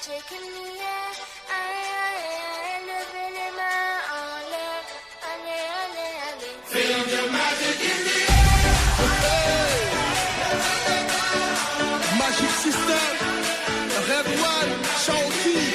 Magic System, Red One, Shawty.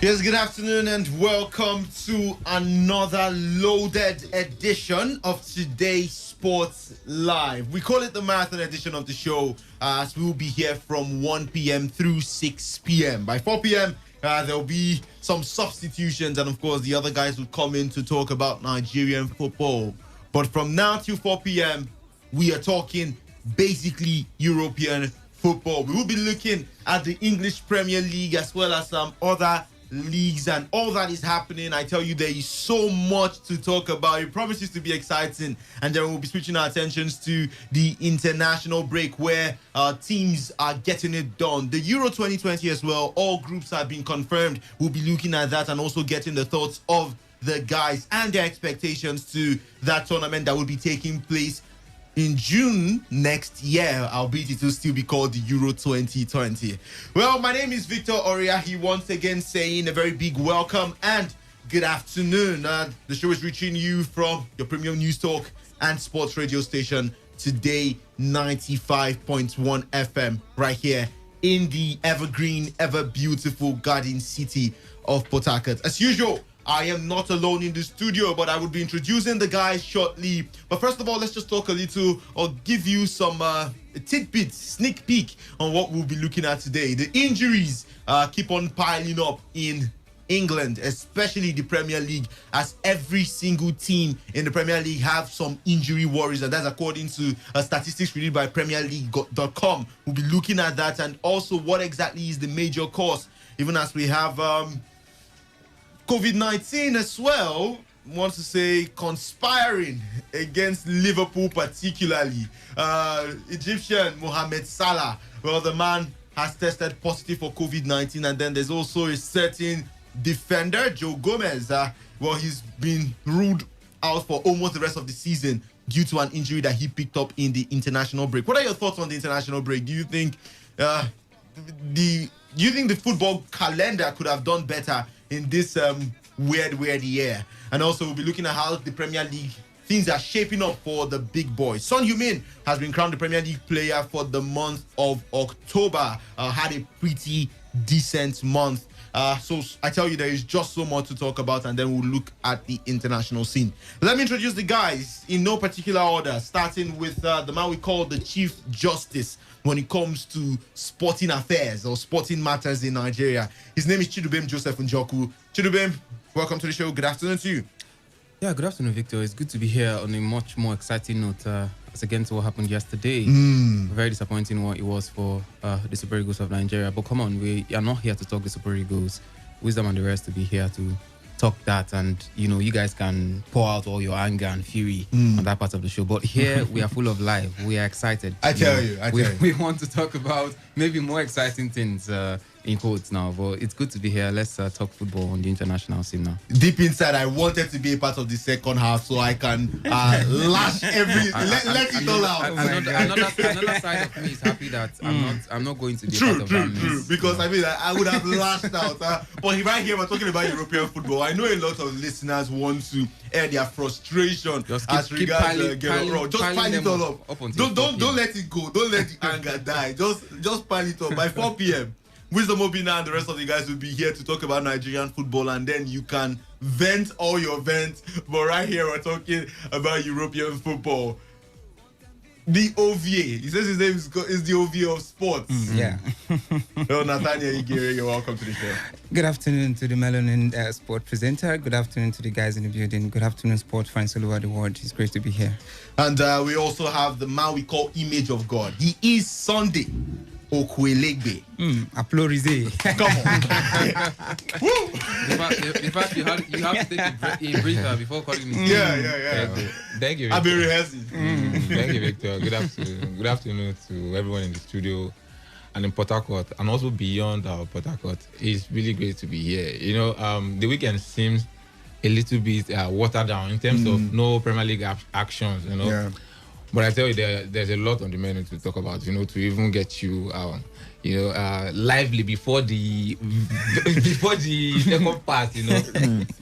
Yes, good afternoon and welcome to another loaded edition of Today Sports Live. We call it the marathon edition of the show as we will be here from 1 p.m. through 6 p.m. By 4 p.m., there will be some substitutions and, of course, the other guys will come in to talk about Nigerian football. But from now till 4 p.m., we are talking basically European football. We will be looking at the English Premier League as well as some other leagues and all that is happening. I tell you, there is so much to talk about. It promises to be exciting, and then we'll be switching our attentions to the international break where teams are getting it done. The Euro 2020 as well, all groups have been confirmed. We'll be looking at that and also getting the thoughts of the guys and their expectations to that tournament that will be taking place in June next year, albeit it will still be called the Euro 2020. Well, my name is Victor Oriahi, once again saying a very big welcome and good afternoon. The show is reaching you from your premium news talk and sports radio station, Today 95.1 FM, right here in the evergreen, ever beautiful Garden City of Port Harcourt. As usual, I am not alone in the studio, but I will be introducing the guys shortly. But first of all, let's just talk a little or give you some tidbits, sneak peek on what we'll be looking at today. The injuries keep on piling up in England, especially the Premier League, as every single team in the Premier League have some injury worries, and that's according to statistics released by PremierLeague.com. We'll be looking at that and also what exactly is the major cause, even as we have COVID-19 as well, wants to say conspiring against Liverpool particularly. Egyptian Mohamed Salah, well, the man has tested positive for COVID-19, and then there's also a certain defender, Joe Gomez. Well, he's been ruled out for almost the rest of the season due to an injury that he picked up in the international break. What are your thoughts on the international break? Do you think the football calendar could have done better in this weird year? And also we'll be looking at how the Premier League things are shaping up for the big boys. Son Heung-min has been crowned the Premier League player for the month of October. Had a pretty decent month. So I tell you, there is just so much to talk about, and then we'll look at the international scene. Let me introduce the guys in no particular order, starting with the man we call the Chief Justice when it comes to sporting affairs or sporting matters in Nigeria. His name is Chidubem Joseph Njoku. Chidubem, welcome to the show. Good afternoon to you. Yeah, good afternoon, Victor. It's good to be here on a much more exciting note as against what happened yesterday. Very disappointing what it was for the Super Eagles of Nigeria. But come on, we are not here to talk the Super Eagles. Wisdom and the rest to be here to talk that, and you guys can pour out all your anger and fury on that part of the show. But here we are full of life. We are excited. I tell you. We want to talk about maybe more exciting things in quotes now, but it's good to be here. Let's talk football on the international scene now. Deep inside, I wanted to be a part of the second half so I can lash every let it all out. Another side of me is happy that I'm not going to be part of that mess. True. Because I mean, I would have lashed out. But right here, we're talking about European football. I know a lot of listeners want to air their frustration just as regards Just pile it all up. Don't let it go. Don't let the anger die. Just pile it up. By 4 p.m. Wisdom Obina and the rest of the guys will be here to talk about Nigerian football, and then you can vent all your vents. But right here, we're talking about European football. The OVA. He says his name is the OVA of sports. Yeah. Well, Nathaniel Igere, you're welcome to the show. Good afternoon to the Melanin sport presenter. Good afternoon to the guys in the building. Good afternoon, sport fans all over the world. It's great to be here. And we also have the man we call Image of God. He is Sunday Okwelegbe. Applaudissez. Come on. In fact, you have to take a breather before calling me. Yeah. Thank you, Victor. I've been rehearsing. Thank you, Victor. Good afternoon. Good afternoon to everyone in the studio. and in Port Harcourt, and also beyond Port Harcourt. It's really great to be here. The weekend seems a little bit watered down in terms of no Premier League actions. Yeah. But I tell you, there's a lot on the menu to talk about. To even get you, lively before the second part.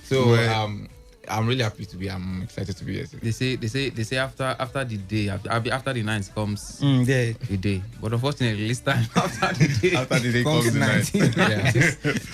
So I'm really happy to be. I'm excited to be here. They say after the day, after the night comes the day. But unfortunately, this time after the day comes the night.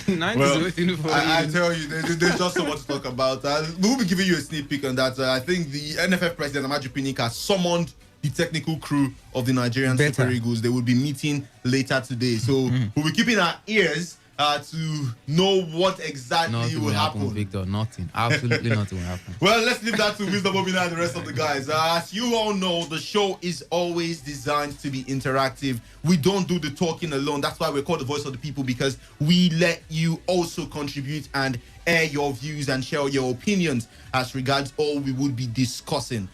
Night Well, is waiting for I you. tell you, there's just so much to talk about. We'll be giving you a sneak peek on that. I think the NFF president, Amaju Pinnick, has summoned the technical crew of the Nigerian Super Eagles. They will be meeting later today. So we'll be keeping our ears to know what exactly Nothing will happen. Victor. Nothing. Absolutely nothing will happen. Well, let's leave that to Wisdom Obina and the rest of the guys. As you all know, the show is always designed to be interactive. We don't do the talking alone. That's why we're called the voice of the people, because we let you also contribute and air your views and share your opinions as regards all we would be discussing.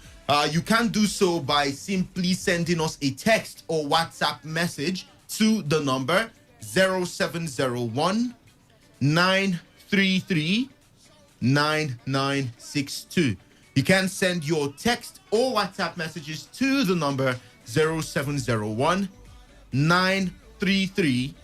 You can do so by simply sending us a text or WhatsApp message to the number 0701 933 9962. You can send your text or WhatsApp messages to the number 0701 933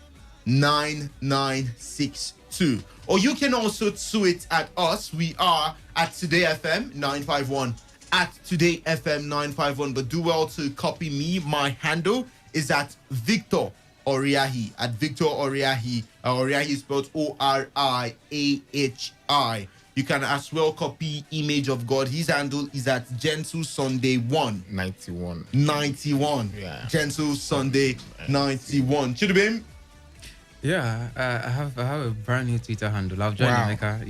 9962. Or you can also tweet at us. We are at Today FM 951. At Today FM 951. But do well to copy me. My handle is at Victor Oriahi. At Victor Oriahi. Oriahi is spelled Oriahi. You can as well copy Image of God. His handle is at Gentle Sunday 1. 91. Yeah. Gentle Sunday 91. Chidubim? Yeah, I have a brand new Twitter handle. I've joined America,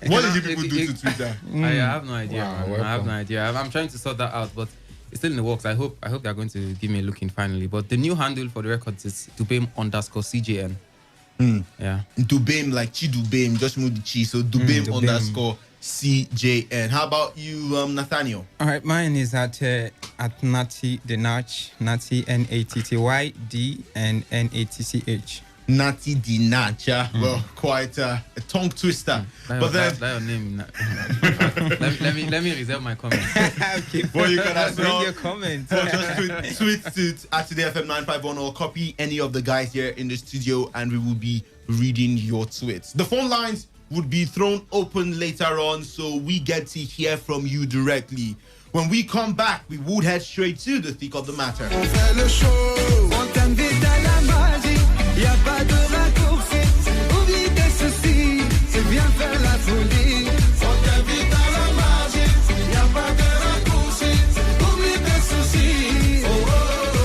What did you people do to Twitter? I have no idea. Wow, man. I have no idea. I'm trying to sort that out, but it's still in the works. I hope they're going to give me a look in finally. But the new handle for the records is Dubem_CJN. Yeah. Dubem, like Chidubem, just move the chi. So Dubem_CJN. How about you, Nathaniel? All right, mine is at Natty the Natch, Natty NATTYDNNATCH. Natty the Natch. Well, quite a tongue twister. But then, that your name. let me reserve my comment. Okay, well, you can as bring well. your comment. Well, just tweet to at Today FM 951 or copy any of the guys here in the studio, and we will be reading your tweets. The phone lines would be thrown open later on, so we get to hear from you directly. When we come back, we would head straight to the thick of the matter. On fait le show, on t'invite à la magie. Y a pas de raccourci, oublie tes soucis, c'est bien faire la folie. On t'invite à la magie. Y a pas de raccourci, oublie tes soucis. Oh, oh, oh, oh.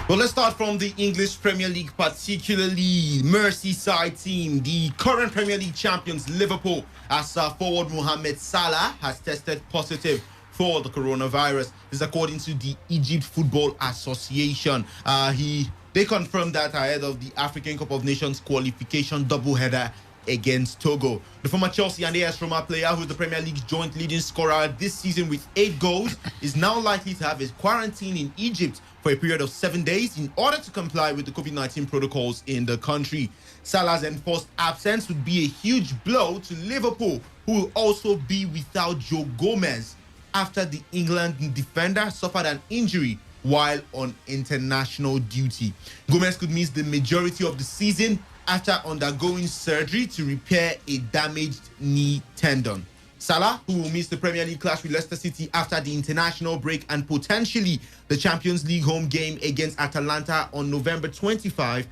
Well, let's start from the English Premier League, particularly Merseyside team. The current Premier League champions, Liverpool, as forward Mohamed Salah has tested positive for the coronavirus. This is according to the Egypt Football Association. They confirmed that ahead of the African Cup of Nations qualification doubleheader against Togo. The former Chelsea and AS Roma player, who is the Premier League's joint leading scorer this season with 8 goals, is now likely to have his quarantine in Egypt for a period of 7 days in order to comply with the COVID-19 protocols in the country. Salah's enforced absence would be a huge blow to Liverpool, who will also be without Joe Gomez after the England defender suffered an injury while on international duty. Gomez could miss the majority of the season after undergoing surgery to repair a damaged knee tendon. Salah, who will miss the Premier League clash with Leicester City after the international break and potentially the Champions League home game against Atalanta on November 25,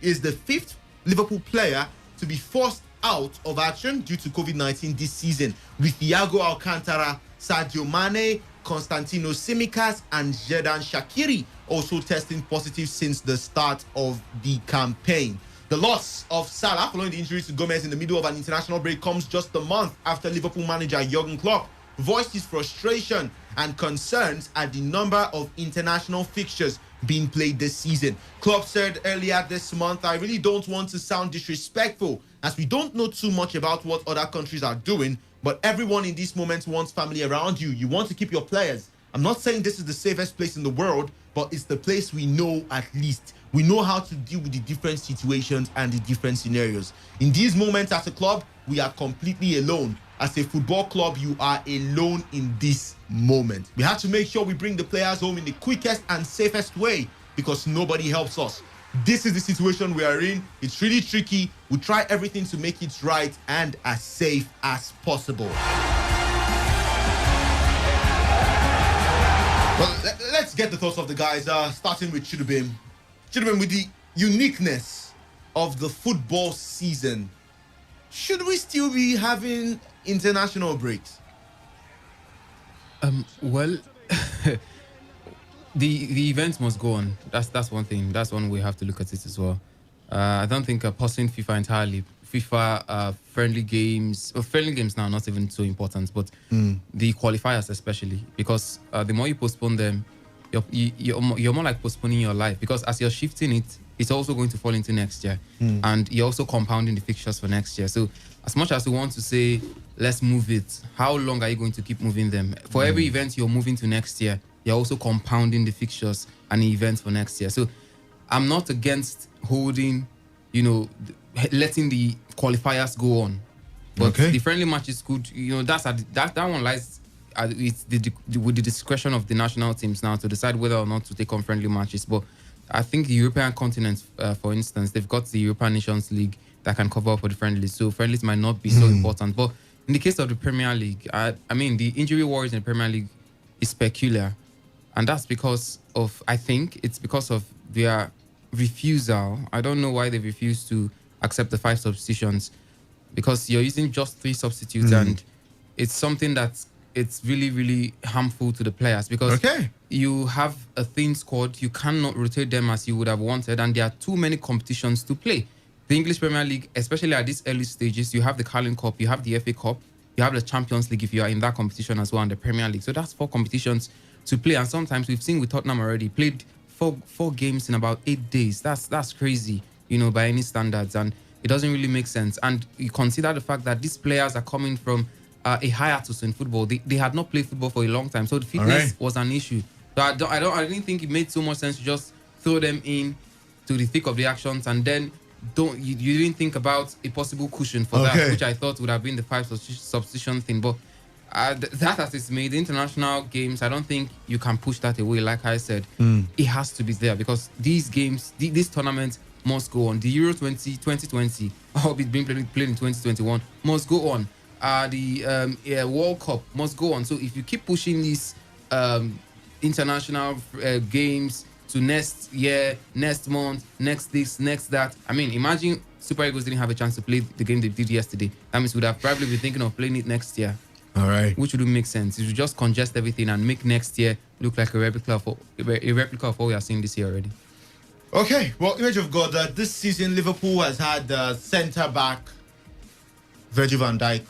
is the 5th Liverpool player to be forced out of action due to COVID-19 this season, with Thiago Alcantara, Sadio Mane, Constantino Tsimikas and Xherdan Shaqiri also testing positive since the start of the campaign. The loss of Salah following the injury to Gomez in the middle of an international break comes just a month after Liverpool manager Jurgen Klopp voiced his frustration and concerns at the number of international fixtures being played this season. Klopp said earlier this month, "I really don't want to sound disrespectful, as we don't know too much about what other countries are doing, but everyone in this moment wants family around you. You want to keep your players. I'm not saying this is the safest place in the world, but it's the place we know at least. We know how to deal with the different situations and the different scenarios. In these moments as a club, we are completely alone. As a football club, you are alone in this moment. We have to make sure we bring the players home in the quickest and safest way because nobody helps us. This is the situation we are in. It's really tricky. We try everything to make it right and as safe as possible." Well, let's get the thoughts of the guys, starting with Chidubem. Chidubem, with the uniqueness of the football season, should we still be having international breaks? Well, the events must go on. That's one thing. That's one way we have to look at it as well. I don't think pausing FIFA entirely. FIFA friendly games now are not even so important, but the qualifiers especially, because the more you postpone them, you're more like postponing your life, because as you're shifting it, it's also going to fall into next year, and you're also compounding the fixtures for next year. So as much as we want to say let's move it, how long are you going to keep moving them? For every event you're moving to next year, you're also compounding the fixtures and the events for next year. So I'm not against holding, letting the qualifiers go on, but the friendly matches could, that one lies with the discretion of the national teams now to decide whether or not to take on friendly matches. But I think the European continent, for instance, they've got the European Nations League that can cover up for the friendlies, so friendlies might not be so important. But in the case of the Premier League, I mean, the injury worries in the Premier League is peculiar, and that's because of, I think it's because of their refusal. I don't know why they refuse to accept the 5 substitutions, because you're using just 3 substitutes, and it's something that's really, really harmful to the players, because you have a thin squad, you cannot rotate them as you would have wanted, and there are too many competitions to play. The English Premier League, especially at these early stages, you have the Carling Cup, you have the FA Cup, you have the Champions League if you are in that competition as well, and the Premier League. So that's 4 competitions to play, and sometimes we've seen with Tottenham already, played four games in about 8 days. That's crazy, by any standards, and it doesn't really make sense. And you consider the fact that these players are coming from a hiatus in football. They had not played football for a long time, so the fitness was an issue. So I didn't think it made so much sense to just throw them in to the thick of the actions, and then you didn't think about a possible cushion for that, which I thought would have been the 5 substitution thing. But that as it's made, the international games, I don't think you can push that away. Like I said, it has to be there, because these games, these tournaments must go on. The Euro 2020, albeit being played in 2021, must go on. The World Cup must go on. So if you keep pushing these international games to next year, next month, next this, next that, I mean, imagine Super Eagles didn't have a chance to play the game they did yesterday. That means we'd have probably been thinking of playing it next year. All right. Which wouldn't make sense. It would just congest everything and make next year look like a replica of what we are seeing this year already. Okay, well, image of God, this season Liverpool has had centre-back Virgil van Dijk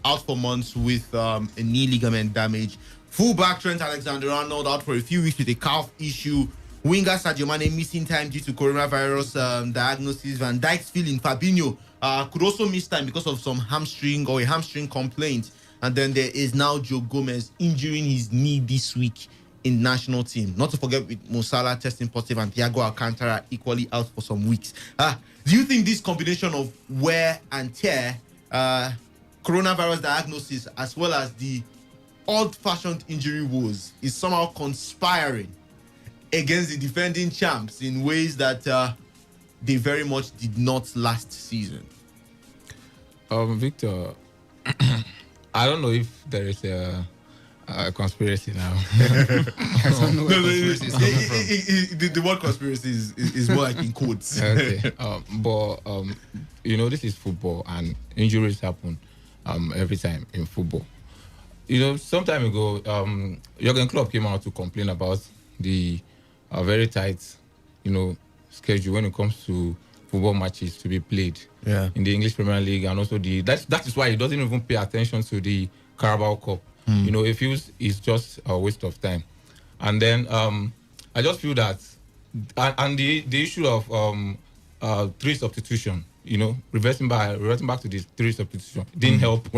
out for months with a knee ligament damage. Full-back Trent Alexander-Arnold out for a few weeks with a calf issue. Winger Sadio Mane missing time due to coronavirus diagnosis. Van Dijk's feeling. Fabinho could also miss time because of some hamstring complaint. And then there is now Joe Gomez injuring his knee this week in national team. Not to forget with Mo Salah testing positive and Thiago Alcantara equally out for some weeks. Do you think this combination of wear and tear, coronavirus diagnosis, as well as the old-fashioned injury woes is somehow conspiring against the defending champs in ways that they very much did not last season? Victor, I don't know if there is a conspiracy now. I don't know where conspiracy is coming from. The word conspiracy is more like in quotes. Okay. But this is football, and injuries happen every time in football. Some time ago, Jurgen Klopp came out to complain about the very tight, schedule when it comes to football matches to be played in the English Premier League, and also that is why he doesn't even pay attention to the Carabao Cup. He feels it's just a waste of time. And then I just feel that, and the issue of three substitution, reverting back to the three substitution didn't help.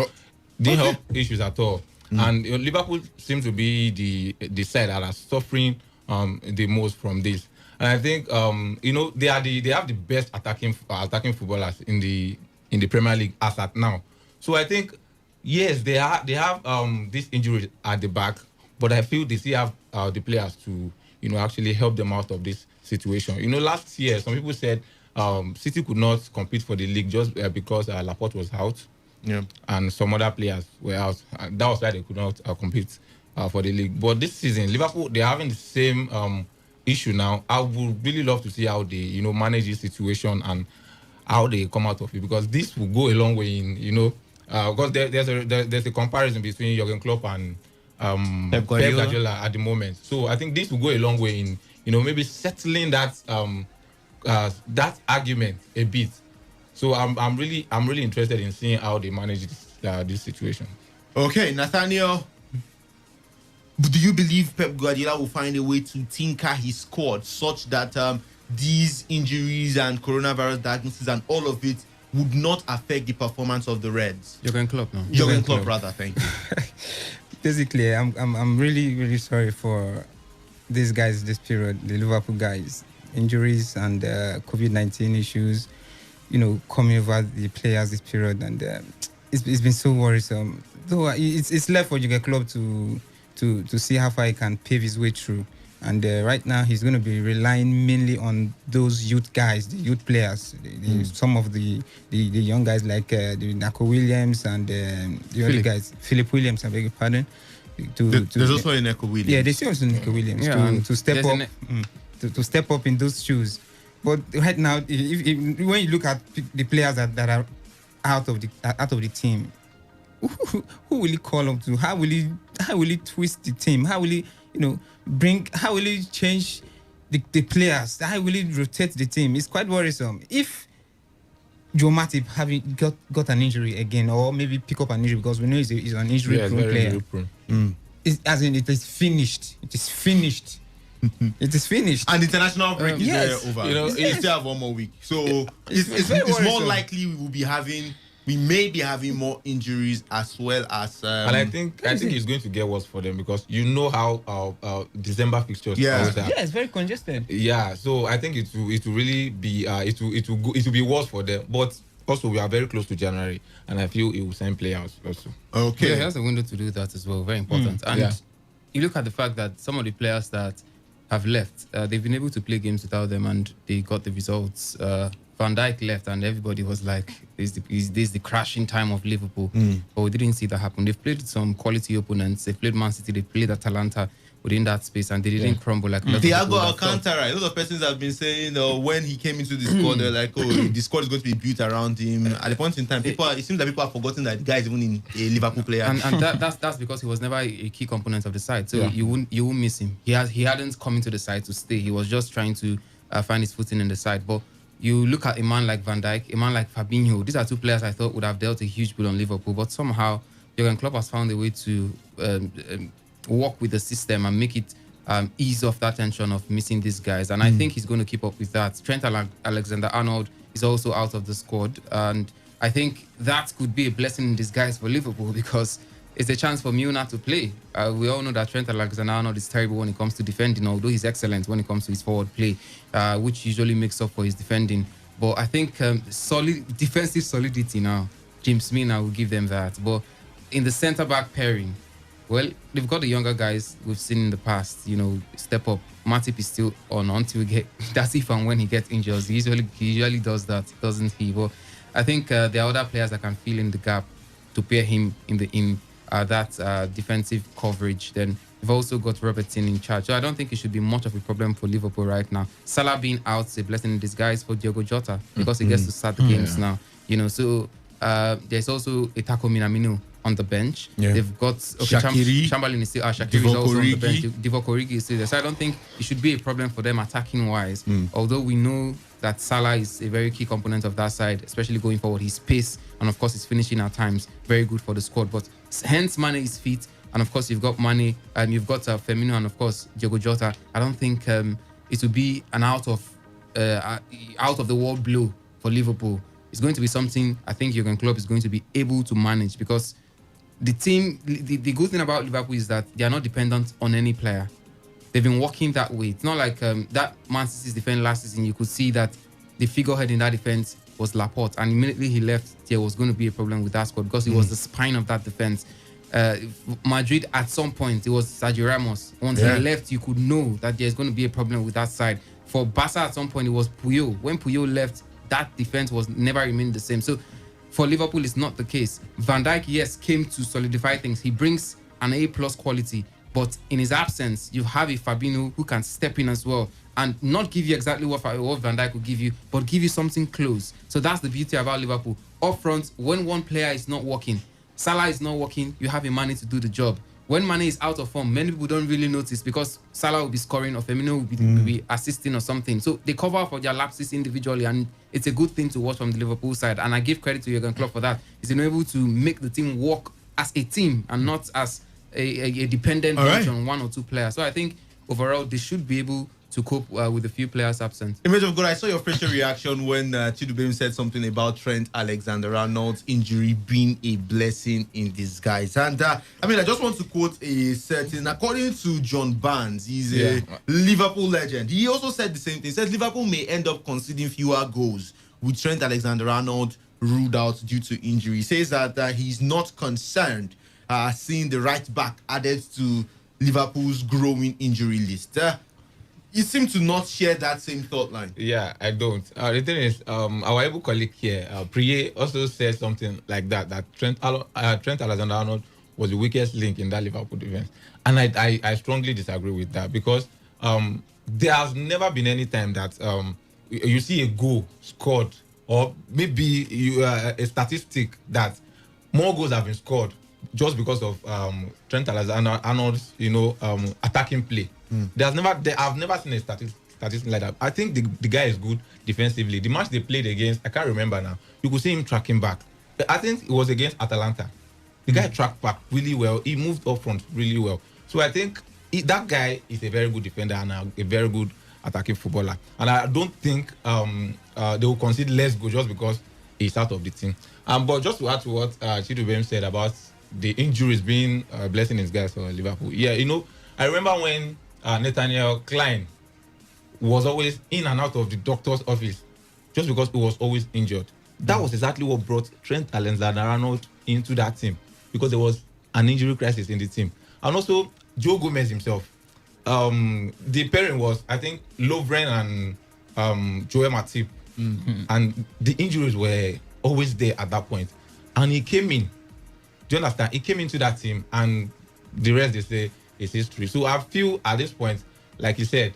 Didn't help issues at all. And Liverpool seems to be the side that are suffering the most from this. And I think they have the best attacking footballers in the Premier League as at now. So I think yes, they have this injury at the back, but I feel they still have the players to actually help them out of this situation. Last year some people said City could not compete for the league just because Laporte was out. Yeah. And some other players were out. That was why they could not compete for the league. But this season, Liverpool, they're having the same issue now. I would really love to see how they, manage this situation and how they come out of it, because this will go a long way in, because there's a comparison between Jurgen Klopp and Pep Guardiola at the moment. So I think this will go a long way in, maybe settling that that argument a bit. So I'm really interested in seeing how they manage this situation. Okay, Nathaniel, do you believe Pep Guardiola will find a way to tinker his squad such that these injuries and coronavirus diagnosis and all of it would not affect the performance of the Reds? Jurgen Klopp, no. Jurgen Klopp, rather. Thank you. Basically, I'm really sorry for these guys this period, the Liverpool guys. Injuries and COVID-19 issues, coming over the players this period, and it's been so worrisome. Though it's left for Jurgen Klopp to see how far he can pave his way through. And right now he's going to be relying mainly on those youth guys, the youth players, some of the young guys like the Nako Williams and the other guys, Philip Williams, I beg your pardon. There's also a Nako Williams. Yeah, there's also Nako Williams to step up. To step up in those shoes. But right now, if when you look at the players that are out of the team, who will he call up to? How will he twist the team? How will he how will he change the players? How will he rotate the team? It's quite worrisome. If Joe Matip having got an injury again, or maybe pick up an injury, because we know he's an injury-prone player. It is finished. It is finished. It is finished. And the international break is over. You still have 1 more week. So it's more likely we may be having more injuries as well as and I think it's going to get worse for them, because how December fixtures are. It's very congested. Yeah, so I think it will really be it will be worse for them. But also we are very close to January, and I feel it will sign players also. Okay. Yeah, he has a window to do that as well. Very important. And you look at the fact that some of the players that have left, they've been able to play games without them, and they got the results. Van Dijk left, and everybody was like, "This is the crashing time of Liverpool." But we didn't see that happen. They've played some quality opponents. They played Man City. They played Atalanta within that space, and they didn't crumble like. Thiago Alcantara. A lot of persons have been saying when he came into the squad, they're like, "Oh, the squad is going to be built around him." At the point in time, it seems that people have forgotten that the guy is even a Liverpool player, and that's because he was never a key component of the side. So you won't miss him. He hadn't come into the side to stay. He was just trying to find his footing in the side, but. You look at a man like Van Dijk, a man like Fabinho. These are two players I thought would have dealt a huge blow on Liverpool, but somehow Jurgen Klopp has found a way to work with the system and make it ease off that tension of missing these guys. And I think he's going to keep up with that. Trent Alexander-Arnold is also out of the squad, and I think that could be a blessing in disguise for Liverpool, because it's a chance for Milner to play. We all know that Trent Alexander-Arnold is terrible when it comes to defending, although he's excellent when it comes to his forward play, which usually makes up for his defending. But I think solid defensive solidity now, James Milner will give them that. But in the centre-back pairing, well, they've got the younger guys we've seen in the past, step up. Matip is still on until we get, that's if and when he gets injured. He usually does that, doesn't he? But I think there are other players that can fill in the gap to pair him in that defensive coverage. Then we've also got Robertson in charge. So I don't think it should be much of a problem for Liverpool right now. Salah being out is a blessing in disguise for Diogo Jota because he gets to start the games now. So there's also Itako Minamino on the bench. Yeah. They've got Shaqiri. Chamberlain is still Shaqiri is also on the bench. Divock Origi is still there. So I don't think it should be a problem for them attacking wise. Although we know that Salah is a very key component of that side, especially going forward. His pace and of course his finishing at times very good for the squad. But hence Mane is fit, and of course you've got Mane and you've got Firmino and of course Diogo Jota. I don't think it will be an out of the world blow for Liverpool. It's going to be something I think Jurgen Klopp is going to be able to manage, because the team, the good thing about Liverpool is that they are not dependent on any player. They've been working that way. It's not like that Man City's defense last season. You could see that the figurehead in that defense was Laporte, and immediately he left, there was going to be a problem with that squad because he was the spine of that defense. Madrid, at some point, it was Sergio Ramos. Once he left, you could know that there's going to be a problem with that side. For Barca, at some point, it was Puyol. When Puyol left, that defense was never remained the same. So for Liverpool, it's not the case. Van Dijk, yes, came to solidify things. He brings an A-plus quality. But in his absence, you have a Fabinho who can step in as well and not give you exactly what Van Dijk will give you, but give you something close. So that's the beauty about Liverpool. Up front, when one player is not working, Salah is not working, you have a Mane to do the job. When Mane is out of form, many people don't really notice because Salah will be scoring or Firmino will be assisting or something. So they cover for their lapses individually, and it's a good thing to watch from the Liverpool side. And I give credit to Jurgen Klopp for that. He's been able to make the team work as a team and not as a dependent on one or two players. So I think overall they should be able to cope with a few players absent. Image of God, I saw your facial reaction when Chidubem said something about Trent Alexander-Arnold's injury being a blessing in disguise. And I just want to quote a certain, according to John Barnes, he's a Liverpool legend. He also said the same thing. He said Liverpool may end up conceding fewer goals with Trent Alexander-Arnold ruled out due to injury. He says that he's not concerned seeing the right back added to Liverpool's growing injury list. You seem to not share that same thought line. Yeah, I don't. The thing is, our able colleague here, Priye, also said something like that Trent Alexander-Arnold was the weakest link in that Liverpool defense. And I strongly disagree with that, because there has never been any time that you see a goal scored, or maybe a statistic that more goals have been scored just because of Trent Alexander-Arnold's, attacking play. I've never seen a statistic like that. I think the guy is good defensively. The match they played against, I can't remember now. You could see him tracking back. I think it was against Atalanta. The guy tracked back really well. He moved up front really well. So I think that guy is a very good defender and a very good attacking footballer. And I don't think they will concede less goals just because he's out of the team. But just to add to what Chidubem said about the injuries being a blessing in disguise for Liverpool. Yeah, I remember when Nathaniel Klein was always in and out of the doctor's office just because he was always injured. That was exactly what brought Trent Alexander-Arnold into that team, because there was an injury crisis in the team. And also, Joe Gomez himself. The pairing was, I think, Lovren and Joel Matip. And the injuries were always there at that point. And he came in. Do you understand? He came into that team, and the rest, they say, is history. So I feel at this point, like you said,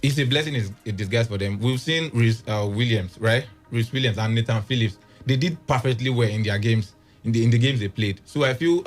it's a blessing in disguise for them. We've seen Rhys Williams, right? Rhys Williams and Nathan Phillips. They did perfectly well in their games, in the games they played. So I feel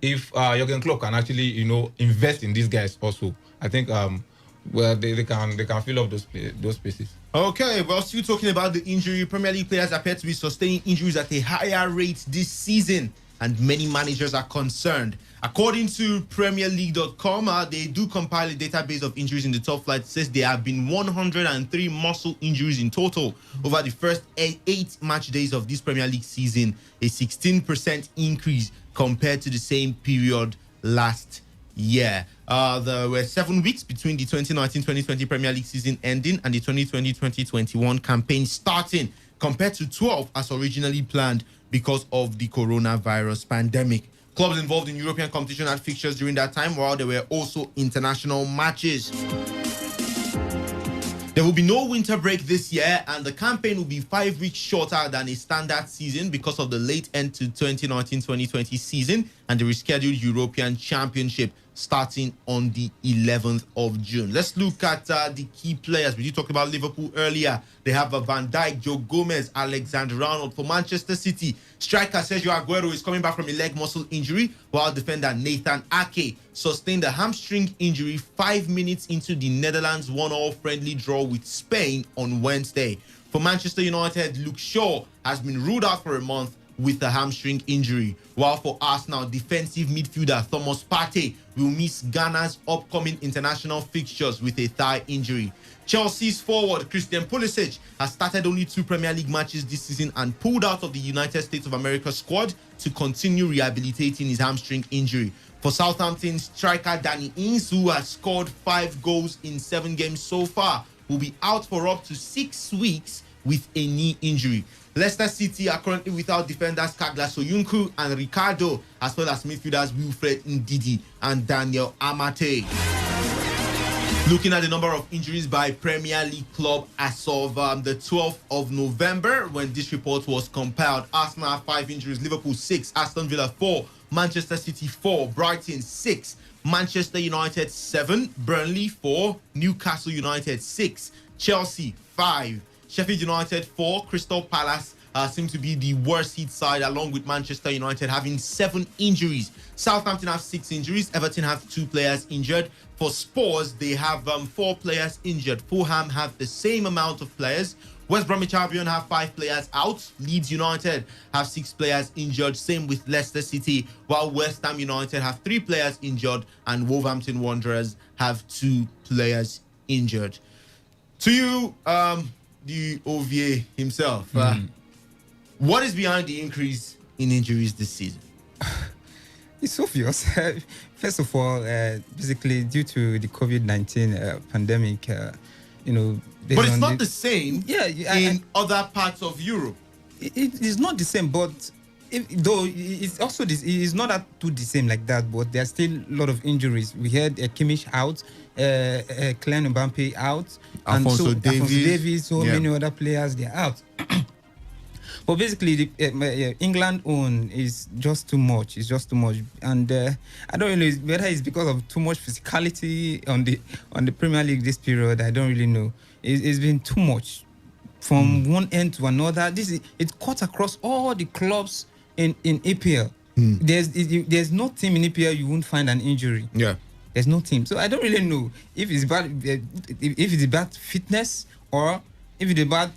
if Jurgen Klopp can actually, invest in these guys also, I think they can fill up those spaces. Okay, well, still talking about the injury, Premier League players appear to be sustaining injuries at a higher rate this season, and many managers are concerned. According to PremierLeague.com, they do compile a database of injuries in the top flight. It says there have been 103 muscle injuries in total over the first 8 match days of this Premier League season, a 16% increase compared to the same period last year. There were 7 weeks between the 2019-2020 Premier League season ending and the 2020-2021 campaign starting, compared to 12 as originally planned because of the coronavirus pandemic. Clubs involved in European competition had fixtures during that time, while there were also international matches. There will be no winter break this year, and the campaign will be 5 weeks shorter than a standard season because of the late end to 2019-2020 season and the rescheduled European Championship starting on the 11th of June. Let's look at the key players. We talked about Liverpool earlier. They have Van Dijk, Joe Gomez, Alexander-Arnold. For Manchester City, striker Sergio Aguero is coming back from a leg muscle injury, while defender Nathan Ake sustained a hamstring injury 5 minutes into the Netherlands 1-1 friendly draw with Spain on Wednesday. For Manchester United, Luke Shaw has been ruled out for a month with a hamstring injury, while for Arsenal, defensive midfielder Thomas Partey will miss Ghana's upcoming international fixtures with a thigh injury. Chelsea's forward Christian Pulisic has started only 2 Premier League matches this season and pulled out of the United States of America squad to continue rehabilitating his hamstring injury. For Southampton, striker Danny Ings, who has scored 5 goals in 7 games so far, will be out for up to 6 weeks with a knee injury. Leicester City are currently without defenders Kagla Soyuncu and Ricardo, as well as midfielders Wilfred Ndidi and Daniel Amate. Looking at the number of injuries by Premier League club as of the 12th of November, when this report was compiled, Arsenal have 5 injuries, Liverpool 6, Aston Villa 4, Manchester City 4, Brighton 6, Manchester United 7, Burnley 4, Newcastle United 6, Chelsea 5, Sheffield United 4, Crystal Palace seem to be the worst hit side, along with Manchester United having 7 injuries. Southampton have 6 injuries. Everton have 2 players injured. For Spurs, they have 4 players injured. Fulham have the same amount of players. West Bromwich Albion have 5 players out. Leeds United have 6 players injured. Same with Leicester City, while West Ham United have 3 players injured and Wolverhampton Wanderers have 2 players injured. To you, the OVA himself, what is behind the increase in injuries this season? It's obvious. First of all, basically due to the COVID-19 pandemic, but it's not the same in other parts of Europe. It is not the same, but though it's also it's not that too the same like that, but there's still a lot of injuries. We had Kimmich out, Kylian Mbappe out, Alphonso Davies, many other players, they're out. But basically, England own is just too much. It's just too much, and I don't really know whether it's because of too much physicality on the Premier League this period. I don't really know. It's been too much from one end to another. It's cut across all the clubs in EPL. There's no team in EPL you won't find an injury. Yeah, there's no team. So I don't really know if it's about fitness or if it's about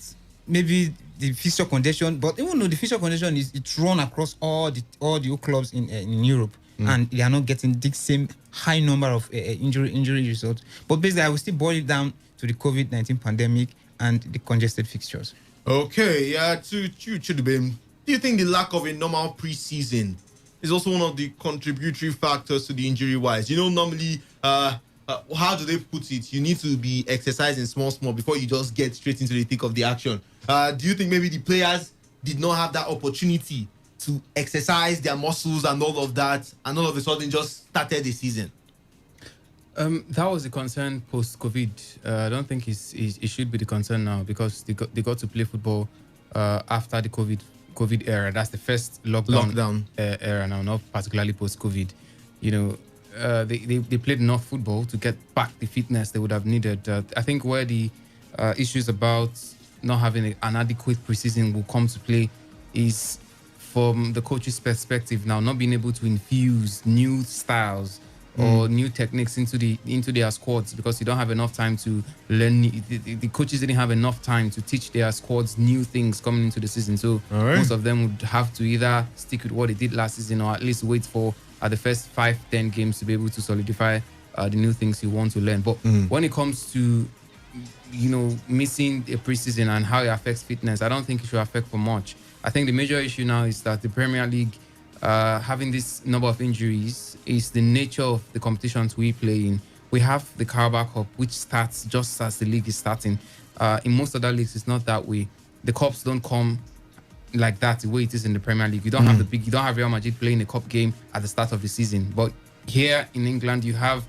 maybe the fixture condition. But even though the fixture condition it's run across all the clubs in Europe, and they are not getting the same high number of injury results. But basically, I will still boil it down to the COVID-19 pandemic and the congested fixtures. Okay, to Chidubem, do you think the lack of a normal preseason is also one of the contributory factors to the injury-wise? Normally, how do they put it? You need to be exercising small before you just get straight into the thick of the action. Do you think maybe the players did not have that opportunity to exercise their muscles and all of that, and all of a sudden just started the season? That was a concern post-COVID. I don't think it should be the concern now, because they got to play football after the COVID era. That's the first lockdown era now, not particularly post-COVID. They played enough football to get back the fitness they would have needed. I think where the issues about not having an adequate preseason will come to play is from the coach's perspective now, not being able to infuse new styles or new techniques into their squads, because you don't have enough time to learn. The coaches didn't have enough time to teach their squads new things coming into the season. So most of them would have to either stick with what they did last season or at least wait for the first 5-10 games to be able to solidify the new things you want to learn. But when it comes to missing a preseason and how it affects fitness, I don't think it should affect for much. I think the major issue now is that the Premier League having this number of injuries is the nature of the competitions we play in. We have the Carabao Cup, which starts just as the league is starting. In most other leagues, it's not that way. The cups don't come like that the way it is in the Premier League. You don't have Real Madrid playing a cup game at the start of the season. But here in England, you have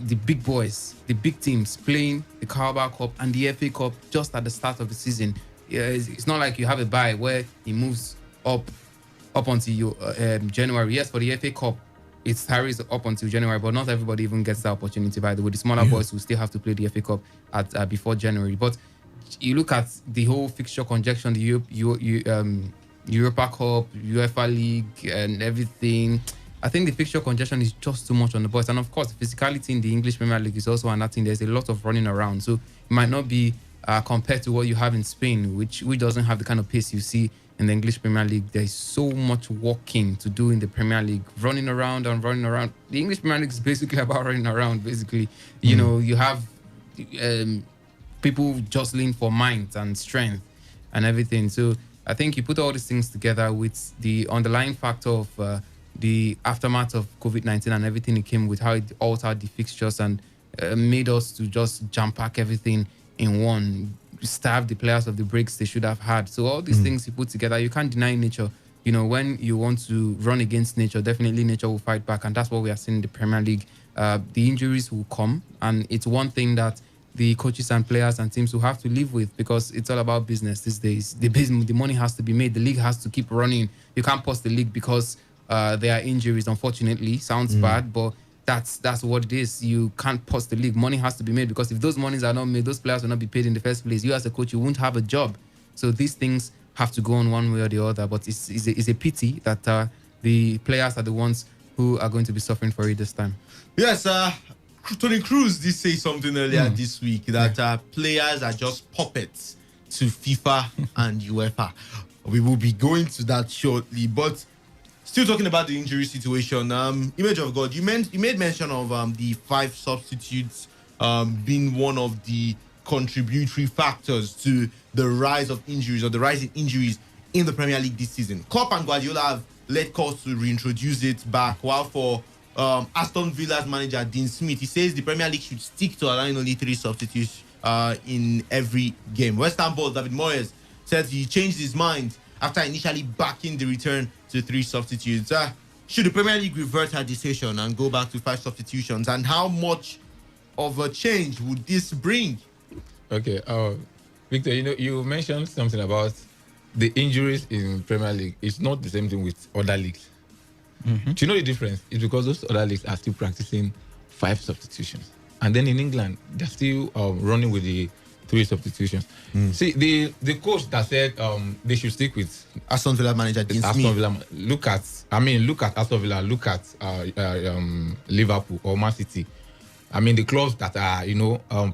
the big boys, the big teams playing the Carabao Cup and the FA Cup just at the start of the season. Yeah, it's not like you have a bye where it moves up until January. Yes, for the FA Cup, it carries up until January, but not everybody even gets that opportunity. By the way, the smaller boys will still have to play the FA Cup at before January. But you look at the whole fixture congestion, the Europa Cup, UEFA League, and everything. I think the fixture congestion is just too much on the boys. And of course, the physicality in the English Premier League is also another thing. There's a lot of running around. So it might not be compared to what you have in Spain, which doesn't have the kind of pace you see in the English Premier League. There's so much walking to do in the Premier League, running around and running around. The English Premier League is basically about running around, basically. You know, you have people jostling for might and strength and everything. So I think you put all these things together with the underlying factor of the aftermath of COVID-19 and everything it came with, how it altered the fixtures and made us to just jam-pack everything in one, starve the players of the breaks they should have had. So all these things you put together, you can't deny nature. You know, when you want to run against nature, definitely nature will fight back, and that's what we are seeing in the Premier League. The injuries will come, and it's one thing that the coaches and players and teams will have to live with, because it's all about business these days. The money has to be made. The league has to keep running. You can't pause the league because there are injuries, unfortunately. Sounds bad, but that's what it is. You can't pause the league. Money has to be made, because if those monies are not made, those players will not be paid in the first place. You as a coach, you won't have a job. So these things have to go on one way or the other. But it's a pity that the players are the ones who are going to be suffering for it this time. Yes, Tony Cruz did say something earlier this week that players are just puppets to FIFA and UEFA. We will be going to that shortly, but still talking about the injury situation. Image of God, you made mention of the 5 substitutes being one of the contributory factors to the rise of injuries, or the rise in injuries in the Premier League this season. Klopp and Guardiola have led calls to reintroduce it back, while for Aston Villa's manager Dean Smith, he says the Premier League should stick to allowing only 3 substitutes in every game. West Ham boss David Moyes said he changed his mind after initially backing the return to 3 substitutes. Should the Premier League revert her decision and go back to 5 substitutions, and how much of a change would this bring? Okay, Victor, you mentioned something about the injuries in Premier League. It's not the same thing with other leagues. Do you know the difference? It's because those other leagues are still practicing 5 substitutions, and then in England they're still running with the 3 substitutions. See, the coach that said they should stick with Aston Villa manager Dean Smith. Aston Villa. Look at Aston Villa. Look at Liverpool or Man City. I mean, the clubs that are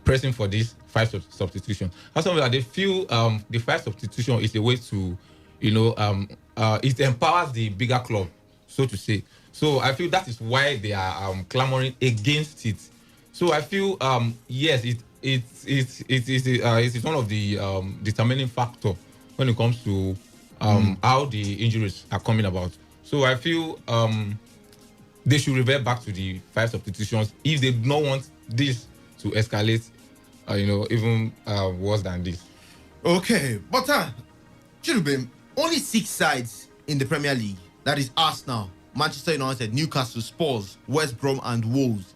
pressing for these 5 substitutions. Aston Villa, they feel the 5 substitution is a way to it empowers the bigger club, so to say. So I feel that is why they are clamoring against it. So I feel yes, it's one of the determining factor when it comes to how the injuries are coming about. So I feel they should revert back to the 5 substitutions if they do not want this to escalate, even worse than this. Okay, but Chirubim, only 6 sides in the Premier League, that is Arsenal, Manchester United, Newcastle, Spurs, West Brom, and Wolves,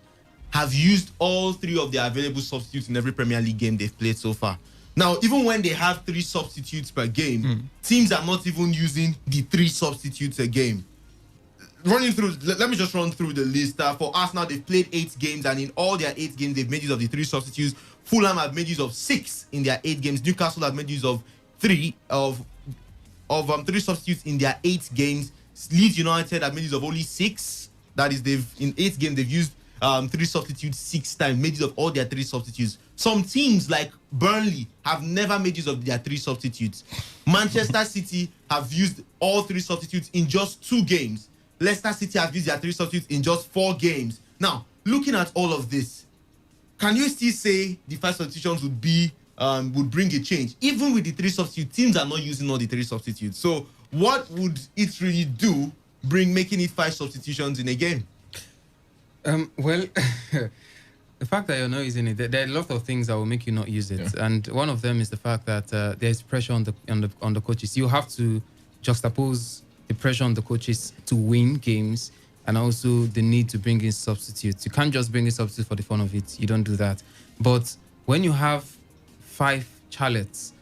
have used all 3 of their available substitutes in every Premier League game they've played so far. Now, even when they have 3 substitutes per game, teams are not even using the 3 substitutes a game. Let me just run through the list. For Arsenal, they've played 8 games, and in all their 8 games, they've made use of the 3 substitutes. Fulham have made use of 6 in their 8 games. Newcastle have made use of 3 substitutes in their 8 games. Leeds United have made use of only 6. That is, in 8 games they've used 3 substitutes 6 times, made use of all their 3 substitutes. Some teams like Burnley have never made use of their 3 substitutes. Manchester City have used all 3 substitutes in just 2 games. Leicester City have used their 3 substitutes in just 4 games. Now, looking at all of this, can you still say the 5 substitutions would bring a change? Even with the 3 substitutes, teams are not using all the 3 substitutes. So what would it really do, making it 5 substitutions in a game? Well, the fact that you're not using it, there are a lot of things that will make you not use it, and one of them is the fact that there's pressure on the coaches. You have to juxtapose the pressure on the coaches to win games and also the need to bring in substitutes. You can't just bring in substitutes for the fun of it. You don't do that. But when you have 5 chalets,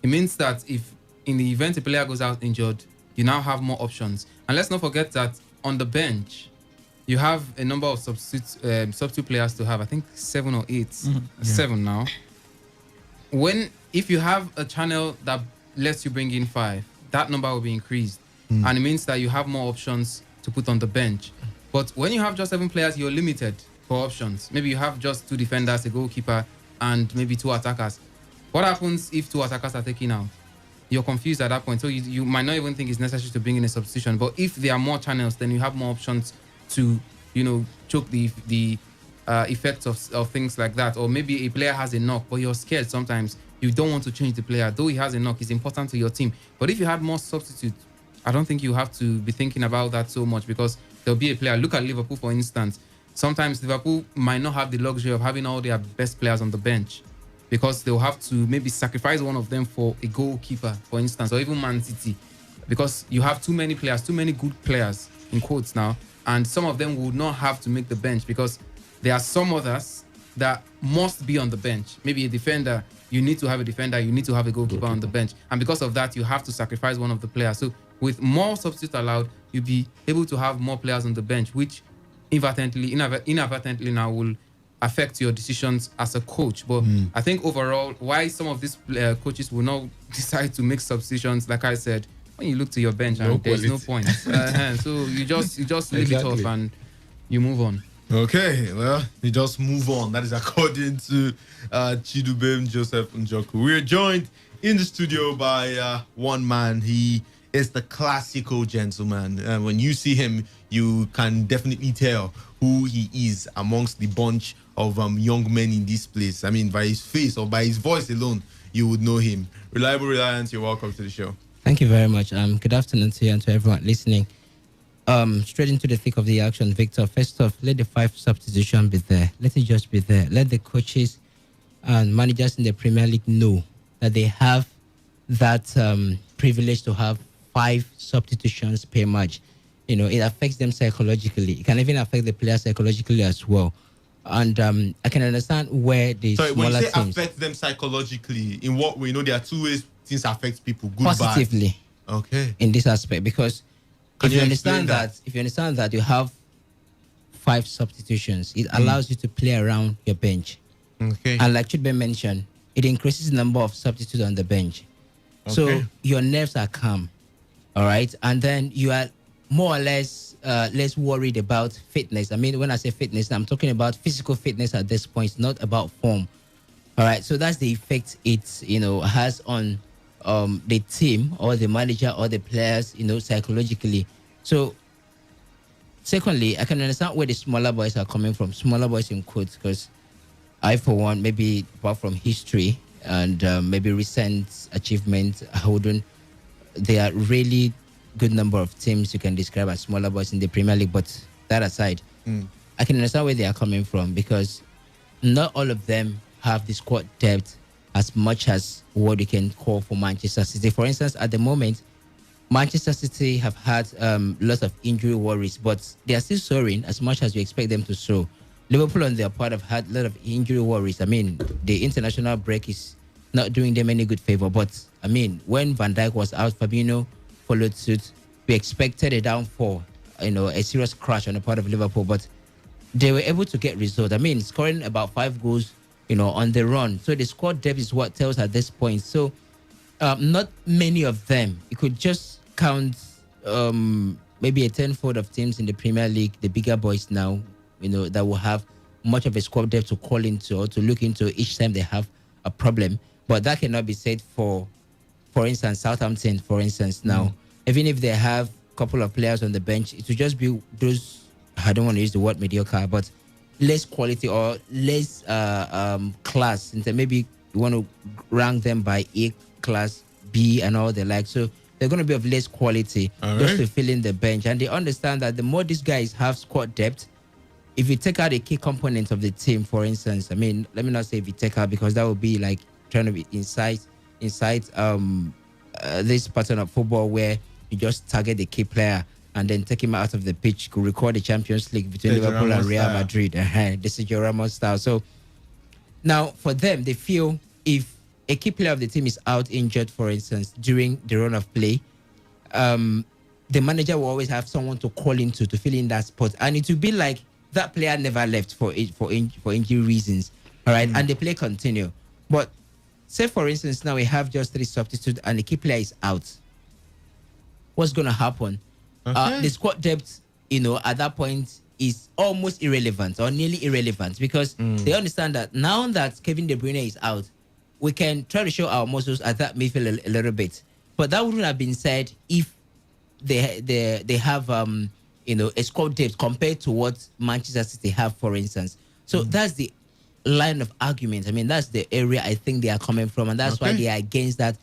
it means that if in the event a player goes out injured, you now have more options. And let's not forget that on the bench, you have a number of substitute players to have. I think 7 or 8. 7 now. If you have a channel that lets you bring in 5, that number will be increased. And it means that you have more options to put on the bench. But when you have just 7 players, you're limited for options. Maybe you have just 2 defenders, a goalkeeper, and maybe 2 attackers. What happens if 2 attackers are taken out? You're confused at that point. So you might not even think it's necessary to bring in a substitution. But if there are more channels, then you have more options to, choke the effects of things like that. Or maybe a player has a knock, but you're scared sometimes. You don't want to change the player. Though he has a knock, it's important to your team. But if you had more substitutes, I don't think you have to be thinking about that so much, because there'll be a player. Look at Liverpool, for instance. Sometimes Liverpool might not have the luxury of having all their best players on the bench, because they'll have to maybe sacrifice one of them for a goalkeeper, for instance, or even Man City, because you have too many players, too many good players, in quotes now, and some of them would not have to make the bench because there are some others that must be on the bench. Maybe a defender, you need to have a defender, you need to have a goalkeeper on the bench, and because of that, you have to sacrifice one of the players. So with more substitutes allowed, you'll be able to have more players on the bench, which inadvertently now will affect your decisions as a coach. But I think overall, why some of these coaches will not decide to make substitutions, like I said, when you look to your bench, and there's no point. So you just leave it off and you move on. Okay, well, you just move on. That is according to Chidubem Joseph Njoku. We're joined in the studio by one man. He is the classical gentleman. When you see him, you can definitely tell who he is amongst the bunch of young men in this place. I mean, by his face or by his voice alone, you would know him. Reliable Reliance, you're welcome to the show. Thank you very much. Good afternoon to you and to everyone listening. Straight into the thick of the action, Victor. First off, let the 5 substitution be there. Let it just be there. Let the coaches and managers in the Premier League know that they have that privilege to have 5 substitutions per match. It affects them psychologically. It can even affect the players psychologically as well. And I can understand where the smaller when you say teams affect them psychologically, in what way? There are 2 ways things affect people. Good, positively. Bad. Okay. In this aspect, because if you understand that you have 5 substitutions, it allows you to play around your bench. Okay. And like Chidbe mentioned, it increases the number of substitutes on the bench. Okay. So your nerves are calm. All right. And then you are more or less less worried about fitness. I mean, when I say fitness, I'm talking about physical fitness at this point, not about form. All right. So that's the effect it has on the team or the manager or the players, psychologically. So secondly, I can understand where the smaller boys are coming from. Smaller boys in quotes, because I, for one, maybe apart from history and maybe recent achievements, there are really good number of teams you can describe as smaller boys in the Premier League. But that aside, I can understand where they are coming from, because not all of them have the squad depth as much as what you can call for Manchester City. For instance, at the moment, Manchester City have had lots of injury worries, but they are still soaring as much as you expect them to soar. Liverpool, on their part, have had a lot of injury worries. I mean, the international break is not doing them any good favor. But, I mean, when Van Dijk was out, Fabinho followed suit. We expected a downfall, a serious crash on the part of Liverpool, but they were able to get results. I mean, scoring about 5 goals, on the run. So the squad depth is what tells at this point. So not many of them. You could just count maybe a tenfold of teams in the Premier League, the bigger boys now, that will have much of a squad depth to call into or to look into each time they have a problem. But that cannot be said for instance, Southampton, for instance, now. Even if they have a couple of players on the bench, it will just be those, I don't want to use the word mediocre, but less quality or less class. And maybe you want to rank them by A class, B, and all the like. So they're going to be of less quality just to fill in the bench. And they understand that the more these guys have squad depth, if you take out a key component of the team, for instance, I mean, let me not say if you take out, because that would be like trying to be inside this pattern of football where you just target the key player and then take him out of the pitch, could record the Champions League between Sergio Liverpool Ramos and Real style. Madrid. The Sergio Ramos style. So now for them, they feel if a key player of the team is out injured, for instance, during the run of play, the manager will always have someone to call into to fill in that spot, and it will be like that player never left for injury reasons. All right, and the play continue. But say for instance now we have just 3 substitutes and the key player is out. What's going to happen? The squad depth, at that point is almost irrelevant or nearly irrelevant because they understand that now that Kevin De Bruyne is out, we can try to show our muscles at that midfield a little bit. But that wouldn't have been said if they have a squad depth compared to what Manchester City have, for instance. So that's the line of argument. I mean, that's the area I think they are coming from, and that's why they are against that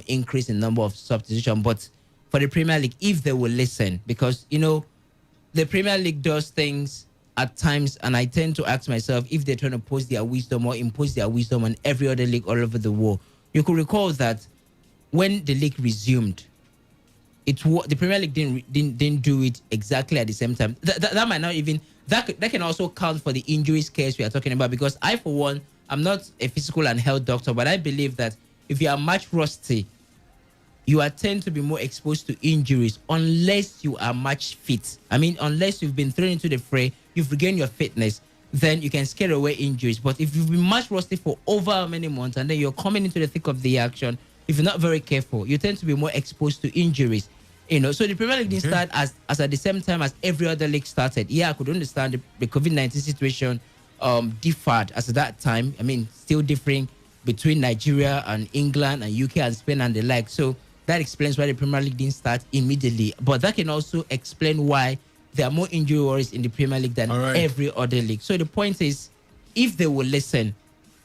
increase in number of substitution. But for the Premier League, if they will listen, because the Premier League does things at times, and I tend to ask myself if they're trying to impose their wisdom on every other league all over the world. You could recall that when the league resumed, the Premier League didn't do it exactly at the same time. That might not even that can also count for the injury case we are talking about, because I, for one, I'm not a physical and health doctor, but I believe that if you are much rusty, you tend to be more exposed to injuries unless you are much fit. I mean, unless you've been thrown into the fray, you've regained your fitness, then you can scare away injuries. But if you've been much rusty for over many months and then you're coming into the thick of the action, if you're not very careful, you tend to be more exposed to injuries. So the Premier League didn't start as at the same time as every other league started. Yeah, I could understand the COVID-19 situation differed as at that time. I mean, still differing between Nigeria and England and UK and Spain and the like. So that explains why the Premier League didn't start immediately. But that can also explain why there are more injury worries in the Premier League than every other league. So the point is, if they will listen,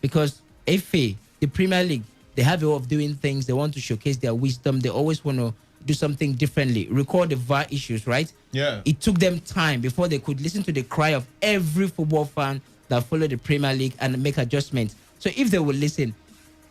because FA, the Premier League, they have a way of doing things. They want to showcase their wisdom. They always want to do something differently. Record the VAR issues, right? Yeah. It took them time before they could listen to the cry of every football fan that followed the Premier League and make adjustments. So if they will listen,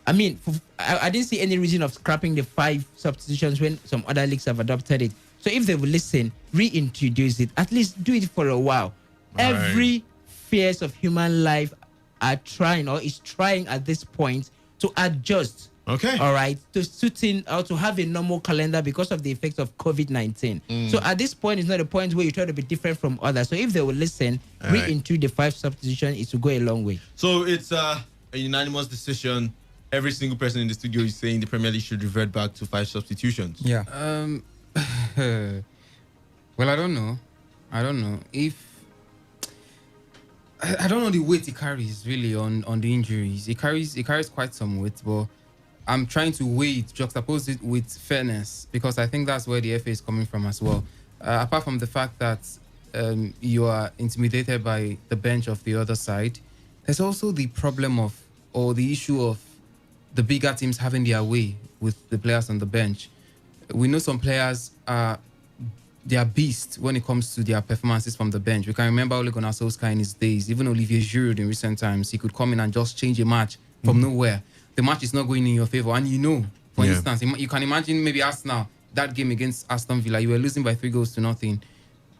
I mean, I didn't see any reason of scrapping the 5 substitutions when some other leagues have adopted it. So if they will listen, reintroduce it, at least do it for a while. Every phase of human life are trying or is trying at this point to adjust. All right. To suit in or to have a normal calendar because of the effects of COVID-19. So at this point, it's not a point where you try to be different from others. So if they will listen, reintroduce the 5 substitution, it will go a long way. So it's a unanimous decision. Every single person in the studio is saying the Premier League should revert back to 5 substitutions. Yeah. Well, I don't know. If I don't know the weight it carries really on the injuries. It carries quite some weight, but I'm trying to juxtapose it with fairness, because I think that's where the FA is coming from as well. Apart from the fact that you are intimidated by the bench of the other side, there's also the problem or the issue of the bigger teams having their way with the players on the bench. We know some players they are beasts when it comes to their performances from the bench. We can remember Ole Gunnar Solskjaer in his days, even Olivier Giroud in recent times. He could come in and just change a match from nowhere. The match is not going in your favor, and for instance, you can imagine maybe Arsenal, that game against Aston Villa, you were losing by 3-0,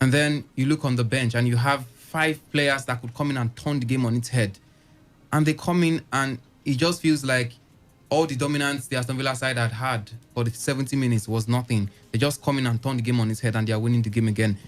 and then you look on the bench and you have 5 players that could come in and turn the game on its head, and they come in and it just feels like all the dominance the Aston Villa side had for the 70 minutes was nothing. They just come in and turn the game on its head and they are winning the game again.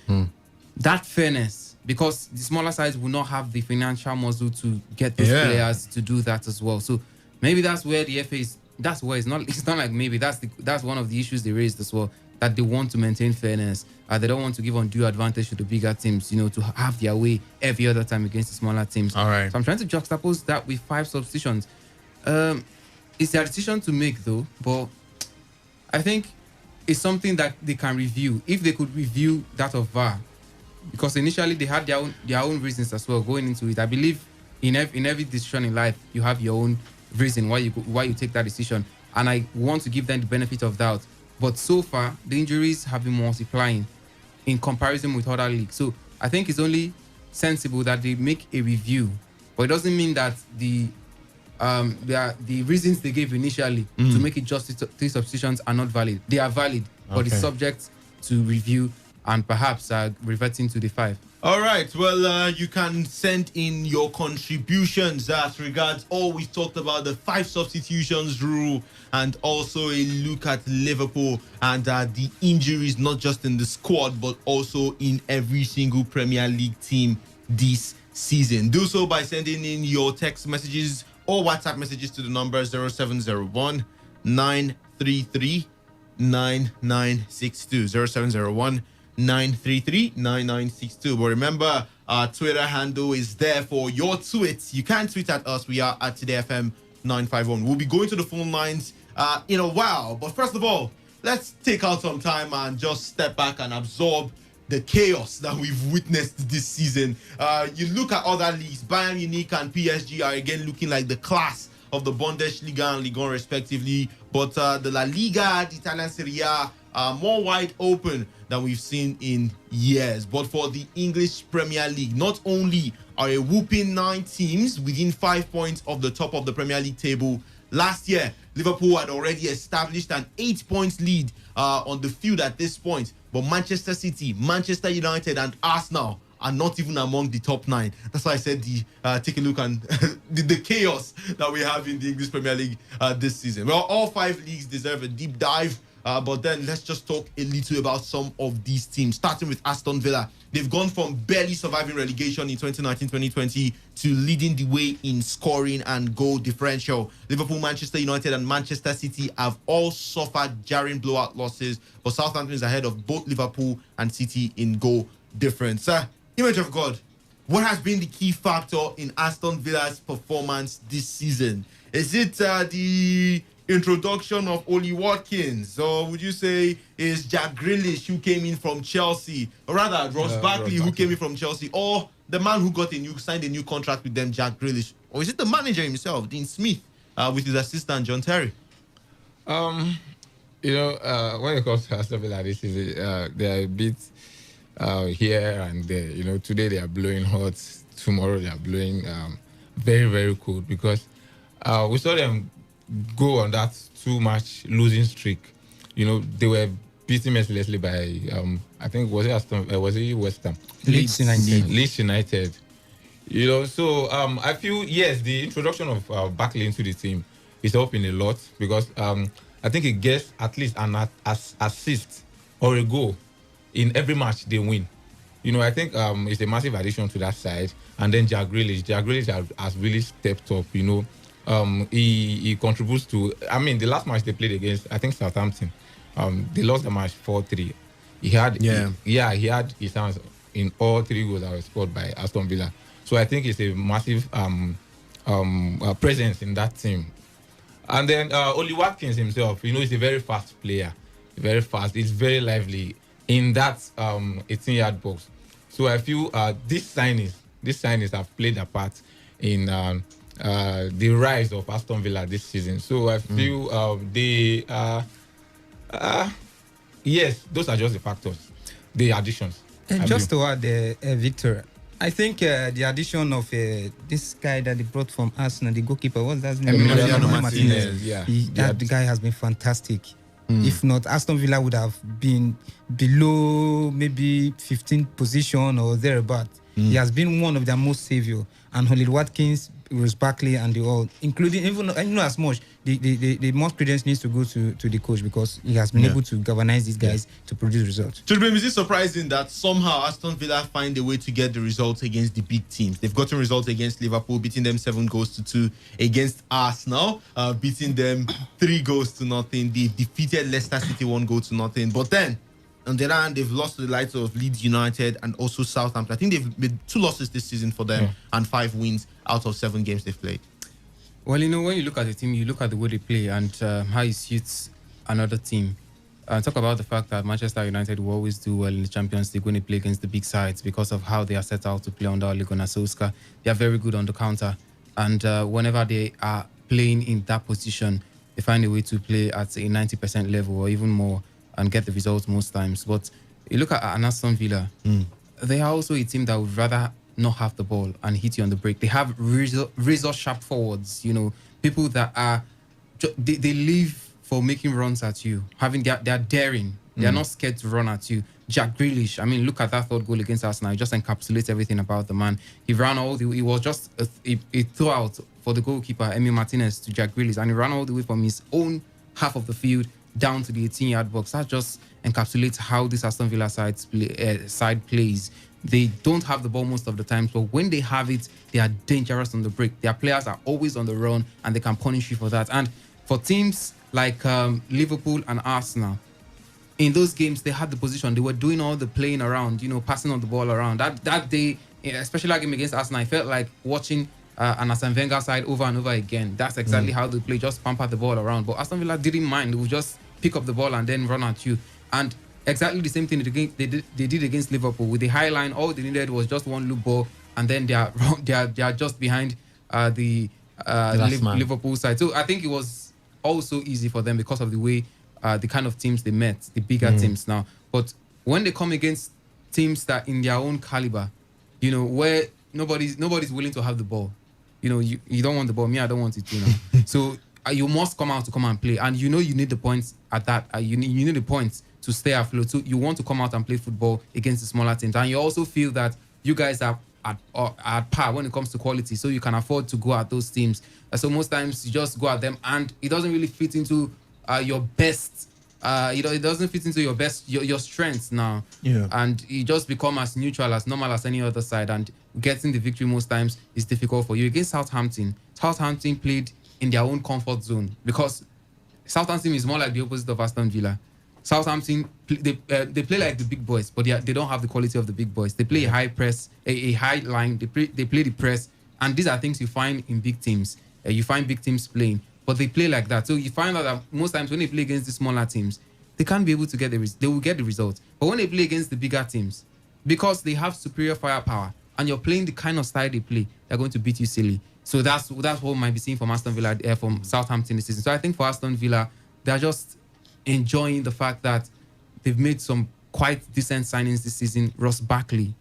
That fairness, because the smaller sides will not have the financial muscle to get those players to do that as well. So maybe that's where the FA is. That's where it's not like maybe that's one of the issues they raised as well, that they want to maintain fairness. They don't want to give undue advantage to the bigger teams, to have their way every other time against the smaller teams. All right. So I'm trying to juxtapose that with 5 substitutions. It's their decision to make, though, but I think it's something that they can review. If they could review that of VAR, because initially they had their own reasons as well going into it. I believe in every decision in life, you have your own reason why you take that decision, and I want to give them the benefit of doubt. But so far, the injuries have been multiplying in comparison with other leagues. So I think it's only sensible that they make a review, but it doesn't mean that the reasons they gave initially to make it just 3 substitutions are not valid. They are valid, but it's subject to review and perhaps reverting to the 5. All right. Well, you can send in your contributions as regards all we talked about, the 5 substitutions rule, and also a look at Liverpool and the injuries, not just in the squad, but also in every single Premier League team this season. Do so by sending in your text messages or WhatsApp messages to the number 0701 933 9962. 0701 933-9962. But remember, our Twitter handle is there for your tweets. You can tweet at us. We are at Today FM 951. We'll be going to the phone lines in a while. But first of all, let's take out some time and just step back and absorb the chaos that we've witnessed this season. You look at other leagues, Bayern Munich and PSG are again looking like the class of the Bundesliga and Ligue 1 respectively. But the La Liga, the Italian Serie A, are more wide open than we've seen in years. But for the English Premier League, not only are a whooping 9 teams within 5 points of the top of the Premier League table, last year Liverpool had already established an 8 points lead on the field at this point. But Manchester City, Manchester United and Arsenal are not even among the top 9. That's why I said take a look and the chaos that we have in the English Premier League this season. Well, all 5 leagues deserve a deep dive. But then let's just talk a little about some of these teams, starting with Aston Villa. They've gone from barely surviving relegation in 2019-2020 to leading the way in scoring and goal differential. Liverpool, Manchester United and Manchester City have all suffered jarring blowout losses, but Southampton is ahead of both Liverpool and City in goal difference. Image of God, what has been the key factor in Aston Villa's performance this season? Is it the introduction of Oli Watkins, or would you say is Jack Grealish, who came in from Chelsea, or rather Ross Barkley, who came in from Chelsea, or the man who signed a new contract with them, Jack Grealish, or is it the manager himself, Dean Smith, with his assistant John Terry? When it comes to Aston Villa, this is they are a bit here and there. Today they are blowing hot, tomorrow they are blowing very, very cold, because we saw them go on that 2-match losing streak. They were beaten mercilessly by I think was it West Ham? Leeds United. Leeds United. So I feel yes, the introduction of Barkley into the team is helping a lot, because I think it gets at least an assist or a goal in every match they win. I think it's a massive addition to that side. And then Jack Grealish has really stepped up. He contributes to. The last match they played against, I think, Southampton, they lost the match 4-3. He had his hands in all 3 goals that were scored by Aston Villa. So I think it's a massive presence in that team. And then Oli Watkins himself, he's a very fast player, very fast. He's very lively in that 18-yard box. So I feel these signings have played a part in the rise of Aston Villa this season. So I feel they are, yes, those are just the factors, the additions. And just to add, Victor, I think the addition of this guy that they brought from Arsenal, the goalkeeper, what's that name? Emiliano Martinez. Yeah. The guy has been fantastic. If not, Aston Villa would have been below maybe 15th position or thereabout. He has been one of their most savior. And Oli Watkins, Ross Barkley, and the all, including even as much, the most credence needs to go to the coach, because he has been able to galvanize these guys to produce results. Children, is it surprising that somehow Aston Villa find a way to get the results against the big teams? They've gotten results against Liverpool, beating them 7-2, against Arsenal, beating them 3-0. They defeated Leicester City 1-0. But then, on the other hand, they've lost to the likes of Leeds United and also Southampton. I think they've made 2 losses this season for them and 5 wins out of 7 games they've played. Well, when you look at the team, you look at the way they play and how it suits another team. Talk about the fact that Manchester United will always do well in the Champions League when they play against the big sides because of how they are set out to play under Ole Gunnar Solskjaer. They are very good on the counter. And whenever they are playing in that position, they find a way to play at a 90% level or even more and get the results most times. But you look at an Aston Villa, they are also a team that would rather not have the ball and hit you on the break. They have razor sharp forwards, people that are, they live for making runs at you. They are daring. They are not scared to run at you. Jack Grealish, I mean, look at that third goal against Arsenal. It just encapsulates everything about the man. He ran all the way. It was just a throw out for the goalkeeper, Emi Martinez, to Jack Grealish, and he ran all the way from his own half of the field down to the 18-yard box. That just encapsulates how this Aston Villa side plays. They don't have the ball most of the time, but when they have it, they are dangerous on the break. Their players are always on the run, and they can punish you for that. And for teams like Liverpool and Arsenal, in those games, they had the position. They were doing all the playing around, passing on the ball around. That day, especially that game against Arsenal, I felt like watching an Arsene Wenger side over and over again. That's exactly how they play, just pamper the ball around. But Aston Villa didn't mind. They would just pick up the ball and then run at you. And exactly the same thing they did against Liverpool. With the high line, all they needed was just one loop ball, and then they are just behind the Liverpool side. So I think it was also easy for them because of the way the kind of teams they met, the bigger teams now. But when they come against teams that in their own caliber, where nobody's willing to have the ball, you don't want the ball. Me, I don't want it, So you must come out to come and play, and you need the points at that. You need the points to stay afloat. So you want to come out and play football against the smaller teams, and you also feel that you guys are at par when it comes to quality, so you can afford to go at those teams. So most times you just go at them, and it doesn't really fit into your best. It doesn't fit into your best, your strengths now. Yeah. And you just become as neutral, as normal as any other side, and getting the victory most times is difficult for you. Against Southampton played in their own comfort zone, because Southampton is more like the opposite of Aston Villa. Southampton, they play like the big boys, but they don't have the quality of the big boys. They play a high press, a high line. They play the press, and these are things you find in big teams. You find big teams playing, but they play like that. So you find out that most times when they play against the smaller teams, they can't be able to get they will get the result. But when they play against the bigger teams, because they have superior firepower, and you're playing the kind of style they play, they're going to beat you silly. So that's what we might be seeing from Aston Villa, from Southampton this season. So I think for Aston Villa, they're just enjoying the fact that they've made some quite decent signings this season. Ross Barkley,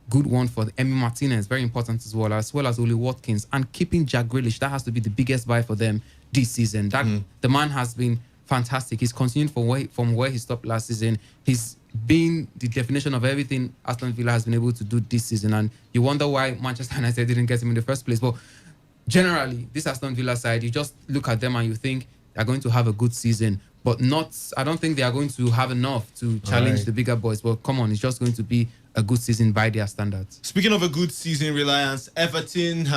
good one for Emi Martinez, very important as well as Oli Watkins, and keeping Jack Grealish. That has to be the biggest buy for them this season. The man has been fantastic. He's continued from where he stopped last season. He's been the definition of everything Aston Villa has been able to do this season, and you wonder why Manchester United didn't get him in the first place. But generally, this Aston Villa side, you just look at them and you think they're going to have a good season, but I don't think they are going to have enough to challenge the bigger boys. But come on, it's just going to be a good season by their standards. Speaking of a good season, Reliance, Everton,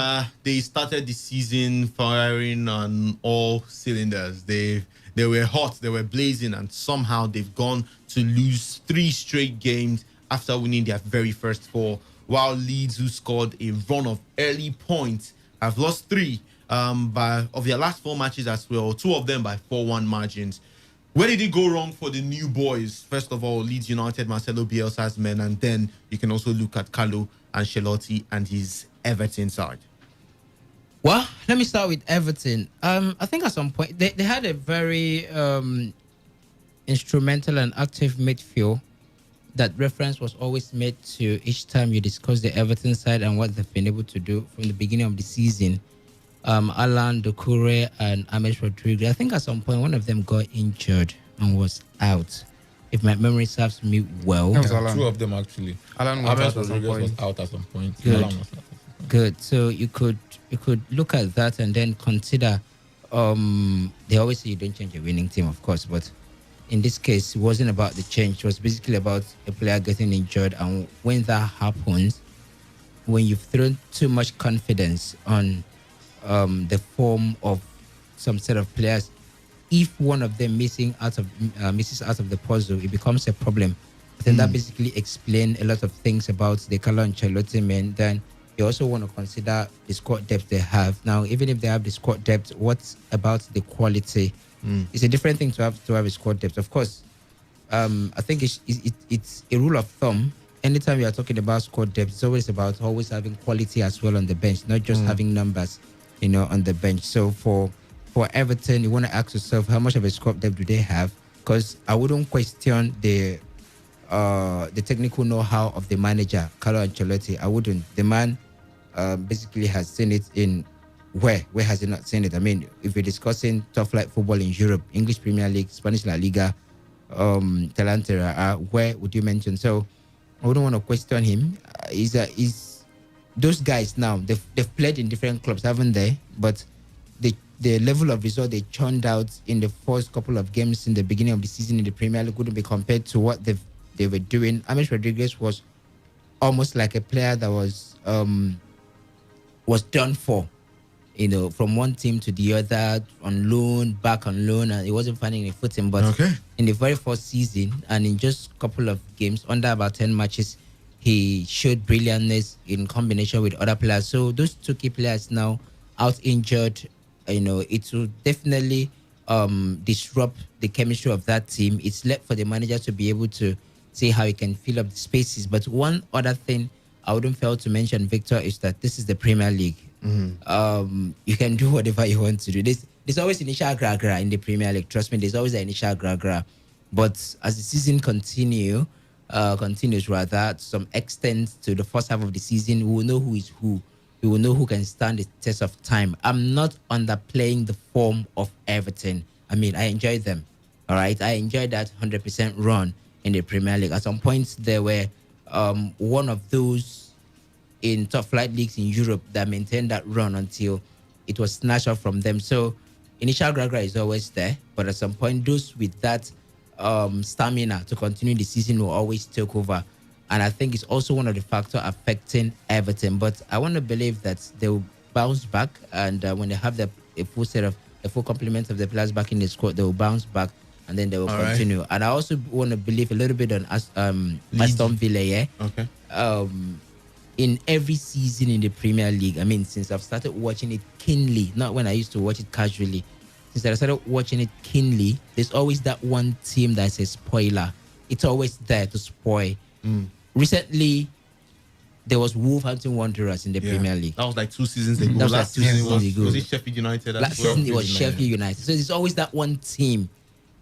they started the season firing on all cylinders. They were hot, they were blazing, and somehow they've gone to lose 3 straight games after winning their very first 4, while Leeds, who scored a run of early points, have lost 3 of their last 4 matches as well, 2 of them by 4-1 margins. Where did it go wrong for the new boys? First of all, Leeds United, Marcelo Bielsa's men, and then you can also look at Carlo Ancelotti and his Everton side. Well, let me start with Everton. I think at some point they had a very instrumental and active midfield. That reference was always made to each time you discuss the Everton side and what they've been able to do from the beginning of the season. Alan Doucouré and James Rodriguez. I think at some point one of them got injured and was out, if my memory serves me well. Yeah, 2 of them actually. Alan Rodriguez was out at some point. Good. So you could look at that and then consider. They always say you don't change a winning team, of course, but in this case, it wasn't about the change. It was basically about a player getting injured, and when that happens, when you've thrown too much confidence on the form of some set of players, if one of them misses out of the puzzle, it becomes a problem. Then that basically explains a lot of things about the Carlo Ancelotti men. Then you also want to consider the squad depth they have. Now, even if they have the squad depth, what's about the quality? It's a different thing to have a squad depth. Of course, I think it's a rule of thumb. Anytime we are talking about squad depth, it's always about always having quality as well on the bench, not just having numbers, on the bench. So for Everton, you want to ask yourself, how much of a squad depth do they have? Because I wouldn't question the technical know-how of the manager, Carlo Ancelotti. I wouldn't. The man basically has seen it in where has he not seen it? I mean, if we're discussing top flight football in Europe, English Premier League, Spanish La Liga, Talantera, where would you mention? So I wouldn't want to question him. Is those guys now? They've played in different clubs, haven't they? But the level of result they churned out in the first couple of games in the beginning of the season in the Premier League wouldn't be compared to what they were doing. James Rodriguez was almost like a player that was done for, from one team to the other, on loan, back on loan, and he wasn't finding a footing. But in the very first season, and in just a couple of games, under about 10 matches, he showed brilliantness in combination with other players. So those two key players now out injured, it will definitely disrupt the chemistry of that team. It's left for the manager to be able to see how he can fill up the spaces. But one other thing I wouldn't fail to mention, Victor, is that this is the Premier League. You can do whatever you want to do. There's always initial gra-gra in the Premier League. Trust me, there's always an initial gra-gra. But as the season continues to some extent to the first half of the season, we will know who is who. We will know who can stand the test of time. I'm not underplaying the form of Everton. I mean, I enjoy them. All right, I enjoyed that 100% run in the Premier League. At some points, they were one of those in top flight leagues in Europe that maintained that run until it was snatched off from them. So initial gra-gra is always there, but at some point, those with that stamina to continue the season will always take over. And I think it's also one of the factors affecting Everton. But I want to believe that they will bounce back, and when they have a full complement of the players back in the squad, they will bounce back, and then they will continue. Right. And I also want to believe a little bit on Aston Villa. Yeah. Okay. In every season in the Premier League, I mean, since I've started watching it keenly, not when I used to watch it casually, since I started watching it keenly, there's always that one team that's a spoiler. It's always there to spoil. Recently, there was Wolverhampton Wanderers in the Premier League. That was like 2 seasons ago. Last season was it Sheffield United? Last season it was Sheffield United. So there's always that one team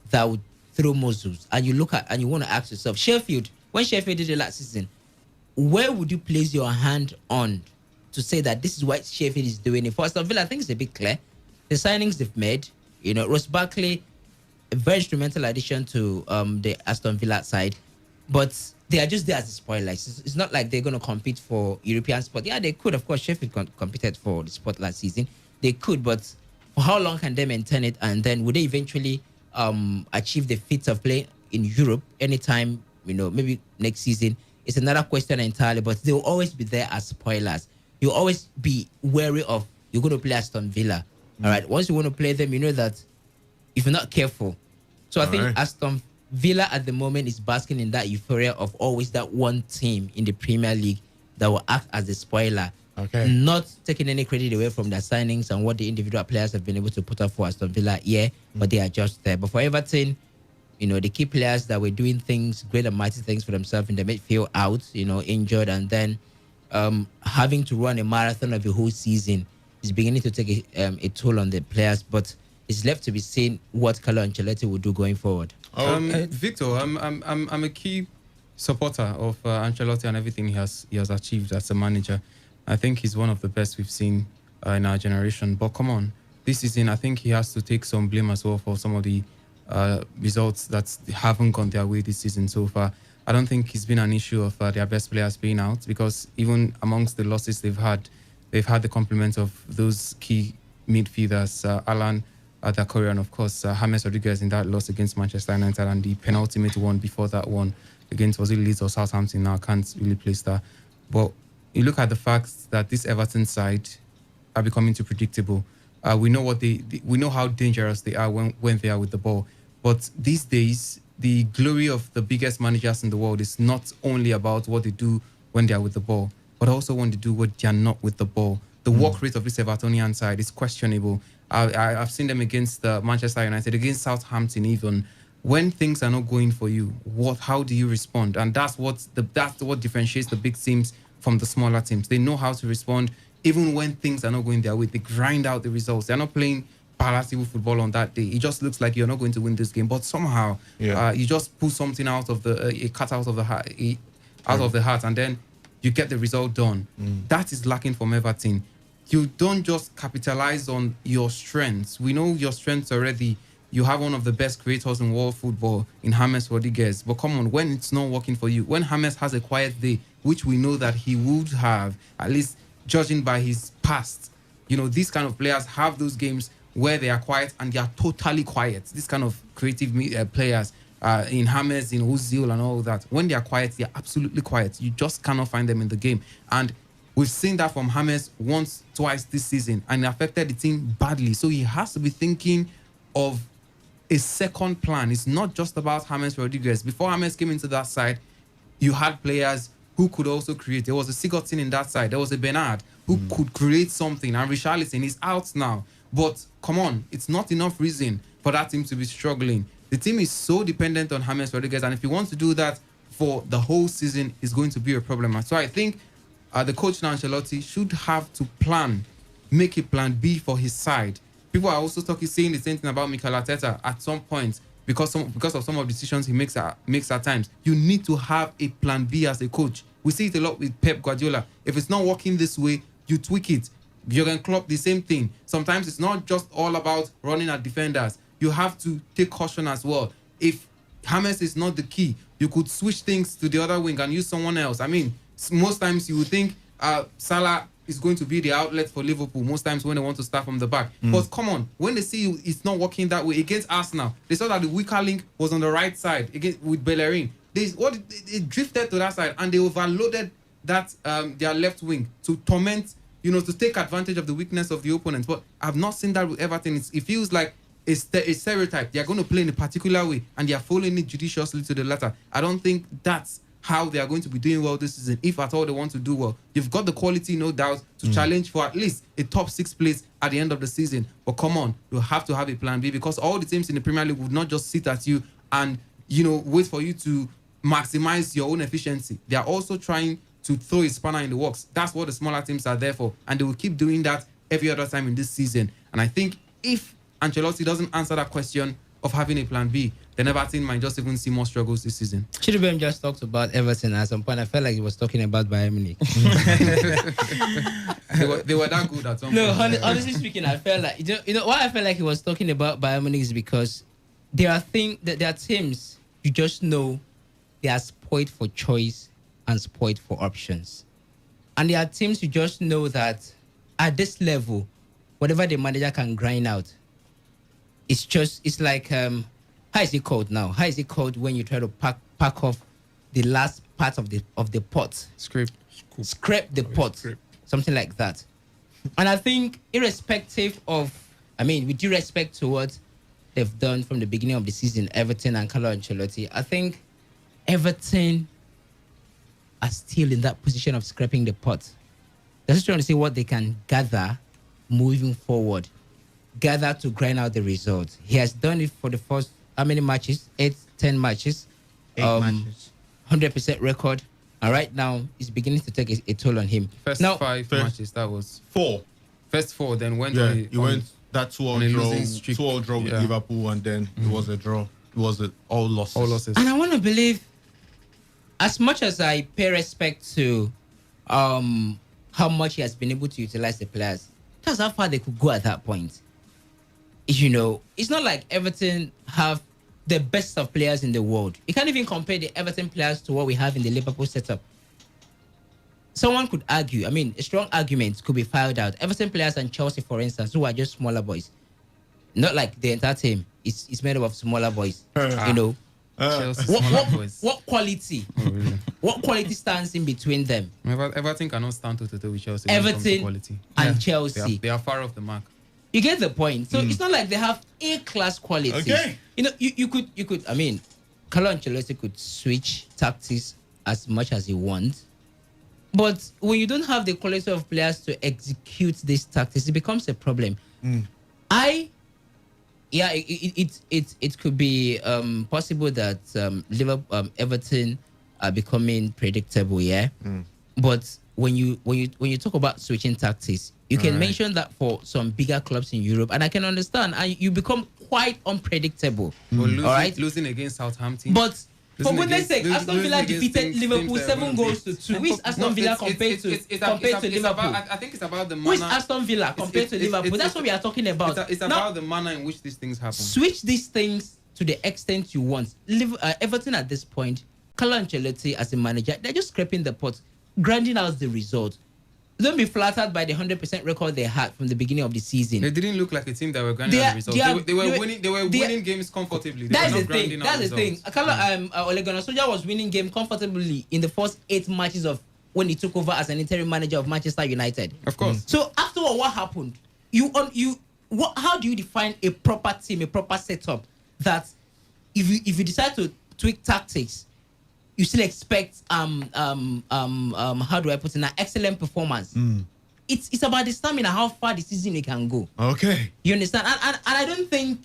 that would throw muzzles, and you look at and you want to ask yourself, when Sheffield did it last season, where would you place your hand on to say that this is what Sheffield is doing? For Aston Villa, I think it's a bit clear. The signings they've made, Ross Barkley, a very instrumental addition to the Aston Villa side, but they are just there as a spoiler. It's not like they're going to compete for European spot. Yeah, they could. Of course, Sheffield competed for the spot last season. They could, but for how long can they maintain it? And then would they eventually achieve the feat of playing in Europe anytime, maybe next season? It's another question entirely, but they'll always be there as spoilers. You'll always be wary of, you're going to play Aston Villa. All right. Once you want to play them, you know that if you're not careful. So I think Aston Villa at the moment is basking in that euphoria of always that one team in the Premier League that will act as the spoiler. Okay. Not taking any credit away from their signings and what the individual players have been able to put up for Aston Villa, but they are just there. But for Everton, the key players that were doing things, great and mighty things for themselves in the midfield out, injured, and then having to run a marathon of the whole season is beginning to take a toll on the players. But it's left to be seen what Carlo Ancelotti will do going forward. Victor, I'm a key supporter of Ancelotti and everything he has achieved as a manager. I think he's one of the best we've seen in our generation. But come on, this season I think he has to take some blame as well for some of the results that haven't gone their way this season so far. I don't think it's been an issue of their best players being out, because even amongst the losses they've had the complement of those key midfielders, Alan Dakori, and of course James Rodriguez in that loss against Manchester United, and the penultimate one before that one against, was it Leeds or Southampton? Now I can't really place that. But you look at the fact that this Everton side are becoming too predictable. We know we know how dangerous they are when they are with the ball. But these days, the glory of the biggest managers in the world is not only about what they do when they are with the ball, but also when they do what they are not with the ball. The work rate of this Evertonian side is questionable. I've seen them against Manchester United, against Southampton even. When things are not going for you, how do you respond? And that's what differentiates the big teams from the smaller teams. They know how to respond even when things are not going their way. They grind out the results. They're not playing palatable football on that day. It just looks like you're not going to win this game, but somehow you just pull something out of a cut out of the heart, of the heart, and then you get the result done. That is lacking from Everton. You don't just capitalize on your strengths. We know your strengths already. you have one of the best creators in world football in James Rodriguez. But come on, when it's not working for you, when James has a quiet day, which we know that he would have, at least judging by his past, these kind of players have those games where they are quiet and they are totally quiet. This kind of creative players in James, in Ozil and all that, when they are quiet, they are absolutely quiet. You just cannot find them in the game. And we've seen that from James once, twice this season, and it affected the team badly. So he has to be thinking of a second plan. It's not just about James Rodriguez. Before James came into that side, you had players who could also create. There was a Sigurdsson in that side. There was a Bernard who could create something. And Richarlison is out now. But come on, it's not enough reason for that team to be struggling. The team is so dependent on James Rodriguez. And if he wants to do that for the whole season, it's going to be a problem. So I think the coach now, Ancelotti, should have to make a plan B for his side. People are also saying the same thing about Mikel Arteta at some point because of some of the decisions he makes at times. You need to have a plan B as a coach. We see it a lot with Pep Guardiola. If it's not working this way, you tweak it. Jurgen Klopp, the same thing. Sometimes it's not just all about running at defenders. You have to take caution as well. If James is not the key, you could switch things to the other wing and use someone else. I mean, most times you would think Salah is going to be the outlet for Liverpool most times when they want to start from the back. But come on, when they see it's not working that way against Arsenal, they saw that the weaker link was on the right side with Bellerin. They drifted to that side and they overloaded that their left wing to torment, to take advantage of the weakness of the opponent. But I've not seen that with Everton. It feels like a stereotype. They are going to play in a particular way and they are following it judiciously to the latter. I don't think that's how they are going to be doing well this season, if at all they want to do well. You've got the quality, no doubt, to challenge for at least a top 6 place at the end of the season. But come on, you have to have a plan B, because all the teams in the Premier League would not just sit at you and, wait for you to maximize your own efficiency. They are also trying to throw a spanner in the works. That's what the smaller teams are there for. And they will keep doing that every other time in this season. And I think if Ancelotti doesn't answer that question of having a plan B, then Everton might just even see more struggles this season. Chidubem just talked about Everton at some point. I felt like he was talking about Bayern Munich. they were that good at some point. No, honestly speaking, I felt like, why I felt like he was talking about Bayern Munich is because there are teams you just know they are spoiled for choice and spoiled for options. And there are teams you just know that at this level, whatever the manager can grind out, it's like how is it called now? How is it called when you try to pack off the last part of the pot? Scrape the pot. Something like that. And I think irrespective of, with due respect to what they've done from the beginning of the season, Everton and Carlo Ancelotti, I think Everton are still in that position of scraping the pot. They're just trying to see what they can gather moving forward. Gather to grind out the results. He has done it for the first, how many matches? 10 matches. 8 matches. 100% record. And right now, it's beginning to take a toll on him. First 5 matches, that was 4. First 4, then went he went that 2-all draw with Liverpool, and then it was a draw. It was all losses. And I want to believe, as much as I pay respect to how much he has been able to utilize the players, that's how far they could go at that point. It's not like Everton have the best of players in the world. You can't even compare the Everton players to what we have in the Liverpool setup. Someone could argue, a strong argument could be filed out. Everton players and Chelsea, for instance, who are just smaller boys. Not like the entire team. It's made up of smaller boys. What quality? Oh, really? What quality stands in between them? Everton cannot stand to with Chelsea. Everton quality. And Chelsea. They are far off the mark. You get the point. So it's not like they have A-class quality. Okay. You could. Carlo Ancelotti could switch tactics as much as he wants, but when you don't have the quality of players to execute these tactics, it becomes a problem. It could be possible that Liverpool, Everton are becoming predictable. But when you talk about switching tactics, you can mention that for some bigger clubs in Europe, and I can understand. And you become quite unpredictable. Losing against Southampton. But For goodness sake, Aston Villa defeated Liverpool 7 goals to 2. Which Aston Villa compared to Liverpool? I think it's about the manner. Which Aston Villa compared to Liverpool? That's what we are talking about. It's about the manner in which these things happen. Switch these things to the extent you want. Everton at this point, Carlo Ancelotti as a manager, they're just scraping the pot, grinding out the result. Don't be flattered by the 100% record they had from the beginning of the season. They didn't look like a team that were grinding out the results. They were winning games comfortably. That's the thing. Carlo Ole Gunnar Solskjaer was winning game comfortably in the first 8 matches of when he took over as an interim manager of Manchester United. Of course. So afterward, what happened? How do you define a proper team, a proper setup that if you decide to tweak tactics, you still expect how do I put in an excellent performance? It's about the stamina, how far the season you can go. Okay. You understand? And I don't think,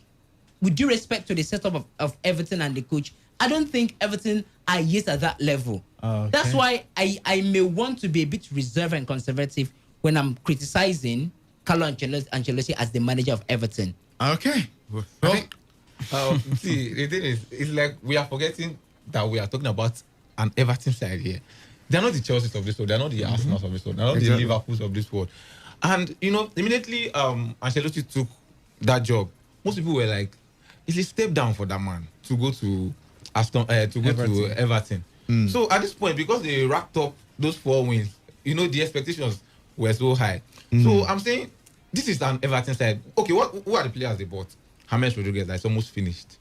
with due respect to the setup of Everton and the coach, I don't think Everton are yet at that level. Okay. That's why I may want to be a bit reserved and conservative when I'm criticizing Carlo Ancelotti as the manager of Everton. Okay. See, the thing is, it's like we are forgetting that we are talking about an Everton side here. They're not the Chelseas of this world. They're not the Arsenals of this world. They're not the Liverpools of this world. And, immediately Ancelotti took that job, most people were like, it's a step down for that man to go to Everton. So at this point, because they racked up those 4 wins, the expectations were so high. So I'm saying, this is an Everton side. Okay, who are the players they bought? James Rodriguez, that's almost finished.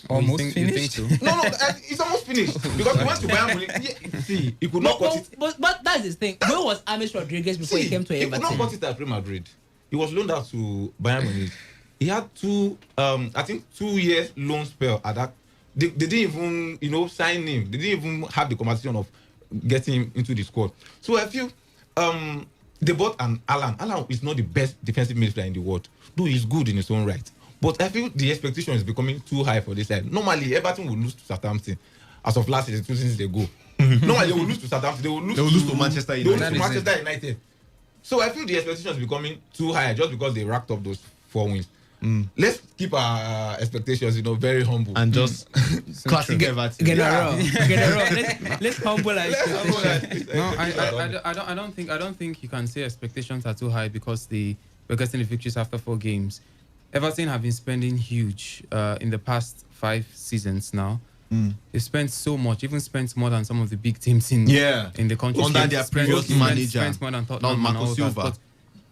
Almost You finished? think so? No, it's almost finished. Because he went to Bayern Munich. See, he could not cut it. But that's the thing. Where was James Rodriguez before he came to Everton? He could not cut it at Real Madrid. He was loaned out to Bayern Munich. He had 2 years loan spell at that. They didn't even, sign him. They didn't even have the conversation of getting him into the squad. So I feel they bought an Alan. Alan is not the best defensive midfielder in the world, though he's good in his own right. But I feel the expectation is becoming too high for this side. Normally, Everton will lose to Southampton as of last season, 2 seasons they go. Normally, they will lose to Southampton. They will lose to Manchester United. United. They will lose to Manchester United. So I feel the expectation is becoming too high just because they racked up those 4 wins. Let's keep our expectations, very humble. And just classic Everton. Let's humble ourselves. No, I don't think you can say expectations are too high because we're getting the victories after 4 games. Everton have been spending huge in the past 5 seasons now. They've spent so much, even spent more than some of the big teams in the country. Under their previous manager, spent more than Tottenham, Marco Silva. But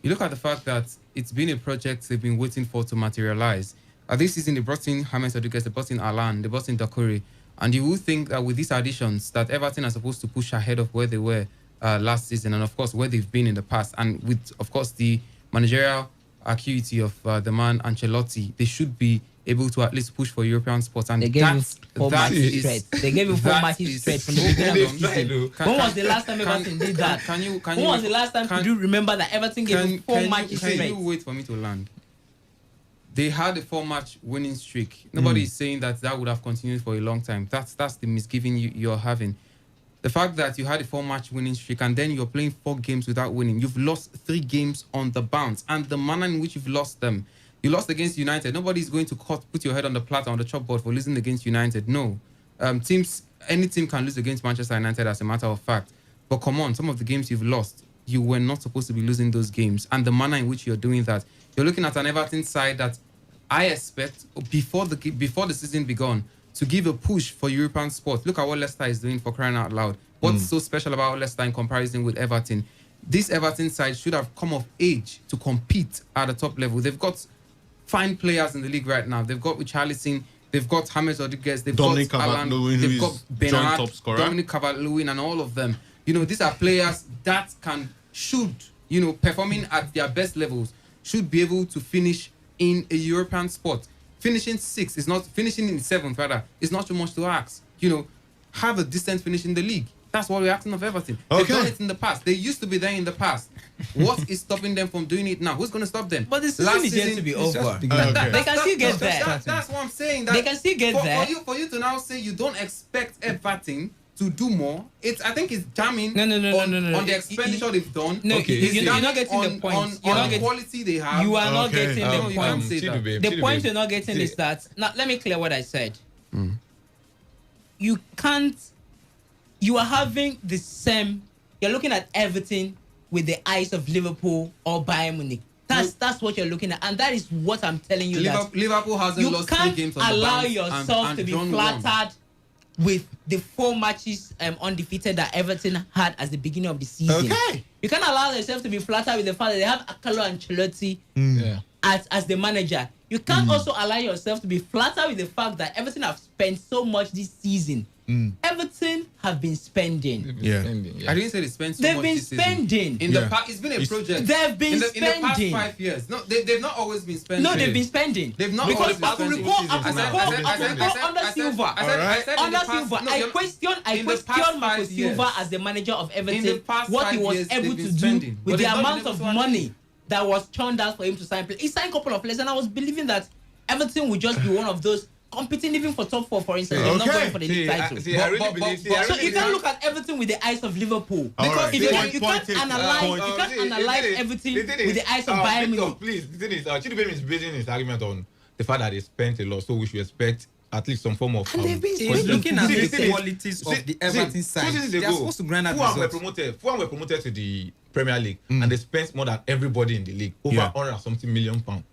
you look at the fact that it's been a project they've been waiting for to materialize. This season, they brought in James Rodriguez, they brought in Alan, they brought in Doucouré. And you would think that with these additions, that Everton are supposed to push ahead of where they were last season and, of course, where they've been in the past. And with, of course, the managerial acuity of the man Ancelotti, they should be able to at least push for European spots. And they gave him 4 matches straight. They gave him 4 matches straight from the beginning of the season. When was the last time Everton did that? When was the last time could you remember that Everton gave him 4 matches straight? Can you wait for me to land? They had a 4-match winning streak. Nobody is saying that would have continued for a long time. That's the misgiving you're having. The fact that you had a 4-match winning streak and then you're playing 4 games without winning, you've lost 3 games on the bounce, and the manner in which you've lost them. You lost against United. Nobody's going to put your head on the platter on the chalkboard for losing against United. No, any team can lose against Manchester United as a matter of fact. But come on, some of the games you've lost, you were not supposed to be losing those games, and the manner in which you're doing that, you're looking at an Everton side that I expect before the season began to give a push for European sport. Look at what Leicester is doing, for crying out loud. What's so special about Leicester in comparison with Everton? This Everton side should have come of age to compete at the top level. They've got fine players in the league right now. They've got Richarlison, they've got James Rodriguez, they've Dominic got Alan, they've got Bernard, Dominic Calvert-Lewin, and all of them. These are players that should, performing at their best levels, should be able to finish in a European spot. Finishing 6th is not finishing in 7th rather. Is not too much to ask. Have a decent finish in the league. That's what we're asking of Everton. They've done it in the past. They used to be there in the past. What is stopping them from doing it now? Who's going to stop them? But the season is yet to be over. They can still get there. That's what I'm saying. They can still get there. For you to now say you don't expect Everton to do more, I think it's damning on the expenditure they've done. No, you're not getting the point. On the quality they have. You are not getting the point. The point you're not getting is that. Now, let me clear what I said. you can't. You are having the same. You're looking at Everton with the eyes of Liverpool or Bayern Munich. That's what you're looking at, and that is what I'm telling you. Liverpool hasn't you lost 3 can't games on the allow bounce yourself and to be drawn flattered with the 4 matches undefeated that Everton had at the beginning of the season. Okay. You can't allow yourself to be flattered with the fact that they have Carlo Ancelotti as the manager. You can't also allow yourself to be flattered with the fact that Everton have spent so much this season. Everton have been spending. I didn't say they spent so They've much been this season. spending. In the past, it's been a project. They've been in the past spending. 5 years. No, they've not always been spending. No, they've been spending. They've not because always been I could spending. recall under Silva. Under Silva, I question Marco Silva as the manager of Everton, what he was able to do with the amount of money that was churned out for him to sign players. He signed a couple of players, and I was believing that Everton would just be one of those competing even for top 4, for instance. They're not going for the league title. I really believe. So you can't look at Everton with the eyes of Liverpool because you can't analyze Everton with the eyes of Bayern Munich. Please, the thing is, Chidubem is basing his argument on the fact that they spent a lot, so we should expect at least some form of. And they've been looking at the qualities of the Everton side. They are supposed to grind out results. Fulham were promoted to the Premier League, and they spent more than everybody in the league, over 100 and something million pounds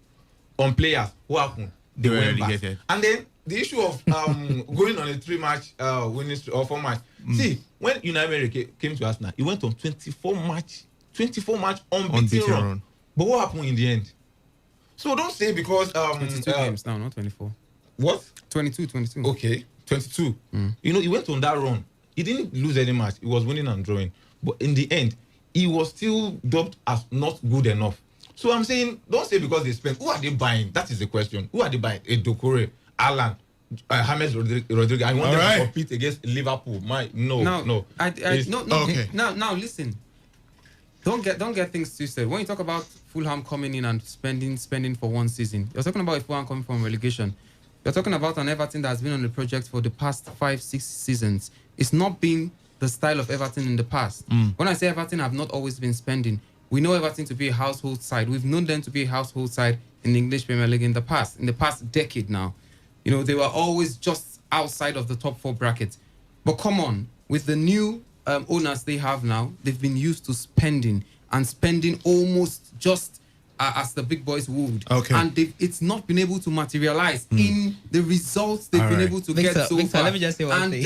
on players. What happened? They were relegated. And then the issue of going on a 3-match winning or 4-match. See, when Unai Emery came to Arsenal, he went on 24-match unbeaten run. But what happened in the end? So don't say because 22 games now, not 24. What? 22. Okay, 22. You know, he went on that run. He didn't lose any match. He was winning and drawing. But in the end, he was still dubbed as not good enough. So I'm saying, don't say because they spent. Who are they buying? That is the question. Who are they buying? Dokore, Alan, James Rodriguez. I want them to compete against Liverpool. No. Okay. Now listen. Don't get things twisted. When you talk about Fulham coming in and spending for one season, you're talking about Fulham coming from relegation. You're talking about an Everton that has been on the project for the past 5-6 seasons. It's not been the style of Everton in the past. When I say Everton have not always been spending, we know Everton to be a household side. We've known them to be a household side in the English Premier League in the past decade now. You know, they were always just outside of the top 4 bracket. But come on, with the new owners they have now, they've been used to spending almost just as the big boys would. Okay. And it's not been able to materialize in the results they've been able to get so far. Let me just say one thing.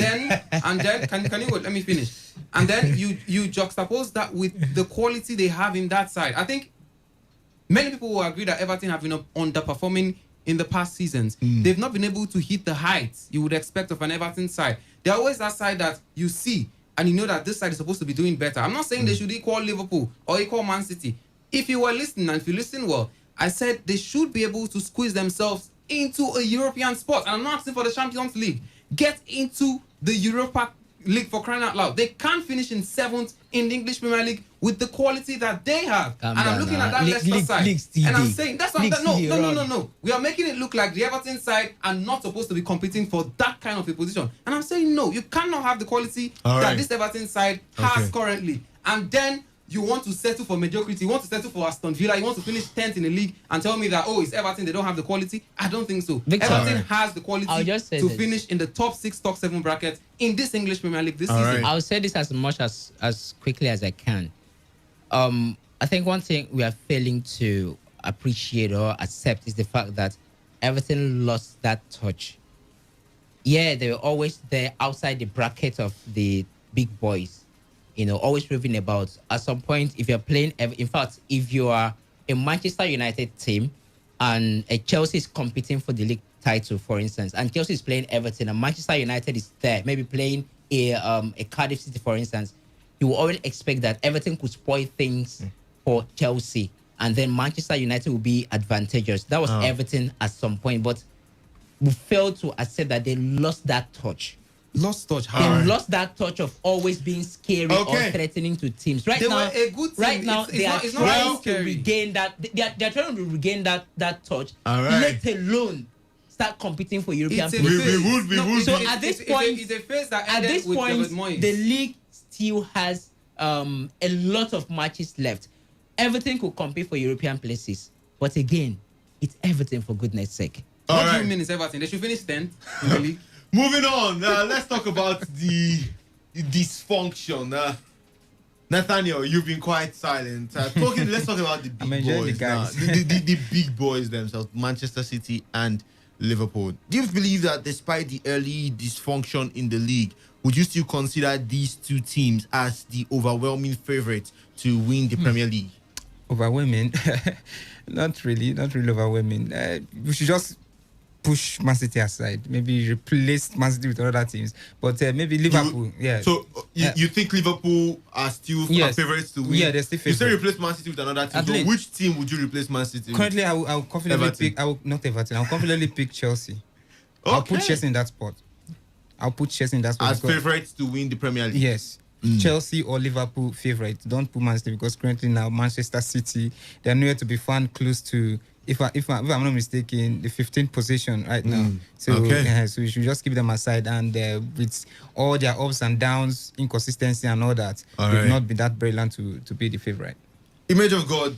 And then, can you wait? Let me finish. And then you juxtapose that with the quality they have in that side. I think many people will agree that Everton have been underperforming in the past seasons. They've not been able to hit the heights you would expect of an Everton side. They're always that side that you see and you know that this side is supposed to be doing better. I'm not saying they should equal Liverpool or equal Man City. If you were listening and if you listen well, I said they should be able to squeeze themselves into a European spot. And I'm not asking for the Champions League. Get into the Europa League, for crying out loud. They can't finish in 7th in the English Premier League with the quality that they have. And I'm looking at that Leicester side. And I'm saying, that's what no. We are making it look like the Everton side are not supposed to be competing for that kind of a position. And I'm saying, no, you cannot have the quality that this Everton side has currently. And then you want to settle for mediocrity. You want to settle for Aston Villa. You want to finish 10th in the league and tell me that, it's Everton, they don't have the quality. I don't think so. Victor, Everton has the quality to finish in the top 6, top 7 bracket in this English Premier League this season. I'll say this as much as quickly as I can. I think one thing we are failing to appreciate or accept is the fact that Everton lost that touch. Yeah, they were always there outside the bracket of the big boys. You know, always raving about. At some point, if you're playing, in fact, if you are a Manchester United team and a Chelsea is competing for the league title, for instance, and Chelsea is playing Everton and Manchester United is there, maybe playing a Cardiff City, for instance, you will always expect that Everton could spoil things for Chelsea, and then Manchester United will be advantageous. That was Everton at some point, but we failed to accept that they lost that touch. Lost touch. They lost that touch of always being scary or threatening to teams. Right now, were a good team. Right now, they are trying to regain that. They are trying to regain that touch. Let alone start competing for European places. We would. So at this point, it's a phase that ended with David Moyes. The league still has a lot of matches left. Everton could compete for European places, but again, it's Everton, for goodness sake. What do you mean it's Everton? They should finish 10th in the league. Moving on, let's talk about the dysfunction. Nathaniel, you've been quite silent. Let's talk about the big boys now. The big boys themselves, Manchester City and Liverpool. Do you believe that despite the early dysfunction in the league, would you still consider these two teams as the overwhelming favourites to win the Premier League? Overwhelming? Not really overwhelming. We should just push Man City aside. Maybe replace Man City with other teams. But maybe Liverpool, So you think Liverpool are still favourites to win? Yeah, they're still favourites. You say replace Man City with another team. So which team would you replace Man City currently with? I will confidently pick. I'll confidently pick Chelsea. Okay. I'll put Chelsea in that spot. As favourites to win the Premier League. Yes. Chelsea or Liverpool favourites. Don't put Man City, because currently now Manchester City, they're nowhere to be found close to, if I'm not mistaken, the 15th position right now. So so we should just keep them aside, and with all their ups and downs, inconsistency and all that, they've not been that brilliant to be the favourite. Image of God,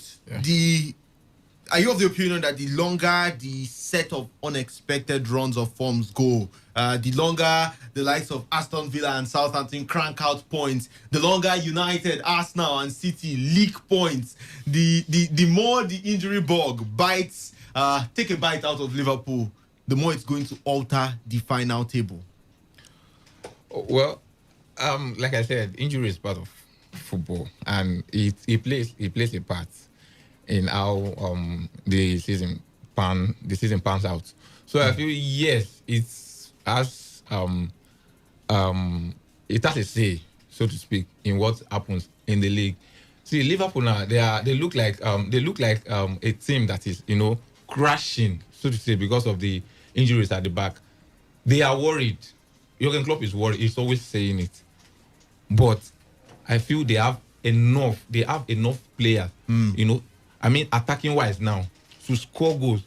are you of the opinion that the longer the set of unexpected runs of forms go, the longer the likes of Aston Villa and Southampton crank out points, the longer United, Arsenal and City leak points, the more the injury bug bites, take a bite out of Liverpool, the more it's going to alter the final table? Well, like I said, injury is part of football, and it plays a part in how the season pans out. So I feel it has a say, so to speak, in what happens in the league. See, Liverpool now, they look like a team that is, crashing, so to say, because of the injuries at the back. They are worried. Jurgen Klopp is worried. He's always saying it. But I feel they have enough players, attacking wise now, to score goals.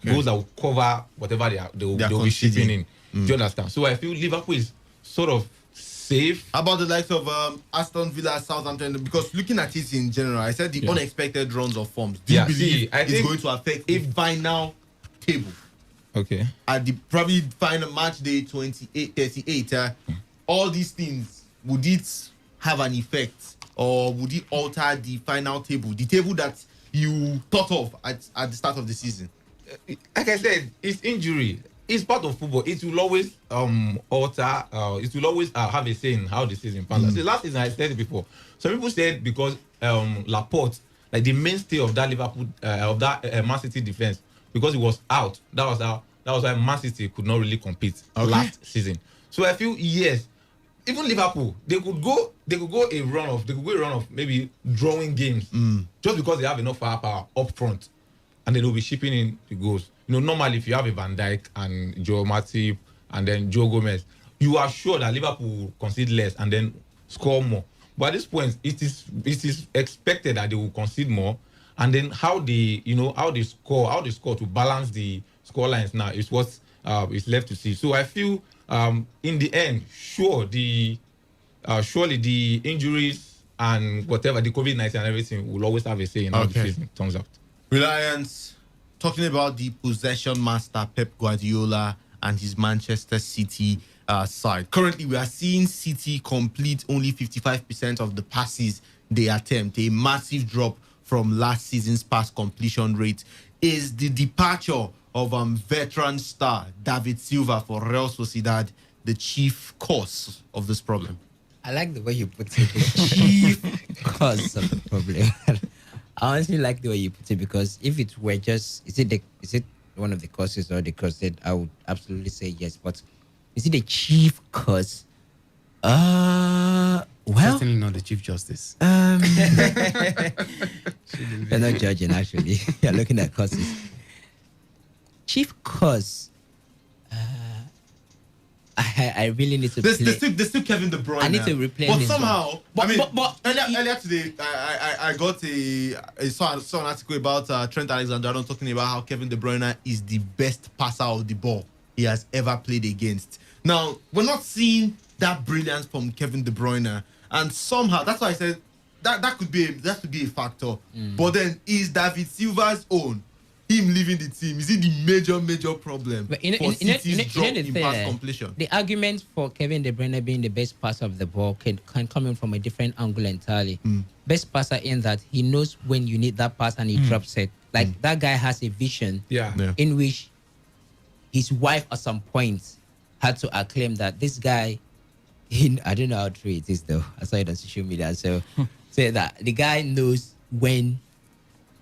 Goals that will cover whatever they'll be shipping in. Do you understand? So I feel Liverpool is sort of safe. How about the likes of Aston Villa, Southampton? Because looking at it in general, I said the unexpected runs of forms. Do you believe it's going to affect the final table? Okay. At the probably final match day 38, all these things, would it have an effect, or would it alter the final table, the table that you thought of at the start of the season? Like I said, it's injury. It's part of football. It will always alter. It will always have a say in how the season pans out. The last season, I said it before. Some people said because Laporte, like the mainstay of that Liverpool, Man City defense, because he was out. That was why Man City could not really compete last season. So I feel even Liverpool, they could go a run of maybe drawing games just because they have enough firepower up front, and then they'll be shipping in the goals. Normally if you have a Van Dijk and Joe Matip and then Joe Gomez, you are sure that Liverpool will concede less and then score more. But at this point, it is expected that they will concede more, and then how they score to balance the score lines now is what is left to see. So I feel in the end, surely the injuries and whatever, the COVID-19 and everything will always have a say in how the season turns out. Reliance, talking about the possession master Pep Guardiola and his Manchester City side. Currently, we are seeing City complete only 55% of the passes they attempt, a massive drop from last season's pass completion rate. Is the departure of veteran star David Silva for Real Sociedad the chief cause of this problem? I like the way you put it, the chief cause of the problem. I honestly like the way you put it, because if it were just, is it one of the causes or the cause, that I would absolutely say yes. But is it the chief cause? Well, certainly not the Chief Justice. You're not judging, actually. You're looking at causes. Chief cause. I really need to. There's still Kevin De Bruyne. I need to replay. But somehow, earlier today, I saw an article about Trent Alexander-Arnold talking about how Kevin De Bruyne is the best passer of the ball he has ever played against. Now, we're not seeing that brilliance from Kevin De Bruyne, and somehow that's why I said that could be a factor. But then, is David Silva's own him leaving the team, is it the major problem But for City's drop the in thing, pass completion? the argument for Kevin De Bruyne being the best passer of the ball can come in from a different angle entirely. Best passer in that he knows when you need that pass and he drops it. Like that guy has a vision in which his wife at some point had to acclaim that this guy, I don't know how true it is though. I saw it on social media. So say that the guy knows when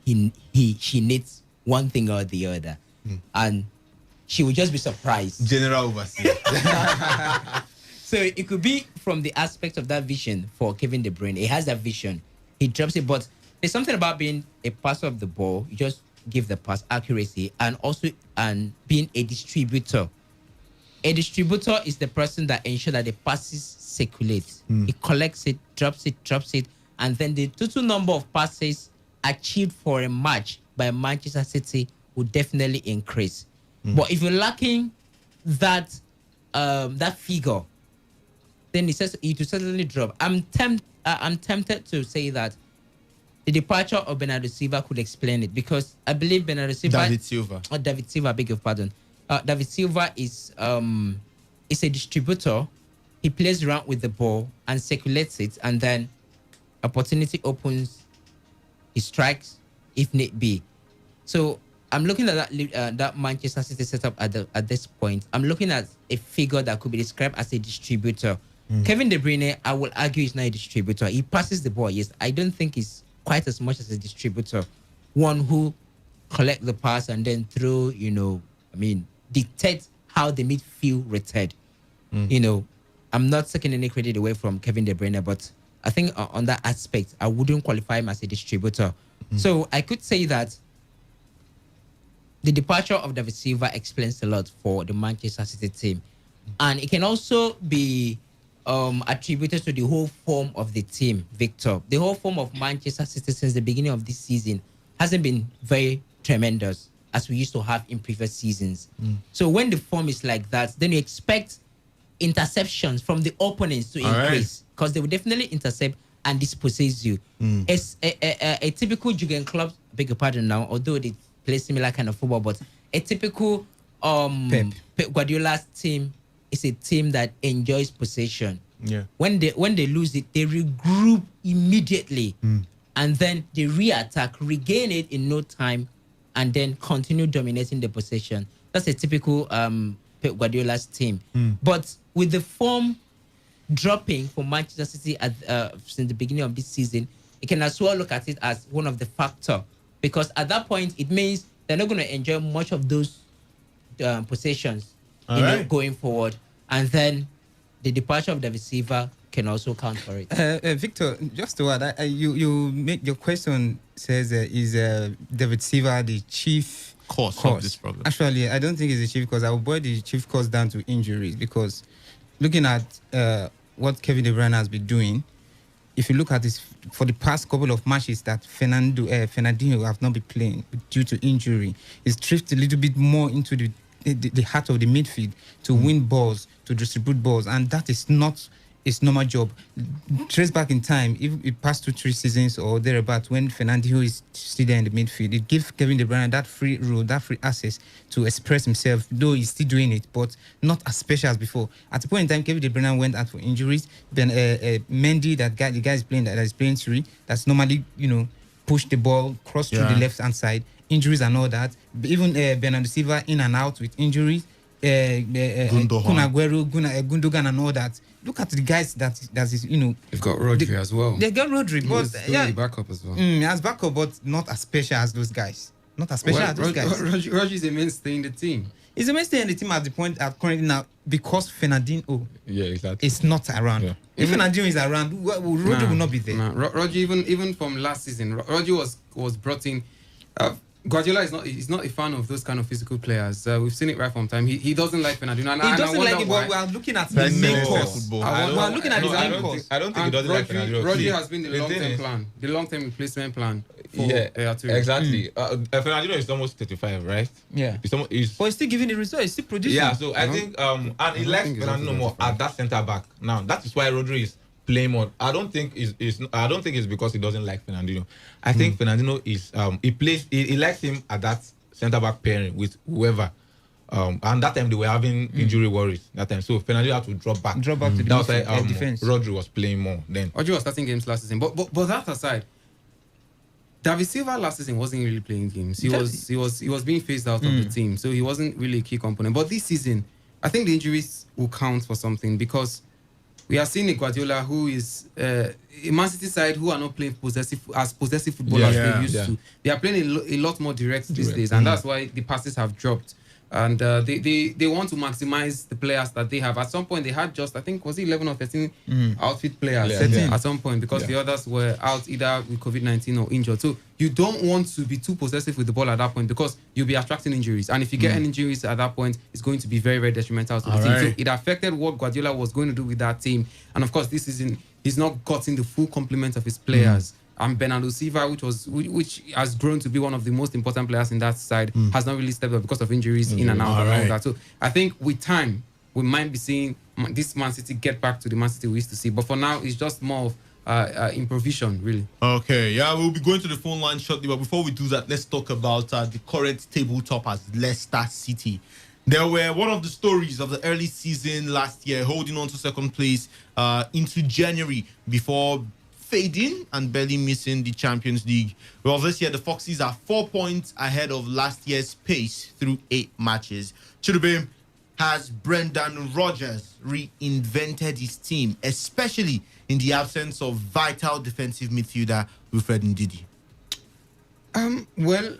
she needs one thing or the other, and she would just be surprised. General overseer. So it could be from the aspect of that vision for Kevin De Bruyne. He has that vision. He drops it, but there's something about being a passer of the ball. You just give the pass accuracy, and also being a distributor. A distributor is the person that ensures that the passes circulate. He collects it, drops it, and then the total number of passes achieved for a match by Manchester City will definitely increase. But if you're lacking that figure, then it will certainly drop. I'm tempted to say that the departure of Bernardo Silva could explain it, because I believe Bernardo Silva... David Silva, I beg your pardon. David Silva is a distributor. He plays around with the ball and circulates it, and then opportunity opens, he strikes if need be. So I'm looking at that Manchester City setup at this point. I'm looking at a figure that could be described as a distributor. Kevin De Bruyne, I will argue, is not a distributor. He passes the ball, yes. I don't think he's quite as much as a distributor. One who collect the pass and then throw, dictate how the midfield rotate. I'm not taking any credit away from Kevin De Bruyne, but I think on that aspect, I wouldn't qualify him as a distributor. So I could say that the departure of David Silva explains a lot for the Manchester City team. And it can also be attributed to the whole form of the team, Victor. The whole form of Manchester City since the beginning of this season hasn't been very tremendous as we used to have in previous seasons. So when the form is like that, then you expect interceptions from the opponents to increase, because they will definitely intercept and dispossess you. It's a typical Jurgen Klopp, beg your pardon now, although they play similar kind of football, but a typical Pep Guardiola's team is a team that enjoys possession. When they lose it, they regroup immediately, and then they re-attack, regain it in no time, and then continue dominating the possession. That's a typical Pep Guardiola's team. But with the form dropping for Manchester City since the beginning of this season, you can as well look at it as one of the factors, because at that point it means they're not going to enjoy much of those possessions going forward, and then the departure of David Silva can also count for it. Victor, just to add, you make your question says is David Silva the chief cause of this problem? Actually, I don't think it's the chief cause. I will boil the chief cause down to injuries, because looking at what Kevin De Bruyne has been doing, if you look at this for the past couple of matches that Fernandinho have not been playing due to injury, he's drifted a little bit more into the heart of the midfield to win balls, to distribute balls, and that is not his normal job. Trace back in time, if it passed 2-3 seasons or thereabout, when Fernandinho is still there in the midfield, it gives Kevin De Bruyne that free role, that free access to express himself, though he's still doing it, but not as special as before. At the point in time, Kevin De Bruyne went out for injuries. Then Mendy, the guy is playing three, that's normally, push the ball, cross through the left-hand side, injuries and all that. Even Bernardo Silva in and out with injuries. Gundogan and all that. Look at the guys that is, They've got Rodri as well. They got Rodri, but the backup as well. As backup, but not as special as those guys. Not as special as those guys. Rodri is a mainstay in the team. He's a mainstay in the team at the point currently now, because Fernandinho is not around. Yeah. If Fernandinho is around, Rodri will not be there. Rodri, even from last season, Rodri was brought in. Guardiola is not a fan of those kind of physical players. We've seen it right from time. He doesn't like Fernandinho. He doesn't like it, but we are looking at his main course. We are looking at his main course. I don't think he doesn't like Fernandinho. Rodri has been the long-term plan, the long-term replacement plan. Exactly. Fernandinho is almost 35, right? Yeah. But he's still giving the result. He's still producing. Yeah, so I think, and he likes Fernandinho more at that centre back. Now, that is why Rodri is playing more. I don't think it's because he doesn't like Fernandinho. I think Fernandinho is he likes him at that centre back pairing with whoever. And that time they were having injury worries that time. So Fernandinho had to drop back. To the that was like defense. Rodri was playing more then. Rodri was starting games last season. But that aside, David Silva last season wasn't really playing games. He was being phased out of the team. So he wasn't really a key component. But this season, I think the injuries will count for something because we are seeing a Guardiola who is a Man City side who are not playing possessive football as they used to. They are playing a lot more direct these days, and that's why the passes have dropped. And they want to maximize the players that they have. At some point, they had just, I think, was it 11 or 13 outfit players at some point because the others were out either with COVID-19 or injured. So you don't want to be too possessive with the ball at that point because you'll be attracting injuries. And if you get any injuries at that point, it's going to be very, very detrimental to the team. So it affected what Guardiola was going to do with that team. And of course, this season, he's not gotten the full complement of his players. And Bernardo Silva, which has grown to be one of the most important players in that side, has not really stepped up because of injuries in and out and all that. So I think with time, we might be seeing this Man City get back to the Man City we used to see. But for now, it's just more of improvisation, really. Okay, yeah, we'll be going to the phone line shortly. But before we do that, let's talk about the current tabletop as Leicester City. They were one of the stories of the early season last year, holding on to second place into January before fading and barely missing the Champions League. Well, this year the Foxes are 4 points ahead of last year's pace through 8 matches. Chidubem, has Brendan Rodgers reinvented his team, especially in the absence of vital defensive midfielder Wilfred Ndidi? Well,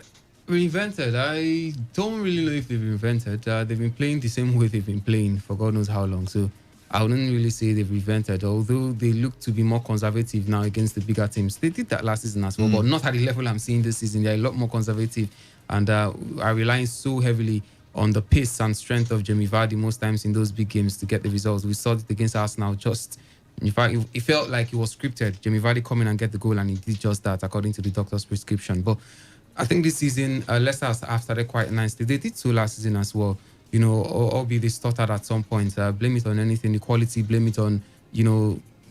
reinvented. I don't really know if they've reinvented. They've been playing the same way they've been playing for God knows how long. So I wouldn't really say they've reinvented, although they look to be more conservative now against the bigger teams. They did that last season as well, but not at the level I'm seeing this season. They're a lot more conservative and are relying so heavily on the pace and strength of Jamie Vardy most times in those big games to get the results. We saw it against Arsenal. In fact, it felt like it was scripted. Jamie Vardy come in and get the goal, and he did just that according to the doctor's prescription. But I think this season, Leicester have started quite nicely. They did so last season as well. You know, albeit they stuttered at some point. Blame it on anything, the quality, blame it on,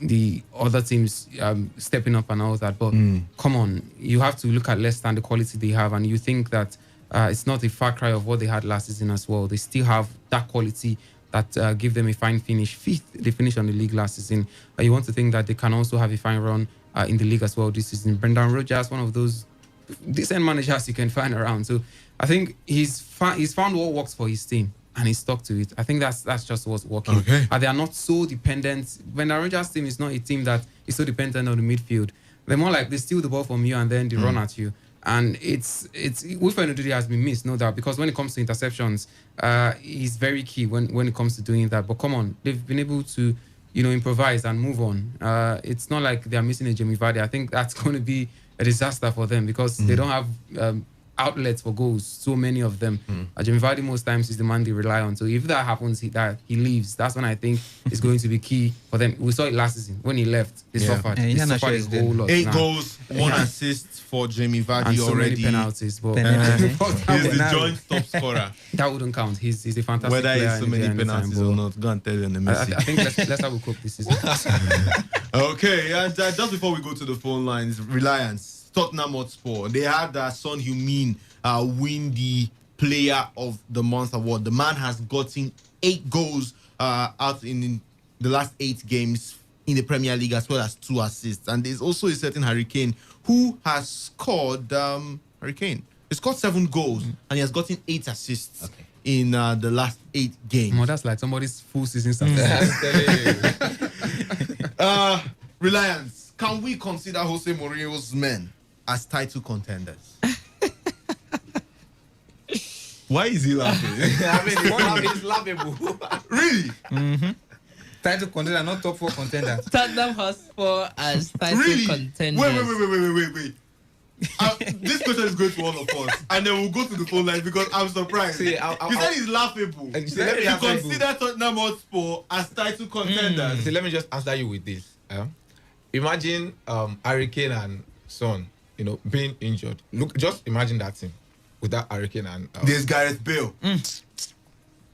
the other teams stepping up and all that. But come on, you have to look at Leicester and the quality they have, and you think that it's not a far cry of what they had last season as well. They still have that quality that give them a fine finish. 5th, they finished on the league last season. You want to think that they can also have a fine run in the league as well this season. Brendan Rodgers, one of those decent managers you can find around. So I think he's found what works for his team and he's stuck to it. I think that's just what's working. Okay. They are not so dependent. Brendan Rodgers' team is not a team that is so dependent on the midfield. They're more like they steal the ball from you and then they run at you. And it's Wilfred Ndidi has been missed, no doubt, because when it comes to interceptions, he's very key when it comes to doing that. But come on, they've been able to, improvise and move on. It's not like they're missing a Jamie Vardy. I think that's going to be a disaster for them because they don't have outlets for goals, so many of them. Jamie Vardy most times is the man they rely on. So if that happens, he leaves. That's when I think it's going to be key for them. We saw it last season. When he left, they suffered. They suffered a whole lot. 8 goals, 1 assist for Jamie Vardy and so already. Many penalties. But he's the joint top scorer. That wouldn't count. He's a fantastic Whether player. Whether it's so many penalties or not, go and tell you on the message. I think let's have a cope this season. Okay, and just before we go to the phone lines, Reliance, Tottenham Hotspur, they had Son Heung-min win the Player of the Month award. The man has gotten 8 goals out in the last 8 games in the Premier League, as well as 2 assists. And there's also a certain Harry Kane who has scored. Harry Kane, he scored 7 goals and he has gotten 8 assists in the last 8 games. Well, that's like somebody's full season success. Reliance, can we consider Jose Mourinho's men as title contenders? Why is he laughing? I mean, it's laughable. Really? Title contender, not top 4 contender. Tottenham Hotspur as title contenders. Wait. This question is going to all of us, and then we'll go to the phone line because I'm surprised. See, you said it's laughable. See, let me you answer consider Tottenham Hotspur as title contenders. See, let me just answer you with this. Imagine Harry Kane and Son, being injured. Look, just imagine that team without Harry Kane and. There's Gareth Bale.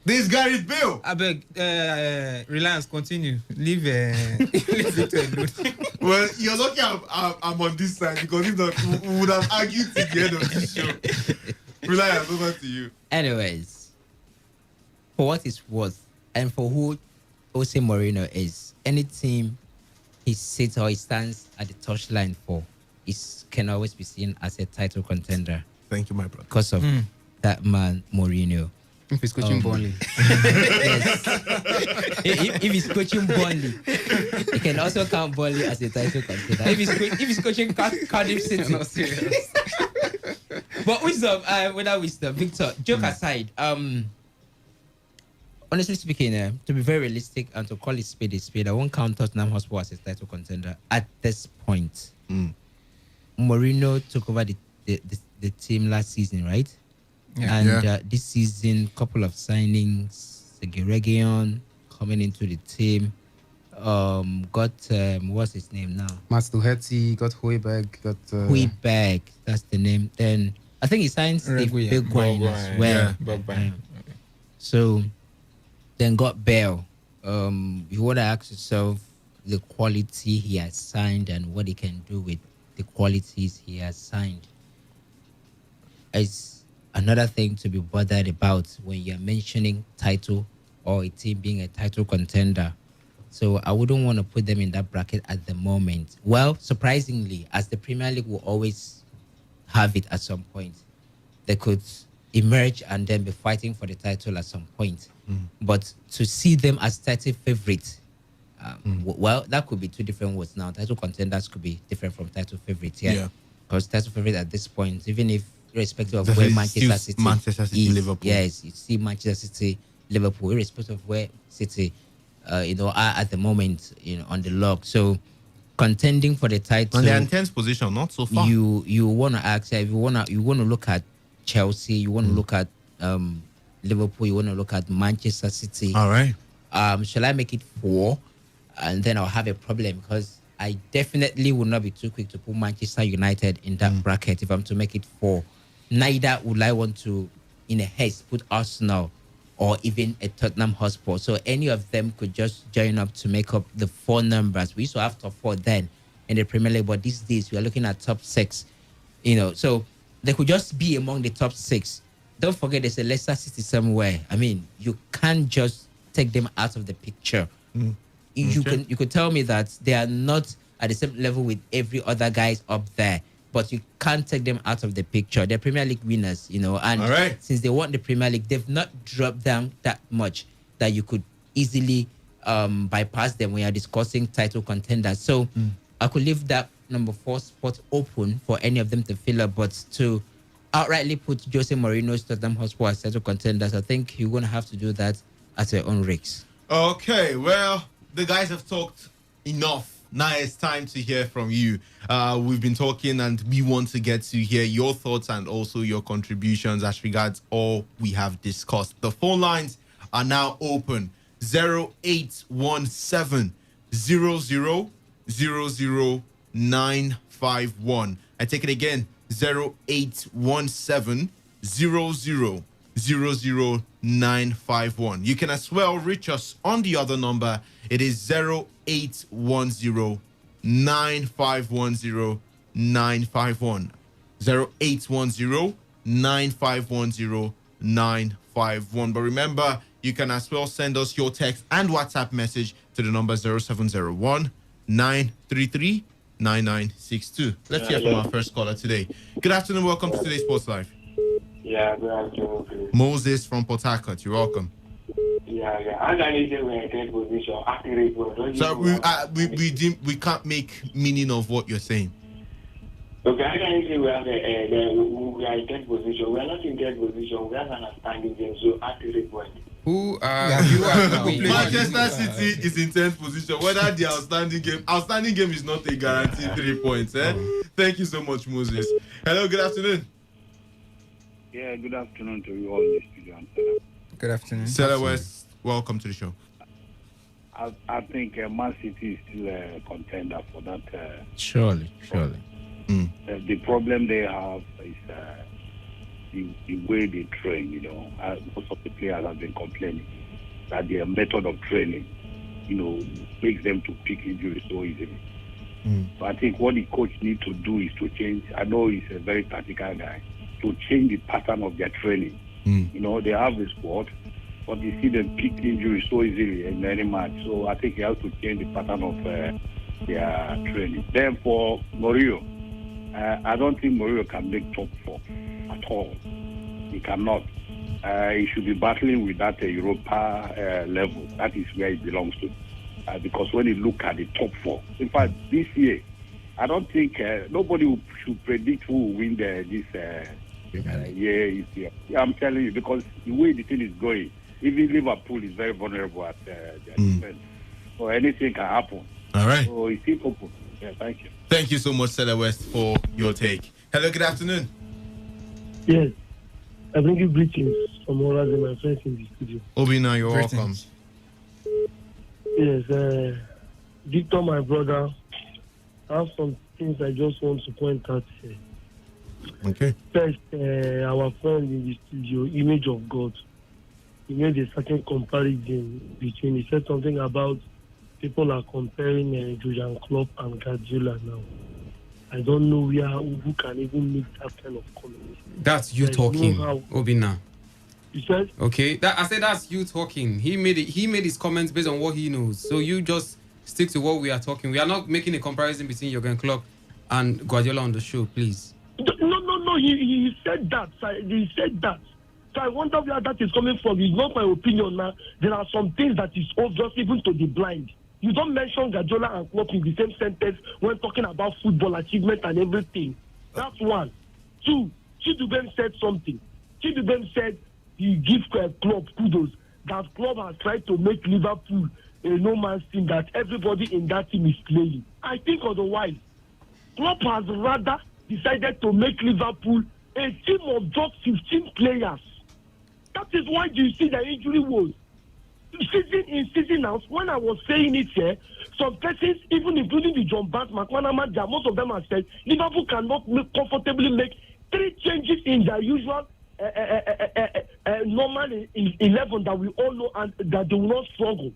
There's Gareth Bale. I beg, Reliance, continue. Leave Victor alone. Well, you're lucky I'm on this side because if not, we would have argued to the end of this show. Reliance, over to you. Anyways, for what it's worth, and for who Jose Mourinho is, any team he sits or he stands at the touchline for can always be seen as a title contender. Thank you, my brother. Because of that man, Mourinho. If he's coaching Burnley. Yes. if he's coaching Burnley, he can also count Burnley as a title contender. If he's coaching Cardiff City. Not serious. But wisdom, without wisdom, Victor, joke aside, honestly speaking, to be very realistic and to call it spade a spade, I won't count Tottenham Hotspur as a title contender at this point. Mourinho took over the team last season, right? Yeah. And this season, couple of signings, Seguireguilon coming into the team. Got what's his name now? Mats Doherty, got Højbjerg, got Højbjerg, that's the name. Then I think he signed Steve Bergwijn as well. Bergwijn. So then got Bale. You want to ask yourself the quality he has signed and what he can do with the qualities he has signed. It's another thing to be bothered about when you're mentioning title or a team being a title contender. So I wouldn't want to put them in that bracket at the moment. Well, surprisingly, as the Premier League will always have it at some point, they could emerge and then be fighting for the title at some point. But to see them as title favorites, well, that could be two different words now. Title contenders could be different from title favorites. Yeah. Because title favorite at this point, even if irrespective of where Manchester City is, Liverpool. Yes, you see Manchester City, Liverpool, irrespective of where City, are at the moment, on the log. So contending for the title. And they're in 10th position, not so far. You want to ask, if you want to look at Chelsea, you want to look at Liverpool, you want to look at Manchester City. All right. Shall I make it 4? And then I'll have a problem because I definitely will not be too quick to put Manchester United in that bracket if I'm to make it 4. Neither would I want to, in a haste, put Arsenal or even a Tottenham Hotspur. So any of them could just join up to make up the 4 numbers. We used to have top 4 then in the Premier League, but these days we are looking at top 6. So they could just be among the top 6. Don't forget there's a Leicester City somewhere. I mean, you can't just take them out of the picture. You could tell me that they are not at the same level with every other guys up there, but you can't take them out of the picture. They're Premier League winners, and since they won the Premier League, they've not dropped down that much that you could easily bypass them when you're discussing title contenders. So I could leave that number 4 spot open for any of them to fill up, but to outrightly put Jose Mourinho's Tottenham Hotspur as title contenders, I think you're going to have to do that at your own risks. Okay, well, the guys have talked enough. Now it's time to hear from you. We've been talking and we want to get to hear your thoughts and also your contributions as regards all we have discussed. The phone lines are now open. 0817 00 951. I take it again. 0817 00 951. You can as well reach us on the other number. It is 0810 9510 951. 0810 9510 951. But remember, you can as well send us your text and WhatsApp message to the number 0701 933 9962. Let's hear from our first caller today. Good afternoon. Welcome to today's Sports Live. Yeah, good afternoon, please. Moses from Port Harcourt. You're welcome. Yeah. I got anything we're in 10th position. Accurate word. So we can't make meaning of what you're saying. Okay, I got anything we are in 10th position. We are not in 10th position. We have an outstanding game. So accurate word. Who are you? Manchester City is in 10th position. Whether the outstanding game is not a guaranteed 3 points. Thank you so much, Moses. Hello, good afternoon. Yeah, good afternoon to you all in the studio. Good afternoon. Stella West, welcome to the show. I think Man City is still a contender for that. Surely. The problem they have is the way they train. Most of the players have been complaining that their method of training, makes them to pick injuries so easily. So I think what the coach needs to do is to change. I know he's a very tactical guy, to change the pattern of their training. You know, they have the squad, but you see them pick injuries so easily in any match. So I think he has to change the pattern of their training. Then for Mourinho, I don't think Mourinho can make top 4 at all. He cannot. He should be battling with that Europa level. That is where he belongs to. Because when you look at the top 4, in fact, this year, I don't think nobody should predict who will win this year. Yeah, I'm telling you, because the way the thing is going, even Liverpool is very vulnerable at their defense. So anything can happen. All right. So it's still open. Yeah, thank you. Thank you so much, Stella West, for your take. Hello, good afternoon. Yes. I bring you greetings from all of my friends in the studio. Obina, you're welcome. Yes, Victor, my brother, I have some things I just want to point out here. Okay. First, our friend in the studio, Image of God, he made a certain comparison between, he said something about people are comparing Jurgen Klopp and Guardiola now. I don't know who can even make that kind of comment. That's you talking, Obina. You said? Okay, I said that's you talking. He made his comments based on what he knows. So you just stick to what we are talking. We are not making a comparison between Jurgen Klopp and Guardiola on the show, please. No. He said that. He said that. So I wonder where that is coming from. It's not my opinion now. There are some things that is obvious even to the blind. You don't mention Guardiola and Klopp in the same sentence when talking about football achievement and everything. That's one. Two, Chidubem said something. Chidubem said he gives Klopp kudos. That Klopp has tried to make Liverpool a no man's team, that everybody in that team is playing. I think otherwise. Klopp has rather decided to make Liverpool a team of just 15 players. That is why you see the injury woes. Season in, season out, when I was saying it here, some persons, even including the John Barnes, McManaman, most of them have said Liverpool cannot comfortably make 3 changes in their usual normal 11 that we all know and that they will not struggle.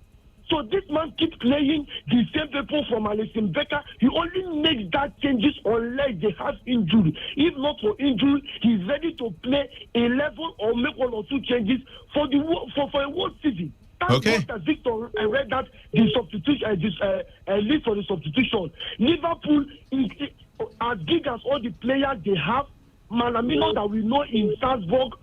So this man keeps playing the same people from Alisson Becker. He only makes that changes unless they have injury. If not for injury, he's ready to play 11 or make 1 or 2 changes for a whole season. Okay. Victor, I read that the substitution, list for the substitution. Liverpool is as big as all the players they have. Malamino that we know in Salzburg,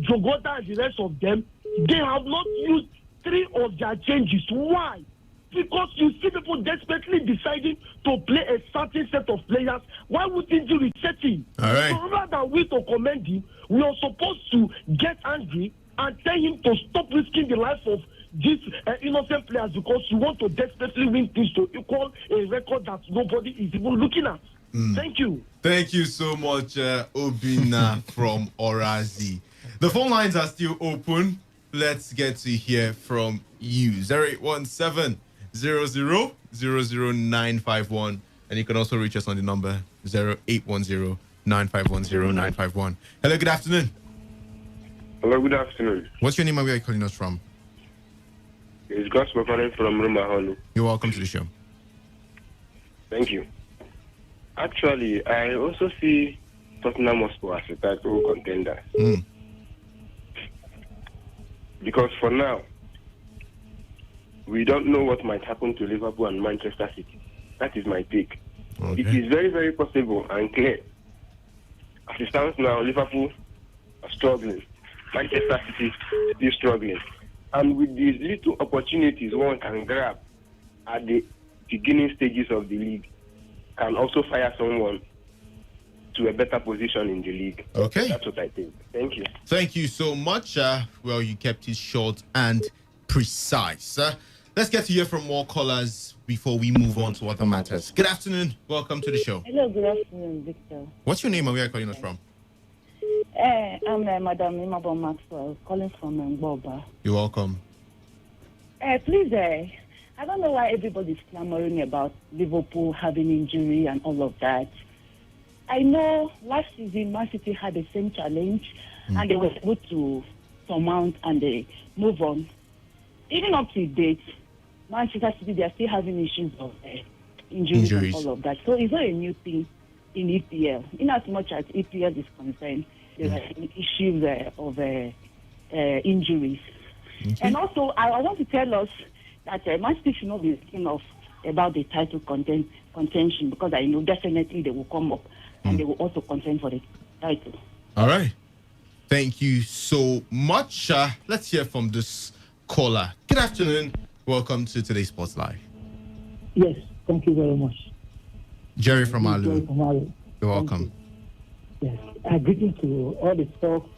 Jogota and the rest of them, they have not used 3 of their changes. Why? Because you see people desperately deciding to play a certain set of players. Why wouldn't you reset him? All right. So rather than we to commend him, we are supposed to get angry and tell him to stop risking the life of these innocent players because you want to desperately win things to equal a record that nobody is even looking at. Thank you. Thank you so much, Obina from Orazi. The phone lines are still open. Let's get to hear from you. 0817 000951. And you can also reach us on the number 0810 951 951. Hello, good afternoon. Hello, good afternoon. What's your name and where are you calling us from? It's Gospel calling from Rumaholu. You're welcome to the show. Thank you. Actually, I also see Tottenham Hotspur as a title contender. Because for now, we don't know what might happen to Liverpool and Manchester City. That is my take. Okay. It is very, very possible and clear. As it stands now, Liverpool are struggling. Manchester City is struggling. And with these little opportunities one can grab at the beginning stages of the league, can also fire someone to a better position in the league. Okay. That's what I think. Thank you. Thank you so much. Well, you kept it short and precise. Let's get to hear from more callers before we move on to other matters. Good afternoon. Welcome to the show. Hello, good afternoon, Victor. What's your name and where are you calling us from? I'm Madam Imabo Maxwell, calling from Mboba. You're welcome. Please, I don't know why everybody's clamoring about Liverpool having injury and all of that. I know last season Man City had the same challenge and they were able to surmount and they move on. Even up to date, Manchester City, they are still having issues of injuries and all of that. So it's not a new thing in EPL. In as much as EPL is concerned, there are issues of injuries. Okay. And also, I want to tell us that Man City should not be thinking of about the title contention, because I know definitely they will come up and they will also contend for the title. All right. Thank you so much. Let's hear from this caller. Good afternoon. Welcome to Today Sports Live. Yes, thank you very much. Jerry from Alu. You're welcome. Yes, greetings to all the folks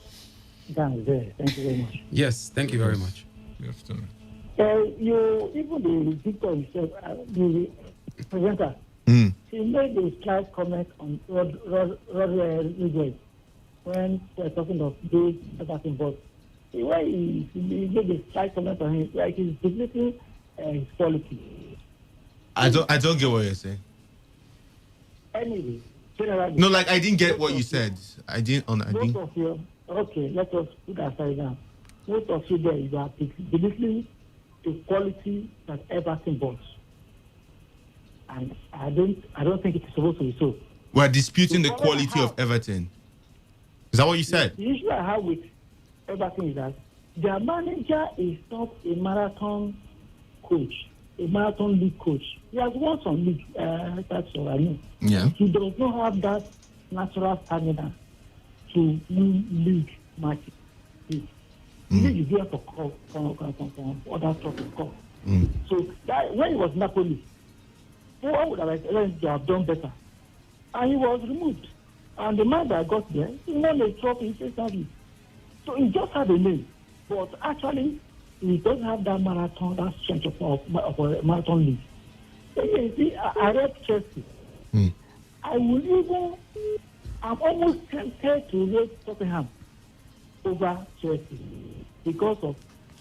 down there. Thank you very much. Yes, thank you very much. Good afternoon. You, even the Victor himself, the presenter, he made a slight comment on Rodriguez when they're talking of this attacking, but the way he made a slight comment on him, like he's diminishing his quality. I don't get what you're saying. Anyway, generally. No, like I didn't get what you said. Most of you, okay, let us put that aside now. Most of you there, you are diminishing the quality that Everton bought. And I don't think it's supposed to be so. We're disputing the quality of Everton. Is that what you said? The issue I have with Everton is that their manager is not a marathon coach, a marathon league coach. He has won some league, that's all I know. Yeah. He does not have that natural stamina to win league matches. League is there for other stuff to come. So that, when he was Napoli, who would have done better? And he was removed. And the man that got there, he won a trophy instantly. So he just had a name. But actually, he doesn't have that marathon, that strength of a marathon league. So you see, I read Chelsea. I'm almost tempted to rate Tottenham over Chelsea. Because of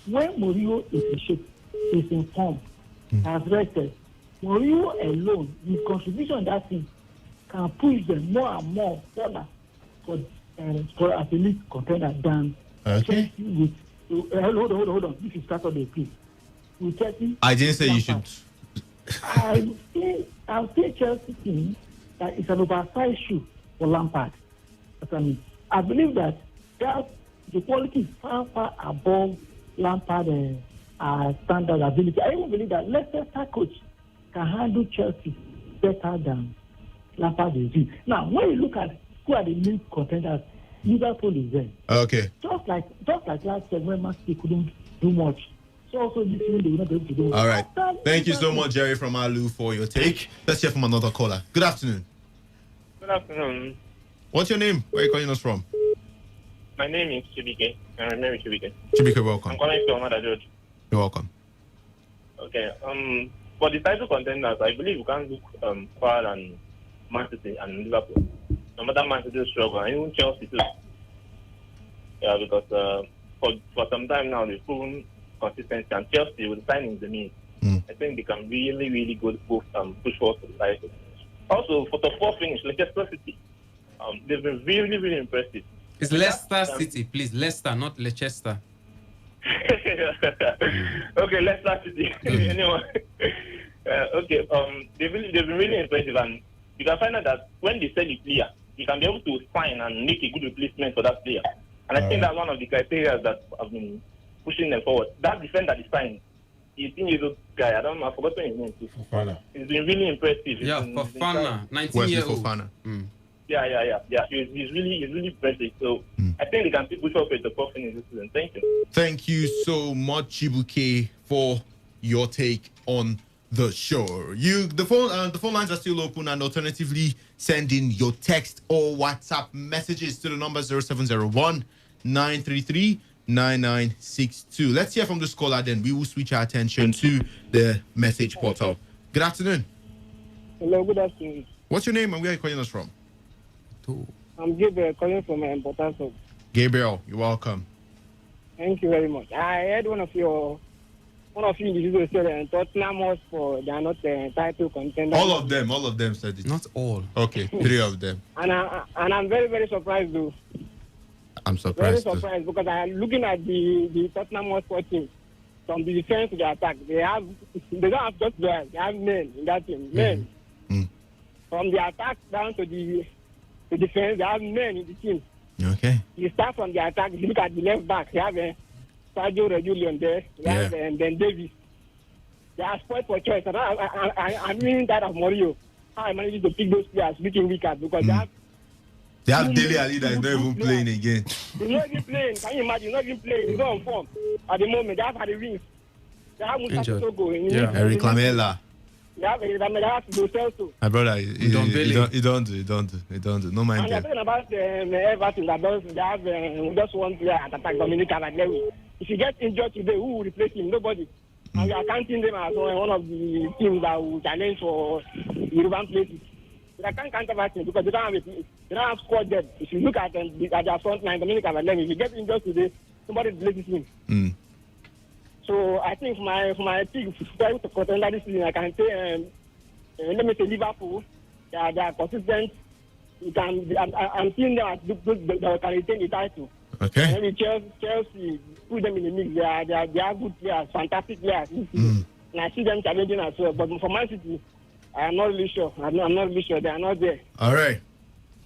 when Mourinho is in shape, is in form, has rested, Mourinho alone, his contribution that thing can push them more and more further for as a league contender than Chelsea with. Hold on. This is Saturday, please. With Chelsea, I didn't say you should. I'm saying Chelsea team that it's an oversized shoe for Lampard. I believe that the quality is far above Lampard standard ability. I even believe that Leicester coach can handle Chelsea better than Lampard is. Now, when you look at who are the league contenders, Liverpool is there. Okay. Just like last year when Man City couldn't do much. So also this year they will not be able to do much. All right. Thank you so much, Jerry from Alu, for your take. Let's hear from another caller. Good afternoon. Good afternoon. What's your name? Where are you calling us from? My name is Chibike. I'm Mary Chibike. Chibike, welcome. I'm calling from Mother George. You're welcome. Okay. For the title contenders, I believe we can look far than Man City and Liverpool. No matter Man City struggle, and even Chelsea too. Yeah, because for some time now they've proven consistency, and Chelsea with the signings they need, I think they can really go push forward to the title. Also, for the fourth finish, Leicester City, they've been really impressive. It's Leicester City, please. Leicester, not Leicester. Okay, Leicester City. Anyway, okay. They've been really impressive, and you can find out that when they sell a player, you can be able to find and make a good replacement for that player. And I think that's one of the criteria that have been pushing them forward. That defender they signed, 18-year-old guy, I've forgotten his name too. Fofana. He's been really impressive. Yeah, Fofana, 19-year-old. Fofana. Yeah. He's really impressive. So I think they can push up with the fourth finish this season. Thank you. Thank you so much, Chibuke, for your take on the show. The phone lines are still open, and alternatively send in your text or WhatsApp messages to the number 0701 933 9962. Let's hear from this caller, then we will switch our attention to the message portal. Good afternoon. Hello, good afternoon. What's your name and where are you calling us from? I'm Gabriel calling from Importance. Gabriel, you're welcome. Thank you very much. I heard one of you individuals said Tottenham Hotspur, they are not title contenders. All of them said it. Not all. Okay, 3 of them. And I'm very surprised though. I'm surprised. Very surprised because I'm looking at the Tottenham Hotspur team. From the defense to the attack, they don't have just players. They have men in that team. Men. From the attack down to the defense, they have men in the team. Okay. You start from the attack. If you look at the left back, you have Sergio Regulion there. You have and then Davis. They are spoiled for choice. I mean that of Mourinho. How I managed to pick those players looking weaker because they have Dele Alli that is not even playing again. He's not even playing. Can you imagine? He's not even playing. He's not on form at the moment. They have had a ring. They have Musa Togo. Eric Lamela. They have Lo Celso. My brother, he don't do. No mind and they're talking about Everton that they have just one player at attack, Dominic Calvert-Lewin. If he gets injured today, who will replace him? Nobody. And we are counting them as one of the teams that will challenge for European places. But I can't count about him because they don't have squad depth. If you look at their front line, Dominic Calvert-Lewin, if he gets injured today, somebody replaces him. So I think for my pick to contender this season, I can say, let me say Liverpool. They are consistent. I'm seeing them as they can retain the title. Okay. Maybe Chelsea put them in the mix. They are good players, fantastic players. And I see them challenging as well. But for Man City, I'm not really sure. I'm not really sure. They are not there. All right.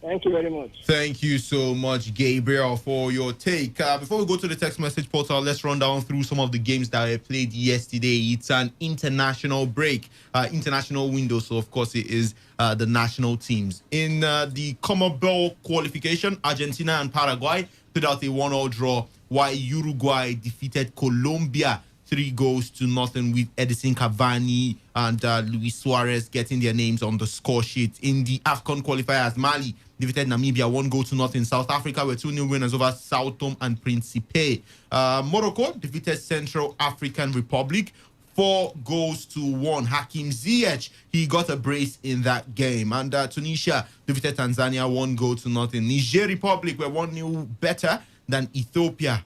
Thank you very much. Thank you so much, Gabriel, for your take. Before we go to the text message portal, let's run down through some of the games that were played yesterday. It's an international break, international window. So, of course, it is the national teams. In the CONMEBOL qualification, Argentina and Paraguay put out a 1-1 draw, while Uruguay defeated Colombia 3-0 with Edison Cavani and Luis Suarez getting their names on the score sheet. In the AFCON qualifiers, Mali defeated Namibia 1-0. South Africa were 2-0 winners over Sao Tome and Principe. Morocco defeated Central African Republic 4-1. Hakim Ziyech, he got a brace in that game. And Tunisia defeated Tanzania 1-0. Niger Republic were 1-0 better than Ethiopia.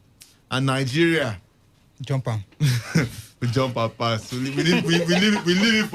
And Nigeria, jumper. We jump our pass. So we leave it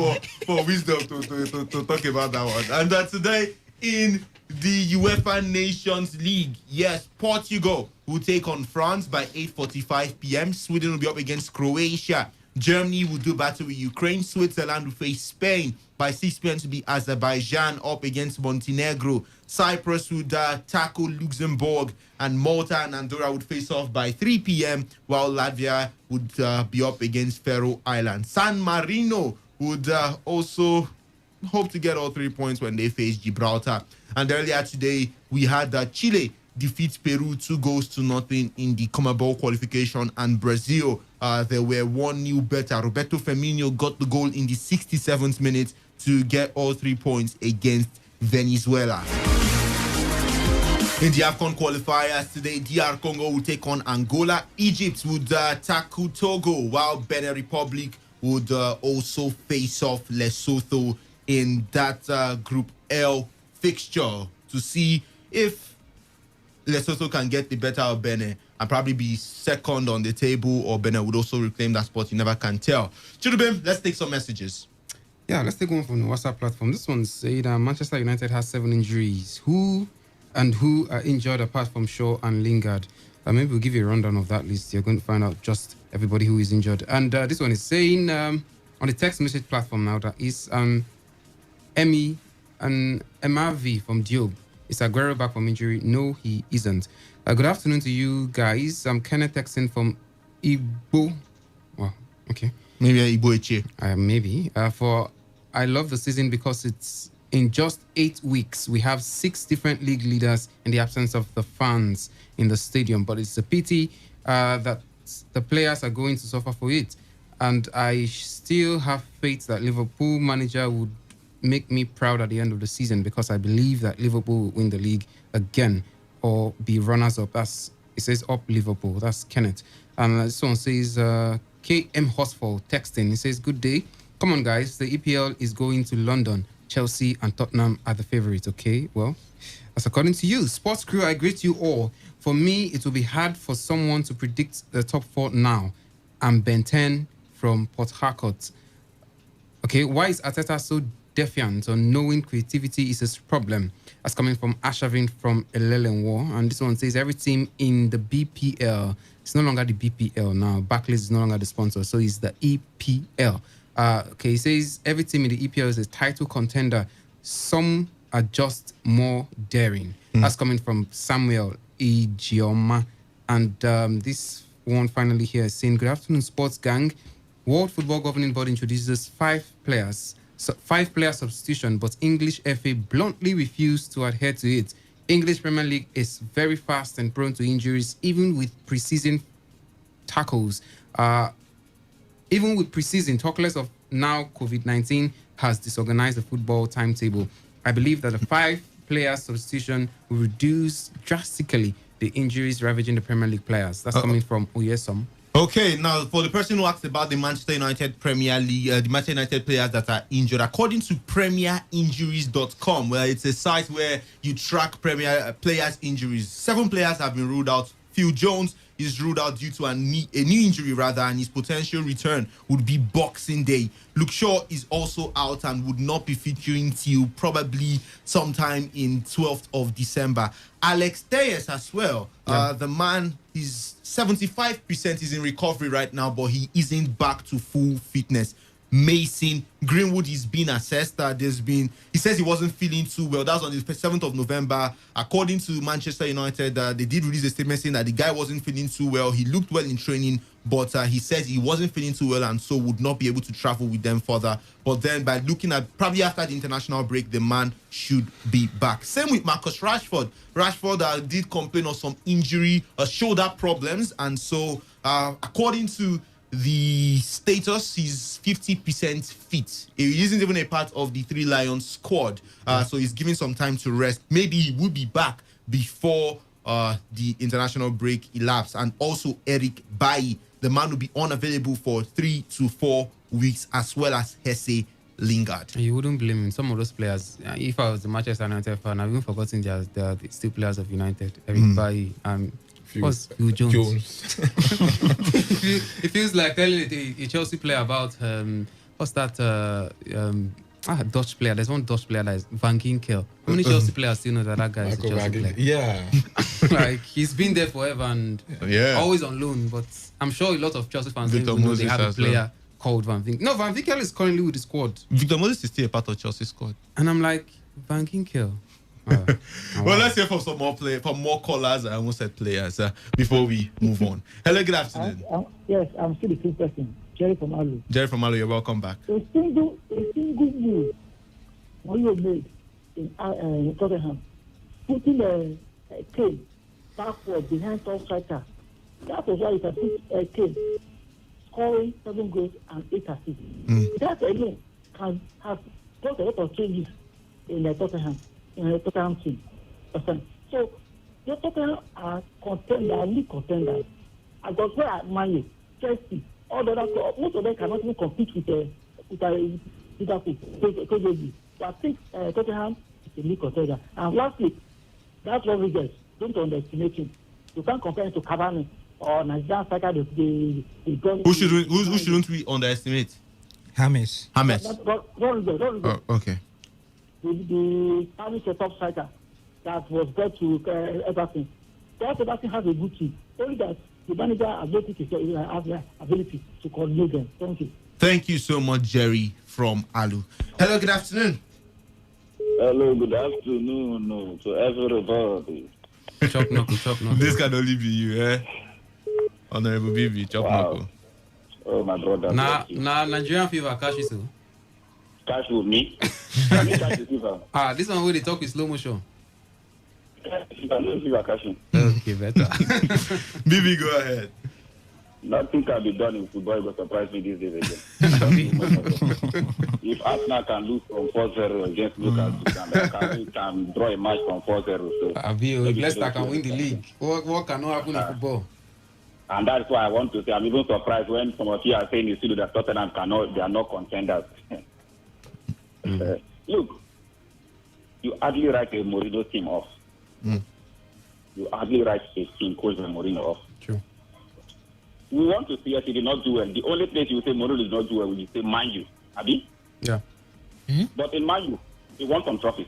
for wisdom to talk about that one. And today in the UEFA Nations League, yes, Portugal will take on France by 8:45 p.m. Sweden will be up against Croatia. Germany will do battle with Ukraine. Switzerland will face Spain. By 6 p.m. to be Azerbaijan up against Montenegro. Cyprus would tackle Luxembourg. And Malta and Andorra would face off by 3 p.m. while Latvia would be up against Faroe Islands. San Marino would also hope to get all 3 points when they face Gibraltar. And earlier today, we had Chile defeat Peru 2-0 in the CONMEBOL qualification, and Brazil, they were 1-0 better. Roberto Firmino got the goal in the 67th minute to get all 3 points against Venezuela. In the AFCON qualifiers today, DR Congo will take on Angola. Egypt would tackle Togo, while Benin Republic would also face off Lesotho in that Group L fixture to see if Lesotho can get the better of Benin and probably be second on the table, or Benin would also reclaim that spot. You never can tell. Chidubim, let's take some messages. Yeah, let's take one from the WhatsApp platform. This one said Manchester United has 7 injuries. Who are injured apart from Shaw and Lingard? Maybe we'll give you a rundown of that list. You're going to find out just everybody who is injured. And this one is saying on the text message platform now that is Emmy and MRV from Diob. Is Aguero back from injury? No, he isn't. Good afternoon to you guys. I'm Kenneth texting from Igbo. Wow, okay. Maybe Igbo Eche. Maybe. I love the season because it's in just 8 weeks. We have 6 different league leaders in the absence of the fans in the stadium. But it's a pity that the players are going to suffer for it. And I still have faith that Liverpool manager would make me proud at the end of the season, because I believe that Liverpool will win the league again or be runners-up. It says up Liverpool. That's Kenneth. And this one says KM Hosfall texting. He says, good day. Come on, guys. The EPL is going to London. Chelsea and Tottenham are the favorites, okay? Well, that's according to you. Sports crew, I greet you all. For me, it will be hard for someone to predict the top 4 now. I'm Ben 10 from Port Harcourt. Okay, why is Arteta so defiant on knowing creativity is a problem? That's coming from Ashavin from Elelenwo. And this one says every team in the BPL, it's no longer the BPL now. Barclays is no longer the sponsor, so it's the EPL. Okay, he says every team in the EPL is a title contender. Some are just more daring. That's coming from Samuel Ijeoma. And this one finally here is saying, good afternoon, sports gang. World Football Governing Body introduces 5 player substitution, but English FA bluntly refused to adhere to it. English Premier League is very fast and prone to injuries, even with preseason tackles. Even with preseason, talk less of now COVID-19 has disorganized the football timetable. I believe that the 5-player substitution will reduce drastically the injuries ravaging the Premier League players. That's coming from Oyesom. Okay, now for the person who asked about the Manchester United Premier League, the Manchester United players that are injured, according to PremierInjuries.com, where it's a site where you track Premier players' injuries. 7 players have been ruled out. Phil Jones is ruled out due to a knee injury, and his potential return would be Boxing Day. Luke Shaw is also out and would not be featuring till probably sometime in 12th of December. Alex Telles as well. The man is 75% is in recovery right now, but he isn't back to full fitness. Mason Greenwood is being assessed. He says he wasn't feeling too well. That was on the 7th of November. According to Manchester United, they did release a statement saying that the guy wasn't feeling too well. He looked well in training, but he says he wasn't feeling too well and so would not be able to travel with them further. But then by looking at probably after the international break, the man should be back. Same with Marcus Rashford. Rashford did complain of some injury, shoulder problems, and so according to the status, he's 50% fit. He isn't even a part of the 3 Lions squad, so he's giving some time to rest. Maybe he will be back before the international break elapsed. And also Eric Bailly, the man will be unavailable for 3 to 4 weeks, as well as Hesse Lingard. You wouldn't blame him. Some of those players, if I was the Manchester United fan, I've even forgotten they are still players of United. Eric Bailly, Phil Jones. It feels like telling a Chelsea player about what's that Dutch player. There's one Dutch player that is Van Ginkel. How many Chelsea players still know that guy is a Chelsea player? Yeah. Like, he's been there forever and always on loan. But I'm sure a lot of Chelsea fans don't even know they have a player called Van Ginkel. No, Van Ginkel is currently with the squad. Victor Moses is still a part of Chelsea squad. And I'm like, Van Ginkel. Well, let's hear from some more callers. I almost said players before we move on. Hello, good afternoon. Yes, I'm still the same person. Jerry from Alu. Jerry from Alu, you're welcome back. A single move when you made in Tottenham, putting a Kane backward behind top striker. That was why you can put a Kane scoring 7 goals and 8 assists. That alone can have brought a lot of changes in the Tottenham team. So the Tottenham are league contenders. I got where I manage Chelsea, all the other, most of them cannot even compete with Liverpool. So I think Tottenham is a league contender. And lastly, that's Rodriguez. Don't underestimate him. You can't compare him to Cavani or Nigerian striker. Who shouldn't we underestimate? James. Rodriguez. Oh, okay. The Spanish top striker that was brought to Everton. Everton has a good team. Only that the manager has the ability to coordinate them. Thank you. Thank you so much, Jerry from Alu. Hello, good afternoon. Hello, good afternoon to everybody. Chop knuckle. This can only be you, eh? Honorable Bibi, chop knuckle. Oh, my brother. Nah, Nigerian fever catch you so. Catch with me? This one where they talk with slow motion. Okay, better. Bibi, go ahead. Nothing can be done in football. It will surprise me these days again. If Arsenal can lose from 4-0 against Newcastle, can draw a match from 4-0. So Leicester can win the league. What cannot happen in football? And that's why I want to say I'm even surprised when some of you are saying you that Tottenham they are not contenders. Look, you hardly write a Mourinho team off. You hardly write a team called Mourinho off. True. We want to see us he did not do well. The only place you say Mourinho did not do well, you say Man U. Abi? Yeah. But in Man U, he won some trophies.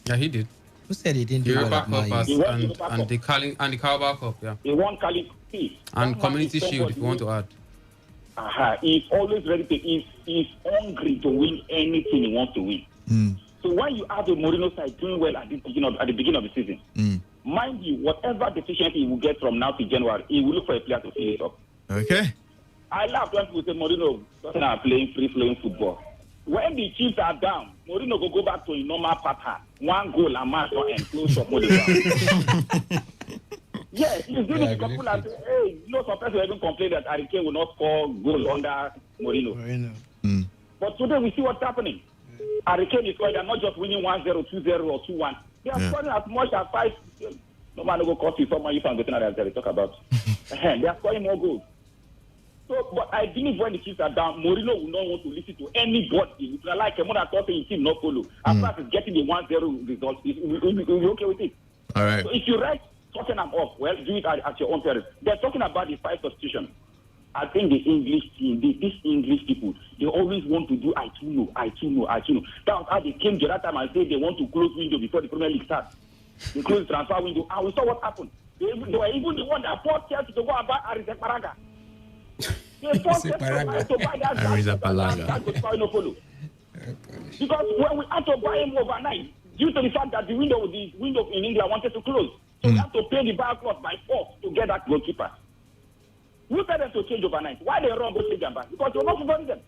Yeah, he did. Who said he didn't do well at Man U? And the Carabao Cup, yeah. He won Cali. And Community Shield, if you want to add. He's always ready to. He's hungry to win anything he wants to win. So when you have a Mourinho side doing well at the beginning of the season, mind you, whatever deficiency he will get from now to January, he will look for a player to fill it up. Okay. I laugh when people say Mourinho doesn't are playing free-flowing football. When the Chiefs are down, Mourinho will go back to a normal pattern. One goal and match and close up. Yeah, he's doing it. People are saying, hey, some people even complain that Harry Kane will not score goals under Mourinho. But today we see what's happening. Harry Kane is scoring. They're not just winning 1-0, 2-0, or 2-1. They are scoring as much as 5. No man will go cost you someone you can get another they talk about. They are scoring more goals. So, but I believe when the Chiefs are down, Mourinho will not want to listen to anybody. It's not like more than talking team not follow. As far as getting the 1-0 result, we'll be okay with it. All right. So if you write Tottenham off, well, do it at your own peril. They're talking about the 5 substitution. I think the English team, these English people, they always want to do I too know. That was how they came the other time and said they want to close window before the Premier League starts. They closed the transfer window, and we saw what happened. They were even the one that forced Chelsea to go and buy Arrizabalaga. They forced Chelsea to buy that Arrizabalaga. Because when we had to buy him overnight, due to the fact that the window in England wanted to close, so we had to pay the buyer clause by force to get that goalkeeper. Who said them to change overnight? Why they run go change them back? Because you're not favoring them.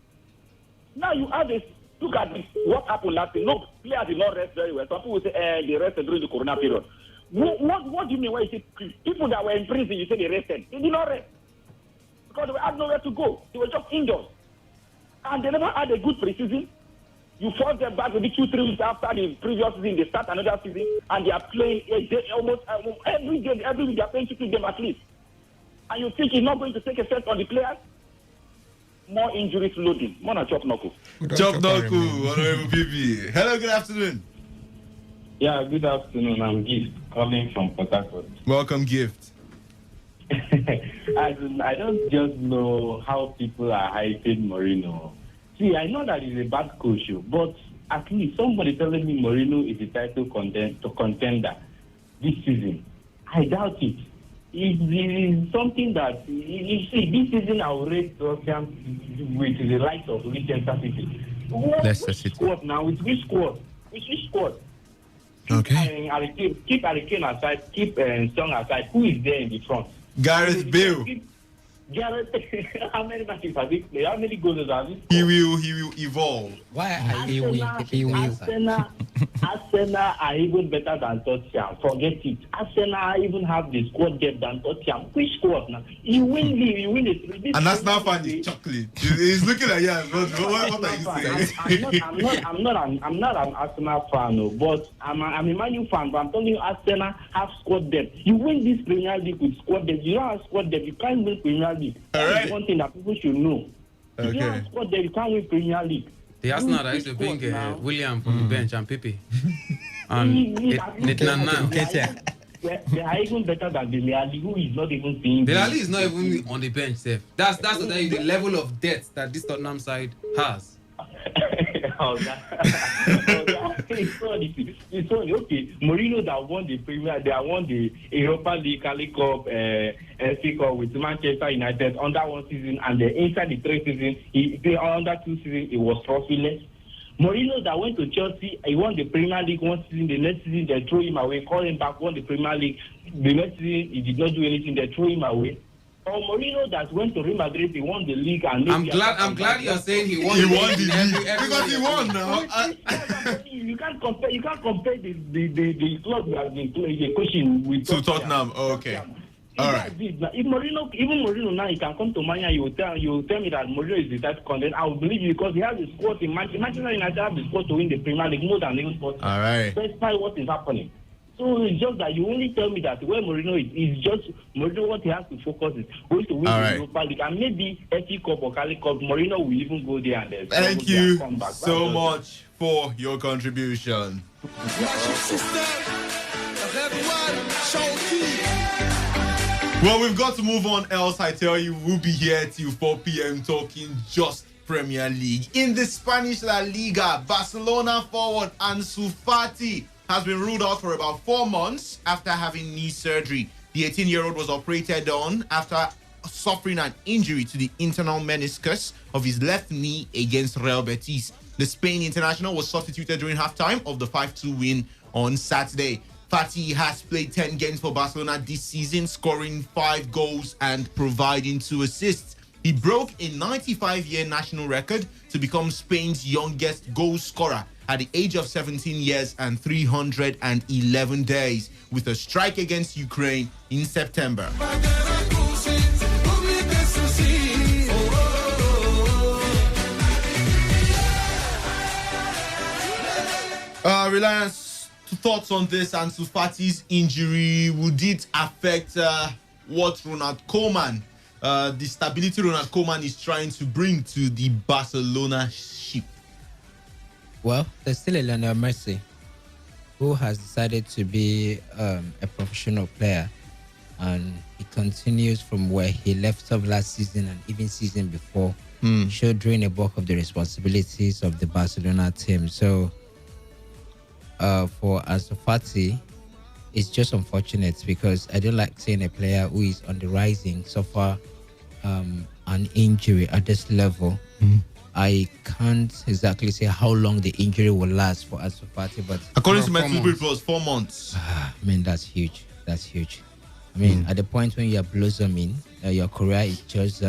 Now you have this. Look at this. What happened last year? No, players did not rest very well. Some people say they rested during the Corona period. What do you mean when you say people that were in prison, you say they rested? They did not rest. Because they had nowhere to go. They were just indoors. And they never had a good preseason. You force them back maybe 2-3 weeks after the previous season, they start another season, and they are playing almost every week they are playing 2 games at least. And you think it's not going to take effect on the players? More injuries loading. More than Chop Noku. Chop Noku, Honorable Bibi. Hello, good afternoon. Yeah, good afternoon. I'm Gift, calling from Port Harcourt. Welcome, Gift. I don't just know how people are hyping Mourinho. See, I know that he's a bad coach, but at least somebody telling me Mourinho is a title contender this season. I doubt it. It is something that, you see, this season I will rate Tottenham with the likes of Leicester City. Leicester City. Squad now? With which squad? Okay. Keep Harry Kane aside, keep Song aside. Who is there in the front? Gareth Bale. Gareth, how many matches has he played? How many goals has he scored? He will evolve. Why are he will? Arsenal are even better than Tottenham. Forget it. Arsenal even have the squad depth than Tottenham. Which squad now? You win league, you win the three. And that's not funny. Chocolate. He's looking at you. What are you saying? I'm not an Arsenal fan, but I'm a Man U fan. But I'm telling you, Arsenal have squad depth. You win this Premier League with squad depth. You don't have squad depth. You can't win Premier League. That's one thing that people should know. If you don't have squad depth, you can't win Premier League. The Arsenal that used to bring William from the bench and Pepe. And they are even better than Dele Alli, who is not even seeing. Dele Alli is not even on the bench, Seth. That's the level of depth that this Tottenham side has. It's funny. Okay, Mourinho that won the Premier, they won the Europa League, Cali Cup, FA Cup with Manchester United under one season, and then inside the 3 seasons, under 2 seasons, it was trophyless. Mourinho that went to Chelsea, he won the Premier League one season. The next season, they threw him away, called him back, won the Premier League. The next season, he did not do anything. They threw him away. Or Mourinho that went to Real Madrid, he won the league. And I'm glad you're saying he won. He won the league because he won now. You can't compare the club that has been coaching with Tottenham. Oh, okay. All right. If Mourinho now, he can come to Mania, you will tell me that Mourinho is the type content. I will believe you because he has the squad in Manchester United have the squad to win the Premier League more than even sports. All right. Despite what is happening. So it's just that you only tell me that where Mourinho is just Mourinho what he has to focus is going to win the Europa League and maybe FA Cup or Cali Cup. Mourinho will even go there and thank you so much for your contribution. Well, we've got to move on, else I tell you we'll be here till 4 p.m. talking just Premier League. In the Spanish La Liga, Barcelona forward Ansu Fati has been ruled out for about 4 months after having knee surgery. The 18-year-old was operated on after suffering an injury to the internal meniscus of his left knee against Real Betis. The Spain international was substituted during halftime of the 5-2 win on Saturday. Fati has played 10 games for Barcelona this season, scoring 5 goals and providing 2 assists. He broke a 95-year national record to become Spain's youngest goal scorer at the age of 17 years and 311 days with a strike against Ukraine in September. Reliance, thoughts on this and Ansu Fati's injury? Would it affect what Ronald Koeman, the stability Ronald Koeman is trying to bring to the Barcelona ship? Well, there's still a Lionel Messi who has decided to be a professional player, and he continues from where he left off last season and even season before, shouldering a bulk of the responsibilities of the Barcelona team. So for Ansu Fati, it's just unfortunate because I don't like seeing a player who is on the rising suffer an injury at this level. I can't exactly say how long the injury will last for Ansu Fati, but according to my it was 4 months. I mean, that's huge. That's huge. I mean, at the point when you're blossoming, your career is just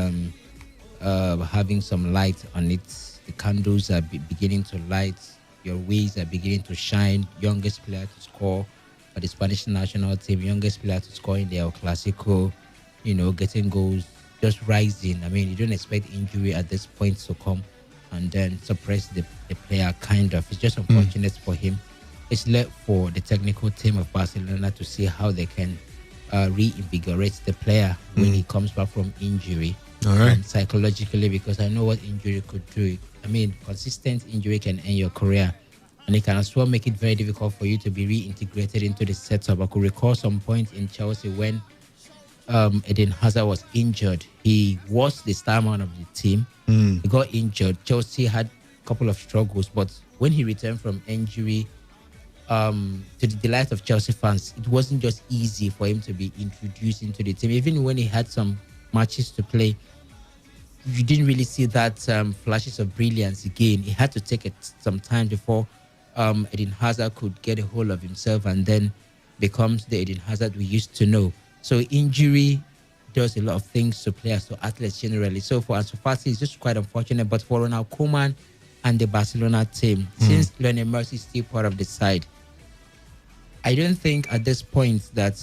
having some light on it. The candles are beginning to light. Your ways are beginning to shine. Youngest player to score for the Spanish national team. Youngest player to score in the El Clasico. Getting goals, just rising. I mean, you don't expect injury at this point to come and then suppress the player, kind of. It's just unfortunate for him. It's left for the technical team of Barcelona to see how they can reinvigorate the player when he comes back from injury. All right. And psychologically, because I know what injury could do. I mean, consistent injury can end your career, and it can as well make it very difficult for you to be reintegrated into the setup. I could recall some point in Chelsea when Eden Hazard was injured. He was the star man of the team. He got injured. Chelsea had a couple of struggles, but when he returned from injury, to the delight of Chelsea fans, it wasn't just easy for him to be introduced into the team. Even when he had some matches to play, you didn't really see that flashes of brilliance again. He had to take some time before Eden Hazard could get a hold of himself and then becomes the Eden Hazard we used to know. So injury does a lot of things to players, to athletes generally. So for Ansu Fati, it's just quite unfortunate. But for Ronald Koeman and the Barcelona team, since Lionel Messi is still part of the side, I don't think at this point that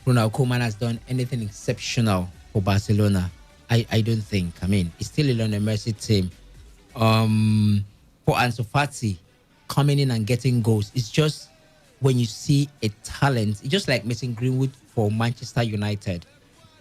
Ronald Koeman has done anything exceptional for Barcelona. I don't think. I mean, it's still a Lionel Messi team. For Ansu Fati coming in and getting goals, it's just when you see a talent, it's just like Mason Greenwood for Manchester United,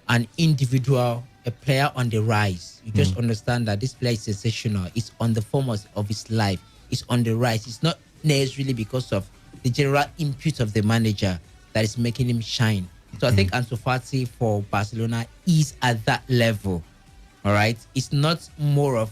an individual, a player on the rise. You just understand that this player is sensational. It's on the form of his life. It's on the rise. It's not necessarily because of the general input of the manager that is making him shine. So I think Ansu Fati for Barcelona is at that level. All right. It's not more of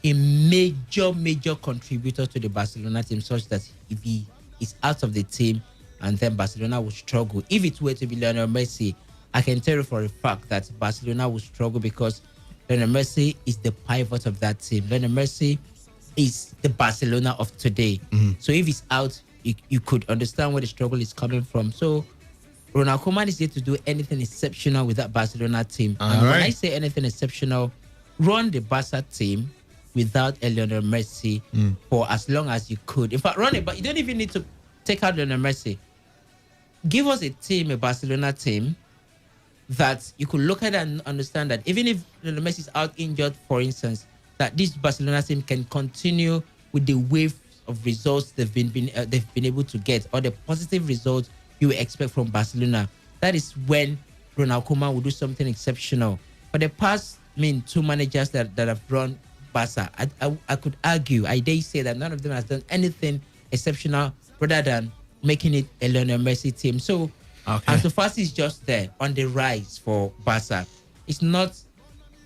a major contributor to the Barcelona team, such that if he is out of the team and then Barcelona will struggle. If it were to be Lionel Messi, I can tell you for a fact that Barcelona will struggle because Lionel Messi is the pivot of that team. Lionel Messi is the Barcelona of today. So if he's out, you could understand where the struggle is coming from. So Ronald Koeman is here to do anything exceptional with that Barcelona team. And when I say anything exceptional, run the Barca team without a Lionel Messi for as long as you could. In fact, run it, but you don't even need to take out Lionel Messi. Give us a team, a Barcelona team, that you could look at and understand that even if Lionel Messi is out injured, for instance, that this Barcelona team can continue with the wave of results they've been able to get, or the positive results you expect from Barcelona. That is when Ronald Koeman will do something exceptional. For the past, two managers that have run Barca, I could argue, I dare say that none of them has done anything exceptional rather than making it a Lionel Messi team. So Ansu Fati is just there on the rise for Barca. It's not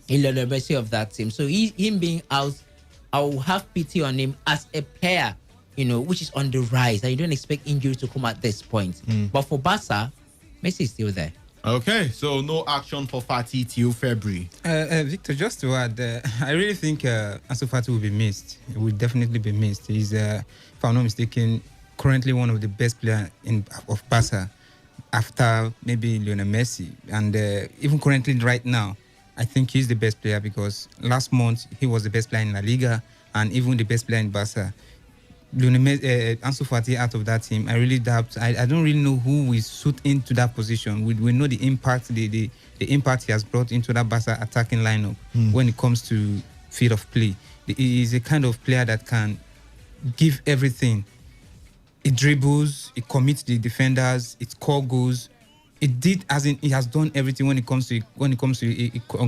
a Lionel Messi of that team. So him being out, I will have pity on him as a player, which is on the rise. And you don't expect injury to come at this point. But for Barca, Messi is still there. Okay, so no action for Fati till February. Victor, just to add, I really think Ansu Fati will be missed. He will definitely be missed. He's, if I'm not mistaken, currently one of the best players of Barca after maybe Lionel Messi. And even currently right now, I think he's the best player because last month he was the best player in La Liga and even the best player in Barca. Ansu Fati out of that team, I really doubt. I don't really know who will suit into that position. We know the impact, the impact he has brought into that Barca attacking lineup when it comes to field of play. He is a kind of player that can give everything. It dribbles, it commits the defenders, it score goals. It did as in he has done everything when it comes to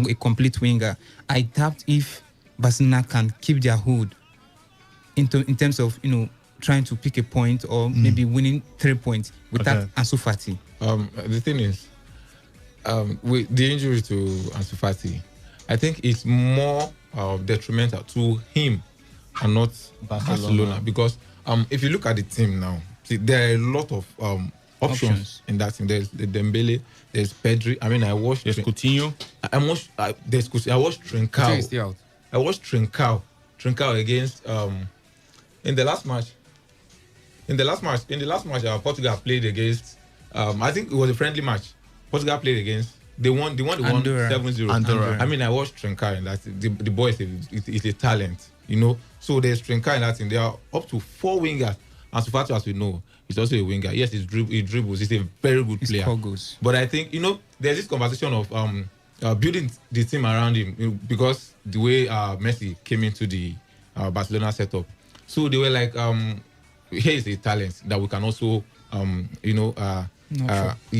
a complete winger. I doubt if Barcelona can keep their hold in terms of trying to pick a point or maybe winning 3 points without Ansu Fati. The thing is, with the injury to Ansu Fati, I think it's more detrimental to him and not Barcelona because if you look at the team now, see, there are a lot of options in that team. There's the Dembele, there's Pedri. I mean, I watched Coutinho. There's Coutinho. I watched Trincao. I watched Trincao against in the last match. Portugal played against. I think it was a friendly match. Portugal played against. They won 7-0. Andorra. I mean, I watched Trincao and that the boy is a talent, So there's Trincao in that team. There are up to 4 wingers. And so far as we know, he's also a winger. Yes, he dribbles. He's a very good player. But I think there's this conversation of building the team around him because the way Messi came into the Barcelona setup. So they were like, here is a talent that we can also, nurture,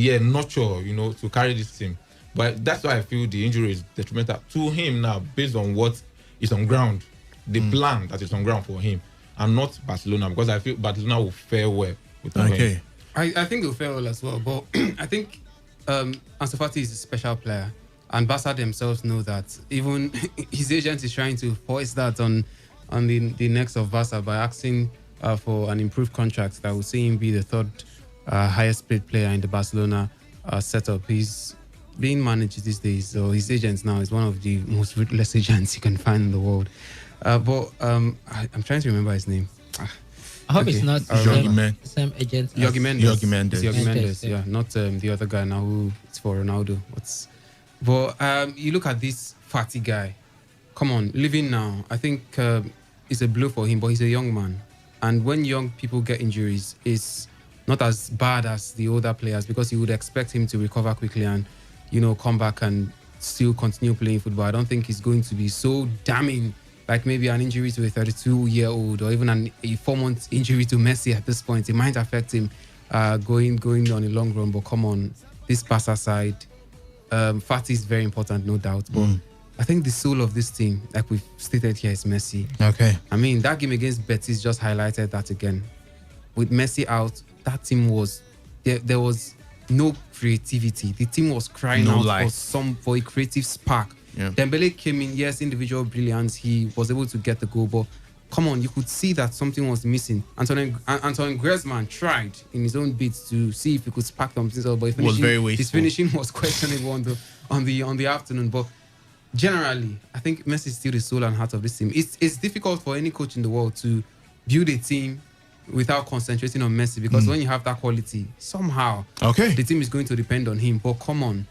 to carry this team. But that's why I feel the injury is detrimental to him now, based on what is on ground, the plan that is on ground for him, and not Barcelona, because I feel Barcelona will fare well with him. I think they'll fare well as well, but I think Ansu Fati is a special player, and Barca themselves know that. Even his agent is trying to voice that on the necks of Barca by asking for an improved contract that will see him be the third highest paid player in the Barcelona setup. He's being managed these days, so his agent now is one of the most ruthless agents you can find in the world. But I'm trying to remember his name. I hope it's not the same agent. Yogi Mendes. Yogi Mendes, Yeah, not the other guy now who it's for Ronaldo. But you look at this Fati guy. Come on, living now. I think it's a blow for him, but he's a young man. And when young people get injuries, it's not as bad as the older players because you would expect him to recover quickly and, come back and still continue playing football. I don't think it's going to be so damning like maybe an injury to a 32-year-old or even a 4-month injury to Messi at this point. It might affect him going on a long run. But come on, this Barca side, Fati is very important, no doubt. But I think the soul of this team, like we've stated here, is Messi. Okay. I mean, that game against Betis just highlighted that again. With Messi out, that team was... There was no creativity. The team was crying out for a creative spark. Yeah. Dembele came in, yes, individual brilliance. He was able to get the goal, but come on, you could see that something was missing. Antoine Griezmann tried in his own bit to see if he could spark something else, but his finishing was questionable on the afternoon. But generally, I think Messi is still the soul and heart of this team. It's difficult for any coach in the world to build a team without concentrating on Messi because when you have that quality, somehow the team is going to depend on him. But come on,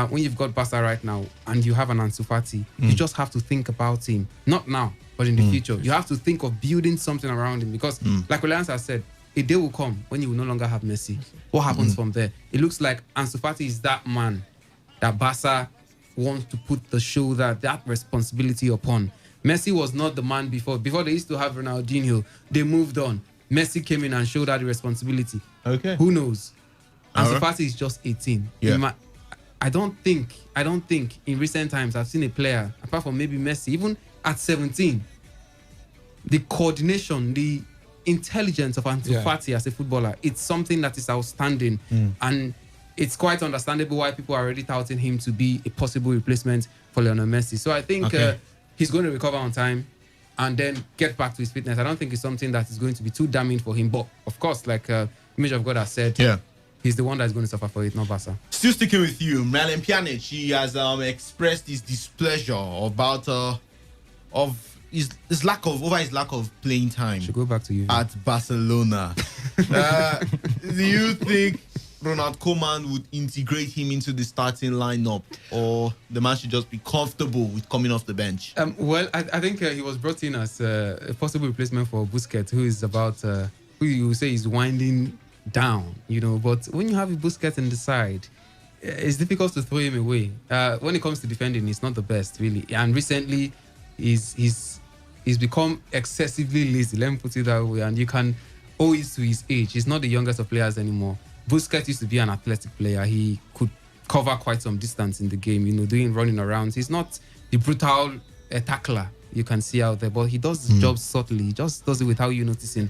when you've got Barca right now and you have an Ansu Fati, you just have to think about him. Not now, but in the future. You have to think of building something around him because, like Reliance has said, a day will come when you will no longer have Messi. What happens from there? It looks like Ansu Fati is that man that Barca wants to put the shoulder, that responsibility upon. Messi was not the man before. Before they used to have Ronaldinho, they moved on. Messi came in and showed that the responsibility. Okay. Who knows? Ansu Fati is just 18. Yeah. I don't think in recent times I've seen a player, apart from maybe Messi, even at 17, the coordination, the intelligence of Ansu Fati as a footballer, it's something that is outstanding. And it's quite understandable why people are already touting him to be a possible replacement for Lionel Messi. So I think he's going to recover on time and then get back to his fitness. I don't think it's something that is going to be too damning for him. But of course, like Image of God has said, he's the one that's going to suffer for it, not Barca. Still sticking with you, Miralem Pjanic, he has expressed his displeasure about of his lack of playing time. Should go back to you at Barcelona. Do you think Ronald Koeman would integrate him into the starting lineup, or the man should just be comfortable with coming off the bench? Well, I think he was brought in as a possible replacement for Busquets, who is who you say is winding down, But when you have a Busquets in the side, it's difficult to throw him away. When it comes to defending, he's not the best, really. And recently, he's become excessively lazy. Let me put it that way. And you can owe it to his age. He's not the youngest of players anymore. Busquets used to be an athletic player. He could cover quite some distance in the game, doing running around. He's not the brutal tackler you can see out there, but he does his job subtly. He just does it without you noticing.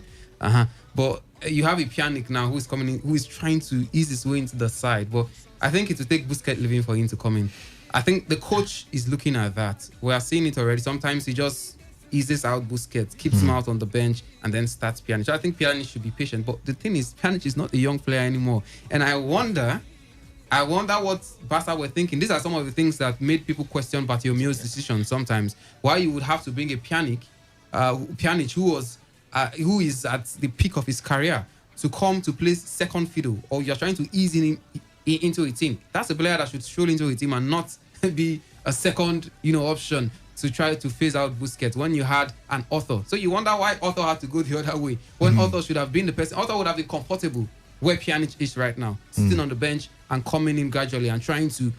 But you have a Pjanic now who is coming in, who is trying to ease his way into the side. But I think it will take Busquets leaving for him to come in. I think the coach is looking at that. We are seeing it already. Sometimes he just eases out Busquets, keeps him out on the bench, and then starts Pjanic. So I think Pjanic should be patient. But the thing is, Pjanic is not a young player anymore. And I wonder what Barca were thinking. These are some of the things that made people question Bartomeu's decision sometimes. Why you would have to bring a Pjanic who is at the peak of his career, to come to play second fiddle, or you're trying to ease him into a team. That's a player that should stroll into a team and not be a second, option to try to phase out Busquets when you had an Arthur. So you wonder why Arthur had to go the other way when Arthur should have been the person. Arthur would have been comfortable where Pjanic is right now, sitting on the bench and coming in gradually and trying to,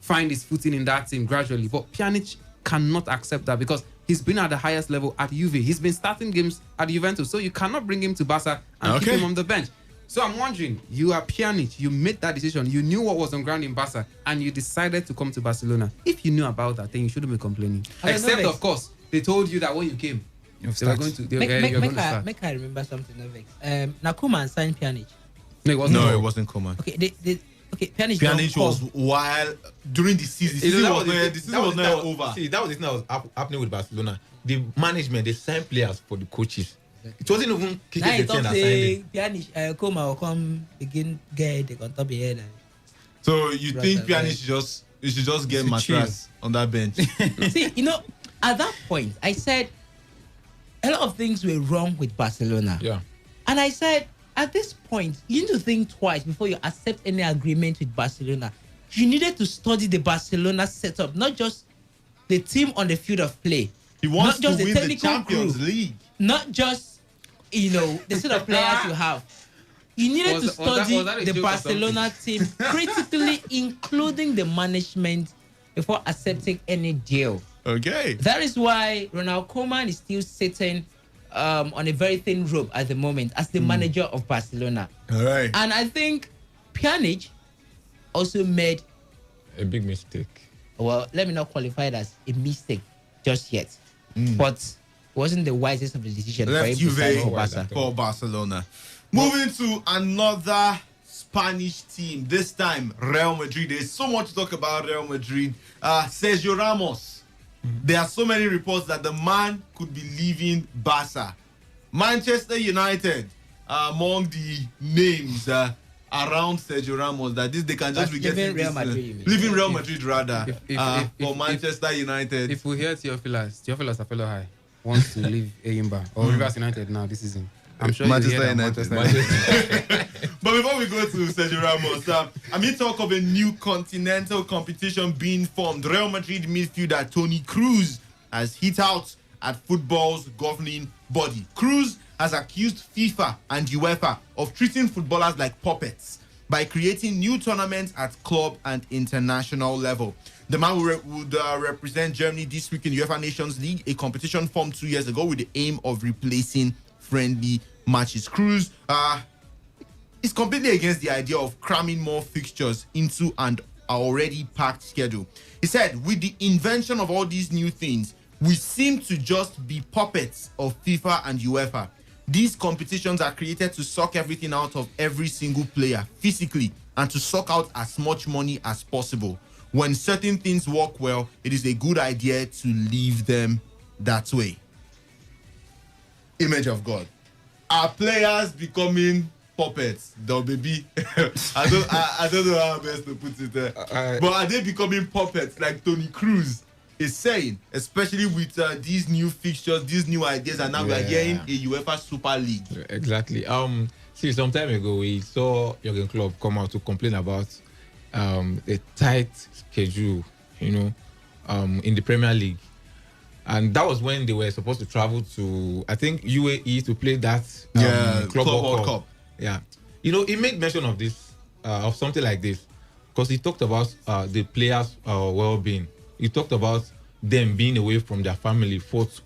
find his footing in that team gradually. But Pjanic cannot accept that because he's been at the highest level at Juve. He's been starting games at Juventus. So you cannot bring him to Barca and keep him on the bench. So I'm wondering, you are Pjanic, you made that decision, you knew what was on ground in Barca, and you decided to come to Barcelona. If you knew about that, then you shouldn't be complaining. Except, of course, they told you that when you came, they were going to start. Make I remember something, Novik. Koeman signed Pjanic. No, it wasn't Koeman. Okay, Pjanic was while during the season. The season was not over. See, that was the thing that was happening with Barcelona. The management, they signed players for the coaches. It wasn't even kicking the ten aside. Pjanic, Koeman will come begin get the on top of head. So you think Pjanic should just get Matras on that bench? See, at that point, I said a lot of things were wrong with Barcelona. Yeah. And I said, at this point, you need to think twice before you accept any agreement with Barcelona. You needed to study the Barcelona setup, not just the team on the field of play. He wants to win the Champions League. Not just, the set of players you have. You needed to study the Barcelona team critically, including the management, before accepting any deal. Okay. That is why Ronald Koeman is still sitting on a very thin rope at the moment as the manager of Barcelona. All right. And I think Pjanic also made a big mistake. Well, let me not qualify it as a mistake just yet. But wasn't the wisest of the decision for him to sign for Barcelona. Moving to another Spanish team, this time Real Madrid. There's so much to talk about Real Madrid. Sergio Ramos. There are so many reports that the man could be leaving Barca. Manchester United are among the names around Sergio Ramos that they can just be getting leaving Real Madrid rather for Manchester United. If we hear Theophilus Apello High wants to leave Eyimba or Rivers United now this season, I'm sure Manchester United. But before we go to Sergio Ramos, talk of a new continental competition being formed. Real Madrid midfielder Toni Kroos has hit out at football's governing body. Kroos has accused FIFA and UEFA of treating footballers like puppets by creating new tournaments at club and international level. The man would represent Germany this week in UEFA Nations League, a competition formed 2 years ago with the aim of replacing friendly matches. Kroos is completely against the idea of cramming more fixtures into an already packed schedule. He said, with the invention of all these new things, we seem to just be puppets of FIFA and UEFA. These competitions are created to suck everything out of every single player physically and to suck out as much money as possible. When certain things work well, it is a good idea to leave them that way. Image of God. Are players becoming puppets? Though, baby. I don't know how best to put it there. But are they becoming puppets like Toni Kroos? is saying, especially with these new fixtures, these new ideas, and now we are hearing a UEFA Super League. Exactly. See, some time ago we saw Jurgen Klopp come out to complain about a tight schedule, in the Premier League. And that was when they were supposed to travel to, I think, UAE to play that Club World Cup. Yeah. He made mention of this, of something like this, because he talked about the players' well-being. He talked about them being away from their family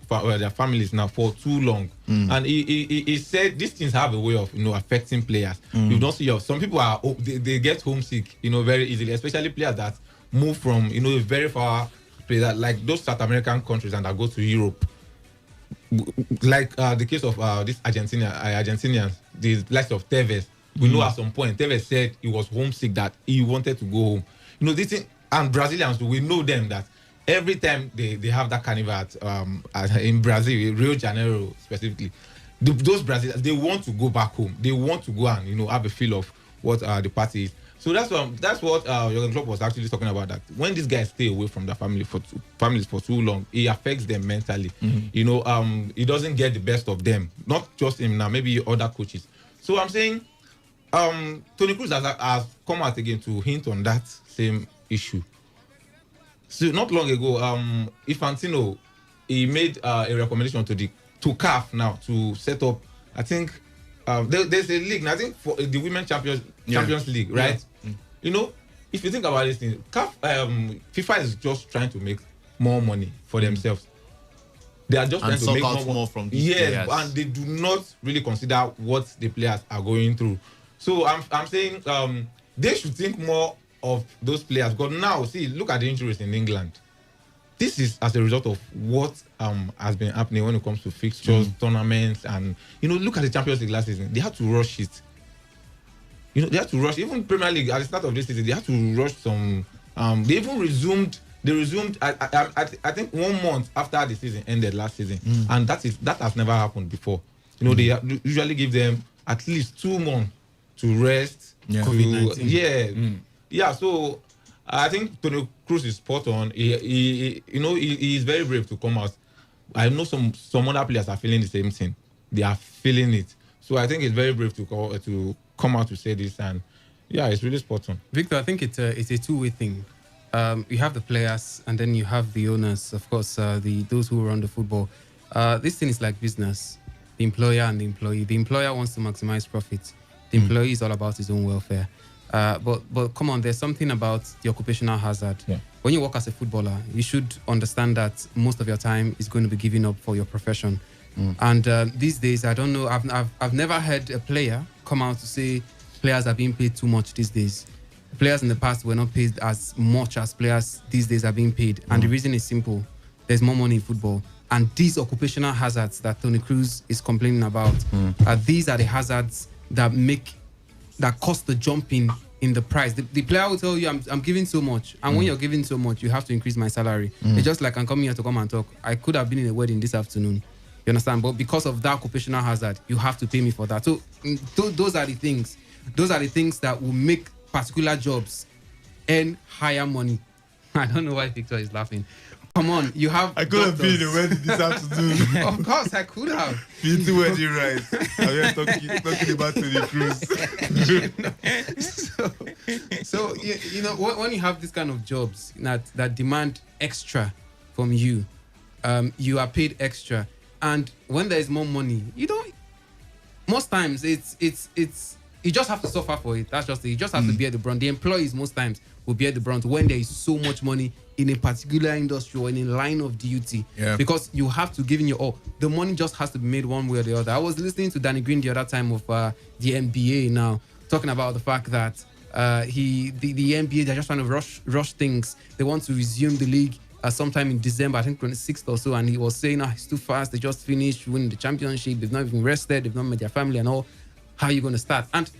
their families now for too long. And he said these things have a way of affecting players. You don't see some people they get homesick very easily, especially players that move from a very far place, like those South American countries and that go to Europe, like the case of this Argentinians, the likes of Tevez. We know at some point Tevez said he was homesick, that he wanted to go home. This thing, and Brazilians, we know them that every time they have that carnival in Brazil, Rio de Janeiro specifically, those Brazilians, they want to go back home. They want to go and have a feel of what the party is. So that's what Jurgen Klopp was actually talking about. That when these guys stay away from their families for too long, it affects them mentally. He doesn't get the best of them. Not just him now, maybe other coaches. So I'm saying, Toni Kroos has come out again to hint on that same issue. So not long ago, Infantino, he made a recommendation to CAF now to set up, I think, there's a league, I think, for the Women Champions League, right? Yeah. If you think about this thing, CAF, FIFA is just trying to make more money for themselves. They are just trying to make more from these players. And they do not really consider what the players are going through. So I'm saying they should think more of those players. Because now, see, look at the injuries in England. This is as a result of what has been happening when it comes to fixtures, tournaments, and look at the Champions League last season. They had to rush it. They had to rush. Even Premier League at the start of this season, they had to rush some. They even resumed. They resumed. I think 1 month after the season ended last season, and that has never happened before. They usually give them at least 2 months to rest. COVID-19. So I think Toni Kroos is spot on. He is very brave to come out. I know some other players are feeling the same thing. They are feeling it. So I think it's very brave to come out to say this, and it's really spot on. Victor, I think it's a two-way thing. You have the players, and then you have the owners, of course, those who run the football. This thing is like business. The employer and the employee. The employer wants to maximize profits. The employee is all about his own welfare. But come on, there's something about the occupational hazard. Yeah. When you work as a footballer, you should understand that most of your time is going to be given up for your profession. And these days, I don't know, I've never heard a player come out to say players are being paid too much these days. Players in the past were not paid as much as players these days are being paid. And the reason is simple. There's more money in football. And these occupational hazards that Toni Kroos is complaining about, these are the hazards that cost the jump in the price. The player will tell you, I'm giving so much. And when you're giving so much, you have to increase my salary. It's just like I'm coming here to come and talk. I could have been in a wedding this afternoon. You understand? But because of that occupational hazard, you have to pay me for that. So those are the things. Those are the things that will make particular jobs earn higher money. I don't know why Victor is laughing. Come on, you have. I could have been in a wedding this afternoon. Of course, I could have. Beauty wedding rice. I'm just talking about Toni Kroos. So when you have this kind of jobs that demand extra from you, you are paid extra, and when there is more money, you don't. Most times, it's you just have to suffer for it. That's just it. You just have to bear the brunt. The employees most times will bear the brunt when there is so much money in a particular industry or in a line of duty, because you have to give in your all. The money just has to be made one way or the other. I was listening to Danny Green the other time of the NBA now, talking about the fact that the NBA, they're just trying to rush things. They want to resume the league sometime in December, I think 26th or so, and he was saying, it's too fast. They just finished winning the championship. They've not even rested. They've not met their family and all. How are you going to start? And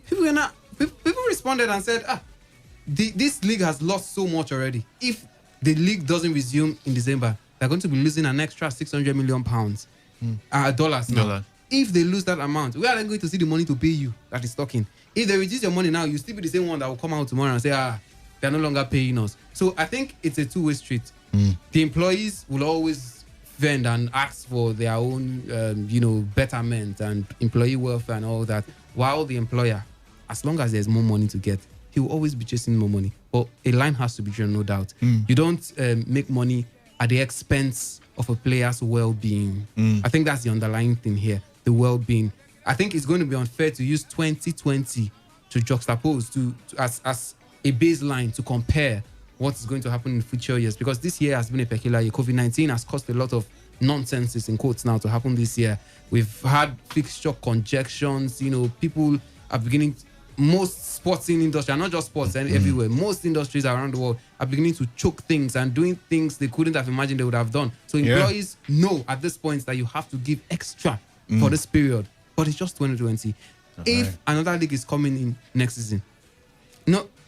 people responded and said, this league has lost so much already. If the league doesn't resume in December, they're going to be losing an extra £600 million dollars now. If they lose that amount, where are they going to see the money to pay you that is talking? If they reduce your money now, you still be the same one that will come out tomorrow and say, they're no longer paying us. So I think it's a two-way street. The employees will always vend and ask for their own, betterment and employee welfare and all that. While the employer, as long as there's more money to get, he will always be chasing more money. But a line has to be drawn, no doubt. You don't make money at the expense of a player's well-being. I think that's the underlying thing here, the well-being. I think it's going to be unfair to use 2020 to juxtapose as a baseline to compare what is going to happen in future years, because this year has been a peculiar year. COVID-19 has caused a lot of nonsenses in quotes now to happen this year. We've had fixture conjections, people are beginning most sports in industry, and not just sports and everywhere, most industries around the world are beginning to choke things and doing things they couldn't have imagined they would have done. So employees know at this point that you have to give extra for this period, but it's just 2020. If another league is coming in next season,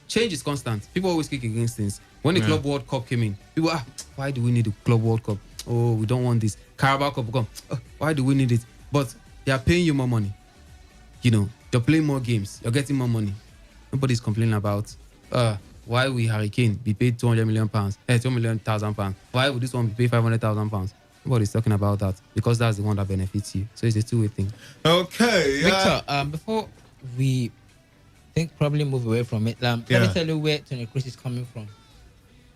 change is constant. People always kick against things. When the Club World Cup came in, people why do we need a Club World Cup? Oh, we don't want this. Carabao Cup come. Oh, why do we need it? But they are paying you more money. You're playing more games. You're getting more money. Nobody's complaining about why will Hurricane be paid 200 million pounds, 2 million thousand pounds? Why would this one be paid 500,000 pounds? Nobody's talking about that, because that's the one that benefits you. So it's a two-way thing. Okay. Victor, before we probably move away from it, let me tell you where Tony Kroos is coming from.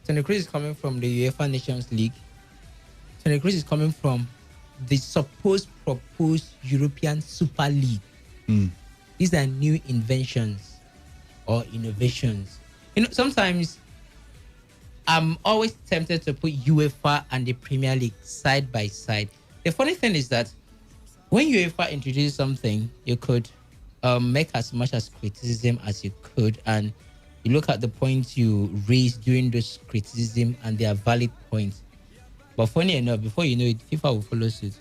Tony Kroos is coming from the UEFA Nations League. Tony Kroos is coming from the supposed proposed European Super League. These are new inventions or innovations. Sometimes I'm always tempted to put UEFA and the Premier League side by side. The funny thing is that when UEFA introduced something, you could make as much as criticism as you could, and you look at the points you raised during those criticism, and they are valid points. But funny enough, before you know it, FIFA will follow suit.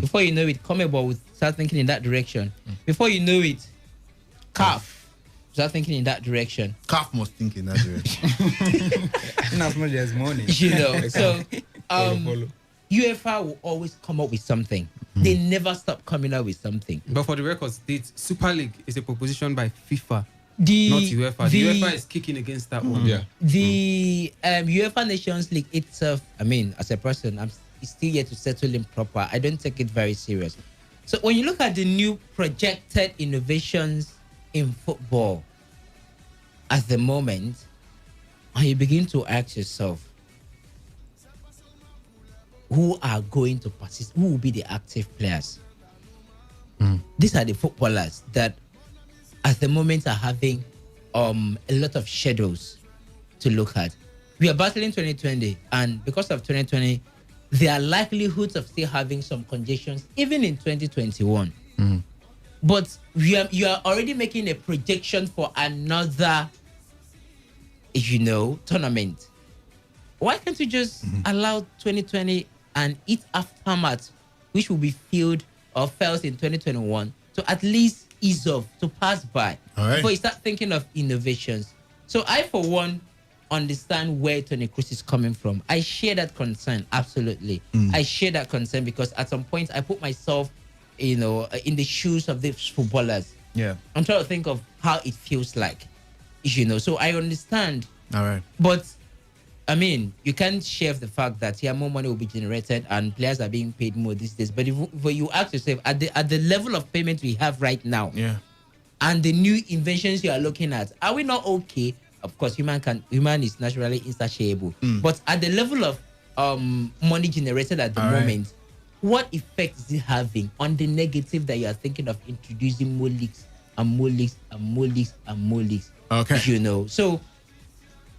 Before you know it, CONMEBOL will start thinking in that direction. Before you know it, CAF start thinking in that direction. CAF must think in that direction. In as much as money. So UEFA will always come up with something. They never stop coming up with something. But for the record, the Super League is a proposition by FIFA, not UEFA. The UEFA is kicking against that one. The UEFA Nations League itself, as a person, I'm still yet to settle in proper. I don't take it very serious. So when you look at the new projected innovations in football at the moment, and you begin to ask yourself, who are going to participate? Who will be the active players? These are the footballers that at the moment are having a lot of shadows to look at. We are battling 2020, and because of 2020, there are likelihoods of still having some congestions even in 2021. But you are already making a projection for another, tournament. Why can't you just allow 2020 and its aftermath, which will be felt in 2021, to at least ease off, to pass by, before you start thinking of innovations? So I, for one, understand where Tony Kroos is coming from. I share that concern, absolutely. I share that concern because at some point I put myself, in the shoes of these footballers. I'm trying to think of how it feels like, So I understand. All right. But you can't share the fact that more money will be generated and players are being paid more these days. But if you ask yourself, at the level of payment we have right now, and the new inventions you are looking at, are we not okay? Of course, human is naturally insatiable. But at the level of money generated at the moment, what effect is it having on the negative that you are thinking of introducing more leagues and more leagues and more leagues and more leagues? Okay. So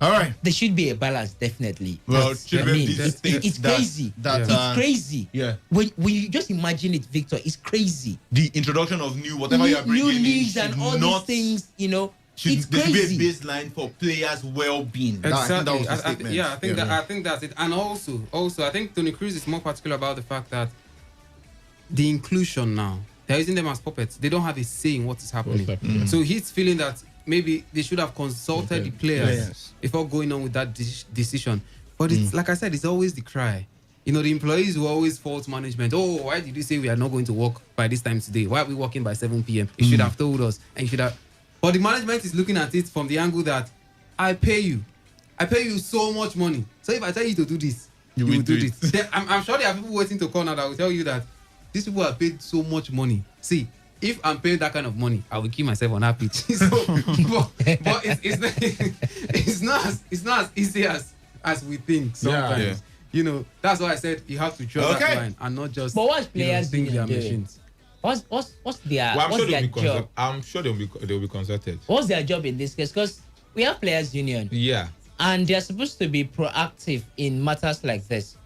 all right, there should be a balance, definitely. Well, it's crazy. It's crazy. Yeah. When you just imagine it, Victor, it's crazy. The introduction of whatever you are bringing new in leagues and all these things, it's crazy. There should be a baseline for players' well-being. Exactly. I think that's it. And also, I think Tony Kroos is more particular about the fact that the inclusion now, they're using them as puppets. They don't have a say in what is happening. So he's feeling that maybe they should have consulted the players before going on with that decision. But it's like I said, it's always the cry. The employees will always fault management. Oh, why did you say we are not going to work by this time today? Why are we working by 7 p.m.? You should have told us. And you should have. But the management is looking at it from the angle that I pay you so much money. So if I tell you to do this, You will will do do it. I'm sure there are people waiting to call now that will tell you that these people are paid so much money. See, if I'm paying that kind of money, I will keep myself on that pitch. So, but it's not as easy as we think sometimes. Yeah. You know, that's why I said you have to draw that line and not just. But what's players think doing? machines. What's their Well, what's their job? I'm sure they'll be consulted. What's their job in this case? Because we have players union. Yeah. And they're supposed to be proactive in matters like this.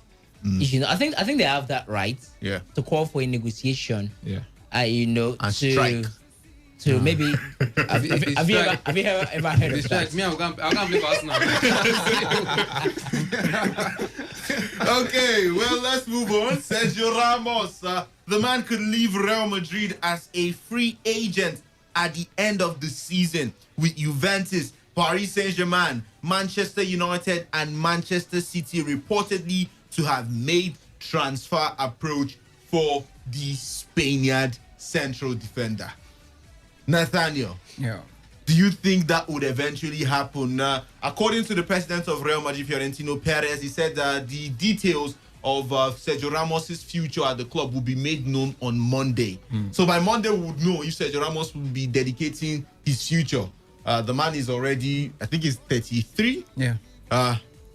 You know, I think they have that right. Yeah. To call for a negotiation. Yeah. You know, and to strike. To maybe have you ever heard of that? Me, I'm gonna play Arsenal. Okay, well, let's move on. Sergio Ramos, the man could leave Real Madrid as a free agent at the end of the season with Juventus, Paris Saint-Germain, Manchester United, and Manchester City reportedly to have made transfer approach for the Spaniard central defender. Nathaniel, do you think that would eventually happen? According to the president of Real Madrid, Florentino Perez, he said the details of Sergio Ramos' future at the club will be made known on Monday. So by Monday, we would know if Sergio Ramos will be dedicating his future. The man is already, I think he's 33. Yeah.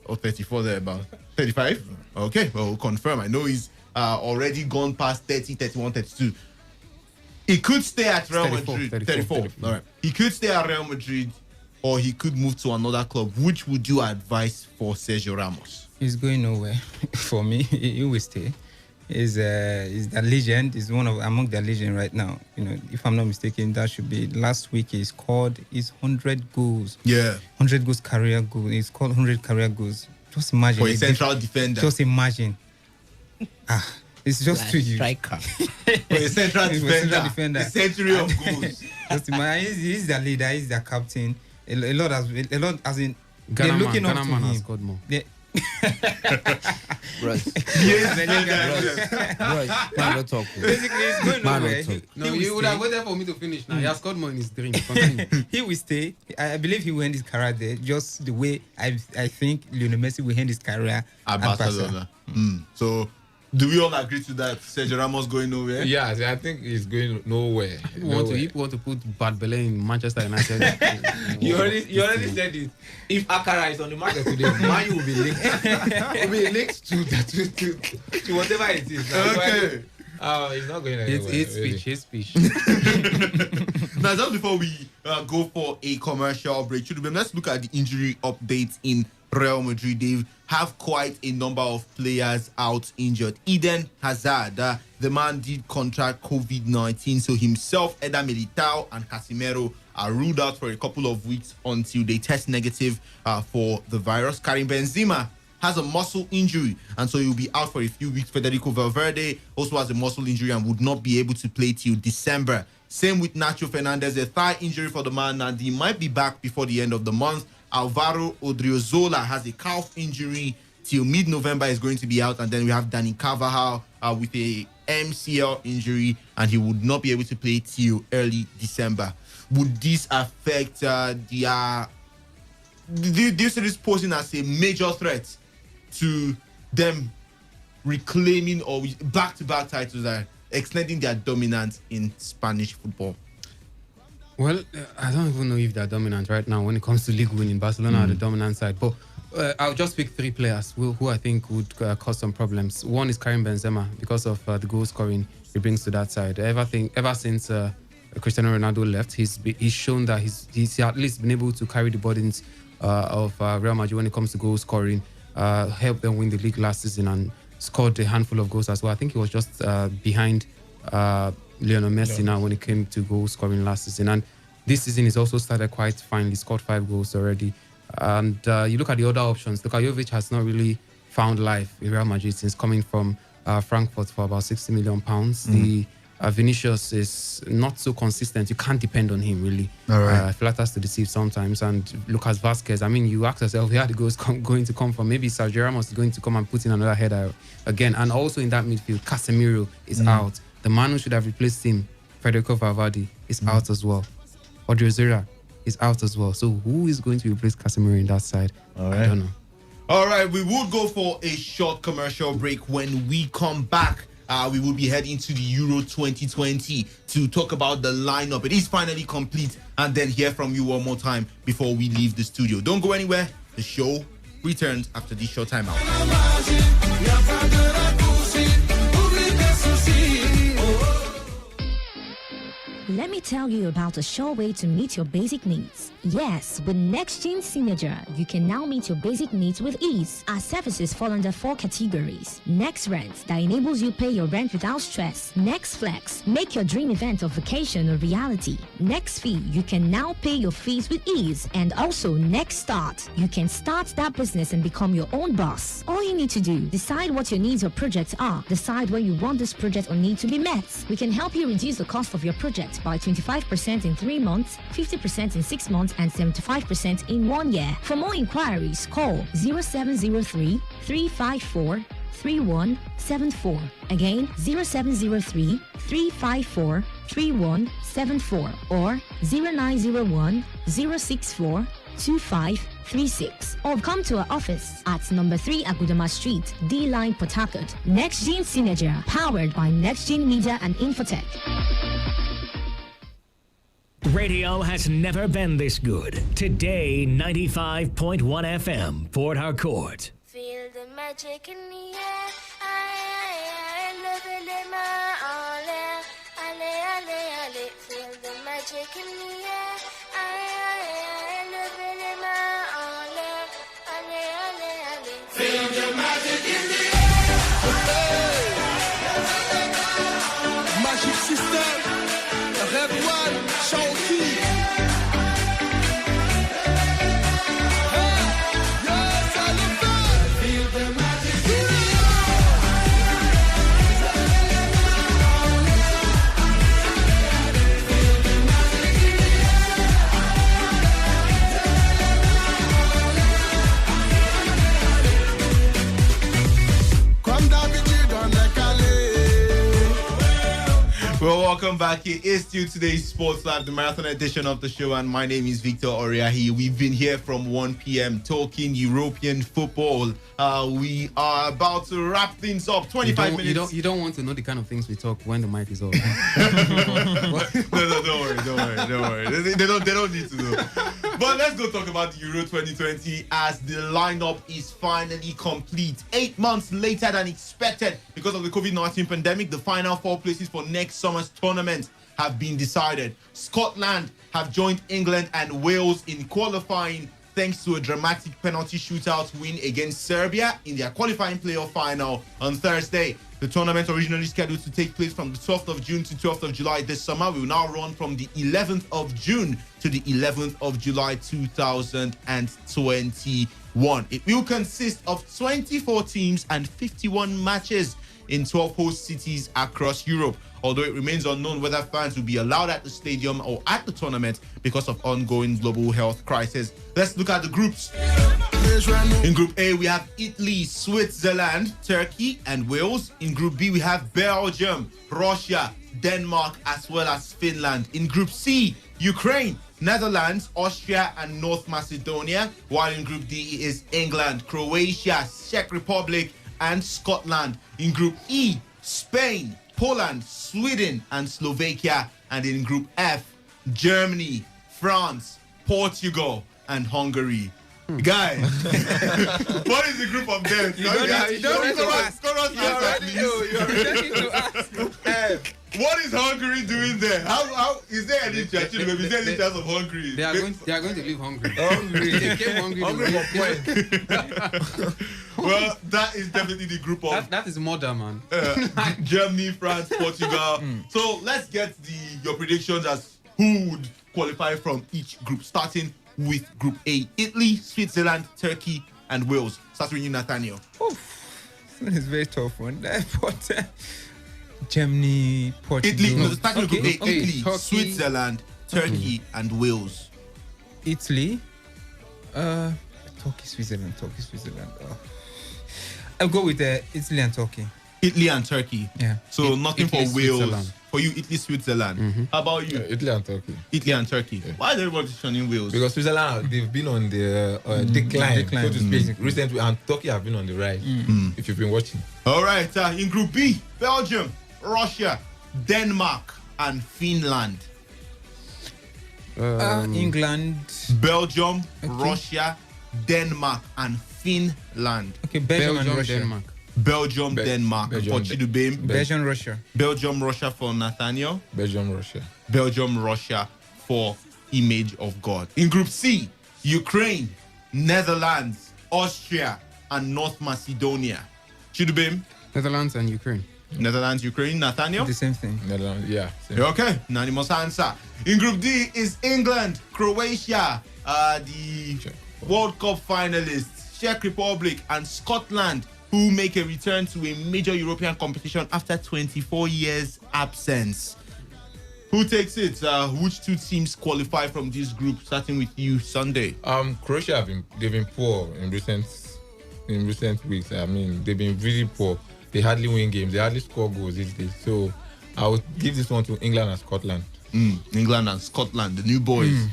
Or 34 there, about 35. Okay, well, we'll confirm. I know he's already gone past 30, 31, 32. He could stay at Real Madrid. 34. All right. He could stay at Real Madrid, or he could move to another club. Which would you advise for Sergio Ramos? He's going nowhere. For me, he will stay. He's the legend. He's among the legend right now. You know, if I'm not mistaken, that should be last week. He scored his 100 goals. Yeah, 100 goals career goal. He scored 100 career goals. Just imagine. For a central defender. Just imagine. It's just like to you. Striker. For a central defender. A century of goals. Just imagine. He's the leader. He's the captain. A lot as in. They're Ghana looking up to man has him. scored more. Bros. Man, don't talk. Basically, he's going nowhere. No, you would have waited for me to finish now. He has scored more in his dream. Continue. He will stay. I believe he will end his career there, just the way I think Lionel Messi will end his career at Barcelona. So, do we all agree to that? Sergio Ramos going nowhere? Yeah, I think he's going nowhere. You want to put Bad Belay in Manchester United? you already said it. If Akara is on the market today, Man will be linked. Will be linked to whatever it is. Okay. He's not going anywhere. His speech. Now, just before we go for a commercial break, let's look at the injury updates in Real Madrid. They have quite a number of players out injured. Eden Hazard, the man did contract COVID-19, so himself, Eder Militao, and Casemiro are ruled out for a couple of weeks until they test negative for the virus. Karim Benzema has a muscle injury, and so he'll be out for a few weeks. Federico Valverde also has a muscle injury and would not be able to play till December. Same with Nacho Fernandez, a thigh injury for the man, and he might be back before the end of the month. Alvaro Odriozola has a calf injury till mid-November, is going to be out. And then we have Dani Carvajal with a MCL injury, and he would not be able to play till early December. Would this affect do you see this posing as a major threat to them reclaiming or back-to-back titles and extending their dominance in Spanish football? Well, I don't even know if they're dominant right now when it comes to league winning. Barcelona are the dominant side. But I'll just pick three players who I think would cause some problems. One is Karim Benzema because of the goal scoring he brings to that side. Ever since Cristiano Ronaldo left, he's shown that he's at least been able to carry the burdens of Real Madrid when it comes to goal scoring, helped them win the league last season and scored a handful of goals as well. I think he was just behind Lionel Messi now when it came to goal scoring last season. And this season he's also started quite finely, scored 5 goals already. And you look at the other options, Luka Jovic has not really found life in Real Madrid since coming from Frankfurt for about £60 million. The Vinicius is not so consistent. You can't depend on him, really. All right. Flatters to deceive sometimes. And Lucas Vazquez, I mean, you ask yourself, where are the goals going to come from? Maybe Sergio Ramos is going to come and put in another header again. And also in that midfield, Casemiro is out. The man who should have replaced him, Federico Valverde, is out as well. Odriozola is out as well. So who is going to replace Casemiro in that side? All right. I don't know. All right, we will go for a short commercial break. When we come back, we will be heading to the Euro 2020 to talk about the lineup. It is finally complete, and then hear from you one more time before we leave the studio. Don't go anywhere. The show returns after this short timeout. Let me tell you about a sure way to meet your basic needs. Yes, with NextGen Signature, you can now meet your basic needs with ease. Our services fall under 4 categories. Next Rent, that enables you pay your rent without stress. Next Flex, make your dream event or vacation a reality. Next Fee, you can now pay your fees with ease. And also Next Start, you can start that business and become your own boss. All you need to do, decide what your needs or projects are. Decide when you want this project or need to be met. We can help you reduce the cost of your project by 25% in 3 months, 50% in 6 months, and 75% in 1 year. For more inquiries, call 0703 354 3174. Again, 0703 354 3174 or 0901 064 2536, or come to our office at number 3 Agudama Street, D-Line, Port Harcourt. NextGen Signature, powered by NextGen Media and Infotech. Radio has never been this good. Today, 95.1 FM, Port Harcourt. Feel the magic in the air. Feel the magic in the air. Feel the magic in the air. Magic system. Everyone, show key. Yes, I love that. Feel the magic in the Well, welcome back. It is still today's Sports Live, the marathon edition of the show, and my name is Victor Oriahi. We've been here from 1 p.m. talking European football. We are about to wrap things up. 25 minutes. You don't want to know the kind of things we talk when the mic is off. No, don't worry. They don't need to know. But let's go talk about the Euro 2020 as the lineup is finally complete. 8 months later than expected because of the COVID-19 pandemic, the final 4 places for next summer's tournament have been decided. Scotland have joined England and Wales in qualifying thanks to a dramatic penalty shootout win against Serbia in their qualifying playoff final on Thursday. The tournament, originally scheduled to take place from the 12th of June to 12th of July this summer, will now run from the 11th of June to the 11th of July 2021. It will consist of 24 teams and 51 matches in 12 host cities across Europe, although it remains unknown whether fans will be allowed at the stadium or at the tournament because of ongoing global health crisis. Let's look at the groups. In Group A, we have Italy, Switzerland, Turkey, and Wales. In Group B, we have Belgium, Russia, Denmark, as well as Finland. In Group C, Ukraine, Netherlands, Austria, and North Macedonia. While in Group D is England, Croatia, Czech Republic, and Scotland. In Group E, Spain, Poland, Sweden, and Slovakia. And in Group F, Germany, France, Portugal, and Hungary. Guys, what is the group of them? You already asked. What is Hungary doing there? How is there any chance? Is there any chance of Hungary? They are going to leave hungry. They came hungry for points. Well, that is definitely the group of that is murder, man. Germany, France, Portugal. So let's get your predictions as who would qualify from each group, starting with Group A: Italy, Switzerland, Turkey, and Wales. Starting with you, Nathaniel. It's a very tough one. But Germany, Portugal. Italy. Starting with Group A: Italy, Turkey, Switzerland, Turkey, and Wales. Italy, Turkey, Switzerland. I'll go with Italy and Turkey. Italy and Turkey. Yeah. So nothing for Wales. For you, Italy, Switzerland. How about you? Italy and Turkey. Italy and Turkey. Yeah. Why is everybody shunning Wales? Because Switzerland, they've been on the decline, so to speak, recently, and Turkey have been on the rise, if you've been watching. All right, in Group B, Belgium, Russia, Denmark, and Finland. England. Belgium, Russia, Denmark, and Finland. Okay, Belgium and Russia. Denmark. Belgium, Denmark. For Chidubem. Belgium, Russia. Belgium, Russia for Nathaniel. Belgium, Russia. Belgium, Russia for Image of God. In Group C, Ukraine, Netherlands, Austria, and North Macedonia. Chidubem. Netherlands and Ukraine. Netherlands, Ukraine. Nathaniel? The same thing. Netherlands, yeah. Same. Okay, unanimous answer. In Group D is England, Croatia, the World Cup finalists, Czech Republic, and Scotland, who make a return to a major European competition after 24 years absence. Who takes it? Which two teams qualify from this group? Starting with you, Sunday. Croatia they've been poor in recent weeks. I mean, they've been really poor. They hardly win games. They hardly score goals these days. So I would give this one to England and Scotland. England and Scotland, the new boys.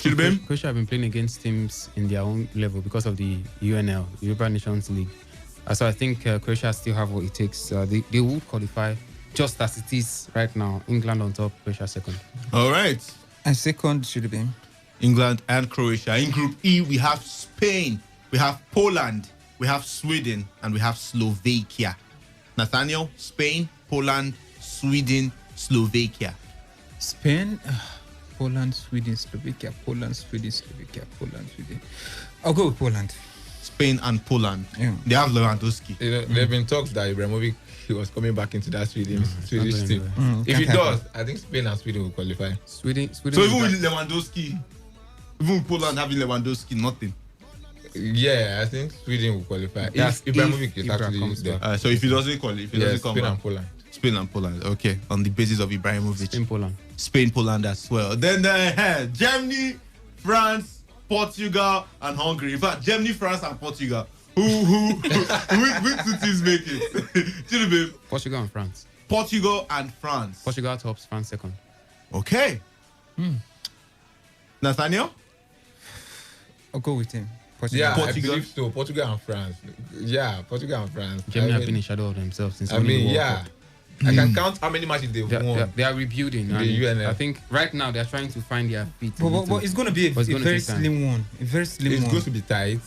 Croatia have been playing against teams in their own level because of the UNL, European Nations League. So I think Croatia still have what it takes. They would qualify just as it is right now. England on top, Croatia second. All right. And second should have been England and Croatia. In Group E, we have Spain, we have Poland, we have Sweden, and we have Slovakia. Nathaniel, Spain, Poland, Sweden, Slovakia. Spain, Poland, Sweden, Slovakia, Poland, Sweden, Slovakia, Poland, Sweden. I'll go with Poland. Spain and Poland. Yeah. They have Lewandowski. There have been talks that Ibrahimovic was coming back into that Swedish team. If he does, I think Spain and Sweden will qualify. Sweden. So even with Lewandowski, even with Poland having Lewandowski, nothing. Yeah, I think Sweden will qualify. If Ibrahimovic is actually there. So if he doesn't qualify, if he doesn't come Spain back. and Poland. Spain and Poland. Okay, on the basis of Ibrahimovic. Spain, Poland. Spain, Poland as well. Then Germany, France, Portugal, and Hungary. In fact, Germany, France, and Portugal. Which two teams make it? Portugal and France. Portugal and France. Portugal tops, France second. Okay. Nathaniel? I'll go with him. Portugal. Yeah, Portugal. I believe so. Portugal and France. Yeah, Portugal and France. Germany have been a shadow of themselves since I mean, yeah. I can count how many matches they've won. They are rebuilding. The UNL. I think right now they are trying to find their feet. But it's going to be a very slim one. A very slim one. It's going to be tight.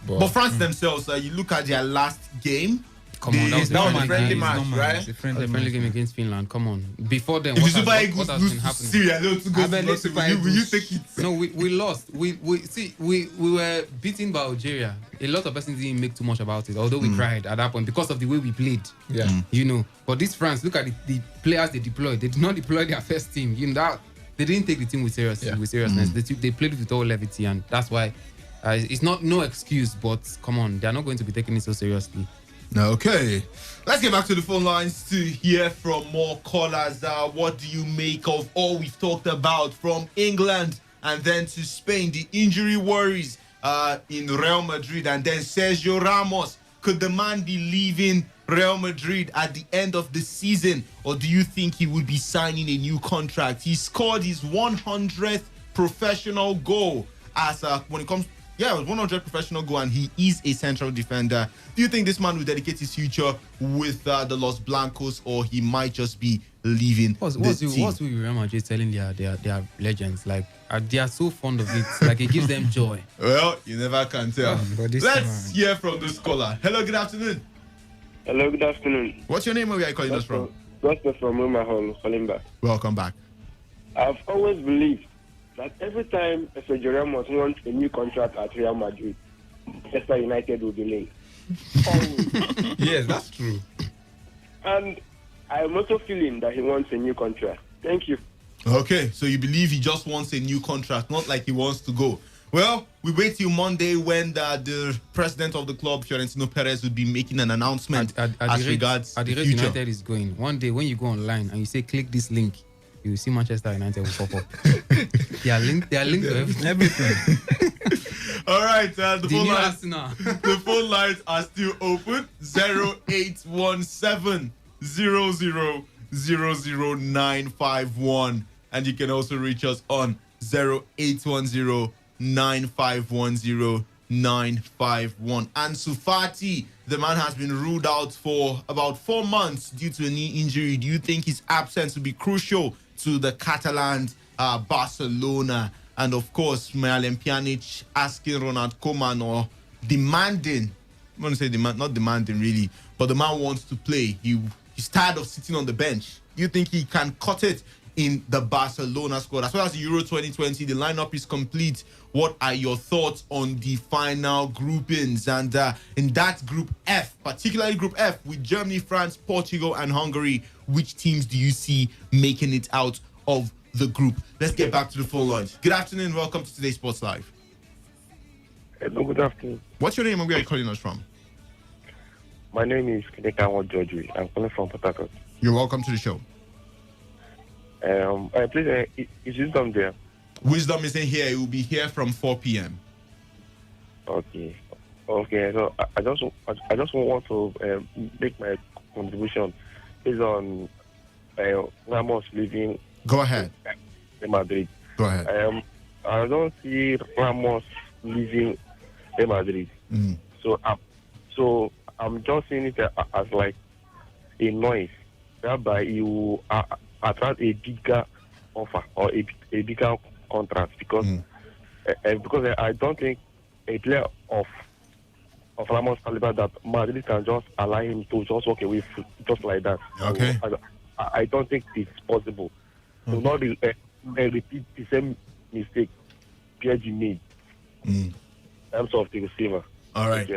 But France themselves, you look at their last game. Come on, that was a friendly match, right? A friendly game against Finland. Come on. Before then, if what the Super has Eagles been lose to happening? Syria, will you take it? No, we lost. We were beaten by Algeria. A lot of persons didn't make too much about it, although we cried at that point because of the way we played. Yeah. You know. But this France, look at the players they deployed. They did not deploy their first team. You know that they didn't take the team with seriousness. They played with all levity, and that's why it's not no excuse. But come on, they're not going to be taking it so seriously. Okay, let's get back to the phone lines to hear from more callers. What do you make of all we've talked about from England and then to Spain? The injury worries in Real Madrid, and then Sergio Ramos. Could the man be leaving Real Madrid at the end of the season, or do you think he would be signing a new contract? He scored his 100th professional goal as when it comes. Yeah, it was 100 professional goal, and he is a central defender. Do you think this man will dedicate his future with the Los Blancos, or he might just be leaving the team? What's with Real Madrid telling their legends? Like, they are so fond of it. Like, it gives them joy. Well, you never can tell. Let's hear from this caller. Hello, good afternoon. Hello, good afternoon. What's your name and where are you calling us from? Gospel from Roma Hall, calling back. Welcome back. I've always believed that every time Sergio Ramos wants a new contract at Real Madrid, Manchester United will be linked. Yes, that's true. And I'm also feeling that he wants a new contract. Thank you. Okay, so you believe he just wants a new contract, not like he wants to go. Well, we wait till Monday when the president of the club, Florentino Perez, will be making an announcement as regards the rate future. United is going. One day when you go online and you say click this link, you will see Manchester United will pop up. They are linked to everything. All right, the phone lines are still open. 0817 00 00951. And you can also reach us on 0810 9510 951. And Sufati, the man has been ruled out for about 4 months due to a knee injury. Do you think his absence will be crucial to the Catalan Barcelona? And of course, Miralem Pjanic asking Ronald Koeman, or demanding, I'm going to say not demanding really, but the man wants to play. He's tired of sitting on the bench. Do you think he can cut it in the Barcelona squad? As well as the Euro 2020, the lineup is complete. What are your thoughts on the final groupings? And in that Group F, particularly Group F, with Germany, France, Portugal, and Hungary, which teams do you see making it out of the group? Let's get back to the phone lines. Good afternoon. Welcome to Today Sports Live. Hello, good afternoon. What's your name and where are you calling us from? My name is Kineka Georgie. I'm calling from Port Harcourt. You're welcome to the show. Please, is Wisdom there? Wisdom isn't here. It will be here from 4 p.m. Okay. So I just want to make my contribution based on Ramos leaving. Go ahead. In Madrid. Go ahead. I don't see Ramos leaving in Madrid. So I'm just seeing it as like a noise, whereby you attract a bigger offer or a bigger contract, because I don't think a player of Ramos' caliber that Madrid can just allow him to just walk away just like that. Okay. So I don't think it's possible. So not repeat the same mistake PSG made in terms of the receiver. All right.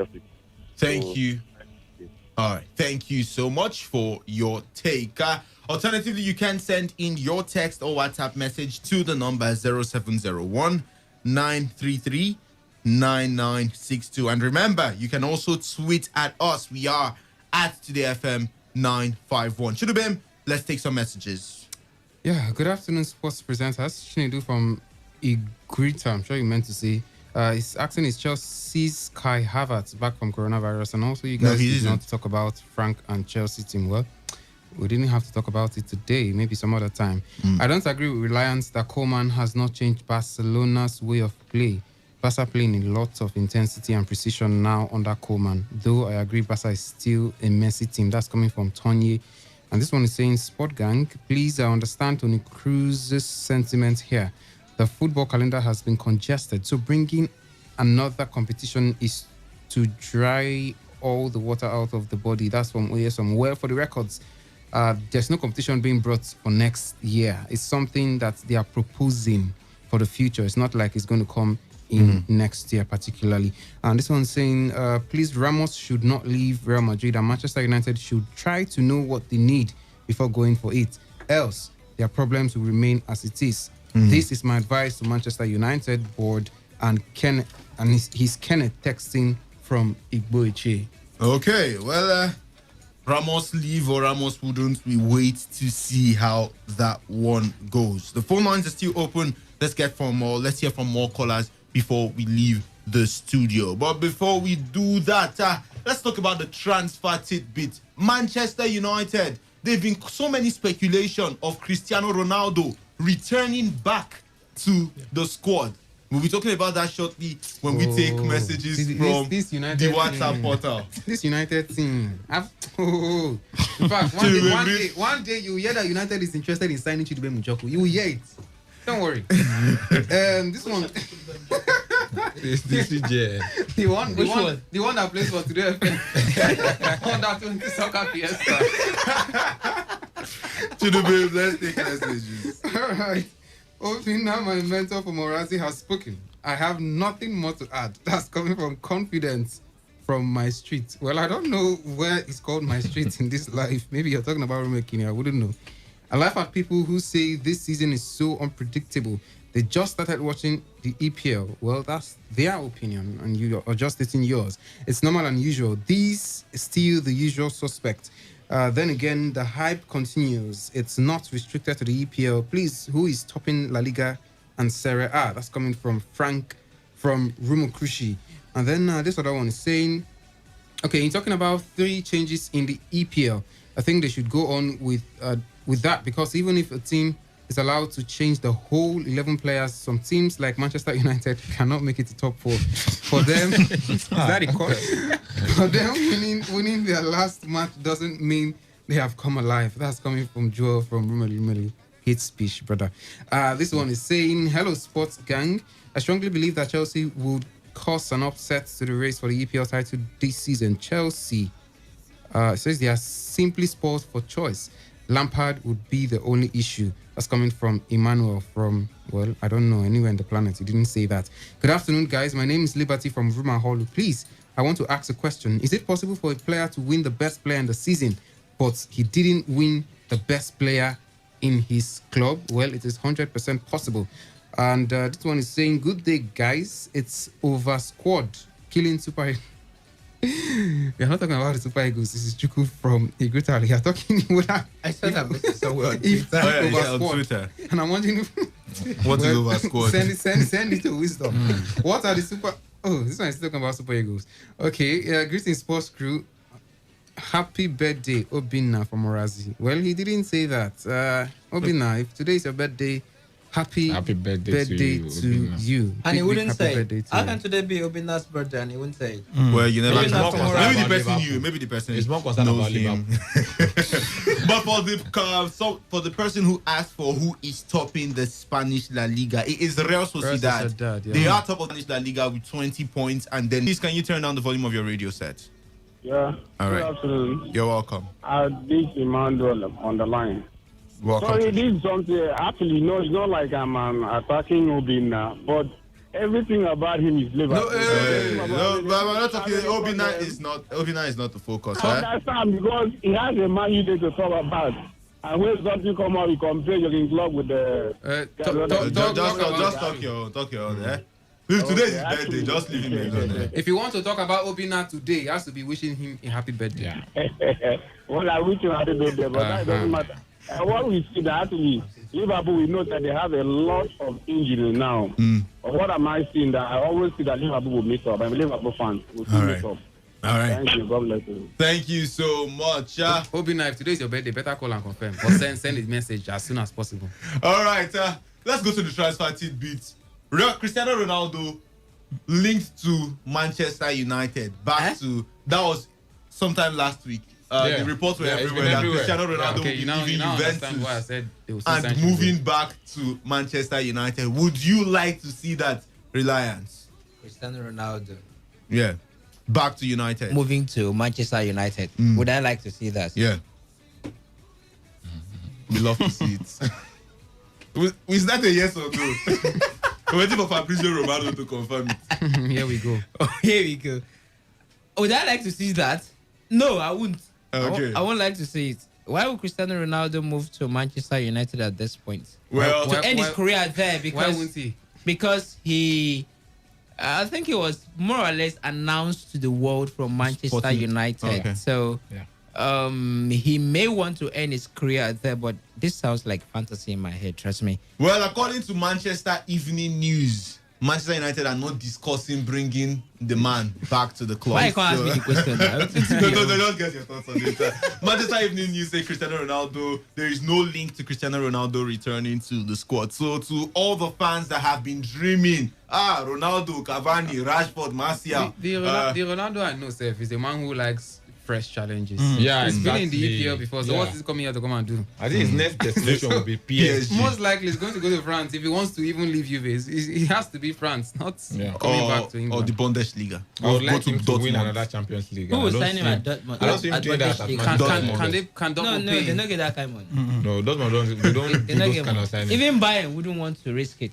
Thank you. All right. Thank you so much for your take. Alternatively, you can send in your text or WhatsApp message to the number 0701 933 9962. And remember, you can also tweet at us. We are at Today FM 951. Chidubem, let's take some messages. Yeah, good afternoon, sports presenters. Chinedu from Igrita, I'm sure you meant to say. He's asking is Chelsea's Kai Havertz back from coronavirus, and also you guys did not talk about Frank and Chelsea team. Well, we didn't have to talk about it today, maybe some other time. I don't agree with Reliance that Koeman has not changed Barcelona's way of play. Barca playing in lots of intensity and precision now under Koeman, though I agree Barca is still a messy team. That's coming from Tony. And this one is saying, Sport Gang, please, I understand Tony Cruz's sentiment here. The football calendar has been congested, so bringing another competition is to dry all the water out of the body. That's from OSM. Well, for the records, there's no competition being brought for next year. It's something that they are proposing for the future. It's not like it's going to come in next year particularly. And this one's saying, please, Ramos should not leave Real Madrid, and Manchester United should try to know what they need before going for it. Else, their problems will remain as it is. This is my advice to Manchester United board and Kenneth, and he's Kenneth texting from Igboeche. Okay, well, Ramos leave or Ramos wouldn't, we wait to see how that one goes. The phone lines are still open. Let's hear from more callers before we leave the studio. But before we do that, let's talk about the transfer tidbit. Manchester United, there have been so many speculation of Cristiano Ronaldo returning back to the squad. We'll be talking about that shortly when we take messages from the WhatsApp portal. This United team. In fact, one day you hear that United is interested in signing Chidube Mujoku. You will hear it. Don't worry. This one. The one that plays for Today FM. Under 20 soccer fiesta. Chidube, let's take messages. All right. Opina, my mentor for Morazi, has spoken. I have nothing more to add. That's coming from confidence from my street. Well, I don't know where it's called my street in this life. Maybe you're talking about Rome Kini. I wouldn't know. I laugh at people who say this season is so unpredictable. They just started watching the EPL. Well, that's their opinion, and you are just stating yours. It's normal and usual. These still the usual suspect. Then again, the hype continues. It's not restricted to the EPL. Please, who is topping La Liga and Serie A? That's coming from Frank from Rumokrushi. And then this other one is saying, okay, you're talking about 3 changes in the EPL. I think they should go on with that, because even if a team is allowed to change the whole 11 players, some teams like Manchester United cannot make it to top 4. For them, is that a call? For them, winning their last match doesn't mean they have come alive. That's coming from Joel from Rumeli. Hate speech, brother. This one is saying, hello, sports gang. I strongly believe that Chelsea would cause an upset to the race for the EPL title this season. Chelsea says they are simply spoiled for choice. Lampard would be the only issue. That's coming from Emmanuel from, well, I don't know, anywhere in the planet. He didn't say that. Good afternoon, guys. My name is Liberty from Ruma Hall. Please, I want to ask a question. Is it possible for a player to win the best player in the season, but he didn't win the best player in his club? Well, it is 100% possible. And this one is saying, good day, guys. It's over squad killing Super. We are not talking about the Super Eagles. This is Chuku from Igritali. You are talking about. I said that message somewhere on Twitter. On Twitter. And I'm wondering what is over squad? Send it to wisdom. What are the Super? Oh, this one is talking about Super Eagles. Okay, greetings, sports crew. Happy birthday, Obina from Morazi. Well, he didn't say that. Obina, if today is your birthday, happy birthday to you. And he wouldn't say, how can you. today be Obina's birthday? And he wouldn't say it. Well, you never know. Maybe Maybe the person is more concerned about him. But for the person who asked for who is topping the Spanish La Liga, it is Real Sociedad. Yeah. They are top of Spanish La Liga with 20 points. And then, please, can you turn down the volume of your radio set? Yeah. All right. Good afternoon. You're welcome. This Emmanuel on the line. Welcome. Sorry, this is something. Actually, no, it's not like I'm attacking Obina, but everything about him is Liverpool. No, but we're not talking. Obina is not the focus. I understand, because he has a man you need to talk about. And when something come out, you compare your club with the. Just talk your own. Today is his birthday. Just leave him alone. If you want to talk about Obina today, you have to be wishing him a happy birthday. Well, I wish him happy birthday, but that doesn't matter. And what we see that actually, Liverpool, we know that they have a lot of injuries now. But what am I seeing? That I always see that Liverpool will make up. I'm a Liverpool fan. Will make up. All right. Thank you. God bless you. Thank you so much. Obina, if today is your birthday, better call and confirm. Or send a message as soon as possible. All right. Let's go to the transfer tidbits. Cristiano Ronaldo linked to Manchester United. That was sometime last week. The reports were everywhere that Cristiano Ronaldo will be leaving Juventus and moving back to Manchester United. Would you like to see that, Reliance? Cristiano Ronaldo. Yeah. Back to United. Moving to Manchester United. Would I like to see that? Yeah. We love to see it. Is that a yes or no? We're waiting for Fabrizio Romano to confirm it. Here we go. Here we go. Would I like to see that? No, I wouldn't. Okay. I won't like to see it. Why would Cristiano Ronaldo move to Manchester United at this point? Well, to end his career there, because why wouldn't he? Because I think he was more or less announced to the world from Manchester United. Okay. So he may want to end his career there, but this sounds like fantasy in my head, trust me. Well, according to Manchester Evening News, Manchester United are not discussing bringing the man back to the club. Why you can't ask me the question now? No, just get your thoughts on it. Manchester Evening News say Cristiano Ronaldo, there is no link to Cristiano Ronaldo returning to the squad. So to all the fans that have been dreaming, Ronaldo, Cavani, Rashford, Martial. The Ronaldo I know, Seth, is a man who likes fresh challenges. Yeah, he's been in the EPL before, so what's he coming here to come and do? I think his next destination will be PSG. Most likely he's going to go to France. If he wants to even leave Juve, he has to be France, not coming back to England. Or the Bundesliga. I would like him to win another Champions League. Who will sign him at Dortmund? I don't see him doing that at Dortmund. Can Dortmund pay? They don't get that kind of money. No, Dortmund don't do those kind of signings. Even Bayern wouldn't want to risk it.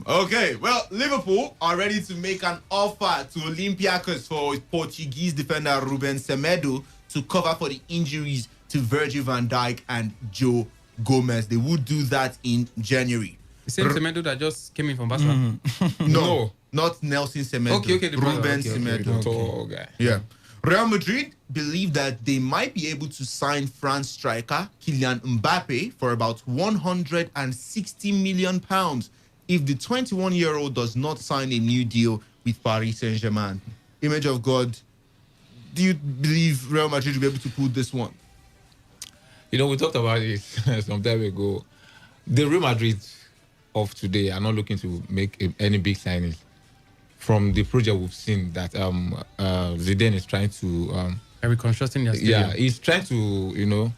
Okay, well, Liverpool are ready to make an offer to Olympiacos for Portuguese defender Ruben Semedo to cover for the injuries to Virgil van Dijk and Joe Gomez. They would do that in January. The same Semedo that just came in from Barcelona? No, not Nelson Semedo. Okay, Ruben Semedo. Okay. Yeah. Real Madrid believe that they might be able to sign France striker Kylian Mbappe for about £160 million if the 21-year-old does not sign a new deal with Paris Saint-Germain. Image of God, do you believe Real Madrid will be able to pull this one? we talked about it some time ago. The Real Madrid of today are not looking to make any big signings. From the project we've seen that Zidane is trying to reconstructing their stadium. Yeah, he's trying to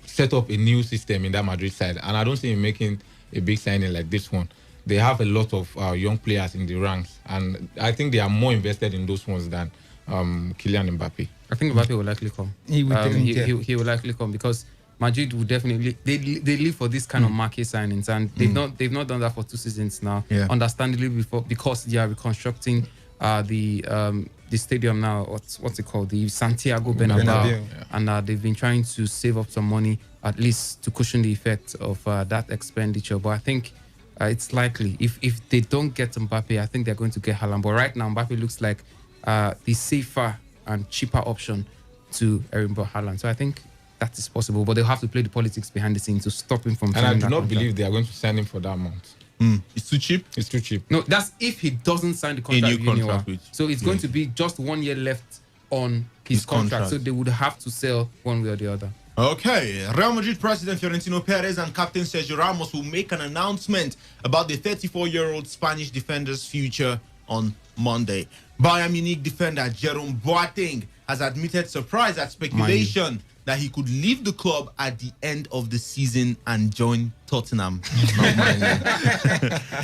set up a new system in that Madrid side, and I don't see him making a big signing like this one. They have a lot of young players in the ranks, and I think they are more invested in those ones than Kylian Mbappe. I think Mbappe will likely come. He will likely come because Madrid will definitely they live for this kind of market signings, and they've not done that for 2 seasons now. Yeah. Understandably, because they are reconstructing the stadium now. What's it called? The Santiago Bernabeu. And they've been trying to save up some money at least to cushion the effect of that expenditure. But I think it's likely if they don't get Mbappe, I think they're going to get Haaland. But right now, Mbappe looks like the safer and cheaper option to Erling Haaland. So I think that is possible, but they'll have to play the politics behind the scenes to stop him from. And I do not believe they are going to sign him for that amount. It's too cheap. It's too cheap. No, that's if he doesn't sign the contract. A new contract with, so it's going to be just 1 year left on his contract. So they would have to sell one way or the other. Okay, Real Madrid president Florentino Perez and captain Sergio Ramos will make an announcement about the 34-year-old Spanish defender's future on Monday. Bayern Munich defender Jerome Boateng has admitted surprise at speculation that he could leave the club at the end of the season and join Tottenham. Not Man U.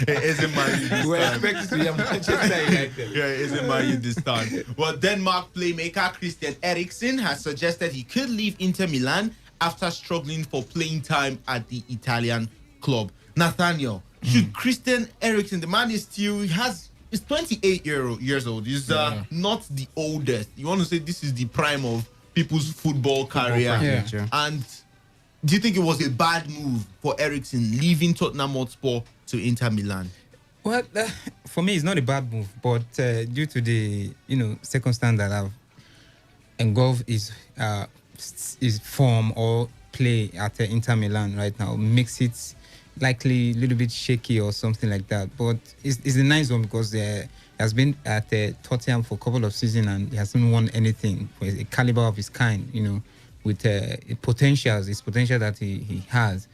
It isn't Man U this We're time. expecting to hear Manchester United. Yeah, it isn't Man U this time. Well, Denmark playmaker Christian Eriksen has suggested he could leave Inter Milan after struggling for playing time at the Italian club. Nathaniel, should Christian Eriksen, the man is still, he's 28 years old. He's not the oldest. You want to say this is the prime of people's football career. And do you think it was a bad move for Eriksen leaving Tottenham Hotspur to Inter Milan? Well, for me, it's not a bad move, but due to the circumstance that have engulfed his form or play at Inter Milan right now, makes it likely a little bit shaky or something like that. But it's a nice one because he has been at Tottenham for a couple of seasons and he hasn't won anything for a caliber of his kind, with his potential that he has.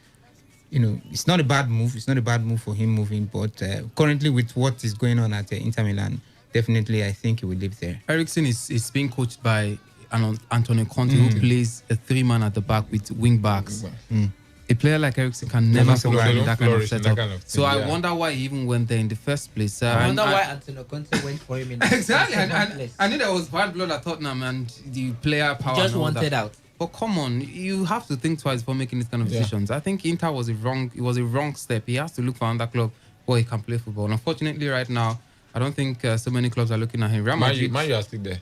It's not a bad move. It's not a bad move for him moving, but currently with what is going on at Inter Milan, definitely I think he will live there. Eriksen is being coached by Antonio Conte, who plays a 3-man at the back with wing backs. A player like Eriksen can never survive in that kind of setup. So I wonder why he even went there in the first place. I wonder why Antonio Conte went for him in the exactly. I knew there was bad blood at Tottenham and the player power. He just wanted out. But come on, you have to think twice before making these kind of decisions. I think Inter was a wrong step. He has to look for another club where he can play football. And unfortunately, right now, I don't think so many clubs are looking at him. Real Madrid, Man U are still there.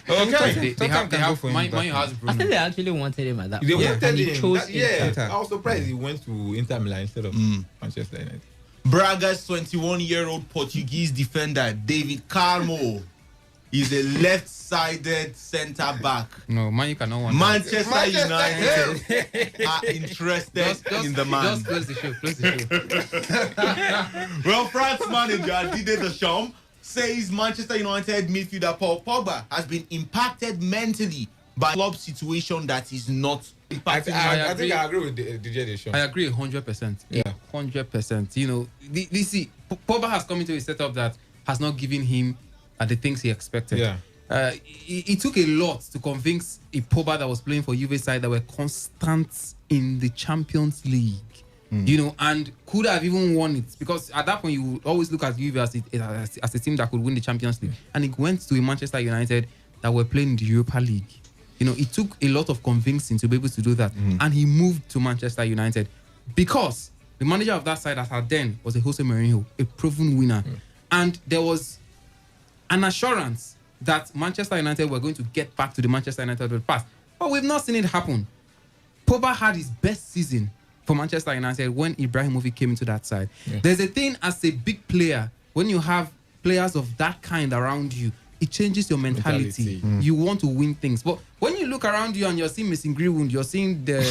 Okay. They have Man U has Bruno. I think they actually wanted him at that They point. wanted He him. chose Inter. I was surprised he went to Inter Milan instead of Manchester United. Braga's 21-year-old Portuguese defender David Carmo is a left-sided centre-back. No, Man U cannot want Manchester United are interested in the man. Just close the show. Well, France manager Didier Deschamps says Manchester United midfielder Paul Pogba has been impacted mentally by a club situation that is not impacting. I think I agree with Didier Deschamps. I agree 100%. Yeah, 100%. Pogba has come into a setup that has not given him the things he expected. Yeah. It took a lot to convince a Pogba that was playing for Juve side that were constant in the Champions League. And could have even won it, because at that point you would always look at Juve as a team that could win the Champions League. And it went to a Manchester United that were playing in the Europa League. It took a lot of convincing to be able to do that. And he moved to Manchester United because the manager of that side at then was a Jose Mourinho, a proven winner. And there was an assurance that Manchester United were going to get back to the Manchester United of the past. But we've not seen it happen. Pogba had his best season for Manchester United when Ibrahimovic came into that side. There's a thing as a big player, when you have players of that kind around you, it changes your mentality. You want to win things. But when you look around you and you're seeing Missing Greenwood, you're seeing the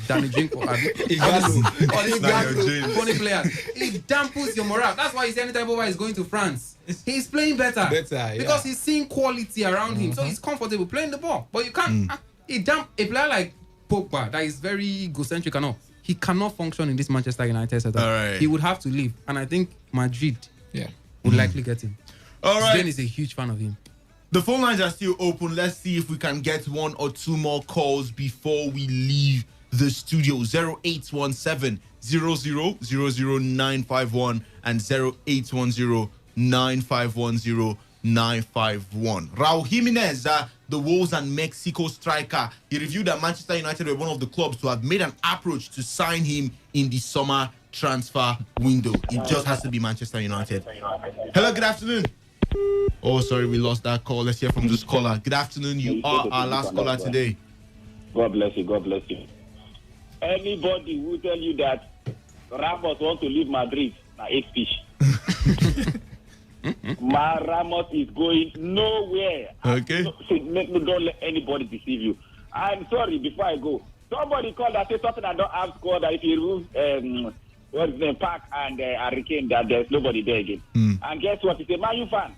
Danny Drink or these funny players, it dampens your morale. That's why you see anytime Pogba is going to France, he's playing better because he's seeing quality around him. So he's comfortable playing the ball. But you can't a player like Pogba, that is very egocentric and all. He cannot function in this Manchester United setup. All right. He would have to leave. And I think Madrid would likely get him. All right. Zidane is a huge fan of him. The phone lines are still open. Let's see if we can get one or two more calls before we leave the studio. 0817 0000951 and 0810 9510 951. Raul Jimenez, the Wolves and Mexico striker, he reviewed that Manchester United were one of the clubs to have made an approach to sign him in the summer transfer window. It just has to be Manchester United. Hello, good afternoon. Oh, sorry, we lost that call. Let's hear from this caller. Good afternoon. You are our last caller today. God bless you. God bless you. Anybody who tell you that Ramos want to leave Madrid, na 8 fish. Ramos is going nowhere. Okay. So don't let anybody deceive you. I'm sorry, before I go, somebody called and said something I don't have score that if you remove what's the name, Park and Hurricane, that there's nobody there again. And guess what? He's a Man U fan.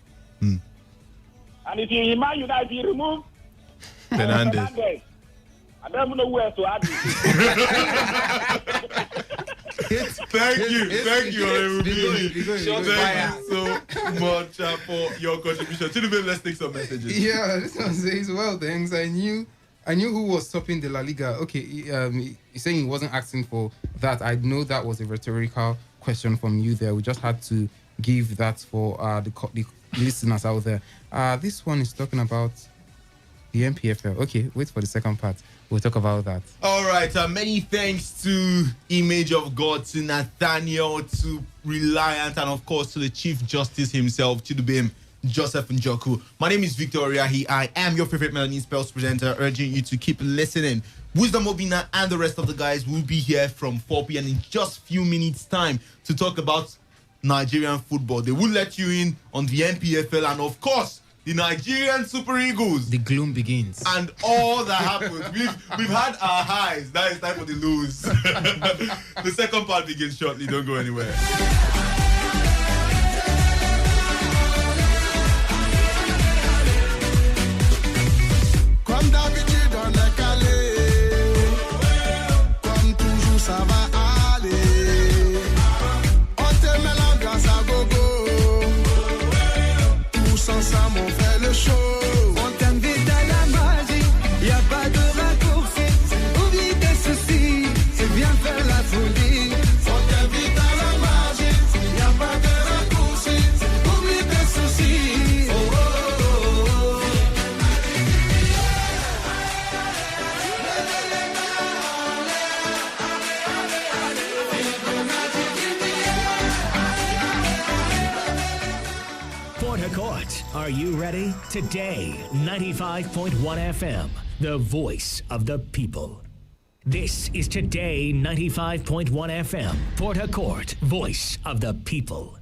And if you Man U now, if you remove Fernandez, I don't even know where to add this. Thank you. Thank you so much for your contribution. Chidubem, let's take some messages. Yeah, this one says, well, thanks. I knew who was stopping the La Liga. Okay, he's saying he wasn't asking for that. I know that was a rhetorical question from you there. We just had to give that for the listeners out there. This one is talking about the MPFL. Okay, wait for the second part. We'll talk about that. All right. Many thanks to Image of God, to Nathaniel, to Reliant, and of course to the Chief Justice himself, Chidubem Joseph Njoku. My name is Victor Oriahi. I am your favorite Melanin Spells presenter, urging you to keep listening. Wisdom Obina and the rest of the guys will be here from 4 p.m. in just a few minutes' time to talk about Nigerian football. They will let you in on the NPFL and, of course, the Nigerian Super Eagles. The gloom begins. And all that happens. We've had our highs. Now it's time for the lows. The second part begins shortly. Don't go anywhere. Comme d'habitude, on est calé. Comme toujours, ça va aller. On te met l'ambiance à gogo. Tous ensemble, on fait le show. On t'invite à la magie. Y a pas de raccourci. Oublie tes soucis. C'est bien faire la folie. On t'invite à la magie. Y a pas de raccourci. Oublie tes soucis. Oh, oh, oh, oh. Port Harcourt, are you ready? Today, 95.1 FM, the voice of the people. This is Today 95.1 FM, Port Harcourt, voice of the people.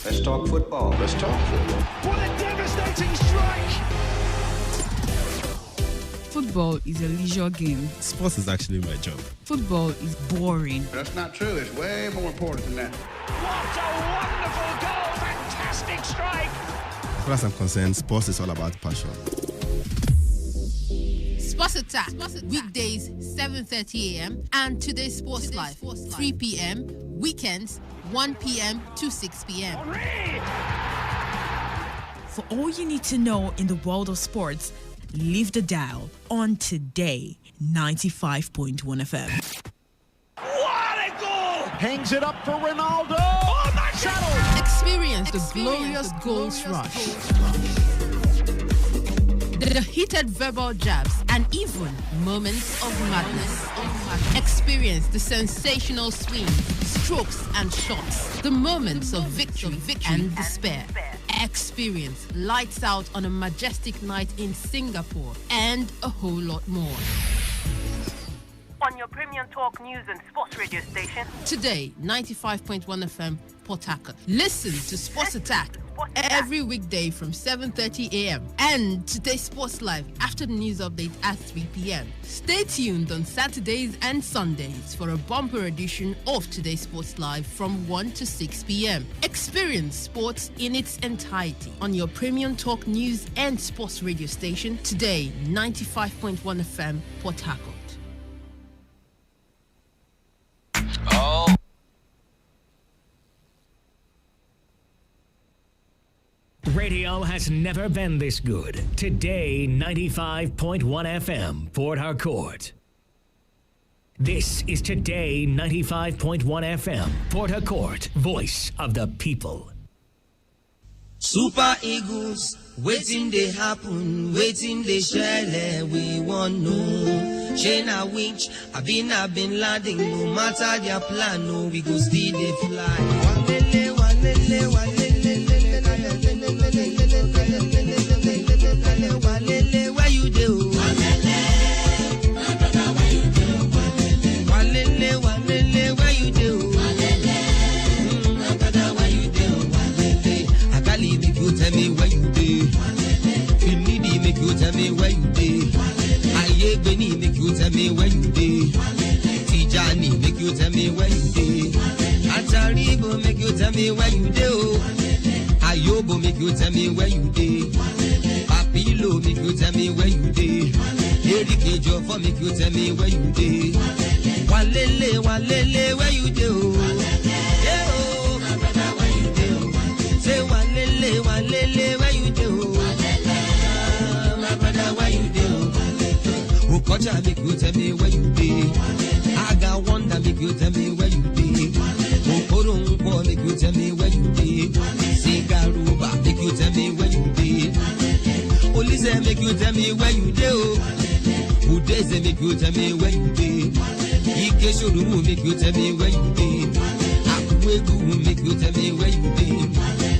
Let's talk football. Let's talk football. What a devastating strike! Football is a leisure game. Sports is actually my job. Football is boring. That's not true. It's way more important than that. What a wonderful goal! Fantastic strike! As far as I'm concerned, sports is all about passion. Sports Attack, weekdays 7:30 a.m. and Today's Sports Live 3 p.m. Weekends 1 p.m. to 6 p.m. For all you need to know in the world of sports, leave the dial on Today 95.1 FM. What a goal! Hangs it up for Ronaldo. Oh, my shadow! Experience the glorious goals rush. The heated verbal jabs and even moments of madness. Experience the sensational swings, strokes and shots. The moments of victory and despair. Experience lights out on a majestic night in Singapore and a whole lot more. On your premium talk news and sports radio station. Today, 95.1 FM, Port Harcourt. Listen to Sports Attack Every weekday from 7:30 a.m. and Today Sports Live after the news update at 3 p.m. Stay tuned on Saturdays and Sundays for a bumper edition of Today Sports Live from 1 to 6 p.m. Experience sports in its entirety on your premium talk news and sports radio station Today 95.1 FM Port Harcourt. Radio has never been this good. Today, 95.1 FM, Port Harcourt. This is Today, 95.1 FM, Port Harcourt, voice of the people. Super Eagles, waiting they happen, waiting they share, we want no. Chena winch, I been landing, no matter their plan, no, we go still they fly. Walele, walele, walele. Walele, where you do? Walele, my brother, where you do? Walele, walele, where you do? Walele, my brother, where you do? Walele, I can't leave me, you tell me where you do. Walele, you need me, make you tell me where you do. I ain't Benny, make you tell me where you do. Tijani, make you tell me where you do. Ataribo, make you tell me where you do. Ayobo, make you tell me where you dey. Papilo, make you tell me where you dey. Erike Jofo, make you tell me where you dey. Walele, walele, where you dey? Yeah, oh, my brother, where you dey? Say walele, walele, where you dey? My brother, where you dey? Okocha, make you tell me where you dey. Aga Wonder, make you tell me where you dey. Okoronko, make you tell me where you dey. Garuba, make you tell me where you did. Police make you tell me where you did. Udeze make you tell me where you did. Ike Shorumu make you tell me where you did. Akwegu make you tell me where you did.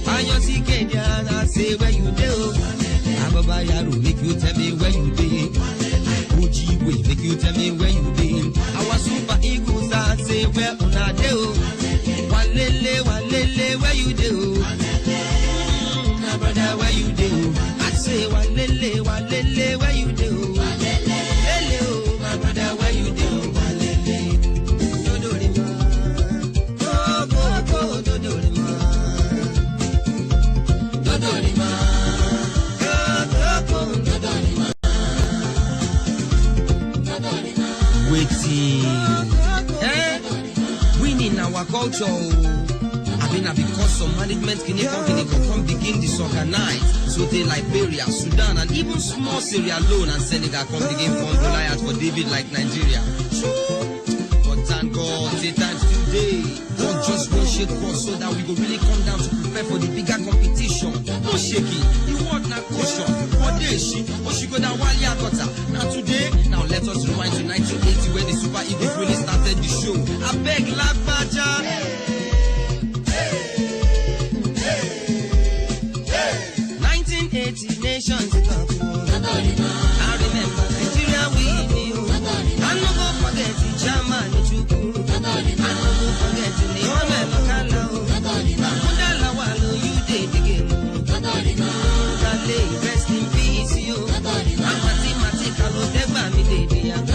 Ayosi Kenya say where you did. Ababa Yaru make you tell me where you did. Ujiwe make you tell me where you did. Our Super Eagles say where una did. Walele, walele, where you did? Brother, where you do? I say, walele, walele, where you do? Walele, hello, my brother, where you do? Walele, dodorima, go, go, go, dodorima, dodorima, go, go, go, dodorima, dodorima. Waiting, winning our culture. Because some management can come begin disorganize. So they Liberia, Sudan, and even small Sierra Leone and Senegal come begin form Goliath for David like Nigeria. But thank God, say times today. God just won't shake us so that we go really come down to prepare for the bigger competition. No shaking, the word na caution. What day she go down while you got her. Now today, now let us rewind to 1980 where the Super Eagles really started the show. I beg Lagbaja. 1980 nations cup. I remember Nigeria winning. I no go forget the German Chuku. I no go forget the Leone Makala. Mundala Walo, you did the game. Dale, rest in peace, you. Mathematical, whatever me did. I'm a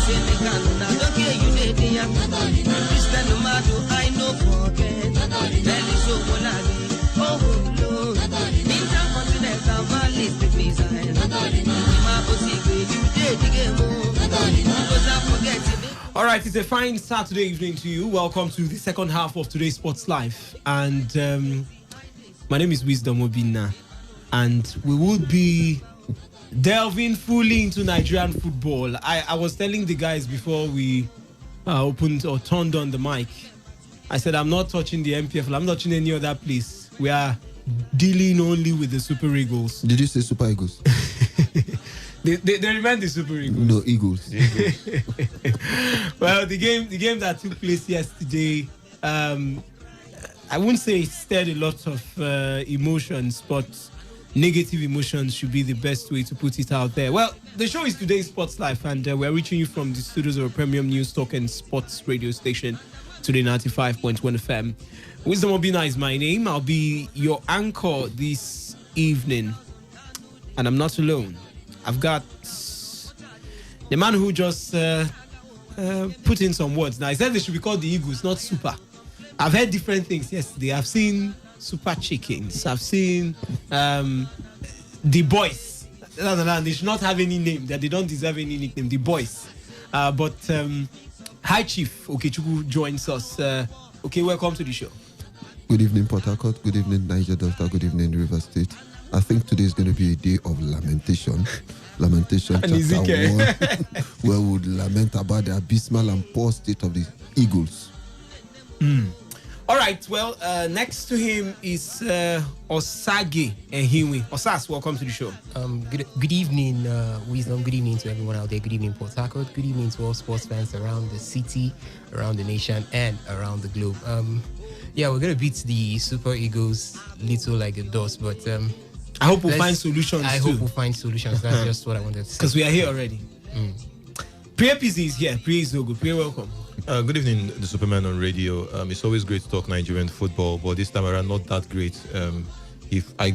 Senegal, now don't care you did. Christian Nomado, I no forget. Belly so moladi. Oh, Lord. Intercontinental ballistic missile. All right, it's a fine Saturday evening to you. Welcome to the second half of today's Sports Live. And my name is Wisdom Obina. And we will be delving fully into Nigerian football. I was telling the guys before we opened or turned on the mic, I said, I'm not touching the MPFL. I'm not touching any other place. We are dealing only with the Super Eagles. Did you say Super Eagles? They remain the Super Eagles. No, Eagles. Well, the game that took place yesterday, I wouldn't say it stirred a lot of emotions, but negative emotions should be the best way to put it out there. Well, the show is Today's Sports Life, and we're reaching you from the studios of a premium news talk and sports radio station, Today 95.1 FM. Wisdom Obina is my name. I'll be your anchor this evening. And I'm not alone. I've got the man who just put in some words. Now, he said they should be called the Eagles, not Super. I've heard different things yesterday. I've seen Super Chickens. I've seen the Boys. They should not have any name. That they don't deserve any nickname. The Boys. But High Chief Okechukwu joins us. Okay, welcome to the show. Good evening, Port Harcourt. Good evening, Niger Delta. Good evening, River State. I think today is going to be a day of lamentation. Lamentation chapter 1, where we would lament about the abysmal and poor state of the Eagles. All right, well, next to him is Osage Ehiwe. Osas, welcome to the show. Good evening, Wisdom. Good evening to everyone out there. Good evening, Port Harcourt. Good evening to all sports fans around the city, around the nation, and around the globe. Yeah, we're going to beat the Super Eagles little like a dust, but I hope we'll find solutions. I hope we'll find solutions. That's just what I wanted to say. Because we are here already. Priya PZ is here. Priya is good. Priya, welcome. Good evening, the Superman on radio. It's always great to talk Nigerian football, but this time around not that great. If I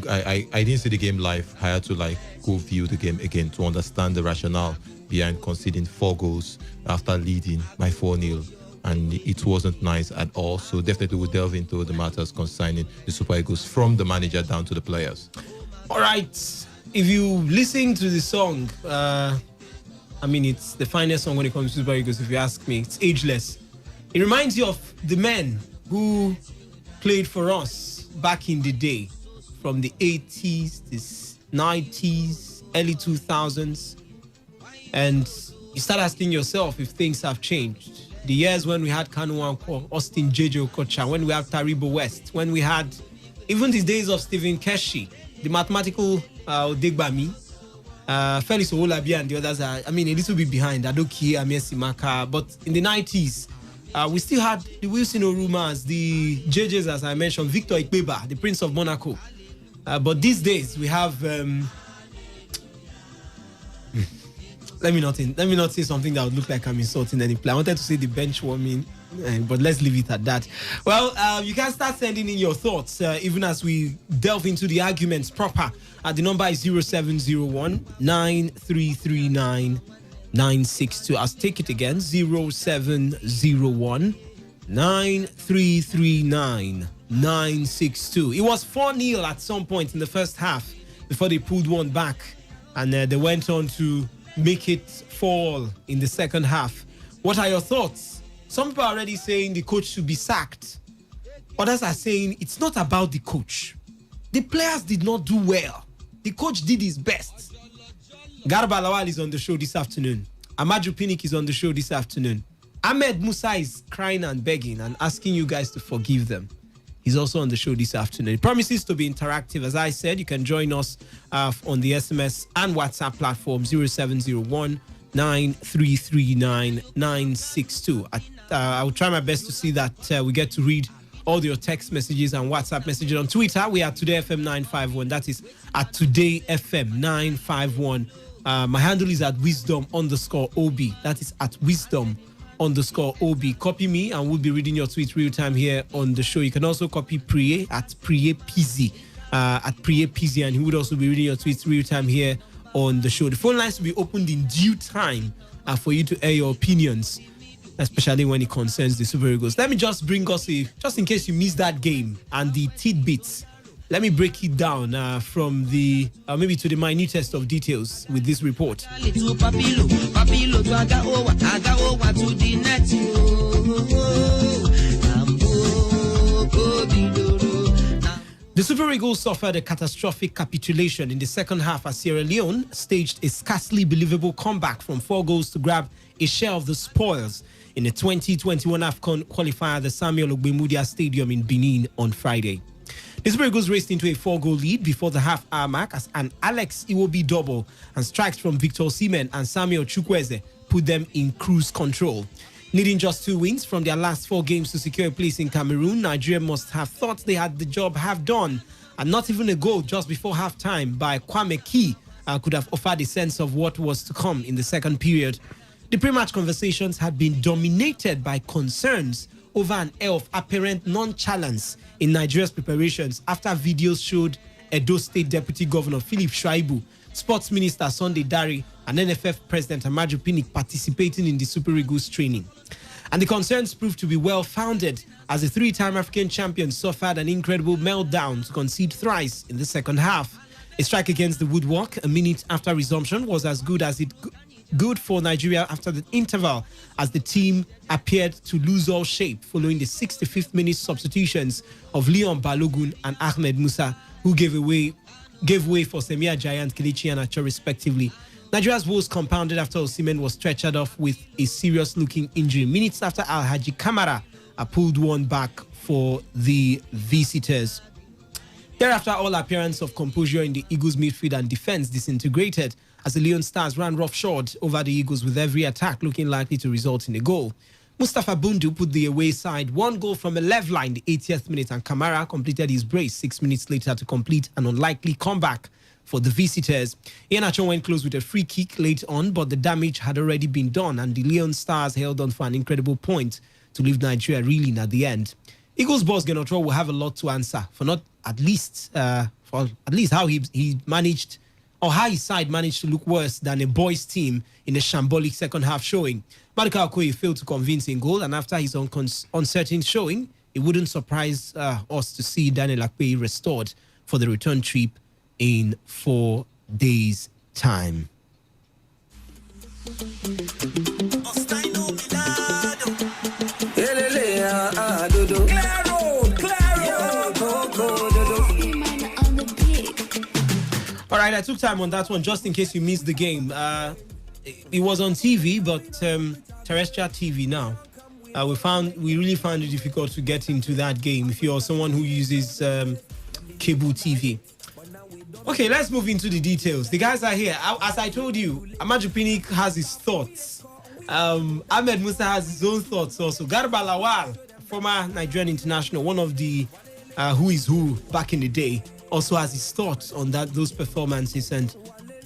didn't see the game live, I had to go view the game again to understand the rationale behind conceding 4 goals after leading by 4-0. And it wasn't nice at all. So definitely we'll delve into the matters concerning the Super Eagles from the manager down to the players. All right. If you listen to the song, it's the finest song when it comes to Super Eagles, if you ask me. It's ageless. It reminds you of the men who played for us back in the day, from the 80s, the 90s, early 2000s. And you start asking yourself if things have changed. The years when we had Kanu Nwankwo, Austin J.J. Okocha, when we had Taribo West, when we had even these days of Stephen Keshi, the mathematical Odegbami, Felix Owolabi and the others are, a little bit behind. Adoki, Amir Simaka. But in the 90s, we still had the Wilson Orumas, the JJs, as I mentioned, Victor Ikpeba, the Prince of Monaco. But these days, we have... Let me not say something that would look like I'm insulting any player. I wanted to say the bench warming, but let's leave it at that. Well, you can start sending in your thoughts, even as we delve into the arguments proper. The number is 0701 9339 962. I'll take it again, 0701 9339 962. It was 4-0 at some point in the first half before they pulled one back, and they went on to make it fall in the second half. What are your thoughts? Some people are already saying the coach should be sacked. Others are saying it's not about the coach. The players did not do well. The coach did his best. Garba Lawal is on the show this afternoon. Amaju Pinnick is on the show this afternoon. Ahmed Musa is crying and begging and asking you guys to forgive them. He's also on the show this afternoon. It promises to be interactive. As I said, you can join us on the SMS and WhatsApp platform 0701 9339 962. I will try my best to see that we get to read all your text messages and WhatsApp messages. On Twitter, we are Today FM 951. That is at Today FM 951. My handle is at wisdom_OB. That is at wisdom_OB. Copy me and we'll be reading your tweets real time here on the show. You can also copy Priye at Priye PZ, and he would also be reading your tweets real time here on the show. The phone lines will be opened in due time for you to air your opinions, especially when it concerns the Super Eagles. Let me just bring us just in case you missed that game and the tidbits. Let me break it down from the maybe to the minutest of details with this report. The Super Eagles suffered a catastrophic capitulation in the second half as Sierra Leone staged a scarcely believable comeback from 4 goals to grab a share of the spoils in the 2021 AFCON qualifier at the Samuel Ogbemudia Stadium in Benin on Friday. The Super Eagles raced into a 4-goal lead before the half-hour mark as an Alex Iwobi double and strikes from Victor Osimhen and Samuel Chukwueze put them in cruise control. Needing just 2 wins from their last 4 games to secure a place in Cameroon, Nigeria must have thought they had the job half done, and not even a goal just before half-time by Kwame Key could have offered a sense of what was to come in the second period. The pre-match conversations had been dominated by concerns over an air of apparent nonchalance in Nigeria's preparations after videos showed Edo State Deputy Governor Philip Shuaibu, Sports Minister Sunday Dari, and NFF President Amaju Pinnick participating in the Super Eagles training. And the concerns proved to be well-founded as the three-time African champion suffered an incredible meltdown to concede thrice in the second half. A strike against the woodwork a minute after resumption was as good for Nigeria after the interval, as the team appeared to lose all shape following the 65th minute substitutions of Leon Balogun and Ahmed Musa, who gave way for Semia Giant, Kelechi Iheanacho respectively. Nigeria's woes compounded after Osimhen was stretchered off with a serious-looking injury minutes after Alhaji Kamara pulled one back for the visitors. Thereafter, all appearance of composure in the Eagles' midfield and defense disintegrated as the Leon Stars ran roughshod over the Eagles, with every attack looking likely to result in a goal. Mustafa Bundu put the away side one goal from a left line the 80th minute, and Kamara completed his brace 6 minutes later to complete an unlikely comeback for the visitors. Iheanacho went close with a free kick late on, but the damage had already been done, and the Leon Stars held on for an incredible point to leave Nigeria reeling at the end. Eagles boss Genotro will have a lot to answer for at least how he managed, or how his side managed to look worse than a boys' team in a shambolic second half showing. Maduka Okoye failed to convince in goal, and after his uncertain showing, it wouldn't surprise us to see Daniel Akpeyi restored for the return trip in 4 days' time. All right, I took time on that one just in case you missed the game. It was on TV, but terrestrial TV now. We really found it difficult to get into that game if you're someone who uses cable TV. Okay, let's move into the details. The guys are here. As I told you, Amaju Pinnick has his thoughts. Ahmed Musa has his own thoughts also. Garba Lawal, former Nigerian international, one of the who is who back in the day, also has his thoughts on those performances and,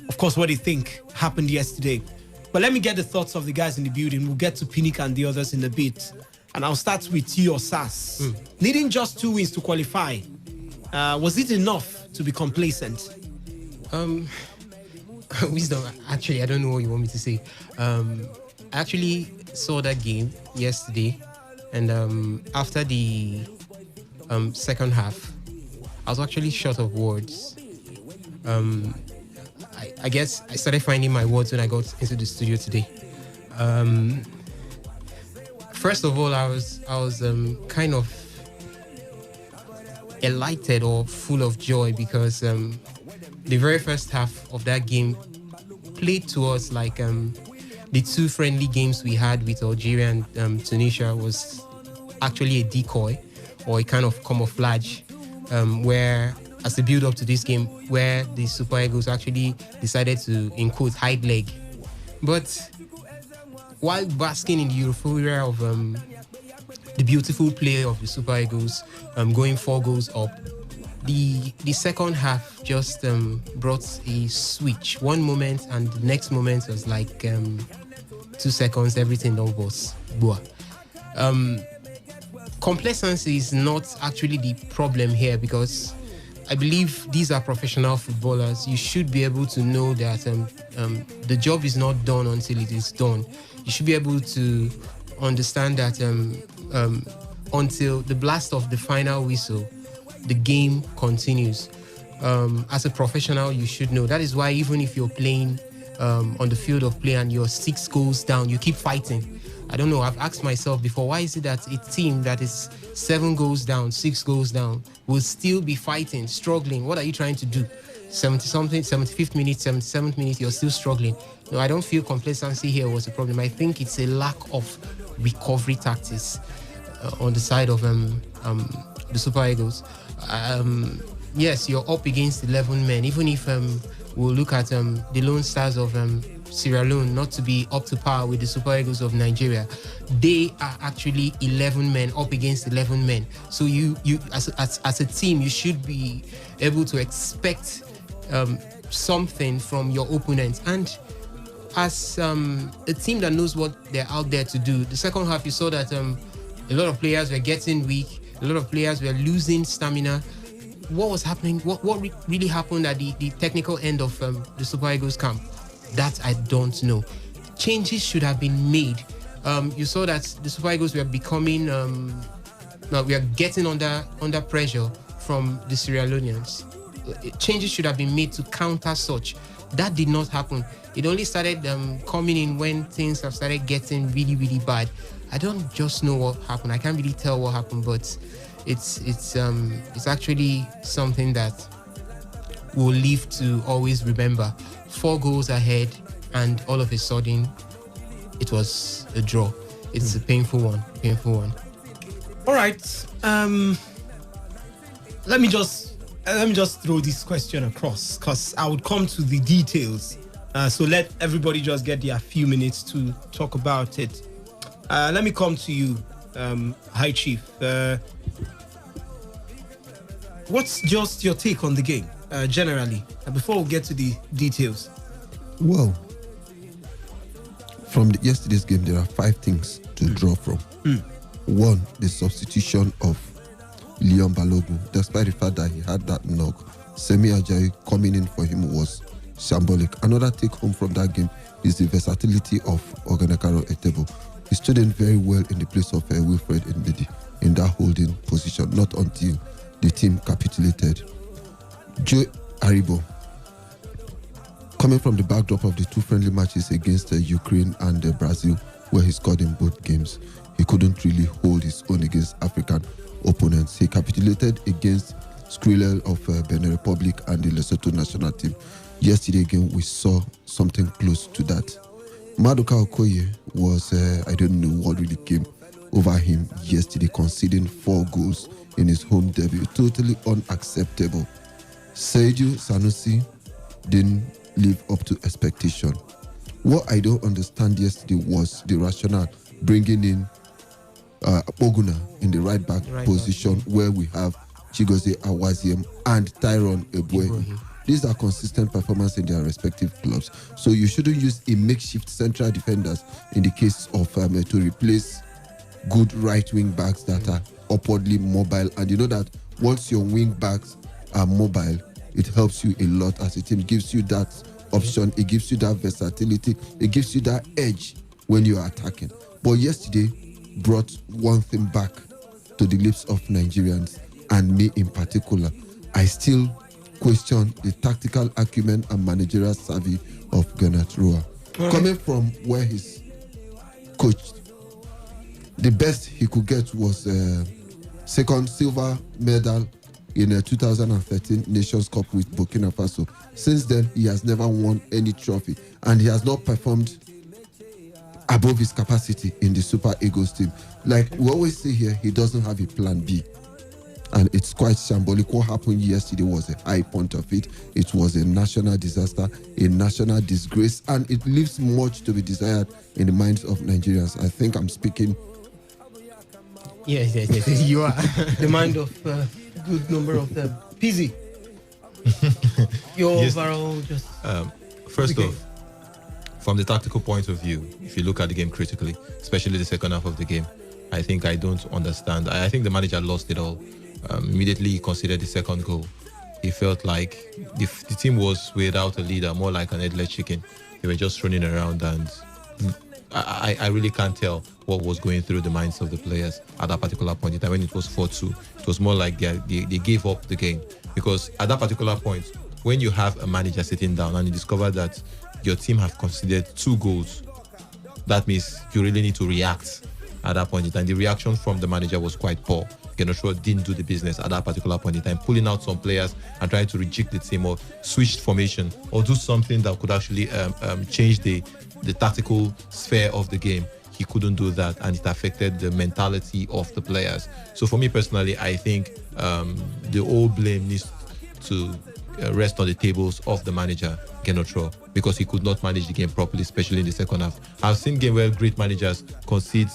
of course, what they think happened yesterday. But let me get the thoughts of the guys in the building. We'll get to Pinnick and the others in a bit. And I'll start with you or Sass. Needing just 2 wins to qualify, was it enough to be complacent? Wisdom, actually, I don't know what you want me to say. I actually saw that game yesterday, and after the second half, I was actually short of words. I guess I started finding my words when I got into the studio today. First of all, I was kind of elated or full of joy because the very first half of that game played to us like the two friendly games we had with Algeria and Tunisia was actually a decoy or a kind of camouflage where, as a build-up to this game, where the Super Eagles actually decided to, in quotes, hide leg. But while basking in the euphoria of the beautiful play of the Super Eagles, going 4 goals up, the second half just brought a switch. One moment and the next moment was like 2 seconds, everything done was boah. Complacency is not actually the problem here, because I believe these are professional footballers. You should be able to know that the job is not done until it is done. You should be able to understand that until the blast of the final whistle, the game continues. As a professional, you should know. That is why even if you're playing on the field of play and you're 6 goals down, you keep fighting. I don't know, I've asked myself before, why is it that a team that is 7 goals down, 6 goals down, will still be fighting, struggling? What are you trying to do? 70-something, 75th minute, 77th minute, you're still struggling. No, I don't feel complacency here was a problem. I think it's a lack of recovery tactics on the side of the Super Eagles. Yes, you're up against 11 men. Even if we'll look at the Lone Stars of Sierra Leone not to be up to par with the Super Eagles of Nigeria, they are actually 11 men up against 11 men. So you as a team, you should be able to expect something from your opponents. And as a team that knows what they're out there to do, the second half you saw that A lot of players were getting weak. A lot of players were losing stamina. What was happening? What really happened at the technical end of the Super Eagles camp? That I don't know. Changes should have been made. You saw that the Super Eagles were becoming, we are getting under pressure from the Sierra Leoneans. Changes should have been made to counter such. That did not happen. It only started coming in when things have started getting really, really bad. I don't just know what happened. I can't really tell what happened, but it's actually something that we'll live to always remember. 4 goals ahead, and all of a sudden, it was a draw. It's a painful one. All right. Let me just throw this question across, because I would come to the details. So let everybody just get their few minutes to talk about it. Let me come to you, High Chief. What's just your take on the game, generally, before we get to the details? Well, from yesterday's game, there are 5 things to draw from. 1, the substitution of Leon Balogun. Despite the fact that he had that knock, Semi Ajayi coming in for him was shambolic. Another take home from that game is the versatility of Oganekaro Etebo. He stood in very well in the place of Wilfred Ndidi in that holding position, not until the team capitulated. Joe Aribo, coming from the backdrop of the 2 friendly matches against Ukraine and Brazil, where he scored in both games, he couldn't really hold his own against African opponents. He capitulated against Skrillel of Benin Republic and the Lesotho national team. Yesterday again, we saw something close to that. Maduka Okoye was, I don't know what really came over him yesterday, conceding 4 goals in his home debut. Totally unacceptable. Seydou Sanusi didn't live up to expectation. What I don't understand yesterday was the rationale bringing in Oguna in the right back position, where we have Chigozie Awaziem and Tyrone Ebue. These are consistent performance in their respective clubs. So you shouldn't use a makeshift central defenders in the case of to replace good right wing backs that are upwardly mobile. And you know that once your wing backs are mobile, it helps you a lot as a team. It gives you that option, it gives you that versatility, it gives you that edge when you are attacking. But yesterday brought one thing back to the lips of Nigerians, and me in particular. I still question the tactical acumen and managerial savvy of Gernot Rohr. Coming from where he's coached, the best he could get was second silver medal in a 2013 Nations Cup with Burkina Faso. Since then, he has never won any trophy, and he has not performed above his capacity in the Super Eagles team. Like we always say here, he doesn't have a plan B. And it's quite shambolic. What happened yesterday was a high point of it. It was a national disaster, a national disgrace, and it leaves much to be desired in the minds of Nigerians. I think I'm speaking. Yes, you are. The mind of a good number of them. Pizzy, your Yes. overall just... First off, from the tactical point of view, if you look at the game critically, especially the second half of the game, I think I don't understand. I think the manager lost it all. Immediately he considered the second goal. He felt like the team was without a leader, more like an headless chicken. They were just running around, and I really can't tell what was going through the minds of the players at that particular point in time. When it was 4-2, it was more like they gave up the game, because at that particular point, when you have a manager sitting down and you discover that your team have conceded 2 goals, that means you really need to react at that point in time. The reaction from the manager was quite poor. Gernot Rohr didn't do the business at that particular point in time, pulling out some players and trying to reject the team or switch formation or do something that could actually change the tactical sphere of the game. He couldn't do that, and it affected the mentality of the players. So for me personally, I think the whole blame needs to rest on the tables of the manager, Gernot Rohr, because he could not manage the game properly, especially in the second half. I've seen game where great managers concede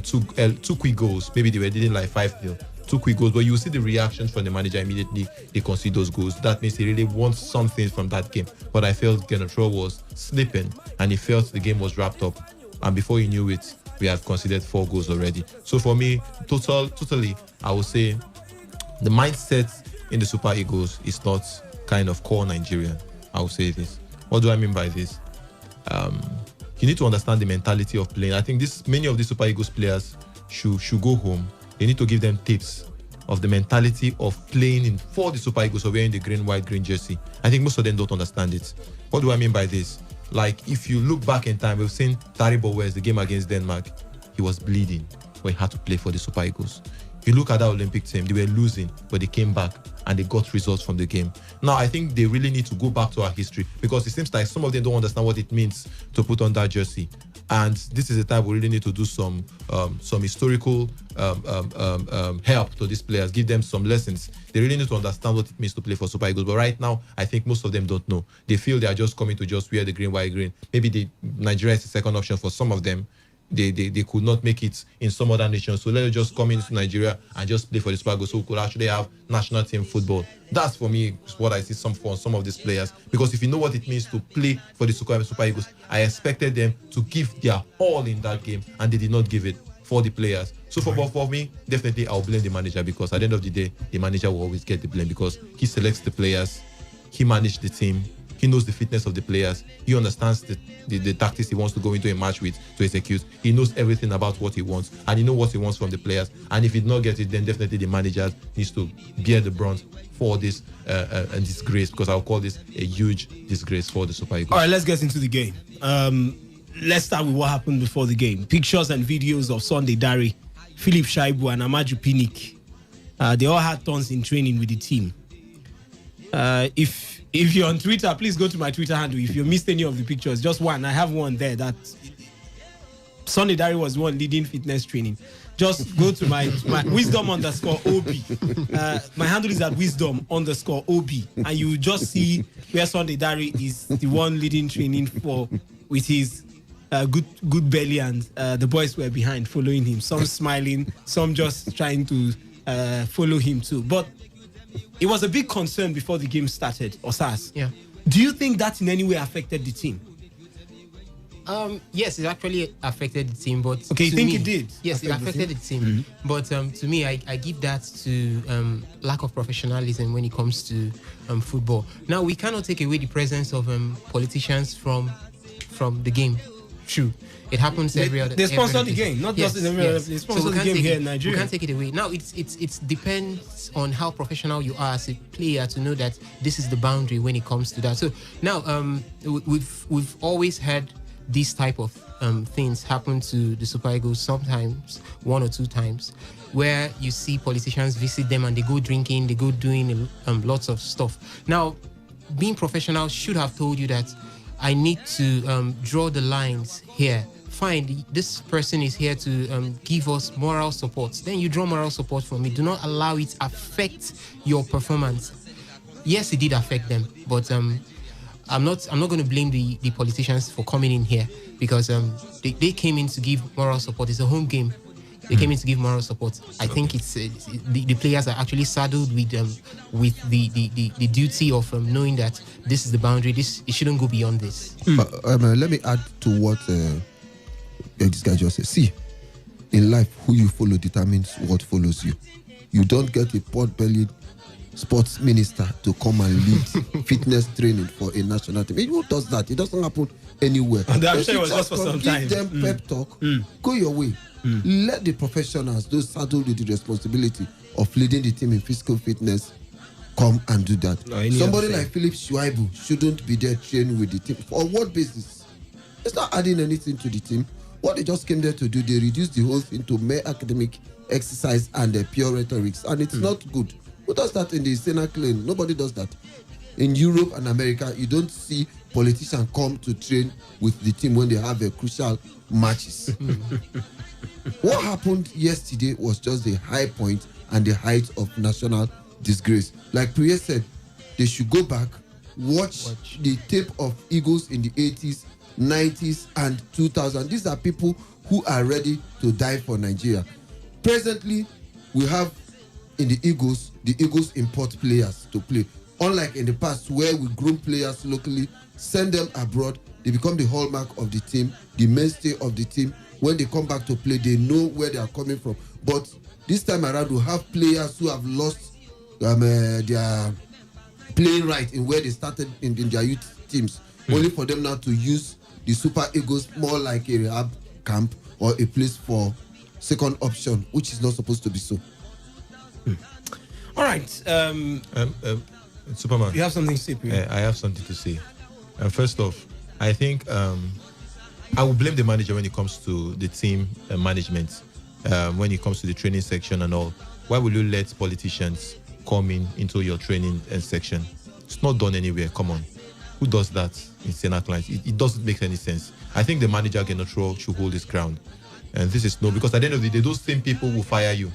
two quick goals. Maybe they were leading like 5-0, 2 quick goals, but you see the reaction from the manager immediately they concede those goals. That means he really wants something from that game. But I felt Gernot Rohr was slipping, and he felt the game was wrapped up. And before he knew it, we had conceded 4 goals already. So for me, totally, I would say the mindset in the Super Eagles is not kind of core Nigerian. I will say this. What do I mean by this? You need to understand the mentality of playing. I think many of the Super Eagles players should go home. They need to give them tips of the mentality of playing for the Super Eagles or wearing the green, white, green jersey. I think most of them don't understand it. What do I mean by this? Like, if you look back in time, we've seen Taribo West, the game against Denmark, he was bleeding when he had to play for the Super Eagles. If you look at that Olympic team, they were losing, but they came back and they got results from the game. Now, I think they really need to go back to our history, because it seems like some of them don't understand what it means to put on that jersey. And this is the time we really need to do some historical help to these players, give them some lessons. They really need to understand what it means to play for Super Eagles. But right now, I think most of them don't know. They feel they are just coming to just wear the green, white, green. Maybe Nigeria is the second option for some of them. They could not make it in some other nations. So let's just come into Nigeria and just play for the Super Eagles, so we could actually have national team football. That's, for me, what I see for some of these players. Because if you know what it means to play for the Super Eagles, I expected them to give their all in that game, and they did not give it for the players. So for me, definitely I'll blame the manager, because at the end of the day, the manager will always get the blame, because he selects the players, he managed the team, he knows the fitness of the players, he understands the tactics he wants to go into a match with to execute. He knows everything about what he wants, and he knows what he wants from the players. And if he did not get it, then definitely the manager needs to bear the brunt for this disgrace, because I'll call this a huge disgrace for the Super Eagles. All right, let's get into the game. Let's start with what happened before the game. Pictures and videos of Sunday Dare, Philip Shaibu, and Amaju Pinnick. They all had turns in training with the team. If you're on Twitter, please go to my Twitter handle. If you missed any of the pictures, just one. I have one there that Sunday Dare was one leading fitness training. Just go to my wisdom_OB. My handle is at wisdom_OB. And you just see where Sunday Dare is the one leading training with his good belly, and the boys were behind following him. Some smiling, some just trying to follow him too. But it was a big concern before the game started, Osas. Yeah. Do you think that in any way affected the team? Yes, it actually affected the team, but okay, you think it did? Yes, it affected the team. Mm-hmm. But to me, I give that to lack of professionalism when it comes to football. Now, we cannot take away the presence of politicians from the game. True. It happens every other. They sponsor the game, not just in every other. They sponsor the game here in Nigeria. We can't take it away. Now, it depends on how professional you are as a player to know that this is the boundary when it comes to that. So now, we've always had these type of things happen to the Super Eagles, sometimes 1 or 2 times, where you see politicians visit them and they go drinking, they go doing lots of stuff. Now, being professional should have told you that I need to draw the lines here. Fine, this person is here to give us moral support. Then you draw moral support from it. Do not allow it affect your performance. Yes, it did affect them, but I'm not going to blame the politicians for coming in here, because they came in to give moral support. It's a home game. They came in to give moral support. I think it's the players are actually saddled with the duty of knowing that this is the boundary. It shouldn't go beyond this. Let me add to what this guy just said. See, in life, who you follow determines what follows you. You don't get a pot-bellied sports minister to come and lead fitness training for a national team. Who does that? It doesn't happen anywhere. I'm sure it was just for some time. Give them pep talk. Go your way. Let the professionals, those saddled with the responsibility of leading the team in physical fitness, come and do that. Somebody like Philip Shuaibu shouldn't be there training with the team. For what basis? It's not adding anything to the team. What they just came there to do, they reduced the whole thing to mere academic exercise and pure rhetorics, and it's not good. Who does that in the Senate claim? Nobody does that. In Europe and America, you don't see politicians come to train with the team when they have crucial matches. What happened yesterday was just the high point and the height of national disgrace. Like Priya said, they should go back, watch the tape of Eagles in the 80s, 90s, and 2000. These are people who are ready to die for Nigeria. Presently, we have in the Eagles import players to play. Unlike in the past, where we groom players locally, send them abroad, they become the hallmark of the team, the mainstay of the team. when they come back to play, they know where they are coming from. But this time around, we have players who have lost their playing right in where they started in their youth teams, only for them now to use the Super Eagles more like a rehab camp or a place for second option, which is not supposed to be so. All right. Superman. You have something to say, please? I have something to say. First off, I think I will blame the manager when it comes to the team management, when it comes to the training section and all. Why will you let politicians come into your training section? It's not done anywhere. Come on. Who does that in senior clients? It doesn't make any sense. I think the manager should hold his ground. And this is no, because at the end of the day, those same people will fire you.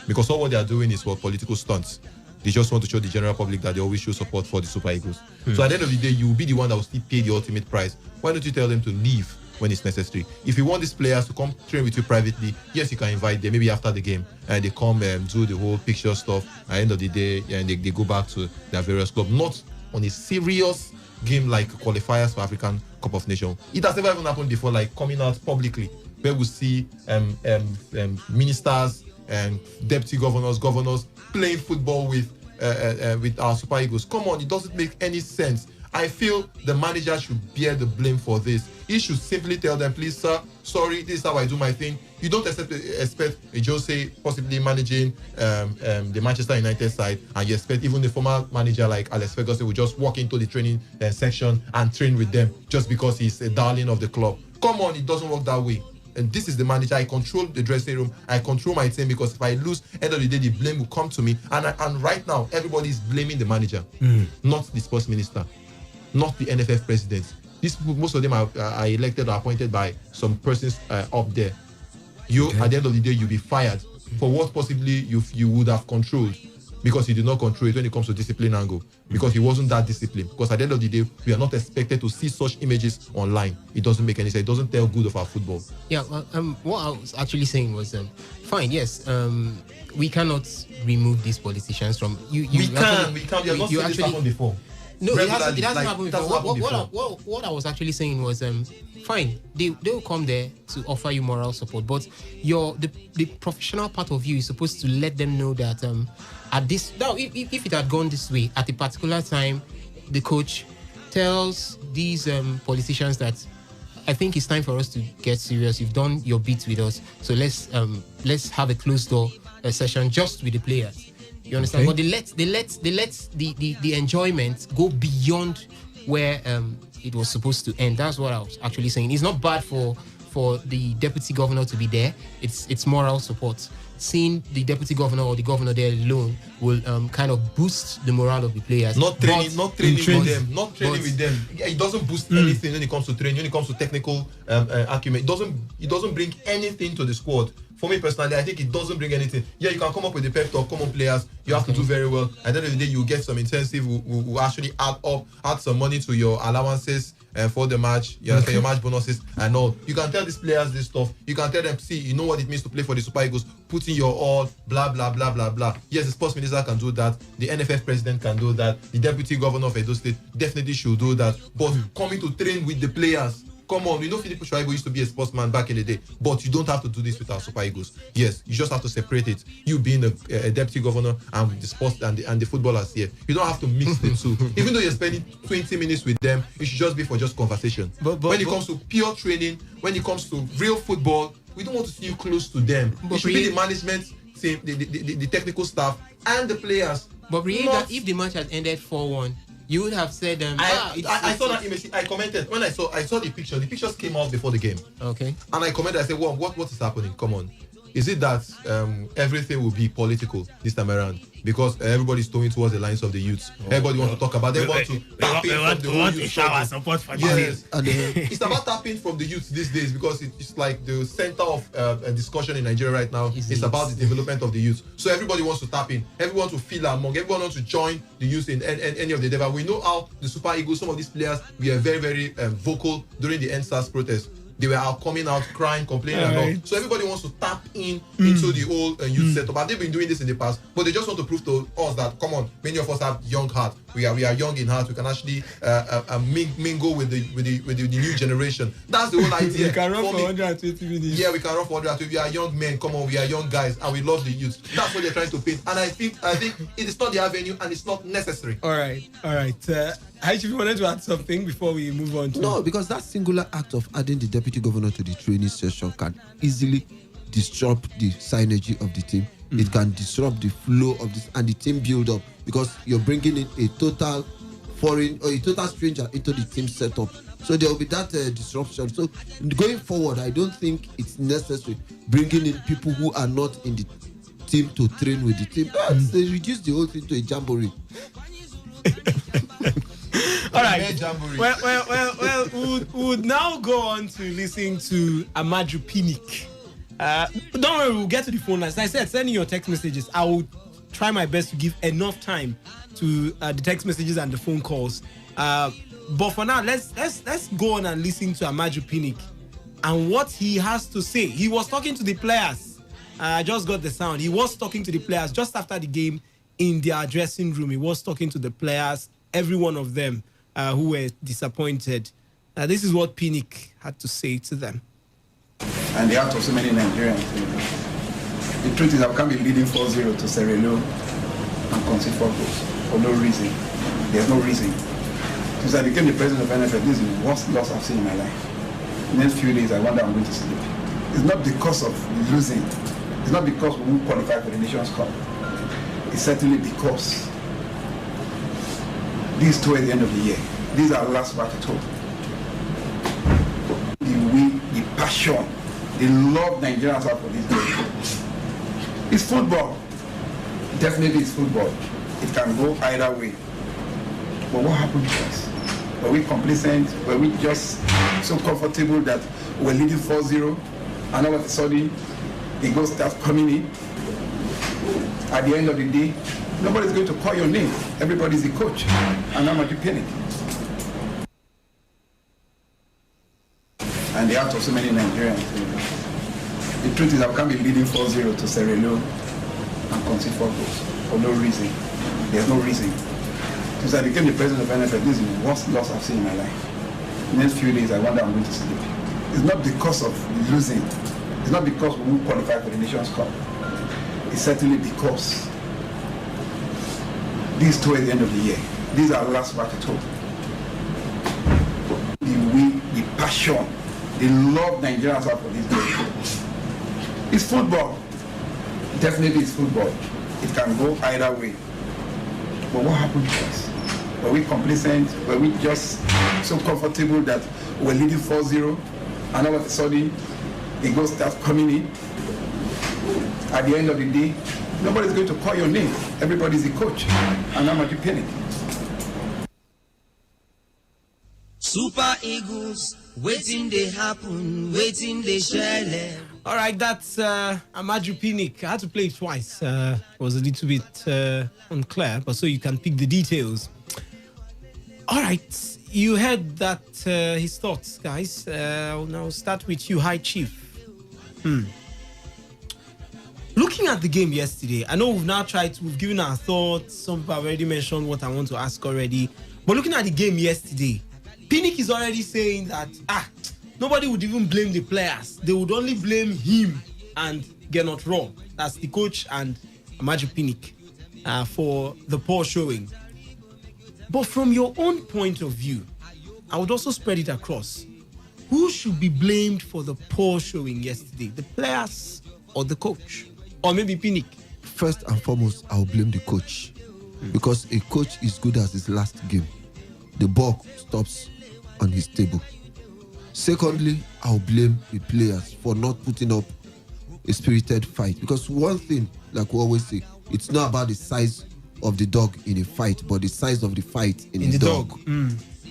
Because all what they are doing is what political stunts. They just want to show the general public that they always show support for the Super Eagles. So at the end of the day, you will be the one that will still pay the ultimate price. Why don't you tell them to leave when it's necessary? If you want these players to come train with you privately, yes, you can invite them maybe after the game and they come do the whole picture stuff. At the end of the day, and they go back to their various clubs. Not on a serious game like qualifiers for African Cup of Nations. It has never even happened before, like coming out publicly, where we see ministers and deputy governors playing football with our Super Eagles. Come on, it doesn't make any sense. I feel the manager should bear the blame for this. He should simply tell them, please, sir, sorry, this is how I do my thing. You don't expect Jose possibly managing the Manchester United side, and you expect even the former manager like Alex Ferguson will just walk into the training section and train with them just because he's a darling of the club. Come on, it doesn't work that way. And this is the manager. I control the dressing room. I control my team, because if I lose, end of the day, the blame will come to me. And right now, everybody is blaming the manager, not the sports minister, not the NFF president. These people, most of them are elected or appointed by some persons up there. At the end of the day, you'll be fired for what possibly you would have controlled, because he did not control it when it comes to discipline angle, because he wasn't that disciplined. Because at the end of the day, we are not expected to see such images online. It doesn't make any sense. It doesn't tell good of our football. Yeah, what I was actually saying was, fine, yes, we cannot remove these politicians from you. We can. We have not seen this happen before. No, it hasn't happened before. What I was actually saying was, fine, they will come there to offer you moral support, but the professional part of you is supposed to let them know that at this now, if it had gone this way at a particular time, the coach tells these politicians that I think it's time for us to get serious. You've done your bit with us, so let's have a closed door session just with the players. You understand? Okay. But they let the enjoyment go beyond where it was supposed to end. That's what I was actually saying. It's not bad for the deputy governor to be there. It's moral support. Seeing the deputy governor or the governor there alone will kind of boost the morale of the players. Not training with them. It doesn't boost anything when it comes to training. When it comes to technical acumen, it doesn't bring anything to the squad. For me personally, I think it doesn't bring anything. Yeah, you can come up with the pep talk, common players. You have to do very well. At the end of the day, you get some intensive. Will actually add some money to your allowances for the match. You understand, your match bonuses and all. You can tell these players this stuff. You can tell them, see, you know what it means to play for the Super Eagles. Put in your all. Blah blah blah blah blah. Yes, the sports minister can do that. The NFF president can do that. The deputy governor of Edo State definitely should do that. But coming to train with the players. Come on, you know Philip Shuaibu used to be a sportsman back in the day, but you don't have to do this with our Super Eagles. Yes, you just have to separate it. You being a deputy governor and the sports and the footballers here, you don't have to mix the two. Even though you're spending 20 minutes with them, it should just be for just conversation. But when it comes to pure training, when it comes to real football, we don't want to see you close to them. It should be the management team, the technical staff, and the players. But that if the match had ended 4-1. You would have said I saw that image. I commented when I saw the picture. The pictures came out before the game. Okay. And I commented. I said, "Well, what is happening? Come on, is it that everything will be political this time around? Because everybody's going towards the lines of the youths. Everybody wants to talk about. They want to tap in from the whole youth. Shower support for yes, and it's about tapping from the youth these days, because it's like the center of a discussion in Nigeria right now. It's about the development of the youth. So everybody wants to tap in. Everyone to feel among. Everyone wants to join the youth in any of the endeavor. We know how the Super Eagles, some of these players, were very very vocal during the NSAS protest. They were coming out, crying, complaining, and all. So everybody wants to tap into the whole youth setup. And they've been doing this in the past, but they just want to prove to us that, come on, many of us have young heart. We are young in heart. We can actually mingle with the new generation. That's the whole idea. We can run for 120 minutes. Yeah, we can run for 120. We are young men. Come on, we are young guys, and we love the youth. That's what they're trying to paint. And I think it is not the avenue, and it's not necessary. All right. If you wanted to add something before we move on to... No, because that singular act of adding the deputy governor to the training session can easily disrupt the synergy of the team. It can disrupt the flow of this and the team build up, because you're bringing in a total foreign or a total stranger into the team setup. So there will be that disruption. So going forward, I don't think it's necessary bringing in people who are not in the team to train with the team. They reduce the whole thing to a jamboree. All right. Well, we would now go on to listen to Amadou Pinnick. Don't worry, we'll get to the phone lines. As I said, send in your text messages. I will try my best to give enough time to the text messages and the phone calls. But for now, let's go on and listen to Amadou Pinnick and what he has to say. He was talking to the players. I just got the sound. He was talking to the players just after the game in their dressing room. He was talking to the players, every one of them who were disappointed. This is what Pinnick had to say to them. And the out of so many Nigerians. The truth is, I can't be leading 4-0 to Sierra Leone and concede 4 goals for no reason. There's no reason. Since I became the president of NFL, this is the worst loss I've seen in my life. The next few days, I wonder I'm going to sleep. It's not because of losing. It's not because we won't qualify for the Nations Cup. It's certainly because this towards the end of the year, these are our last back at home. The passion, the love Nigerians have for this game. It's football. Definitely it's football. It can go either way. But what happened to us? Were we complacent? Were we just so comfortable that we're leading 4-0 and all of a sudden the goals start coming in? At the end of the day, nobody's going to call your name. Everybody's the coach. And I'm at the Pinnick. And the out of so many Nigerians. The truth is, I can't be leading 4-0 to Sierra Leone and concede 4 goals for no reason. There's no reason. Since I became the president of NFL, this is the worst loss I've seen in my life. The next few days, I wonder I'm going to sleep. It's not because of losing. It's not because we won't qualify for the Nations Cup. It's certainly because this towards the end of the year, these are our last back at home. The passion, the love Nigerians have for this game. It's football. Definitely it's football. It can go either way. But what happened to us? Were we complacent? Were we just so comfortable that we're leading 4-0 and all of a sudden the goals start coming in? At the end of the day, nobody's going to call your name. Everybody's the coach. And I'm at the Pinnick. Super Eagles, waiting they happen, waiting they share. All right, that's Amadou Pinnick. I had to play it twice. It was a little bit unclear, but so you can pick the details. All right, you heard that his thoughts, guys. I'll now start with you, High Chief. Looking at the game yesterday, I know we've given our thoughts. Some people have already mentioned what I want to ask already. But looking at the game yesterday, Pinnick is already saying that nobody would even blame the players. They would only blame him and Gernot Raw. That's the coach and Amadou Pinnick for the poor showing. But from your own point of view, I would also spread it across. Who should be blamed for the poor showing yesterday? The players or the coach? Or maybe Pinnick? First and foremost, I'll blame the coach. Because a coach is good as his last game. The ball stops on his table. Secondly, I'll blame the players for not putting up a spirited fight. Because one thing, like we always say, it's not about the size of the dog in a fight, but the size of the fight in the dog.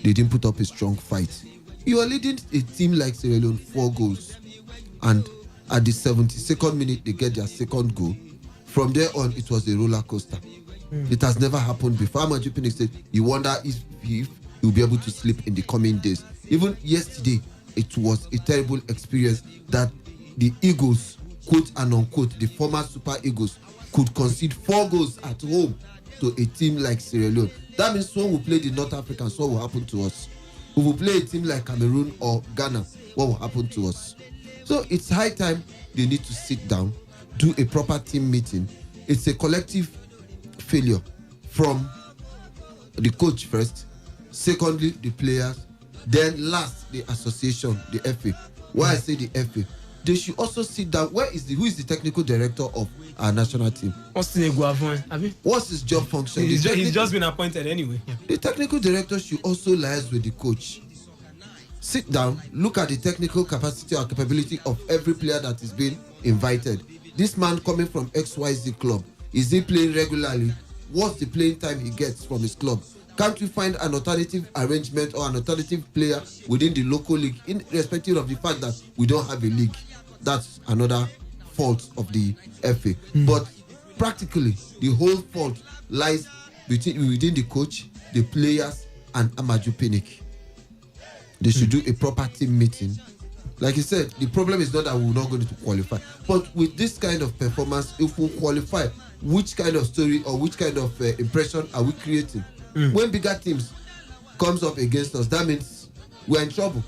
They didn't put up a strong fight. You are leading a team like Sierra Leone 4 goals, and at the 72nd minute they get their second goal. From there on, it was a roller coaster. It has never happened before. Amadou Pinnick said he wonder if he'll be able to sleep in the coming days. Even yesterday, it was a terrible experience that the Eagles quote and unquote, the former Super Eagles could concede 4 goals at home to a team like Sierra Leone. That means when we play the North Africans, what will happen to us? If we play a team like Cameroon or Ghana, what will happen to us? So it's high time they need to sit down, do a proper team meeting. It's a collective failure from the coach first, secondly the players, then last the association, the FA. Why I say the FA, they should also sit down. Who is the technical director of our national team? What's his job function? He's just been appointed anyway. The technical director should also liaise with the coach. Sit down, look at the technical capacity or capability of every player that is being invited. This man coming from XYZ club, is he playing regularly? What's the playing time he gets from his club? Can't we find an alternative arrangement or an alternative player within the local league, irrespective of the fact that we don't have a league? That's another fault of the FA. But practically, the whole fault lies within the coach, the players, and Amaju Pinnick. They should do a proper team meeting. Like you said, the problem is not that we're not going to qualify. But with this kind of performance, if we qualify, which kind of story or which kind of impression are we creating? When bigger teams comes up against us, that means we're in trouble.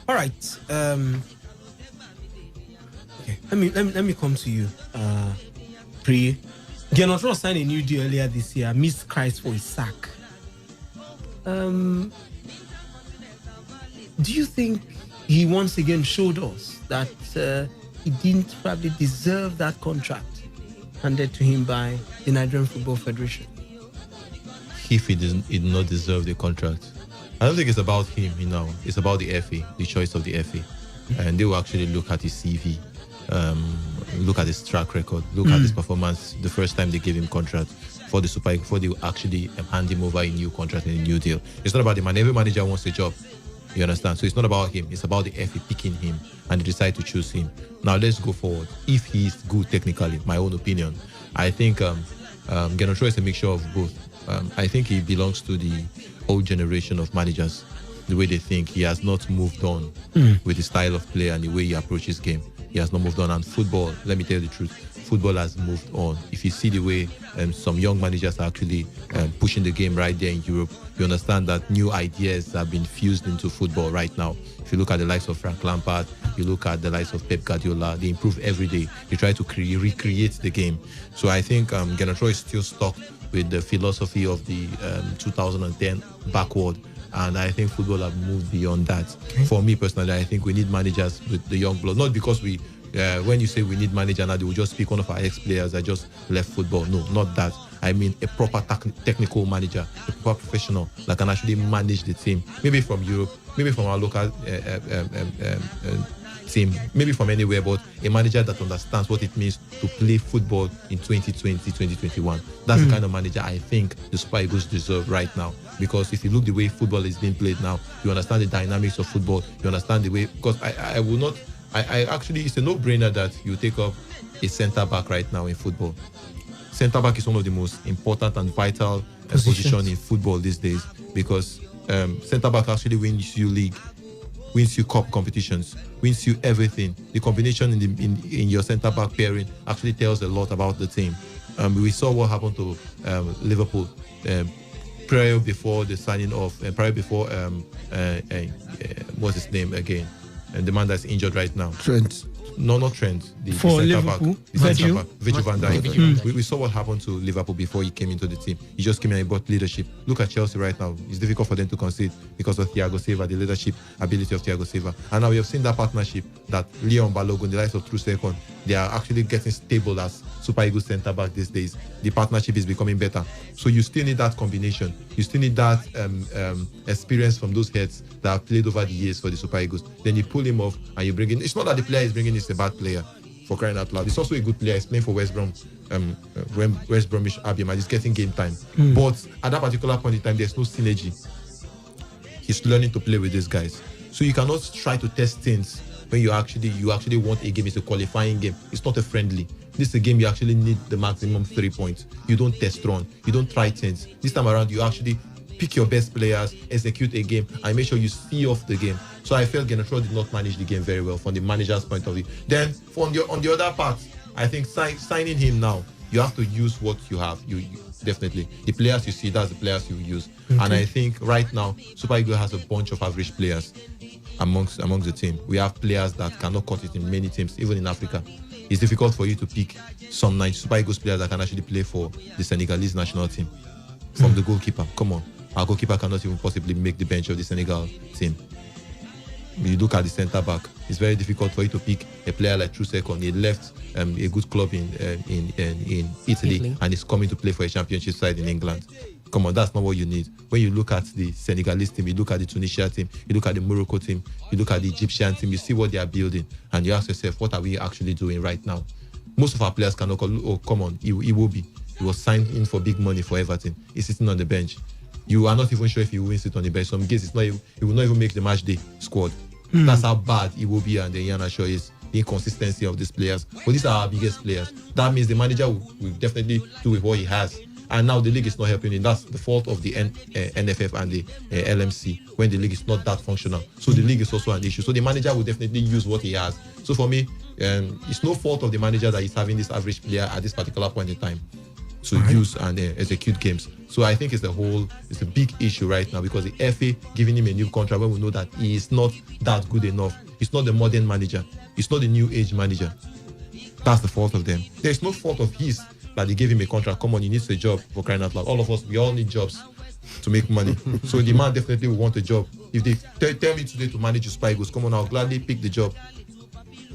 All right. Okay. Let me come to you. Pri. Genotro signed a new deal earlier this year. Missed Christ for his sack. Do you think he once again showed us that he didn't probably deserve that contract handed to him by the Nigerian Football Federation? If he did not deserve the contract, I don't think it's about him, it's about the FA, the choice of the FA. And they will actually look at his CV, look at his track record, look at his performance the first time they gave him contract for the Super League, before they actually hand him over a new contract and a new deal. It's not about the man. Every manager wants a job. You understand? So it's not about him. It's about the FA picking him and they decide to choose him. Now let's go forward. If he's good technically, my own opinion, I think Genotro is a mixture of both. I think he belongs to the old generation of managers. The way they think, he has not moved on with the style of play and the way he approaches game. He has not moved on. And football, let me tell you the truth, football has moved on. If you see the way some young managers are actually pushing the game right there in Europe, you understand that new ideas have been fused into football right now. If you look at the likes of Frank Lampard, you look at the likes of Pep Guardiola, they improve every day. They try to recreate the game. So I think Genotro is still stuck with the philosophy of the 2010 backward. And I think football have moved beyond that. For me personally, I think we need managers with the young blood. Not because when you say we need manager now, they will just pick one of our ex-players that just left football. No, not that. I mean a proper technical manager, a proper professional that can actually manage the team. Maybe from Europe, maybe from our local team, maybe from anywhere, but a manager that understands what it means to play football in 2020, 2021. That's the kind of manager I think the Super Eagles deserve right now. Because if you look the way football is being played now, you understand the dynamics of football, you understand the way, because I will not, I actually, it's a no-brainer that you take up a centre-back right now in football. Centre-back is one of the most important and vital position in football these days, because centre-back actually wins you league, wins you cup competitions, wins you everything. The combination in your centre-back pairing actually tells a lot about the team. We saw what happened to Liverpool prior before the signing of, prior before, what's his name again? And the man that's injured right now. Trent. No, not Trent. The For centre-back. Liverpool? Virgil van Dijk. We saw what happened to Liverpool before he came into the team. He just came in and brought leadership. Look at Chelsea right now. It's difficult for them to concede because of Thiago Silva, the leadership ability of Thiago Silva. And now we have seen that partnership that Leon Balogun, the likes of True they are actually getting stable as Super Eagles centre-back these days. The partnership is becoming better. So you still need that combination. You still need that experience from those heads that have played over the years for the Super Eagles. Then you pull him off and you bring in. It's not that the player is bringing is a bad player, for crying out loud. It's also a good player. He's playing for West Brom, West Bromwich Albion. He's getting game time. But at that particular point in time, there's no synergy. He's learning to play with these guys. So you cannot try to test things when you actually want a game. It's a qualifying game. It's not a friendly. This is a game you actually need the maximum 3 points. You don't test run. You don't try things. This time around, you actually pick your best players, execute a game, and make sure you see off the game. So I felt Genetro did not manage the game very well from the manager's point of view. Then on the other part, I think signing him now, you have to use what you have. You definitely, the players you see, that's the players you use. Okay. And I think right now Super Eagles has a bunch of average players amongst the team. We have players that cannot cut it in many teams, even in Africa. It's difficult for you to pick some Super Eagles players that can actually play for the Senegalese national team. From the goalkeeper, come on, our goalkeeper cannot even possibly make the bench of the Senegal team. When you look at the centre back, it's very difficult for you to pick a player like Trusek. He left a good club in Italy and is coming to play for a championship side in England. Come on, that's not what you need. When you look at the Senegalese team, you look at the Tunisia team, you look at the Morocco team, you look at the Egyptian team, you see what they are building, and you ask yourself, what are we actually doing right now? Most of our players cannot call, oh, come on, he will be. He was signed in for big money for Everton. He's sitting on the bench. You are not even sure if he will sit on the bench. Some games, he will not even make the match day squad. That's how bad he will be, and the Yana show is the inconsistency of these players. But these are our biggest players. That means the manager will definitely do with what he has. And now the league is not helping him. That's the fault of the NFF and the LMC when the league is not that functional. So the league is also an issue. So the manager will definitely use what he has. So for me, it's no fault of the manager that he's having this average player at this particular point in time to use and execute games. So I think it's a big issue right now because the FA giving him a new contract when we know that he is not that good enough. He's not the modern manager. He's not the new age manager. That's the fault of them. There's no fault of his that they gave him a contract. Come on, he needs a job, for crying out loud. All of us, we all need jobs to make money. So the man definitely will want a job. If they tell me today to manage your Super Eagles, come on, I'll gladly pick the job.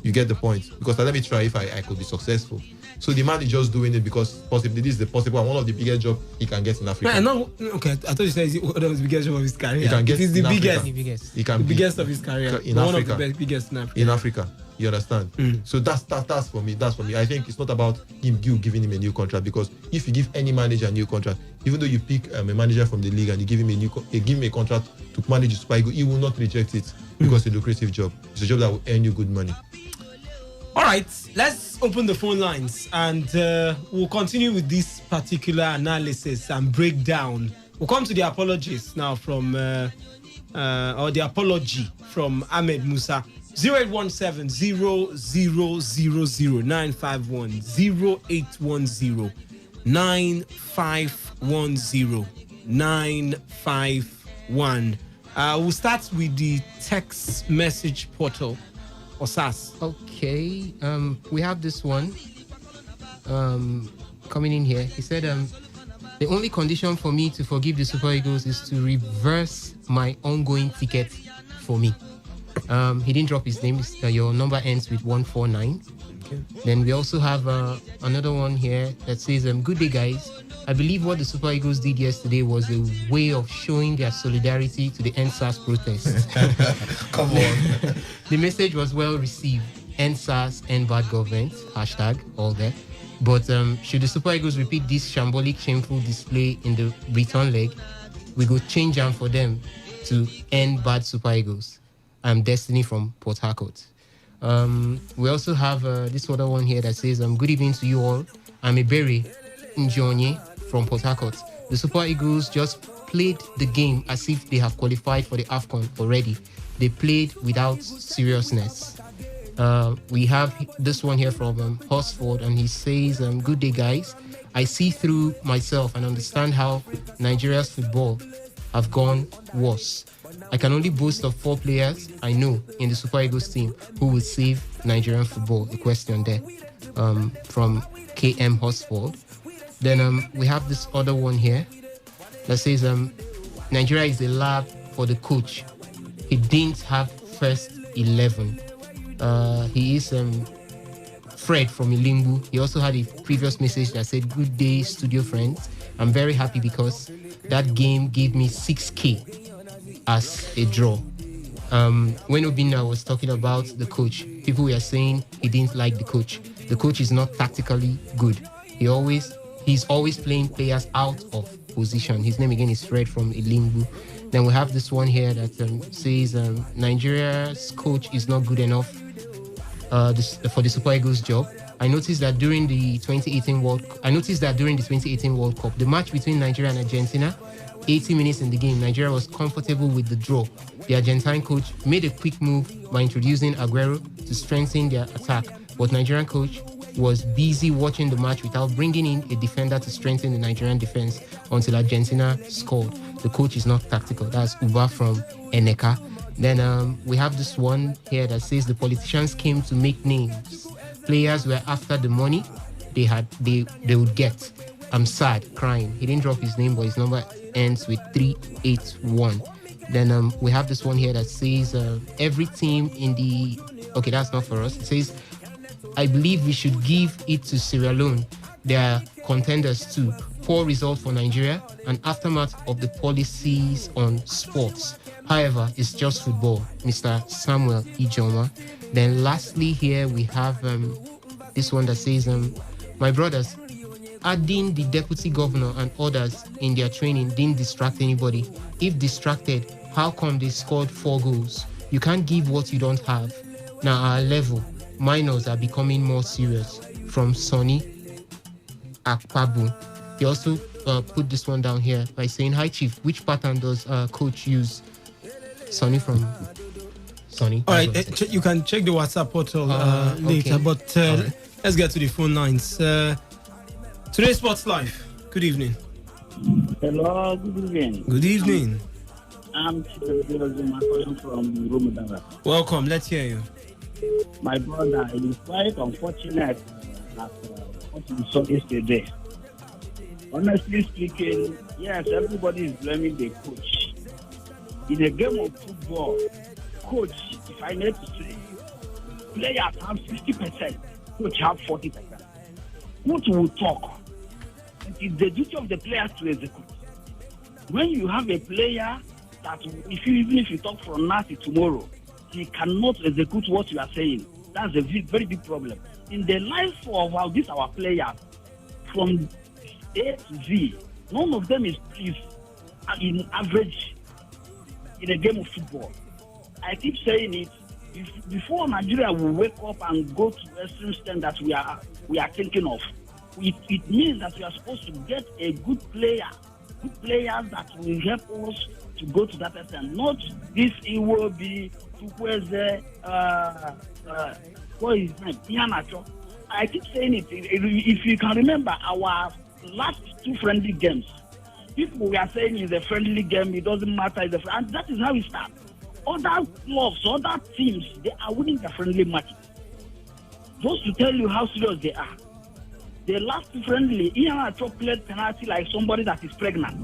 You get the point? Because let me try if I could be successful. So the man is just doing it because possibly this is the possible and one of the biggest jobs he can get in Africa. Okay, I thought you said it's one of the biggest job of his career. He can get it is the biggest. He can the biggest of his career. In Africa. One of the biggest in Africa. In Africa. You understand? So that's for me. That's for me. I think it's not about you giving him a new contract because if you give any manager a new contract, even though you pick a manager from the league and you give him a contract to manage the Super Eagles, he will not reject it because it's a lucrative job. It's a job that will earn you good money. All right, let's open the phone lines and we'll continue with this particular analysis and breakdown. We'll come to the apologies now from, or the apology from Ahmed Musa. 0817 0000 951 0810 9510 951. We'll start with the text message portal. Osas. Okay, we have this one coming in here. He said, the only condition for me to forgive the Super Eagles is to reverse my ongoing ticket for me. He didn't drop his name. Your number ends with 149. Okay. Then we also have another one here that says, good day, guys. I believe what the Super Eagles did yesterday was a way of showing their solidarity to the NSAS protest. Come on. The message was well received. NSAS, end bad government, hashtag, all that. But should the Super Eagles repeat this shambolic, shameful display in the return leg, we go change them for them to end bad Super Eagles. I'm Destiny from Port Harcourt. We also have this other one here that says, good evening to you all. I'm Ebere Njonye from Port Harcourt. The Super Eagles just played the game as if they have qualified for the AFCON already. They played without seriousness. We have this one here from Horsford, and he says, good day, guys. I see through myself and understand how Nigeria's football have gone worse. I can only boast of 4 players I know in the Super Eagles team who will save Nigerian football. The question there from KM Horsford. Then we have this other one here that says Nigeria is a lab for the coach. He didn't have first 11. He is Fred from Ilimbu. He also had a previous message that said, good day, studio friends. I'm very happy because that game gave me 6K as a draw. When Obina was talking about the coach, people were saying he didn't like the coach. The coach is not tactically good. He's always playing players out of position. His name again is Fred from Ilimbu. Then we have this one here that says Nigeria's coach is not good enough for the Super Eagles job. I noticed that during the 2018 World Cup, the match between Nigeria and Argentina, 80 minutes in the game, Nigeria was comfortable with the draw. The Argentine coach made a quick move by introducing Aguero to strengthen their attack, but Nigerian coach was busy watching the match without bringing in a defender to strengthen the Nigerian defense until Argentina scored. The coach is not tactical. That's Uba from Eneka. Then we have this one here that says the politicians came to make names. Players were after the money they would get. I'm sad, crying. He didn't drop his name, but his number ends with 381. Then we have this one here that says every team in the... Okay, that's not for us. It says, I believe we should give it to Sierra Leone. They are contenders too. Poor result for Nigeria, an aftermath of the policies on sports. However, it's just football, Mr. Samuel Ijoma. Then lastly here we have this one that says, my brothers, adding the deputy governor and others in their training didn't distract anybody. If distracted, how come they scored 4 goals? You can't give what you don't have. Now our level, minors are becoming more serious. From Sonny Akpabu. He also put this one down here by saying, hi Chief, which pattern does coach use? Sonny from Sonny. All right, you can check the WhatsApp portal later, but let's get to the phone lines. Today Sports Live. Good evening. Hello, good evening. Good evening. I'm calling from Ramadan. Welcome, let's hear you. My brother, it is quite unfortunate that what we saw yesterday. Honestly speaking, yes, everybody is blaming the coach. In a game of football, coach, if I need to say, players have 60%, coach have 40%. Coach will talk. It is the duty of the players to execute. When you have a player that, even if you talk from now to tomorrow, he cannot execute what you are saying, that's a very big problem. In the life of our players, from A to Z, none of them is in average in a game of football. I keep saying it. Before Nigeria will wake up and go to the extreme stand that we are thinking of, it means that we are supposed to get a good players that will help us to go to that extent. Not this Iwobi, Chukwueze, what is his name? Iheanacho. I keep saying it. If you can remember our last 2 friendly games, people were saying it's a friendly game, it doesn't matter, and that is how it starts. Other clubs, other teams, they are winning the friendly matches. Just to tell you how serious they are. The last 2 friendly, Iheanacho played penalty like somebody that is pregnant.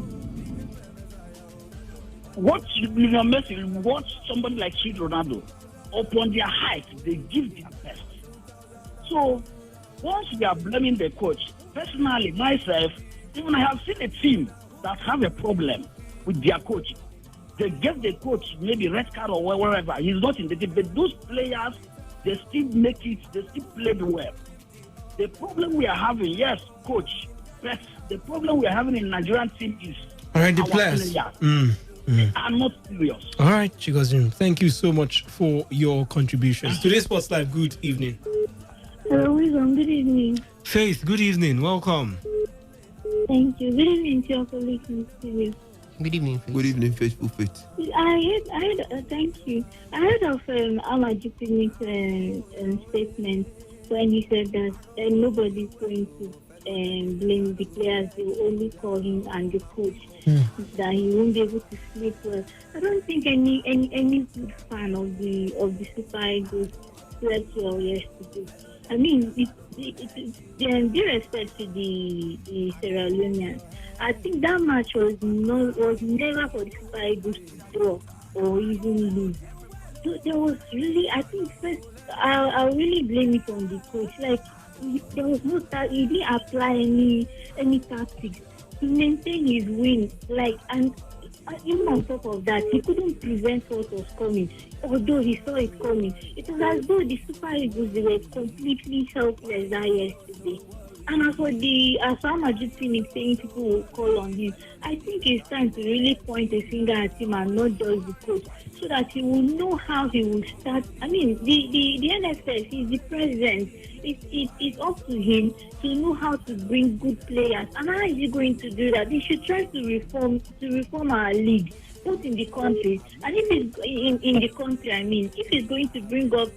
Watch Lionel Messi, watch somebody like Sweet Ronaldo. Upon their height, they give their best. So, once we are blaming the coach, personally, myself, even I have seen a team that have a problem with their coach. They give the coach maybe red card or wherever. He's not in the team. But those players, they still make it, they still play well. The problem we are having, yes, coach, but the problem we are having in Nigerian team is all right, the players. They are not serious. All right, Chigozim, thank you so much for your contributions. Today's Sports Live, good evening. Hello, Wisdom, good evening. Faith, good evening, welcome. Thank you. Good evening to your colleagues in the studio. Good evening, Faith. Good evening, Faithful Faith. I heard, thank you. I heard of Amaju Picnic's statement when he said that nobody's going to blame the players, they will only call him and the coach, that he won't be able to sleep well. I don't think any good fan of the Super Eagles slept well yesterday. I mean, due respect to the Sierra Leoneans, I think that match was never for the Super Eagles to draw or even lose. So there was really, I think first, I really blame it on the coach. Like, there was no that he didn't apply any tactics to maintain his win. Like, and even on top of that, he couldn't prevent what was coming. Although he saw it coming, it was as though the Super Eagles, they were completely helpless that yesterday. And as for the Asama Phoenix saying people will call on him, I think it's time to really point a finger at him and not just the coach, so that he will know how he will start. I mean, the NFF, he's the president. It's up to him to know how to bring good players. And how is he going to do that? He should try to reform our league, both in the country and if it's in the country. I mean, if he's going to bring up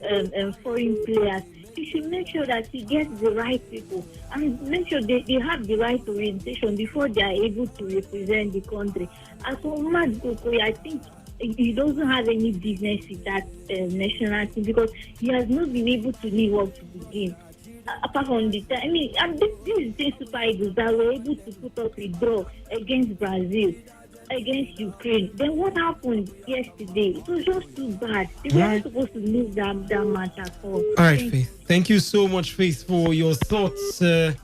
foreign players, he should make sure that he gets the right people and make sure they have the right orientation before they are able to represent the country. As for Matt Gokoye, I think he doesn't have any business with that national team because he has not been able to live up to the game. Apart from the time, I mean, this is the Super Eagles that were able to put up a draw against Brazil, against Ukraine. Then what happened yesterday? It was just too bad. They were not supposed to lose that match at all. All right, Faith. Thank you so much, Faith, for your thoughts. You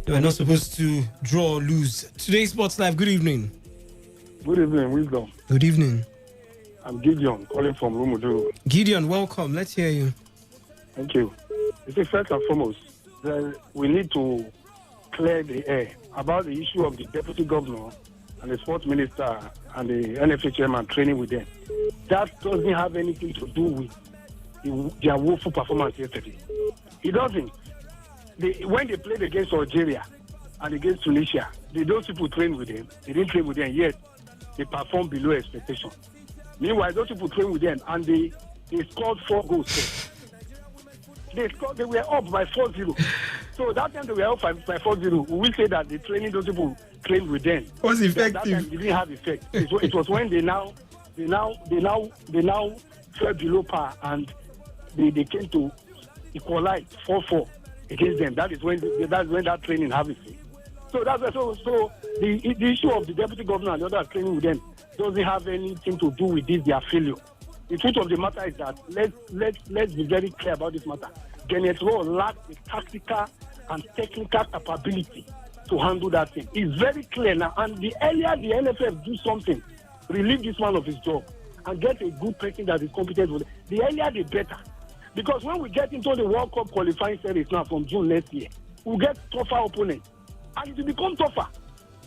are not supposed to draw or lose. Today's Sports Live, good evening. Good evening, Wisdom. Good evening. I'm Gideon, calling from Rumudu. Gideon, welcome. Let's hear you. Thank you. You see, first and foremost, we need to clear the air about the issue of the deputy governor and the sports minister and the NFA chairman training with them. That doesn't have anything to do with their woeful performance yesterday. It doesn't. When they played against Algeria and against Tunisia, those people trained with them. They didn't train with them yet. They performed below expectation. Meanwhile, those people trained with them and they scored 4 goals. They were up by 4-0. So that time they were up by 4-0. We will say that the training those people trained with them was effective. That time didn't have effect. It was when they now fell below par and they came to equalize 4-4 against them. That's when that training have effect. So the issue of the deputy governor and the other training with them doesn't have anything to do with their failure. The truth of the matter is that let's be very clear about this matter. Kenneth Rowe lacks the tactical and technical capability to handle that thing. It's very clear now. And the earlier the NFF do something, relieve this man of his job, and get a good person that is competent with it, the earlier the better. Because when we get into the World Cup qualifying series now from June next year, we'll get tougher opponents. And it will become tougher.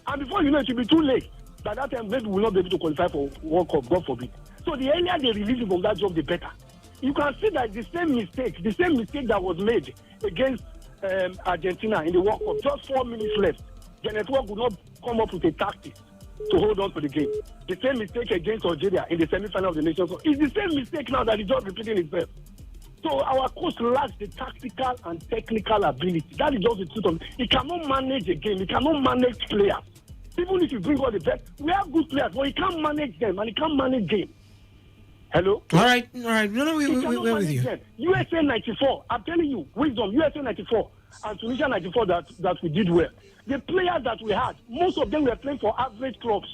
And before you know it will be too late. By that time, maybe we will not be able to qualify for World Cup, God forbid. So the earlier they release him from that job, the better. You can see that the same mistake that was made against Argentina in the World Cup, just 4 minutes left. The network would not come up with a tactic to hold on to the game. The same mistake against Algeria in the semi-final of the Nations Cup. It's the same mistake now that is just repeating itself. So our coach lacks the tactical and technical ability. That is just the truth of it. He cannot manage a game. He cannot manage players. Even if you bring all the best, we have good players, but he can't manage them and he can't manage game. Hello? All right. No, we're with you. Them. USA 94, I'm telling you, Wisdom, USA 94 and Tunisia 94 that we did well. The players that we had, most of them were playing for average clubs.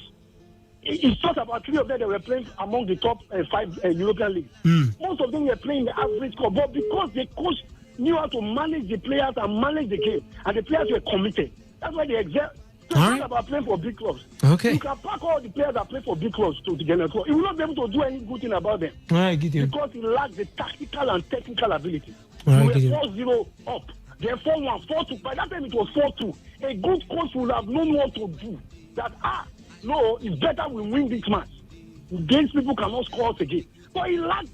It's just about 3 of them that were playing among the top 5 European leagues. Most of them were playing the average club, but because the coach knew how to manage the players and manage the game, and the players were committed, that's why they excel. So it's not about playing for big clubs. Okay. You can pack all the players that play for big clubs to the general club. He will not be able to do any good thing about them. All right, Gideon. Because he lacks the tactical and technical ability. All right, we were 4-0 up. Then 4-1, 4-2. By that time it was 4-2. A good coach would have known what to do. That, no, it's better we win this match. Against people cannot score us again. But he lacks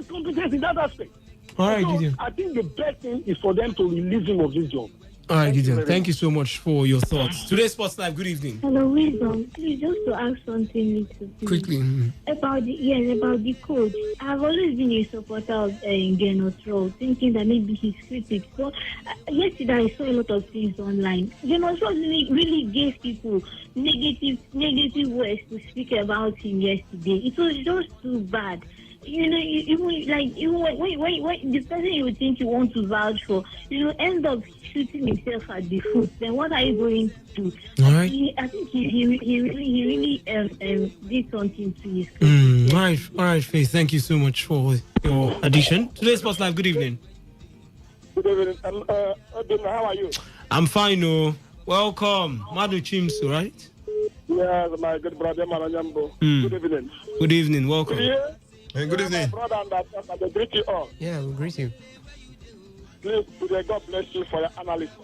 competence in that aspect. All right, Gideon. I think the best thing is for them to release him of this job. All right, Gideon. Thank you so much for your thoughts. Today's Sports Live, good evening. Hello, Wisdom. Please, just to ask something little. Quickly. About the coach. I've always been a supporter of Gernot Rowe, thinking that maybe he's critics. But yesterday I saw a lot of things online. Gernot Rowe really gave people negative words to speak about him yesterday. It was just too bad. You know, even when the person you would think you want to vouch for, end up shooting himself at the foot. Then what are you going to do? All right. I think he really did something to his career. All right, Faith. Thank you so much for your addition. Today's Sports Live, good evening. Good evening. How are you? I'm fine, welcome. Madu Chimsu, right? Yes, my good brother, Maranyambo. Good evening. Good evening, welcome. Hey, good evening. My brother and the greet you all. Yeah, we greet you. Please, today, God bless you for your analysis.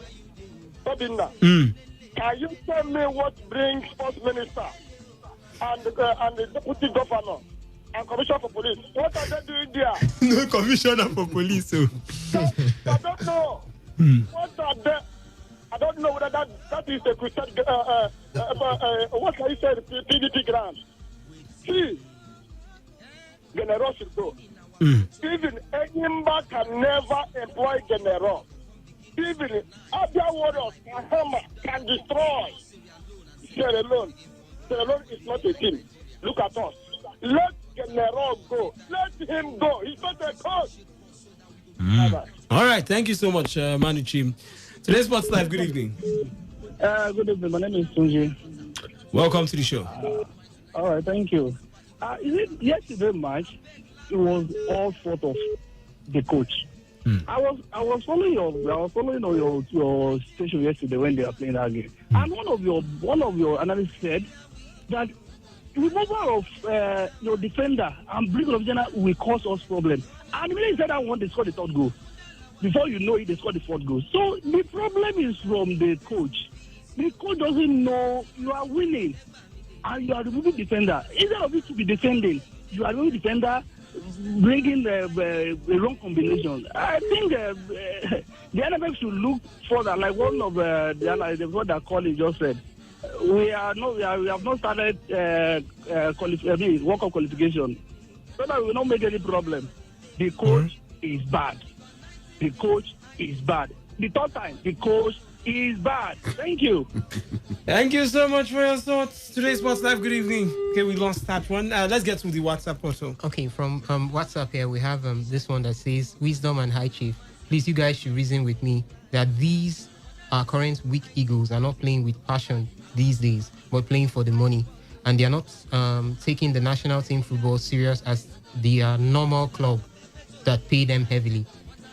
Obinna, can you tell me what brings sports minister and the deputy governor and commissioner for police? What are they doing there? No commissioner for police. So. I don't know. What are they? I don't know whether that is the Christian. What can you say? The PDP grant. See, general should go. Even Enyimba can never employ general. Even Abia Warriors can destroy. Sierra Leone is not a team. Look at us. Let General go. Let him go. He's not a coach. All right. Thank you so much, Manu Chim. Today's Sports Live. Good evening. Good evening. My name is Tunji. Welcome to the show. All right. Thank you. Is it yesterday match? It was all fault of the coach. I was following your station yesterday when they were playing that game, and one of your analysts said that removal of your defender and bringing of general will cause us problems. And when he said that one, they scored the third goal. Before you know it, they scored the fourth goal. So the problem is from the coach. The coach doesn't know you are winning, and you are removing defender. Instead of it to be defending, you are removing defender, bringing the wrong combination. I think the NFF should look further, like one of the colleague just said. We have not started World Cup qualification, so that we will not make any problem. The coach is bad. The coach is bad. The third time, the coach is bad. Thank you. Thank you so much for your thoughts. Today's Sports Live. Good evening. Okay, we lost that one. Let's get to the WhatsApp also. Okay, from WhatsApp here, we have this one that says, Wisdom and High Chief, please, you guys should reason with me that these current weak Eagles are not playing with passion these days, but playing for the money. And they are not taking the national team football serious as the normal club that pay them heavily.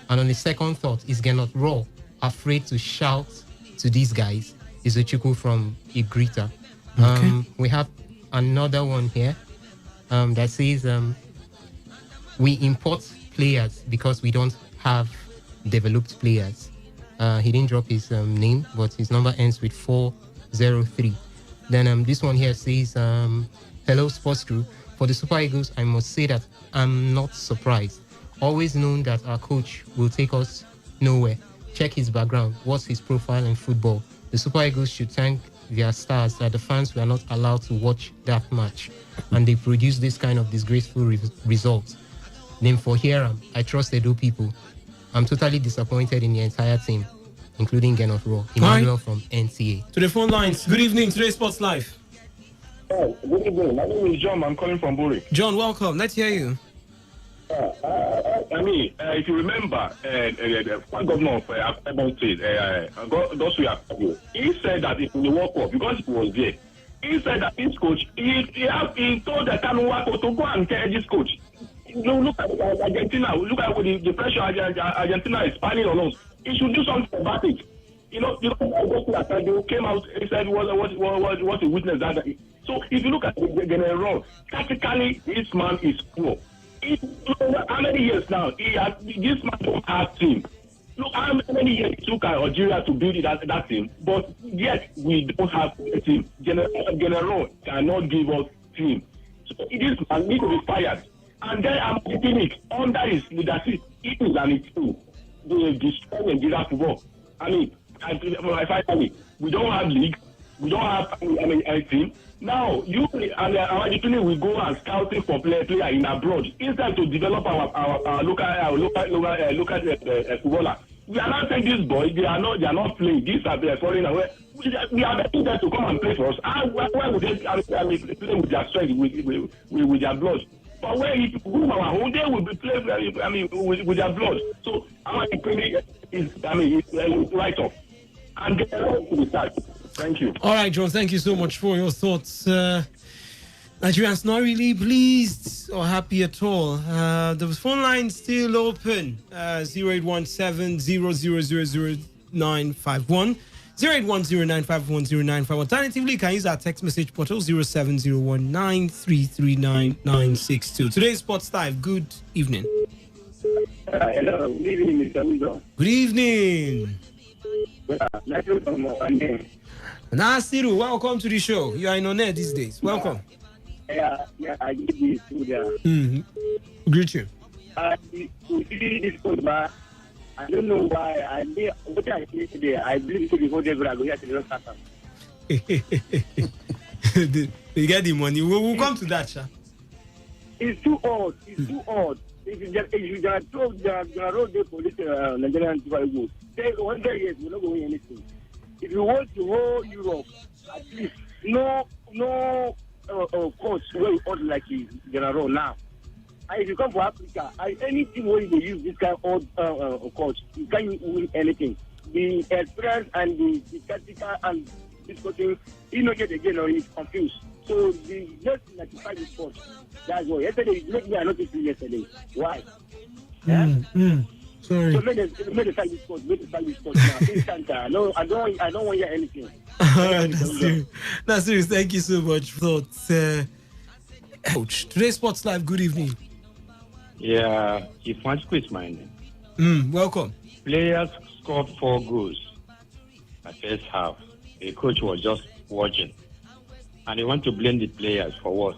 And on the second thought, is Gennett Raw afraid to shout to these guys? Is Ochukwu from Igrita. We have another one here that says we import players because we don't have developed players. He didn't drop his name, but his number ends with 403. Then this one here says, hello sports crew. For the Super Eagles, I must say that I'm not surprised. Always known that our coach will take us nowhere. Check his background. What's his profile in football? The Super Eagles should thank their stars that the fans were not allowed to watch that match, and they produced this kind of disgraceful result. Then for Hiram, I trust Edo people. I'm totally disappointed in the entire team, including Gennett Raw. Emmanuel from NCA. To the phone lines. Good evening. Today's Sports Live. Oh, good evening. My name is John. I'm calling from Buri. John, welcome. Let's hear you. If you remember, the governor of Ebon State, he said that in the World Cup, because he was there, he said that his coach, he told the Kanuwako to go and tell this coach. Look at Argentina. Look at the pressure Argentina is piling on us. He should do something about it. You know, that came out. He said was a witness that. So if you look at the general, tactically, this man is poor. How many years now? This man don't have team. Look how many years it took Algeria to build that team, but yet we don't have a team. General cannot give us team. So this man needs to be fired. And then I'm keeping it under his leadership. It is an issue. They destroy Nigeria football. Finally, we don't have league. We don't have a team. Now, you and our will go and scouting for player in abroad instead to develop our local footballer. We are not saying these boys, they are not playing. These are they falling away. We are betting them to come and play for us. Why would they play with their strength, with their blood? But when it move our home, they will be playing. With their blood. So our economy is right off, and they are to be started. Thank you. All right, John, thank you so much for your thoughts. Nigerians not really pleased or happy at all. The phone line still open. 0817 0000951. 0810951095. Alternatively, you can use our text message portal 07019339962. Today's Sports Live. Good evening. Hello. Good evening, Mr. Wizo. Good evening. Nasiru, welcome to the show. You are in on air these days. Welcome. Yeah, I give you two there. Greet you. This football, I don't know why. What I say today, I believe to before they go here to the start. You get the money. We'll come to that, sir. It's too odd. If you just told the road the police Nigerian Super Eagles, say 100 years we're not going anything. If you want to whole Europe, at least no coach where odd like General now. And if you come to Africa, anything where they use this kind of coach, you can't win anything. The experience and the tactical and this coaching, he not get again or he's confused. So the just 95 is coach. That's why yesterday you make me notice yesterday. Why? Sorry. So make the side this coach. Make the side this coach now. Instant. No, I don't want to hear anything. All right, that's serious. Thank you so much for Coach. Today's Sports Live. Good evening. Yeah, Chief Francisco is my name. Welcome. Players scored 4 goals the first half. The coach was just watching. And they want to blame the players for what?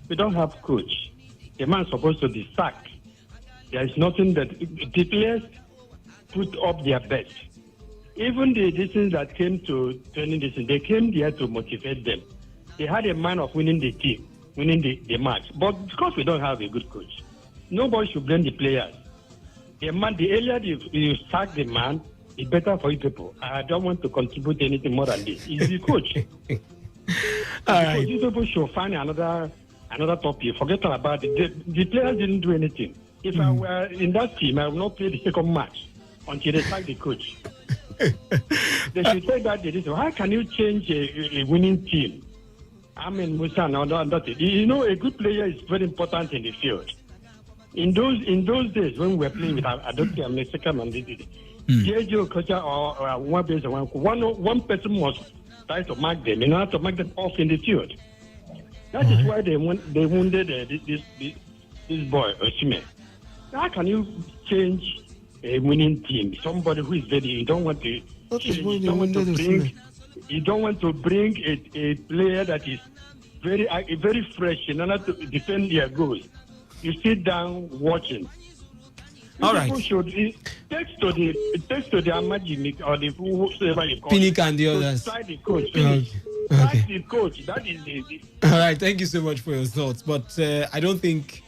We don't have coach. The man is supposed to be sacked. There is nothing that the players put up their best. Even the distance that came to training this, they came there to motivate them. They had a mind of winning the team, winning the match. But because we don't have a good coach, nobody should blame the players. The earlier you sack the man, the better for you people. I don't want to contribute anything more than this. It's the coach. You people should find another topic. Forget all about it. The players didn't do anything. If I were in that team, I would not play the second match until they sack the coach. They should say that they did. How can you change a winning team? I mean, Musa, you know, a good player is very important in the field. In those days when we were playing with Adobe Mexican and JJ coach or one person must try to mark them in order to mark them off in the field. That is why they wounded this boy, Osimhen. How can you change a winning team? Somebody who is ready, you don't want to bring a player that is very fresh in order to defend their goals. You sit down watching. All right. People should text to the Amadi or the whoever you call Pinnick and the others. Try the coach. Okay. That's the coach. That is the. All right. Thank you so much for your thoughts. But I don't think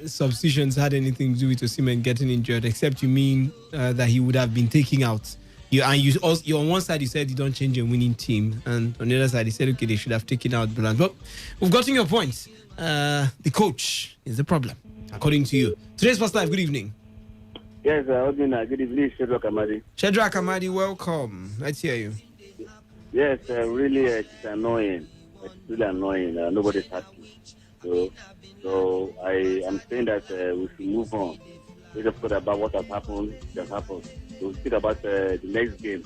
substitutions had anything to do with Osimhen getting injured, except you mean that he would have been taken out. You on one side you said you don't change a winning team, and on the other side you said okay they should have taken out Blanche. But we've gotten your point. The coach is the problem, according to you. Today's First Live. Good evening. Yes, good evening, Shadrach Amadi. Shadrach Amadi, welcome. Let's hear you. Yes, really, it's annoying. It's really annoying. Nobody's happy. So I am saying that we should move on. We just forget about what has happened. Just happened. So we speak about the next game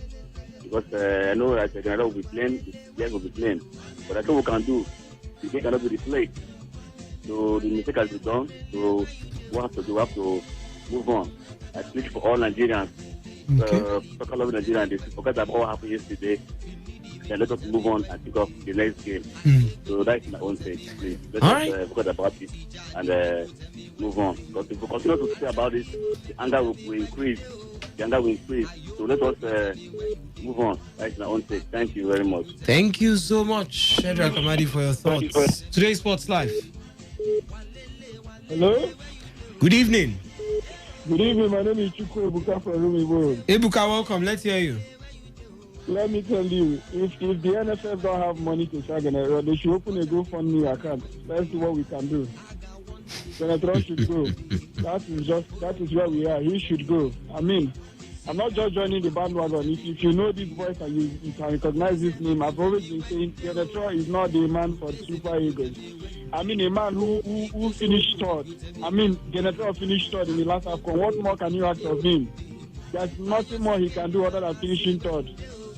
because I know that the Canada will be playing. The players will be playing. But that's what we can do. The game cannot be replayed. So the mistake has been done. So what we have to move on. I speak for all Nigerians. Talk about Nigerians. They forget about what happened yesterday. Then let us move on and pick up the next game. So that's my own take. Please let us forget about it and move on. Because if we continue to say about it, the anger will increase. So let us move on. That's my own take. Thank you very much. Thank you so much, Shadrach Amadi, for your thoughts. Today's Sports Live. Hello? Good evening. Good evening. My name is Chukwu Ebuka from Rumibo. Ebuka, welcome. Let's hear you. Let me tell you, if the NFF don't have money to sell General, they should open a GoFundMe account. Let's see what we can do. General should go. That is where we are. He should go. I mean, I'm not just joining the bandwagon. If you know this voice and you can recognize this name, I've always been saying General is not the man for Super Eagles. I mean, a man who finished third. I mean, General finished third in the last AFCON. What more can you ask of him? There's nothing more he can do other than finishing third.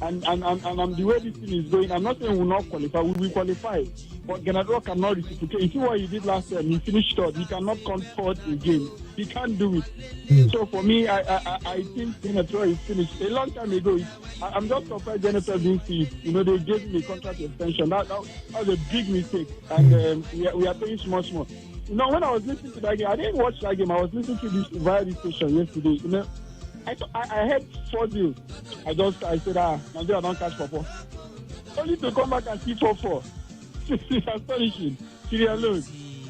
And the way this thing is going, I'm not saying we'll not qualify. We will qualify. but Gennaro cannot reciprocate. You see what he did last time? He finished third. He cannot come fourth again. He can't do it. So for me, I think Gennaro is finished. A long time ago, I'm just surprised Gennaro didn't see it. You know, they gave him a contract extension. That was a big mistake. And we are paying small. You know, when I was listening to that game, I didn't watch that game. I was listening to this via this station yesterday. You know, I heard 4-0. I said, Nigeria don't catch 4-4. Only to come back and see 4-4. It's astonishing. Syria alone.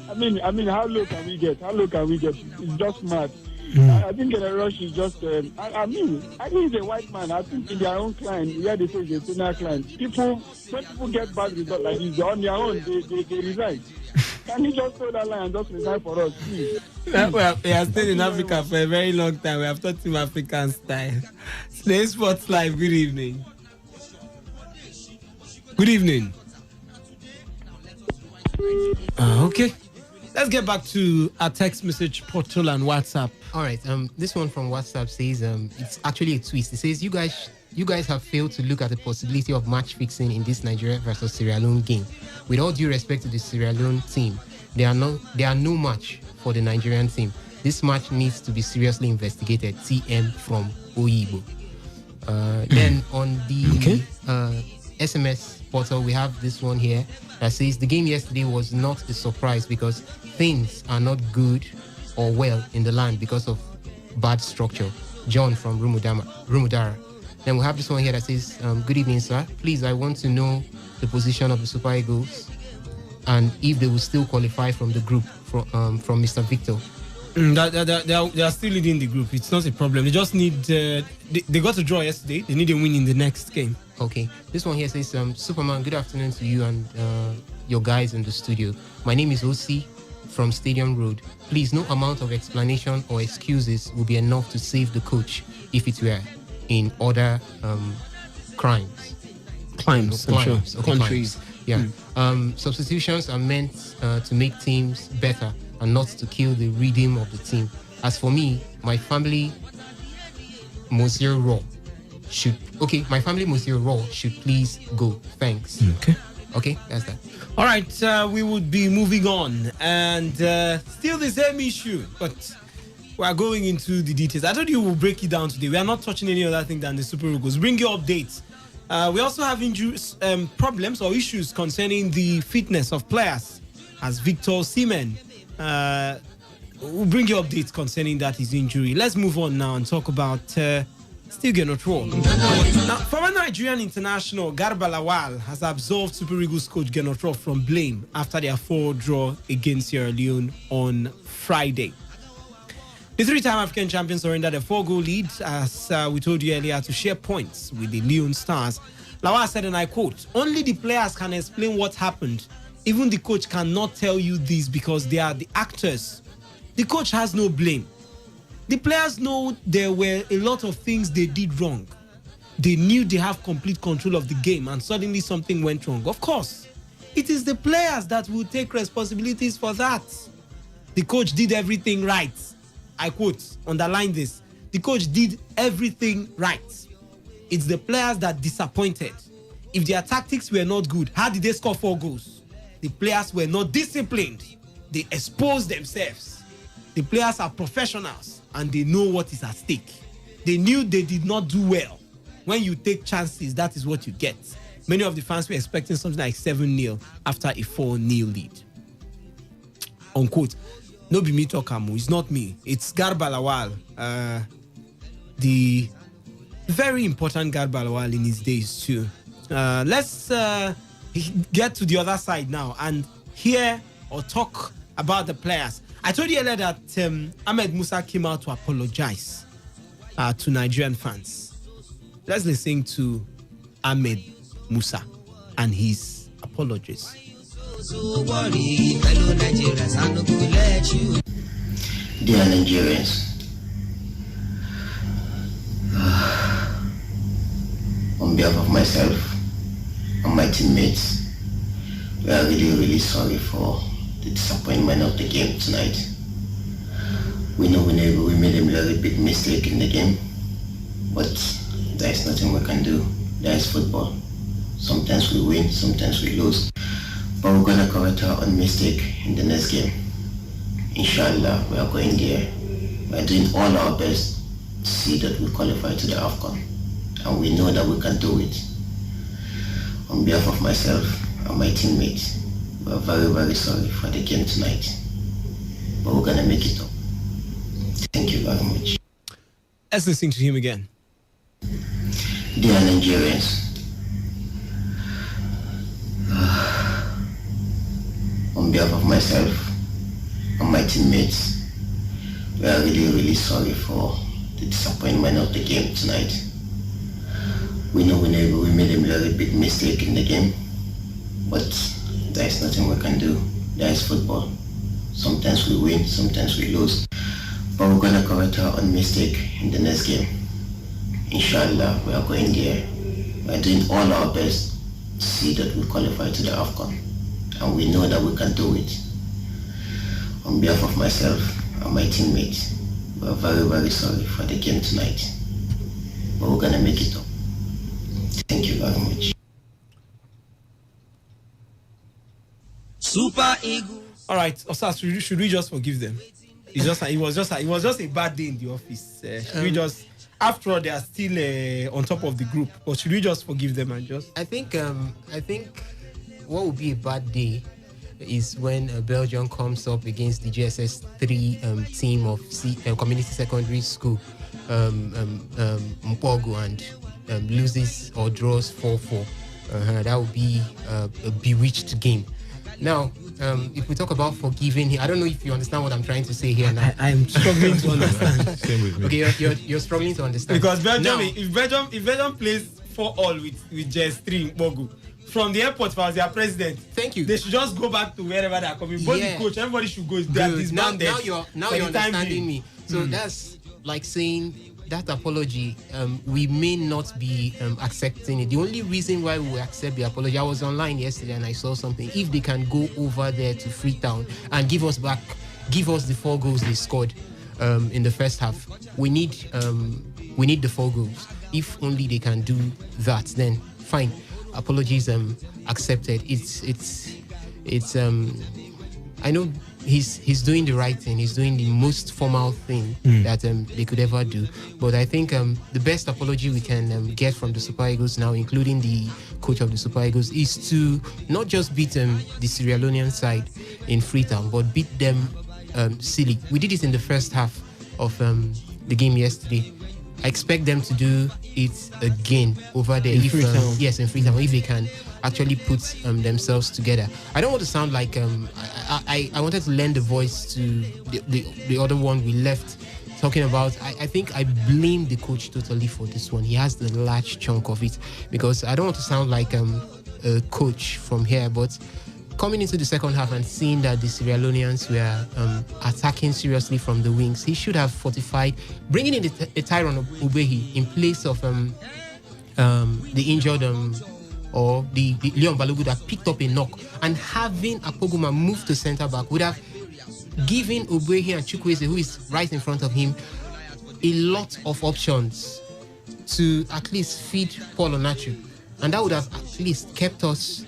I mean, how low can we get? It's just mad. I think in a rush is just. I think he's a white man. I think in their own client, where they say it's a senior client. When people get bad results like this, on their own, they resign. Can you just throw that line and just resign for us, please? Well, he has stayed in Africa for a very long time. We have taught him African style. Today Sports Live, good evening. Good evening. Okay. Let's get back to our text message portal and WhatsApp. All right. This one from WhatsApp says it's actually a twist. It says you guys have failed to look at the possibility of match fixing in this Nigeria versus Sierra Leone game. With all due respect to the Sierra Leone team, there are no match for the Nigerian team. This match needs to be seriously investigated. TM from Oyibo. Then on the SMS portal, we have this one here that says the game yesterday was not a surprise because things are not good or well in the land because of bad structure. John from Rumudara. Then we have this one here that says, good evening, sir. Please, I want to know the position of the Super Eagles and if they will still qualify from the group from Mr. Victor. They are still leading the group. It's not a problem. They just need... they got a draw yesterday. They need a win in the next game. Okay. This one here says, Superman, good afternoon to you and your guys in the studio. My name is OC from Stadium Road. Please, no amount of explanation or excuses will be enough to save the coach if it were in other crimes. Climes, I'm sure. Okay, countries. Yeah. Substitutions are meant to make teams better and not to kill the rhythm of the team. As for me, my family Monsieur Raw should please go. Thanks. Okay, that's that. All right, we would be moving on, and still the same issue, but we are going into the details. I told you we'll break it down today. We are not touching any other thing than the Super Eagles. Bring your updates. We also have injuries, problems or issues concerning the fitness of players, as Victor Seaman. We'll bring you updates concerning that, his injury. Let's move on now and talk about still Gennaro. Now, former Nigerian international Garba Lawal has absolved Super Eagles coach Gennaro from blame after their 4 draw against Sierra Leone on Friday. The 3-time African champions surrendered a 4-goal lead, as we told you earlier, to share points with the Leone Stars. Lawal said, and I quote, "Only the players can explain what happened. Even the coach cannot tell you this because they are the actors. The coach has no blame. The players know there were a lot of things they did wrong. They knew they have complete control of the game and suddenly something went wrong. Of course, it is the players that will take responsibilities for that. The coach did everything right." I quote, underline this. The coach did everything right. It's the players that disappointed. If their tactics were not good, how did they score 4 goals? The players were not disciplined. They exposed themselves. The players are professionals and they know what is at stake. They knew they did not do well. When you take chances, that is what you get. Many of the fans were expecting something like 7-0 after a 4-0 lead. Unquote. No be me talk, Amu. It's not me. It's Garba Lawal, the very important Garba Lawal in his days too. Let's get to the other side now and hear or talk about the players. I told you earlier that Ahmed Musa came out to apologize to Nigerian fans. Let's listen to Ahmed Musa and his apologies. Dear Nigerians, on behalf of myself and my teammates, we are really sorry for the disappointment of the game tonight. We know we made a very big mistake in the game, but there is nothing we can do. There is football. Sometimes we win, sometimes we lose. but we're gonna correct our own mistake in the next game. Inshallah, we are going there. We are doing all our best to see that we qualify to the AFCON, and we know that we can do it. On behalf of myself and my teammates, we are very, very sorry for the game tonight, but we're gonna make it up. Thank you very much. Let's listen to him again. Dear Nigerians, on behalf of myself and my teammates, we are really, really sorry for the disappointment of the game tonight. We know we made a very big mistake in the game, but there is nothing we can do. There is football. Sometimes we win, sometimes we lose, but we're gonna correct our own mistake in the next game. Inshallah, we are going there. We are doing all our best to see that we qualify to the AFCON, and we know that we can do it. On behalf of myself and my teammates, we are very, very sorry for the game tonight, but we're gonna make it up. Thank you very much. Super Eagles. All right, Osas, should we just forgive them? It was just a bad day in the office. Should we just? After all, they are still on top of the group, or should we just forgive them and just? I think what would be a bad day is when Belgium comes up against the GSS 3 team of Community Secondary School, Mpogo, and loses or draws 4-4. That would be a bewitched game. Now, if we talk about forgiving, I don't know if you understand what I'm trying to say here now. I'm struggling to understand. Same with me. Okay, you're struggling to understand. Because Belgium, now, if Belgium plays 4-4 with GS3 in Bogu, from the airport for their president, thank you. They should just go back to wherever they are coming. Both the coach, everybody should go. They are disbanded. Now you're understanding me. So that's like saying that apology, we may not be accepting it. The only reason why we accept the apology, I was online yesterday and I saw something. If they can go over there to Freetown and give us the 4 goals they scored in the first half, we need the 4 goals. If only they can do that, then fine. Apologies accepted. It's I know he's doing the right thing. He's doing the most formal thing that they could ever do. But I think the best apology we can get from the Super Eagles now, including the coach of the Super Eagles, is to not just beat the Sierra Leonean side in Freetown, but beat them silly. We did it in the first half of the game yesterday. I expect them to do it again over there. In Freetown. Yes, in Freetown, if they can actually put themselves together. I don't want to sound like I wanted to lend a voice to the other one we left talking about. I think I blame the coach totally for this one. He has the large chunk of it, because I don't want to sound like a coach from here, but coming into the second half and seeing that the Sierra Leoneans were attacking seriously from the wings, he should have fortified, bringing in a Tyrone Ubehi in place of the injured or the Leon Balogun that picked up a knock, and having Akpoguma move to centre back would have given Ubehi and Chukwueze, who is right in front of him, a lot of options to at least feed Paul Onachu, and that would have at least kept us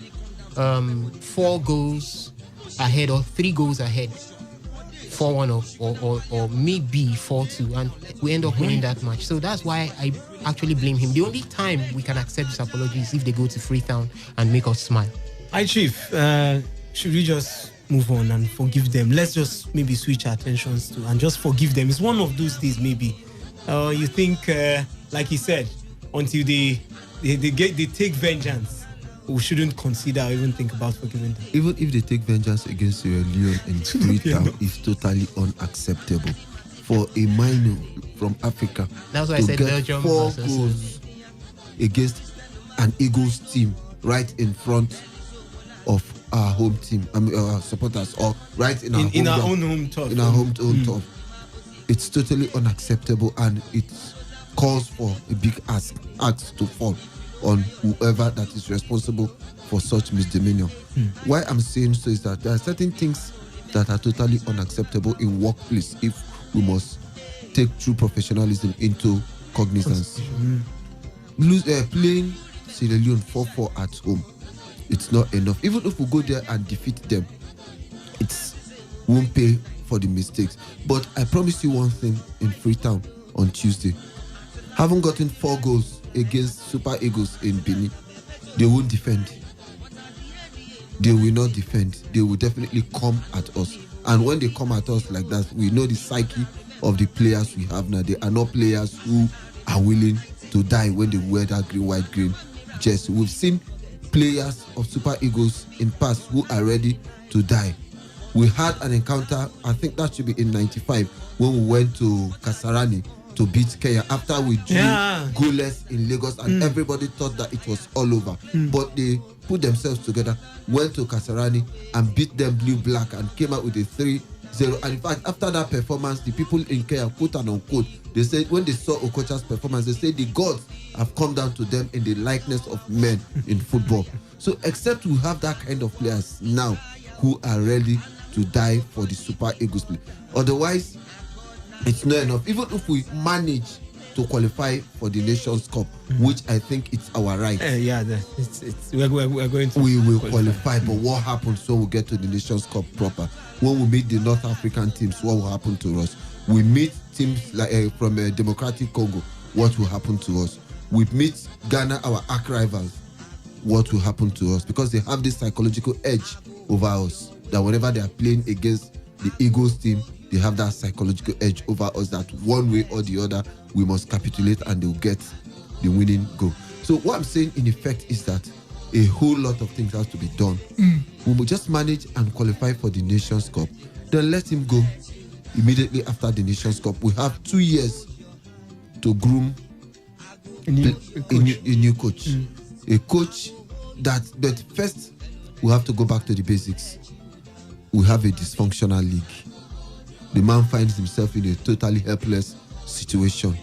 4 goals ahead or 3 goals ahead, 4-1 or maybe 4-2, and we end up winning that match. So that's why I actually blame him. The only time we can accept this apology is if they go to Freetown and make us smile. Hi, Chief. Should we just move on and forgive them? Let's just maybe switch our attentions to and just forgive them. It's one of those days, maybe. You think, like he said, until they take vengeance, we shouldn't consider or even think about forgiving them. Even if they take vengeance against Sierra Leone and Freetown, it's totally unacceptable for a minor from Africa. That's why to I said get Belgium 4 goals against an Eagles team right in front of our home team. I mean, our supporters, or right in our own home turf. In our home turf. It's totally unacceptable, and it calls for a big axe to fall on whoever that is responsible for such misdemeanor. Why I'm saying so is that there are certain things that are totally unacceptable in workplace if we must take true professionalism into cognizance. Playing Sierra Leone 4-4 at home It's not enough. Even if we go there and defeat them, it won't pay for the mistakes. But I promise you one thing in Freetown on Tuesday. Having gotten 4 goals against Super Eagles in Benin, they won't defend. They will not defend. They will definitely come at us. And when they come at us like that, we know the psyche of the players we have now. They are not players who are willing to die when they wear that green, white, green jersey. We've seen players of Super Eagles in past who are ready to die. We had an encounter, I think that should be in 95, when we went to Kasarani to beat Kenya after we drew goalless in Lagos, and everybody thought that it was all over. But they put themselves together, went to Kasarani and beat them blue-black and came out with a 3-0. And in fact, after that performance, the people in Kenya, quote and unquote, they said when they saw Okocha's performance, they said the gods have come down to them in the likeness of men in football. So except we have that kind of players now who are ready to die for the Super Eagles play. Otherwise, it's not enough. Even if we manage to qualify for the Nations Cup, which I think it's our right. We're going to. We will qualify, but what happens when we get to the Nations Cup proper? When we meet the North African teams, what will happen to us? We meet teams like from Democratic Congo, what will happen to us? We meet Ghana, our arch rivals, what will happen to us? Because they have this psychological edge over us, that whenever they are playing against the Eagles team, they have that psychological edge over us that one way or the other, we must capitulate and they'll get the winning goal. So what I'm saying in effect is that a whole lot of things has to be done. We will just manage and qualify for the Nations Cup. Then let him go immediately after the Nations Cup. We have 2 years to groom a new coach. A coach that, but first we have to go back to the basics. We have a dysfunctional league. The man finds himself in a totally helpless situation.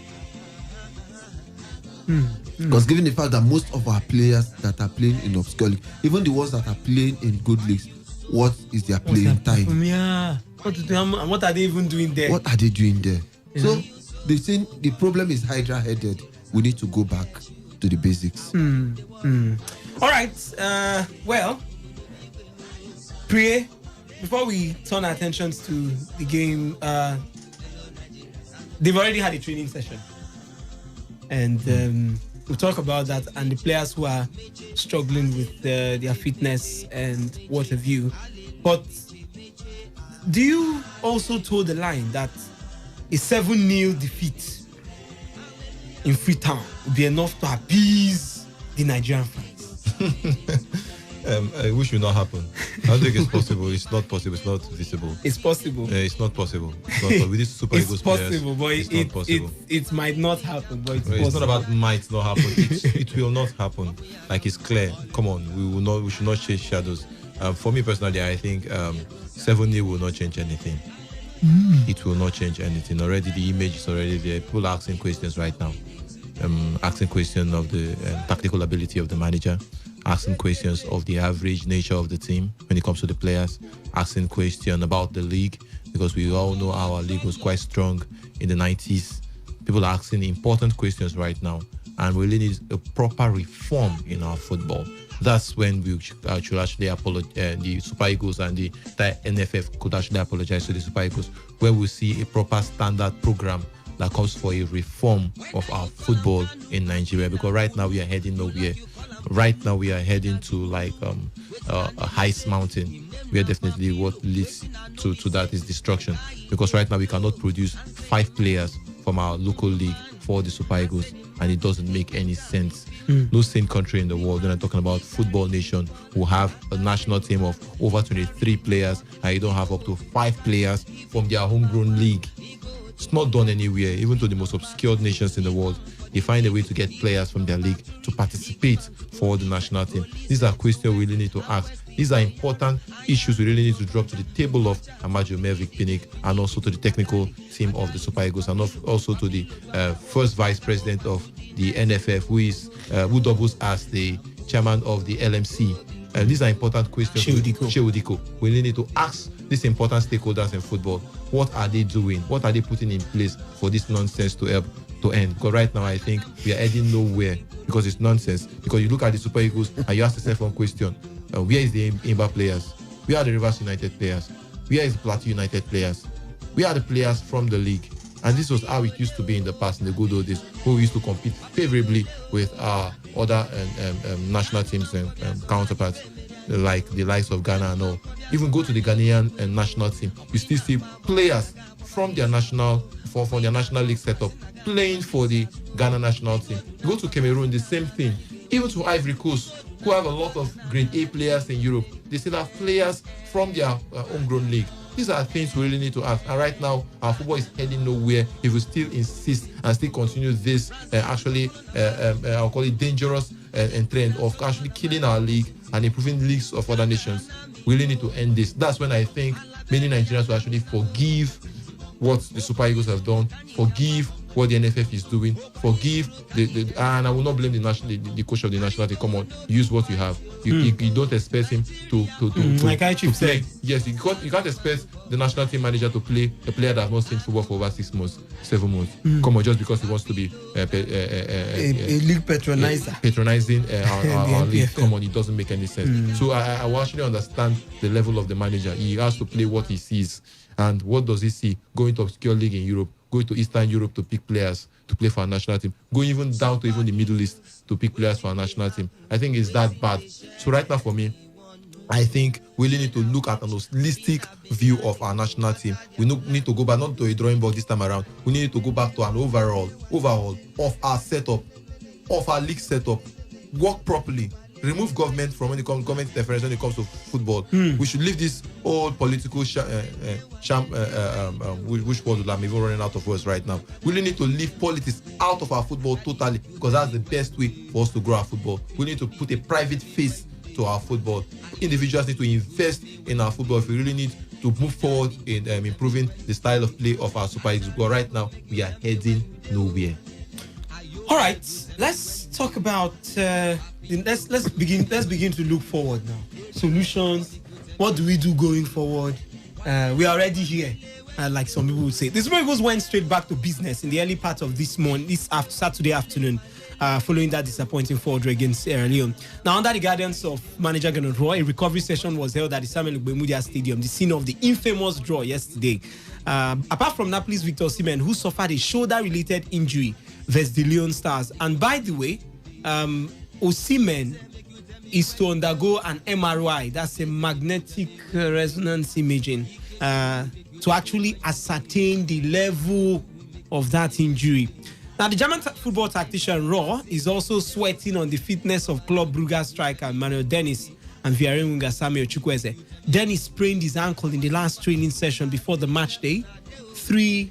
Because given the fact that most of our players that are playing in obscure league, even the ones that are playing in good leagues, what is their playing time? What are they even doing there? What are they doing there? Yeah. So the problem is Hydra-headed. We need to go back to the basics. All right. Well, Priye, before we turn our attentions to the game, they've already had a training session. And we'll talk about that and the players who are struggling with their fitness and what have you. But do you also toe the line that a 7-0 defeat in Freetown would be enough to appease the Nigerian fans? Which will not happen. I don't think it's possible. It's not possible. It's not visible. It's possible. It's not possible. It's not possible. With these Super Eagles players, but it's not possible. It might not happen, but it's possible. It's not about might not happen. It will not happen. Like, it's clear. Come on, we should not chase shadows. For me personally, I think 7-0 will not change anything. It will not change anything. Already the image is already there. People are asking questions right now. Asking questions of the tactical ability of the manager, asking questions of the average nature of the team when it comes to the players, asking questions about the league, because we all know our league was quite strong in the 90s. People are asking important questions right now, and we really need a proper reform in our football. That's when we should actually apologize. The Super Eagles and the NFF could actually apologize to the Super Eagles, where we see a proper standard program that calls for a reform of our football in Nigeria. Because right now we are heading nowhere. Right now we are heading to like a highest mountain, where definitely what leads to that is destruction. Because right now we cannot produce 5 players from our local league for the Super Eagles, and it doesn't make any sense. No same country in the world, when I'm talking about football nation, who have a national team of over 23 players, and you don't have up to 5 players from their homegrown league. It's not done anywhere. Even to the most obscure nations in the world, they find a way to get players from their league to participate for the national team. These are questions we really need to ask. These are important issues we really need to drop to the table of Amadio Mervic Pinnick, and also to the technical team of the Super Eagles, and also to the first vice president of the NFF, who doubles as the chairman of the LMC. These are important questions. Sheudiko. We really need to ask these important stakeholders in football, what are they doing? What are they putting in place for this nonsense to help to end? Because right now I think we are heading nowhere, because it's nonsense. Because you look at the Super Eagles and you ask yourself one question: Where is the Imba players? Where are the Rivers United players? Where is the Plateau United players? Where are the players from the league? And this was how it used to be in the past, in the good old days, who used to compete favorably with our other national teams and counterparts, like the likes of Ghana and all. Even go to the Ghanaian national team, you still see players from their national league setup playing for the Ghana national team. Go to Cameroon, the same thing. Even to Ivory Coast, who have a lot of grade A players in Europe, they still have players from their homegrown league. These are things we really need to ask. And right now, our football is heading nowhere if we still insist and still continue this I'll call it dangerous trend of actually killing our league and improving leagues of other nations. We really need to end this. That's when I think many Nigerians will actually forgive what the Super Eagles have done, forgive what the NFF is doing, forgive and I will not blame the coach of the national team. Come on, use what you have. You don't expect him to like I Chief said. Yes, you can't expect the national team manager to play a player that has not seen football for over 6 months, 7 months. Come on, just because he wants to be a league patronizer, patronizing our league. Come on, it doesn't make any sense. So I will actually understand the level of the manager. He has to play what he sees. And what does he see? Going to obscure league in Europe, going to Eastern Europe to pick players to play for our national team, going even down to even the Middle East to pick players for our national team. I think it's that bad. So right now for me, I think we really need to look at an holistic view of our national team. We need to go back, not to a drawing board this time around. We need to go back to an overhaul of our setup, of our league setup. Work properly. Remove government from government interference when it comes to football. We should leave this old political which word I'm even running out of words right now. We really need to leave politics out of our football totally, because that's the best way for us to grow our football. We need to put a private face to our football. Individuals need to invest in our football if we really need to move forward in improving the style of play of our Super Eagles. But right now, we are heading nowhere. All right, let's talk about. Let's begin to look forward now. Solutions. What do we do going forward? We are already here, like some people would say. The Super Eagles went straight back to business in the early part of this Saturday afternoon, following that disappointing 4-0 against Sierra Leone. Now, under the guidance of manager Gernot Roy, a recovery session was held at the Samuel Ogbemudia Stadium, the scene of the infamous draw yesterday. Apart from Napoli's Victor Osimhen, who suffered a shoulder-related injury versus the Leon Stars. And by the way, Osimhen is to undergo an MRI, that's a magnetic resonance imaging, to actually ascertain the level of that injury. Now, the German football tactician Rohr is also sweating on the fitness of Club Brugge striker Manuel Dennis and Villarreal winger Samuel Chukwueze. Dennis sprained his ankle in the last training session before the match day. 3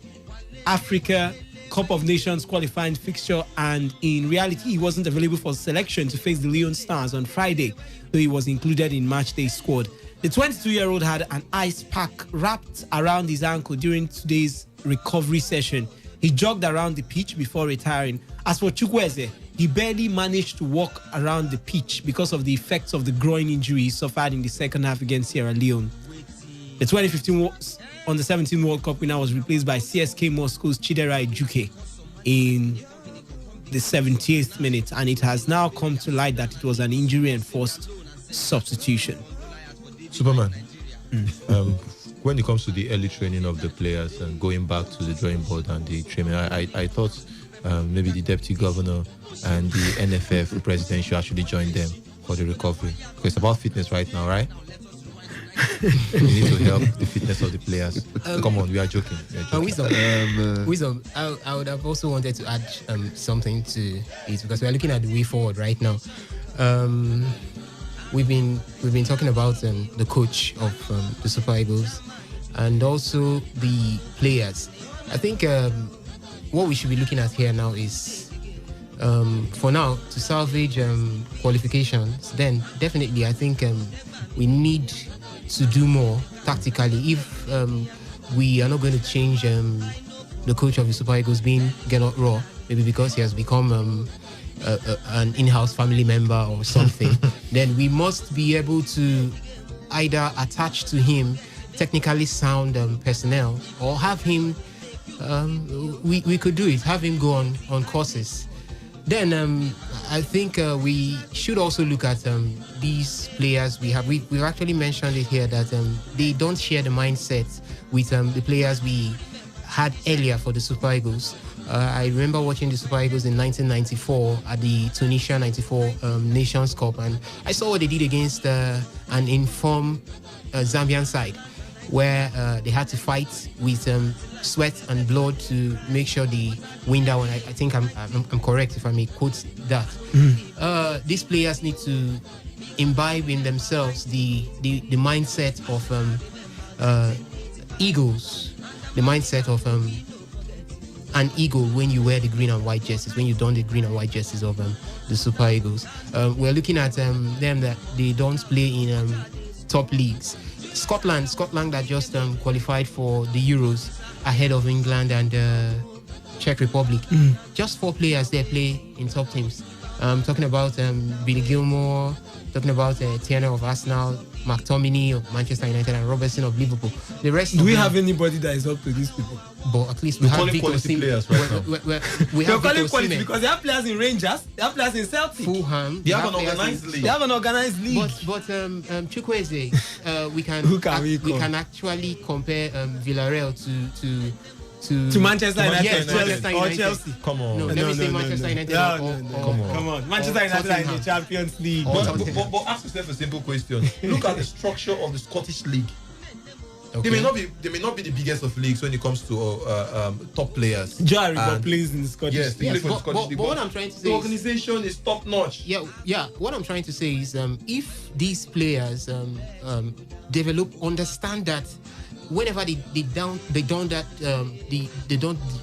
Africa Cup of Nations qualifying fixture, and in reality, he wasn't available for selection to face the Leon Stars on Friday, though he was included in match day squad. The 22-year-old had an ice pack wrapped around his ankle during today's recovery session. He jogged around the pitch before retiring. As for Chukwueze, he barely managed to walk around the pitch because of the effects of the groin injury he suffered in the second half against Sierra Leone. The 2015 Under-17 World Cup winner was replaced by CSK Moscow's Chidera Ejuke in the 78th minute, and it has now come to light that it was an injury-enforced substitution. Superman, when it comes to the early training of the players and going back to the drawing board and the training, I thought maybe the deputy governor and the NFF president should actually join them for the recovery, because it's about fitness right now, right? We need to help the fitness of the players. Come on, we are joking. Wisdom. I would have also wanted to add something to it, because we are looking at the way forward right now. We've been talking about the coach of the Super Eagles and also the players. I think what we should be looking at here now is, for now, to salvage qualifications. Then definitely, I think we need to do more tactically. If we are not going to change the coach of the Super Eagles being Gernot Rohr, maybe because he has become an in-house family member or something, then we must be able to either attach to him technically sound personnel, or have him, we could do it, have him go on courses Then I think we should also look at these players we have. We've actually mentioned it here that they don't share the mindset with the players we had earlier for the Super Eagles. I remember watching the Super Eagles in 1994 at the Tunisia 94 Nations Cup, and I saw what they did against an informed Zambian side, where they had to fight with sweat and blood to make sure they win that one. I think I'm correct if I may quote that. These players need to imbibe in themselves the mindset of eagles, the mindset of an eagle when you wear the green and white jerseys, when you don the green and white jerseys of the Super Eagles. We're looking at them that they don't play in top leagues. Scotland that just qualified for the Euros ahead of England and Czech Republic. Just 4 players there play in top teams. Talking about Billy Gilmore, talking about Tierney of Arsenal, McTominay of Manchester United, and Robertson of Liverpool. The rest. Do we have anybody that is up to these people? But at least we have quality players right now. We have quality because they have players in Rangers, they have players in Celtic, Fulham. They have an organized league. They have an organized league. But Chukwueze, we can actually compare Villarreal to Manchester United, Manchester or Chelsea. Come on. No, let me say Manchester United. Come on. Manchester United are in the Champions League. But ask yourself a simple question. Look at the structure of the Scottish League. Okay. They may not be the biggest of leagues when it comes to top players. Jerry plays in the Scottish League. Yes, but what I'm trying to say, the organization is top notch. Yeah. What I'm trying to say is, if these players develop, understand that whenever they don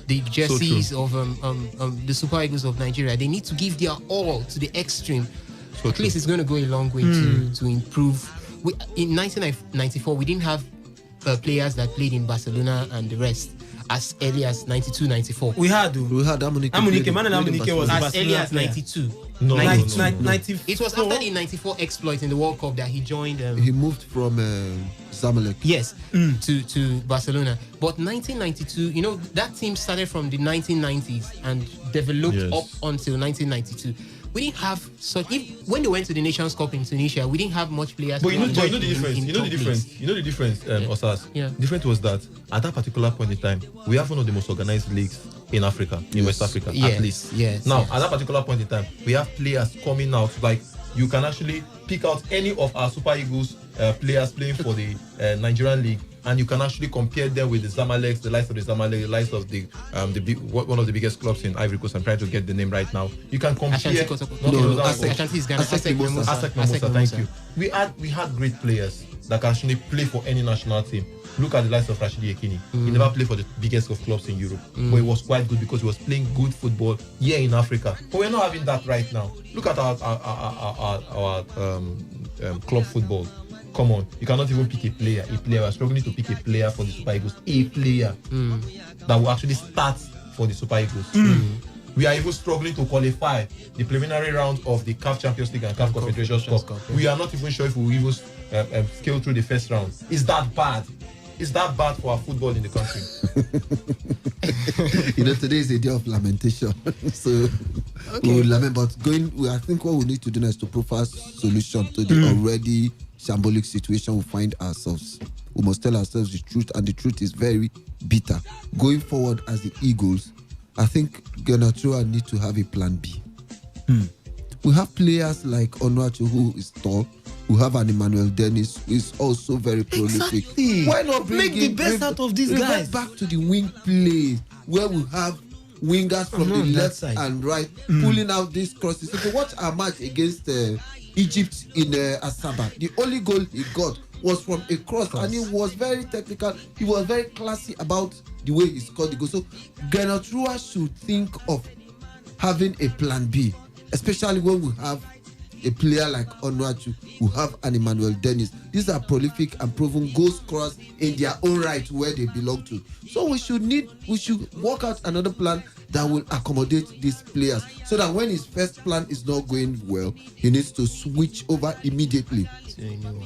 the jerseys of the Super Eagles of Nigeria, they need to give their all to the extreme. At least it's going to go a long way to improve. In 1994, we didn't have players that played in Barcelona and the rest as early as 92-94. We had Amunike was as early as 92. No. It was after the 94 exploit in the World Cup that he joined. He moved from Zamalek. Yes, to Barcelona. But 1992, that team started from the 1990s and developed up until 1992. We didn't have when they went to the Nations Cup in Tunisia, we didn't have much players. But you know the difference. You know the difference, Osas. Yeah. The difference was that at that particular point in time, we have one of the most organized leagues in Africa, in West Africa, at least. Now, at that particular point in time, we have players coming out. Like, you can actually pick out any of our Super Eagles players playing for the Nigerian league, and you can actually compare them with the Zamalek, the likes of the Zamalek, the likes of one of the biggest clubs in Ivory Coast. I'm trying to get the name right now. You can compare. Ashanti is Ghana. ASEC Mimosa. Thank you. We had great players that can actually play for any national team. Look at the likes of Rashidi Yekini. He never played for the biggest of clubs in Europe, but he was quite good because he was playing good football here in Africa. But we're not having that right now. Look at our club football. Come on, you cannot even pick a player. We're struggling to pick a player for the Super Eagles. A player that will actually start for the Super Eagles. We are even struggling to qualify the preliminary round of the CAF Champions League and CAF Confederations Cup. We are not even sure if we will even scale through the first round. Is that bad? Is that bad for our football in the country? Today is a day of lamentation. So we will lament, but I think what we need to do now is to provide a solution to the already shambolic situation we find ourselves. We must tell ourselves the truth, and the truth is very bitter. Going forward as the Eagles, I think Genatua need to have a plan B. We have players like Onuachu, who is tall. We have an Emmanuel Dennis, who is also very prolific. Exactly. Why not make the best out of these guys? Back to the wing play, where we have wingers from the left and right pulling out these crosses. If you watch our match against Egypt in Asaba, the only goal he got was from a cross, and he was very technical. He was very classy about the way he scored the goal. So Genatua should think of having a plan B, especially when we have a player like Onuachu, who have an Emmanuel Dennis. These are prolific and proven goal scorers in their own right where they belong to. So we should work out another plan that will accommodate these players, so that when his first plan is not going well, he needs to switch over immediately.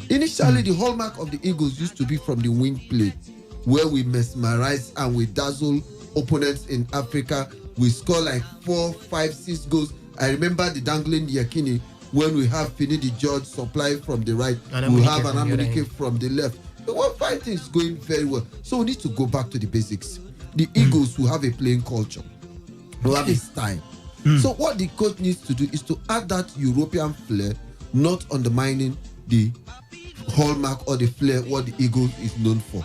Initially, the hallmark of the Eagles used to be from the wing play, where we mesmerize and we dazzle opponents in Africa. We score like 4, 5, 6 goals, I remember the dangling Yakini when we have Finidi George supply from the right, we have an Amunike from the left. The one fighting is going very well. So we need to go back to the basics. The Eagles will have a playing culture, will have a style. So what the coach needs to do is to add that European flair, not undermining the hallmark or the flair what the Eagles is known for.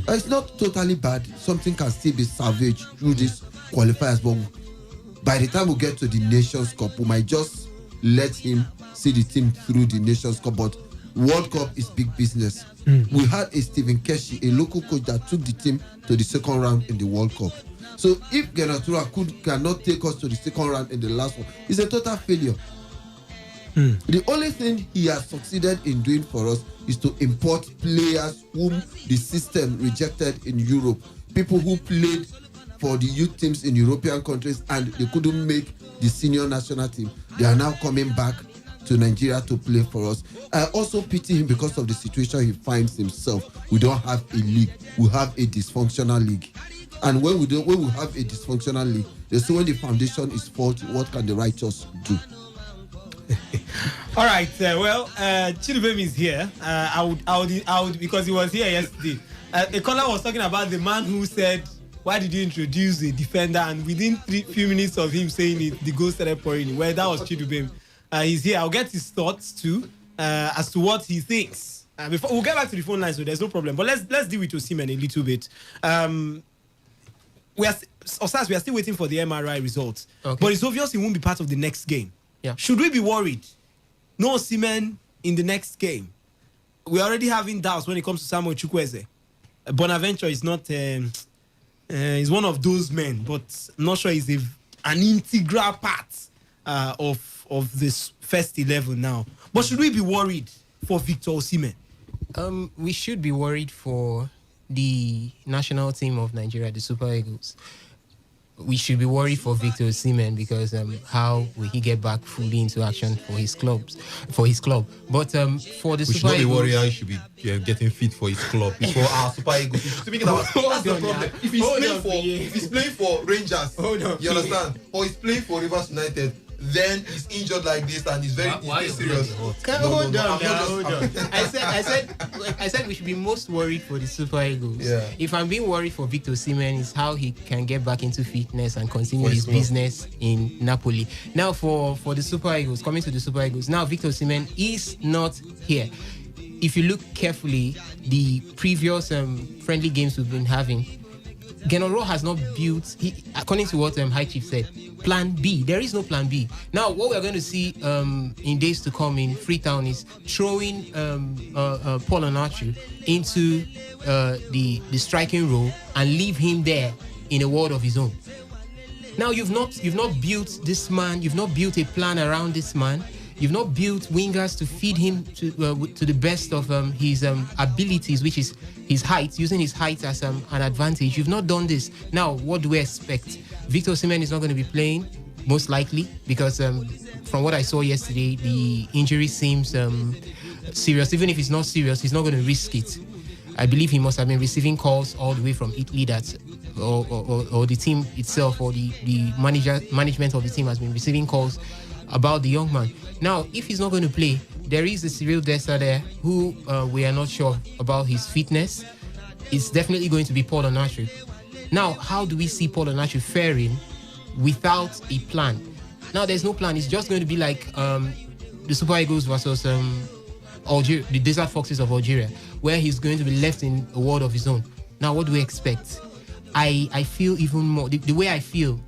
It's not totally bad. Something can still be salvaged through these qualifiers, but by the time we get to the Nations Cup, we might just let him see the team through the Nations Cup. But World Cup is big business. We had a Stephen Keshi, a local coach that took the team to the second round in the World Cup. So if Genatura cannot take us to the second round in the last one, it's a total failure. The only thing he has succeeded in doing for us is to import players whom the system rejected in Europe. People who played for the youth teams in European countries and they couldn't make the senior national team. They are now coming back to Nigeria to play for us. I also pity him because of the situation he finds himself. We don't have a league. We have a dysfunctional league. And when we have a dysfunctional league, they say when the foundation is faulty, what can the righteous do? All right. Chidubem is here. I would because he was here yesterday. A caller was talking about the man who said, "Why did you introduce a defender?" And within few minutes of him saying it, the goal started pouring. Well, that was Chidubem. He's here. I'll get his thoughts too as to what he thinks. Before we'll get back to the phone line, so there's no problem. But let's deal with Osimhen a little bit. We are still waiting for the MRI results. Okay. But it's obvious he won't be part of the next game. Yeah. Should we be worried? No Osimhen in the next game. We're already having doubts when it comes to Samuel Chukwueze. Bonaventure is not. He's one of those men, but I'm not sure he's an integral part of this first 11 now. But should we be worried for Victor Osimhen? We should be worried for the national team of Nigeria, the Super Eagles. We should be worried for Victor Osimhen because how will he get back fully into action for his club? But for the Super Eagles, we should not be worried how he should be getting fit for his club. It's for our Super Eagles. Speaking about what's the problem? If he's playing for Rangers, you understand, or he's playing for Rivers United, then he's injured like this and he's very serious. Hold on. I said we should be most worried for the Super Eagles. Yeah. If I'm being worried for Victor Osimhen, is how he can get back into fitness and continue his business in Napoli. Now for the Super Eagles, coming to the Super Eagles, now Victor Osimhen is not here. If you look carefully, the previous friendly games we've been having, Genoro has not built, according to what High Chief said, plan B. There is no plan B. Now, what we're going to see in days to come in Freetown is throwing Paul Onachu into the striking role and leave him there in a world of his own. Now, you've not built this man. You've not built a plan around this man. You've not built wingers to feed him to the best of his abilities, which is his height, using his height as an advantage. You've not done this. Now, what do we expect? Victor Osimhen is not going to be playing, most likely, because from what I saw yesterday, the injury seems serious. Even if it's not serious, he's not going to risk it. I believe he must have been receiving calls all the way from Italy or the team itself or the management of the team has been receiving calls about the young man. Now, if he's not going to play, there is a Cyril Dessa there who we are not sure about his fitness. It's definitely going to be Paul Onachu. Now, how do we see Paul Onachu faring without a plan? Now, there's no plan. It's just going to be like the Super Eagles versus Algeria, the Desert Foxes of Algeria, where he's going to be left in a world of his own. Now, what do we expect? I feel even more, the way I feel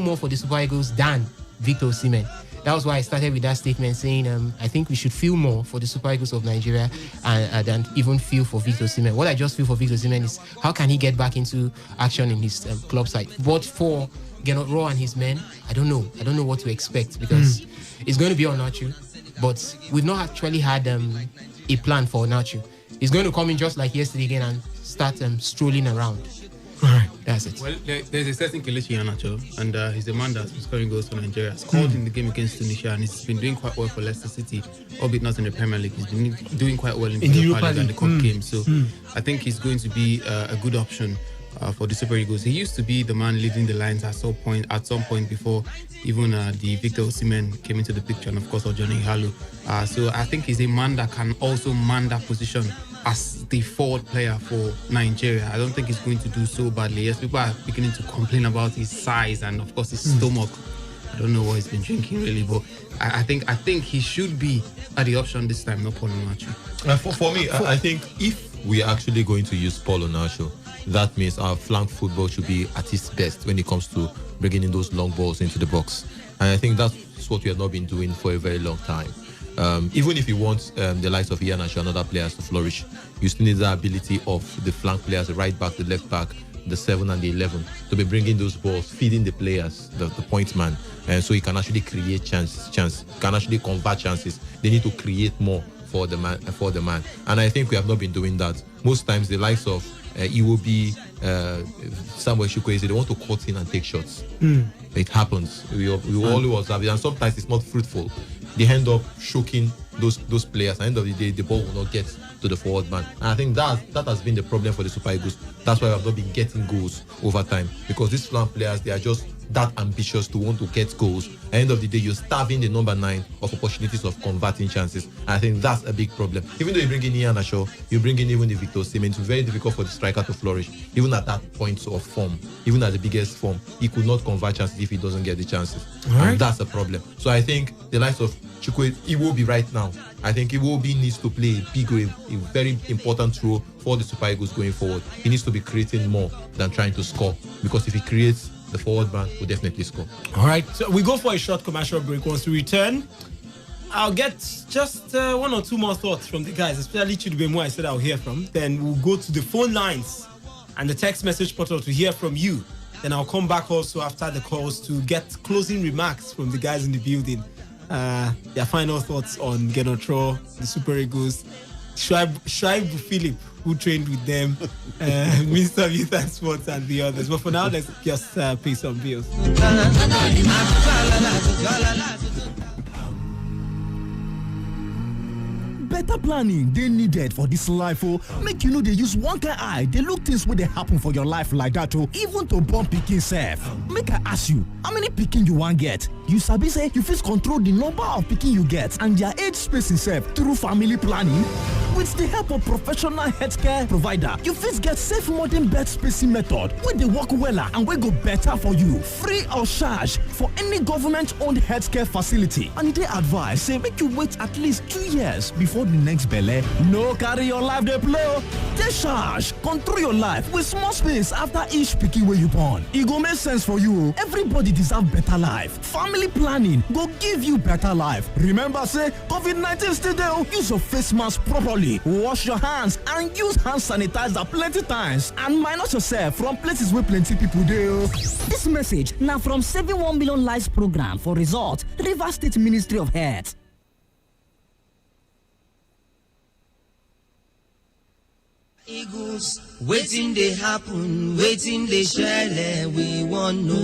more for the Super Eagles than Victor Osimhen. That was why I started with that statement saying I think we should feel more for the Super Eagles of Nigeria than even feel for Victor Osimhen. What I just feel for Victor Osimhen is how can he get back into action in his club side. But for Gernot Rohr and his men, I don't know what to expect because it's going to be Onachu, but we've not actually had a plan for Onachu. He's going to come in just like yesterday again and start strolling around. Right. That's it. Well, there's a certain Kelechi Iheanacho, and he's the man that's been scoring goals for Nigeria. Scored in the game against Tunisia, and he's been doing quite well for Leicester City, albeit not in the Premier League. He's been doing quite well in the Europa League and the Cup game. So I think he's going to be a good option for the Super Eagles. He used to be the man leading the lines at some point before even the Victor Osimhen came into the picture, and of course Johnny Halu. So I think he's a man that can also man that position as the forward player for Nigeria. I don't think he's going to do so badly. Yes, people are beginning to complain about his size and of course his stomach. I don't know what he's been drinking really, but I think he should be at the option this time, not Paul Onacho. For me, I think if we are actually going to use Paul Onacho, that means our flank football should be at its best when it comes to bringing in those long balls into the box. And I think that's what we have not been doing for a very long time. Even if you want the likes of Iheanacho and other players to flourish, you still need the ability of the flank players, the right back, the left back, the 7 and the 11, to be bringing those balls, feeding the players, the point man, and so he can actually create chance, can actually convert chances. They need to create more for the man. And I think we have not been doing that. Most times the likes of Iwobi, Samuel Chukwueze, they want to cut in and take shots. It happens. We always observe it, and sometimes it's not fruitful. They end up choking those players. At the end of the day, the ball will not get to the forward man. And I think that has been the problem for the Super Eagles. That's why we have not been getting goals over time, because these flank players, they are just that ambitious to want to get goals. At the end of the day, you're starving the number 9 of opportunities of converting chances. And I think that's a big problem. Even though you bring in Iheanacho, you bring in even the Victor Osimhen, it's very difficult for the striker to flourish. Even at that point of form, even at the biggest form, he could not convert chances if he doesn't get the chances. And that's a problem. So I think the likes of Chukwueze, Iwobi right now, I think Iwobi needs to play a very important role for the Super Eagles going forward. He needs to be creating more than trying to score, because if he creates, the forward man will definitely score. All right, so we go for a short commercial break. Once we return, I'll get just 1 or 2 more thoughts from the guys, especially Chidubem, who I said I'll hear from. Then we'll go to the phone lines and the text message portal to hear from you. Then I'll come back also after the calls to get closing remarks from the guys in the building. Their final thoughts on Genotro, the Super Eagles, Shaibu Philip, who trained with them, Minister of Youth and Sports, and the others. But for now, let's just pay some bills. Better planning they needed for this life. Make you know they use one kind eye. They look things where they happen for your life like that. Even to born picking self. Make I ask you, how many picking you want get? You sabi say you first control the number of picking you get and their age space itself through family planning. With the help of professional healthcare provider, you first get safe modern bed spacing method where they work weller and we go better for you, free of charge for any government-owned healthcare facility. And they advise say make you wait at least 2 years before the next belle. No carry your life dey blow. Take charge, control your life with small space after each pikin wey you born. E go make sense for you. Everybody deserve better life. Family planning go give you better life. Remember say COVID-19 still dey. Use your face mask properly. Wash your hands and use hand sanitizer plenty times. And minus yourself from places where plenty people dey. This message now from Saving 1 Million Lives program for result, Rivers State Ministry of Health. Eagles, waiting they happen, waiting they share, we want no.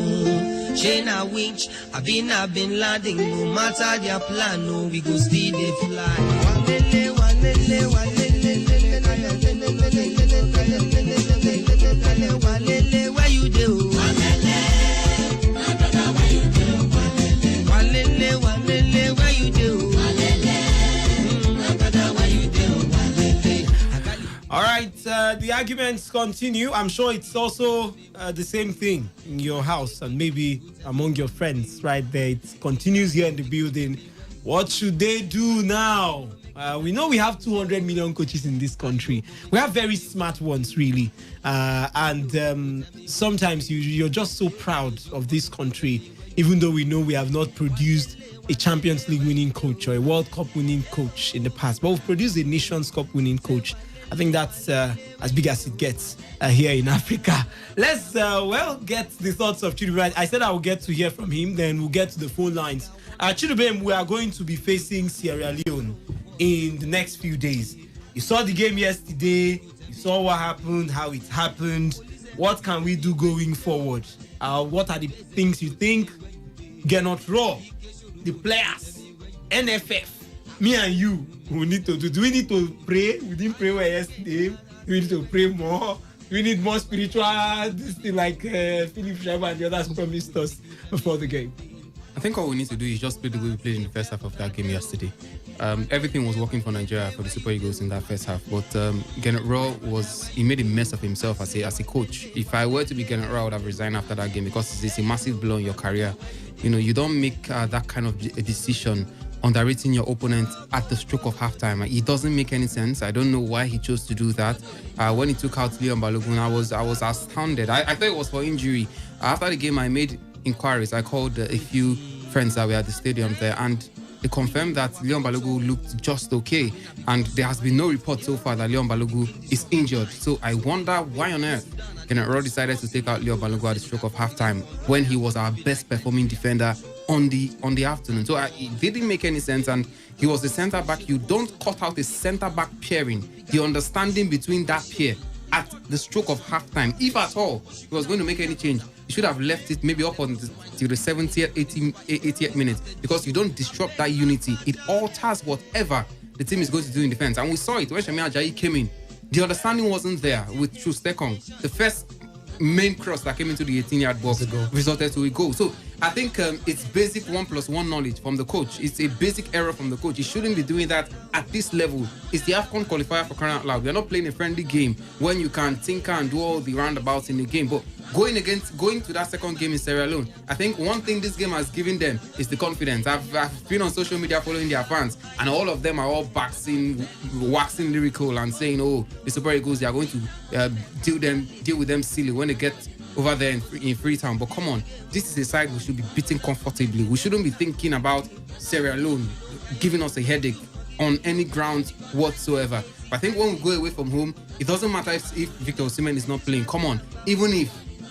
Shana Winch, I've been landing, no matter their plan, no, we go still they fly. Where you do? Where you do? All right, the arguments continue. I'm sure it's also the same thing in your house and maybe among your friends right there. It continues here in the building. What should they do now? We know we have 200 million coaches in this country. We have very smart ones, really. And sometimes you're just so proud of this country, even though we know we have not produced a Champions League winning coach or a World Cup winning coach in the past. But we've produced a Nations Cup winning coach. I think that's as big as it gets here in Africa. Let's, get the thoughts of Chidubem. I said I will get to hear from him, then we'll get to the phone lines. Chidubem, we are going to be facing Sierra Leone in the next few days. You saw the game yesterday. You saw what happened, how it happened. What can we do going forward? What are the things you think Genotro, the players, NFF, me and you, we need to do? Do we need to pray? We didn't pray well yesterday. We need to pray more. we need more spiritual this thing like Philip Shaiba and the others promised us before the game. I think all we need to do is just play the way we played in the first half of that game yesterday. Everything was working for Nigeria, for the Super Eagles in that first half. But Gennett Rowe he made a mess of himself as a coach. If I were to be Gennett Rowe, I would have resigned after that game because it's a massive blow in your career. You know, you don't make that kind of a decision underrating your opponent at the stroke of halftime. It doesn't make any sense. I don't know why he chose to do that. When he took out Leon Balogun, I was astounded. I thought it was for injury. After the game, I made inquiries. I called a few friends that were at the stadium there, and they confirmed that Leon Balogun looked just okay, and there has been no report so far that Leon Balogun is injured. So I wonder why on earth Gennett Rowe decided to take out Leon Balogun at the stroke of halftime when he was our best performing defender on the afternoon. So it didn't make any sense, and he was the centre back. You don't cut out a centre back pairing. The understanding between that pair at the stroke of halftime, if at all he was going to make any change, you should have left it maybe up until the 70th, 80th minute, because you don't disrupt that unity. It alters whatever the team is going to do in defense. And we saw it when Shami Ajayi came in. The understanding wasn't there with Trustekong. The first main cross that came into the 18-yard box resulted to a goal. So I think it's basic 1+1 knowledge from the coach. It's a basic error from the coach. He shouldn't be doing that at this level. It's the AFCON qualifier, for crying out loud. We're not playing a friendly game when you can tinker and do all the roundabouts in the game. But going to that second game in Sierra Leone, I think one thing this game has given them is the confidence. I've been on social media following their fans, and all of them are all waxing lyrical and saying, oh, the Super Eagles, they are going to deal with them silly when they get over there in Freetown. But come on, this is a side we should be beating comfortably. We shouldn't be thinking about Sierra Leone giving us a headache on any grounds whatsoever. But I think when we go away from home, it doesn't matter if Victor Osimhen is not playing. Come on, even if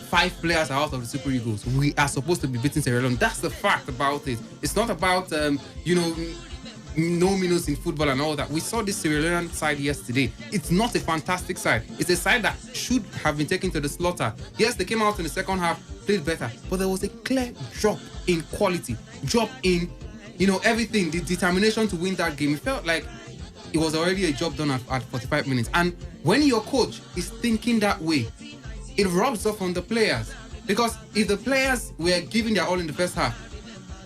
5 players are out of the Super Eagles, we are supposed to be beating Sierra Leone. That's the fact about it. It's not about no minus in football and all that. We saw this Sierra Leone side yesterday. It's not a fantastic side. It's a side that should have been taken to the slaughter. Yes, they came out in the second half, played better, but there was a clear drop in quality, drop in, everything, the determination to win that game. It felt like it was already a job done at 45 minutes. And when your coach is thinking that way, it rubs off on the players. Because if the players were giving their all in the first half,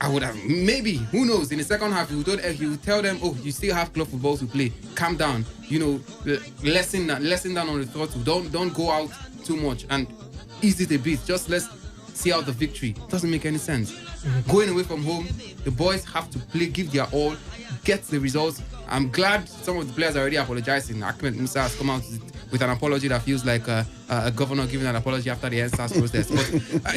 I would have, maybe, who knows, in the second half, he would tell them, oh, you still have club football to play. Calm down. Lessen down on the throttle. Don't go out too much and ease it a bit. Just let's see out the victory. It doesn't make any sense. Going away from home, the boys have to play, give their all, get the results. I'm glad some of the players are already apologizing. Ahmed Musa has come out with an apology that feels like a governor giving an apology after the NSAS protest. But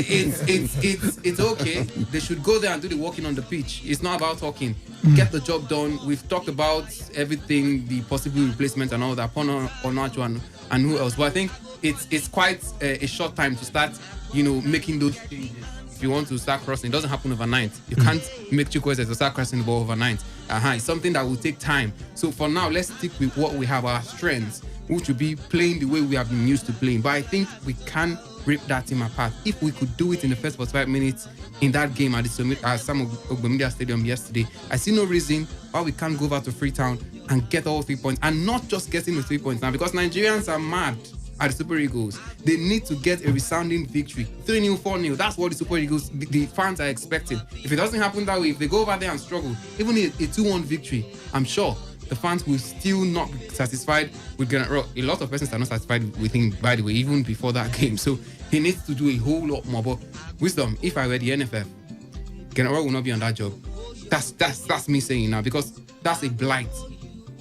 it's okay. They should go there and do the walking on the pitch. It's not about talking. Get the job done. We've talked about everything, the possible replacement and all that, Onacho and who else. But I think it's quite a short time to start, making those changes. If you want to start crossing, it doesn't happen overnight. You can't make Chukwueze to start crossing the ball overnight. It's something that will take time. So for now, let's stick with what we have, our strengths, which will be playing the way we have been used to playing. But I think we can rip that team apart. If we could do it in the first 45 minutes in that game at the Sam Ogbemedia Stadium yesterday, I see no reason why we can't go over to Freetown and get all 3 points. And not just getting the 3 points now, because Nigerians are mad at the Super Eagles. They need to get a resounding victory. 3-0, 4-0. That's what the Super Eagles, the fans are expecting. If it doesn't happen that way, if they go over there and struggle, even a 2-1 victory, I'm sure the fans will still not be satisfied with Gennett Rowe. A lot of persons are not satisfied with him, by the way, even before that game. So he needs to do a whole lot more. But wisdom, if I were the NFF, Gennett Rowe will not be on that job. That's me saying now, because that's a blight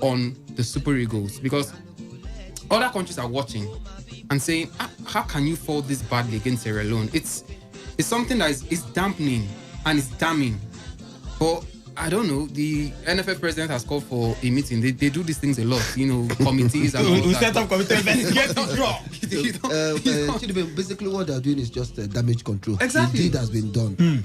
on the Super Eagles. Because other countries are watching and saying, how can you fall this badly against Sierra Leone? It's something that is dampening and it's damning. But I don't know, the NFF president has called for a meeting. They do these things a lot, committees and all that. We set up committee investigate the draw. Basically what they're doing is just damage control. Exactly. The deed has been done.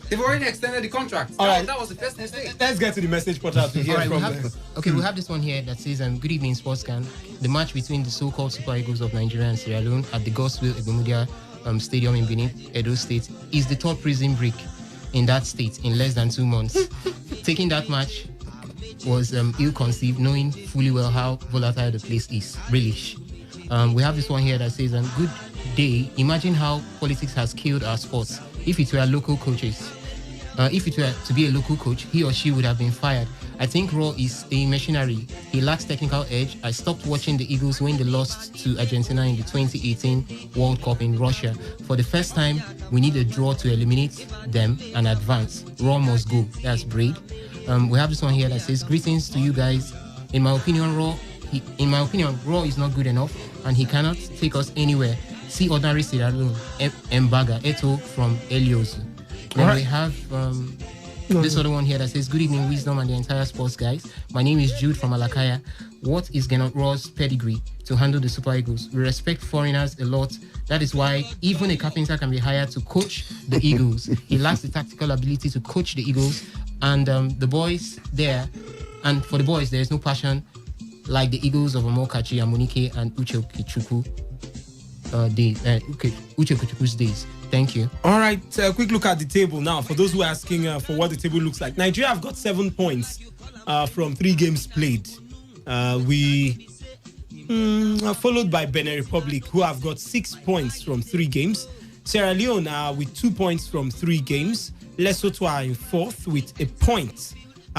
They've already extended the contract. All right. That was the first mistake. Let's get to the message portal to hear from them. We have this one here that says, good evening, Sportscan. The match between the so-called Super Eagles of Nigeria and Sierra Leone at the Godswill Igbomudia Stadium in Benin, Edo State, is the third prison break in that state in less than 2 months. Taking that match was ill-conceived, knowing fully well how volatile the place is. Relish. We have this one here that says, good day. Imagine how politics has killed our sports. If it were local coaches, if it were to be a local coach, he or she would have been fired. I think Raw is a machinery. He lacks technical edge. I stopped watching the Eagles when they lost to Argentina in the 2018 World Cup in Russia. For the first time, we need a draw to eliminate them and advance. Raw must go. That's Braid. We have this one here that says, greetings to you guys. In my opinion, Raw is not good enough and he cannot take us anywhere. See ordinary Sierra Leone, Mbaga, Eto from Elios. Then we have this other one here that says, good evening, Wisdom and the entire sports guys. My name is Jude from Alakaya. What is Gennaro Raw's pedigree to handle the Super Eagles? We respect foreigners a lot. That is why even a carpenter can be hired to coach the Eagles. He lacks the tactical ability to coach the Eagles. And the boys there, and for the boys, there is no passion like the Eagles of Omokachi, Amunike, and Uche Kichuku Uche Kichuku's days. Thank you. All right, quick look at the table now. For those who are asking for what the table looks like, Nigeria have got 7 points from 3 games played. We are followed by Benin Republic, who have got 6 points from 3 games. Sierra Leone are with 2 points from 3 games. Lesotho are in 4th with a point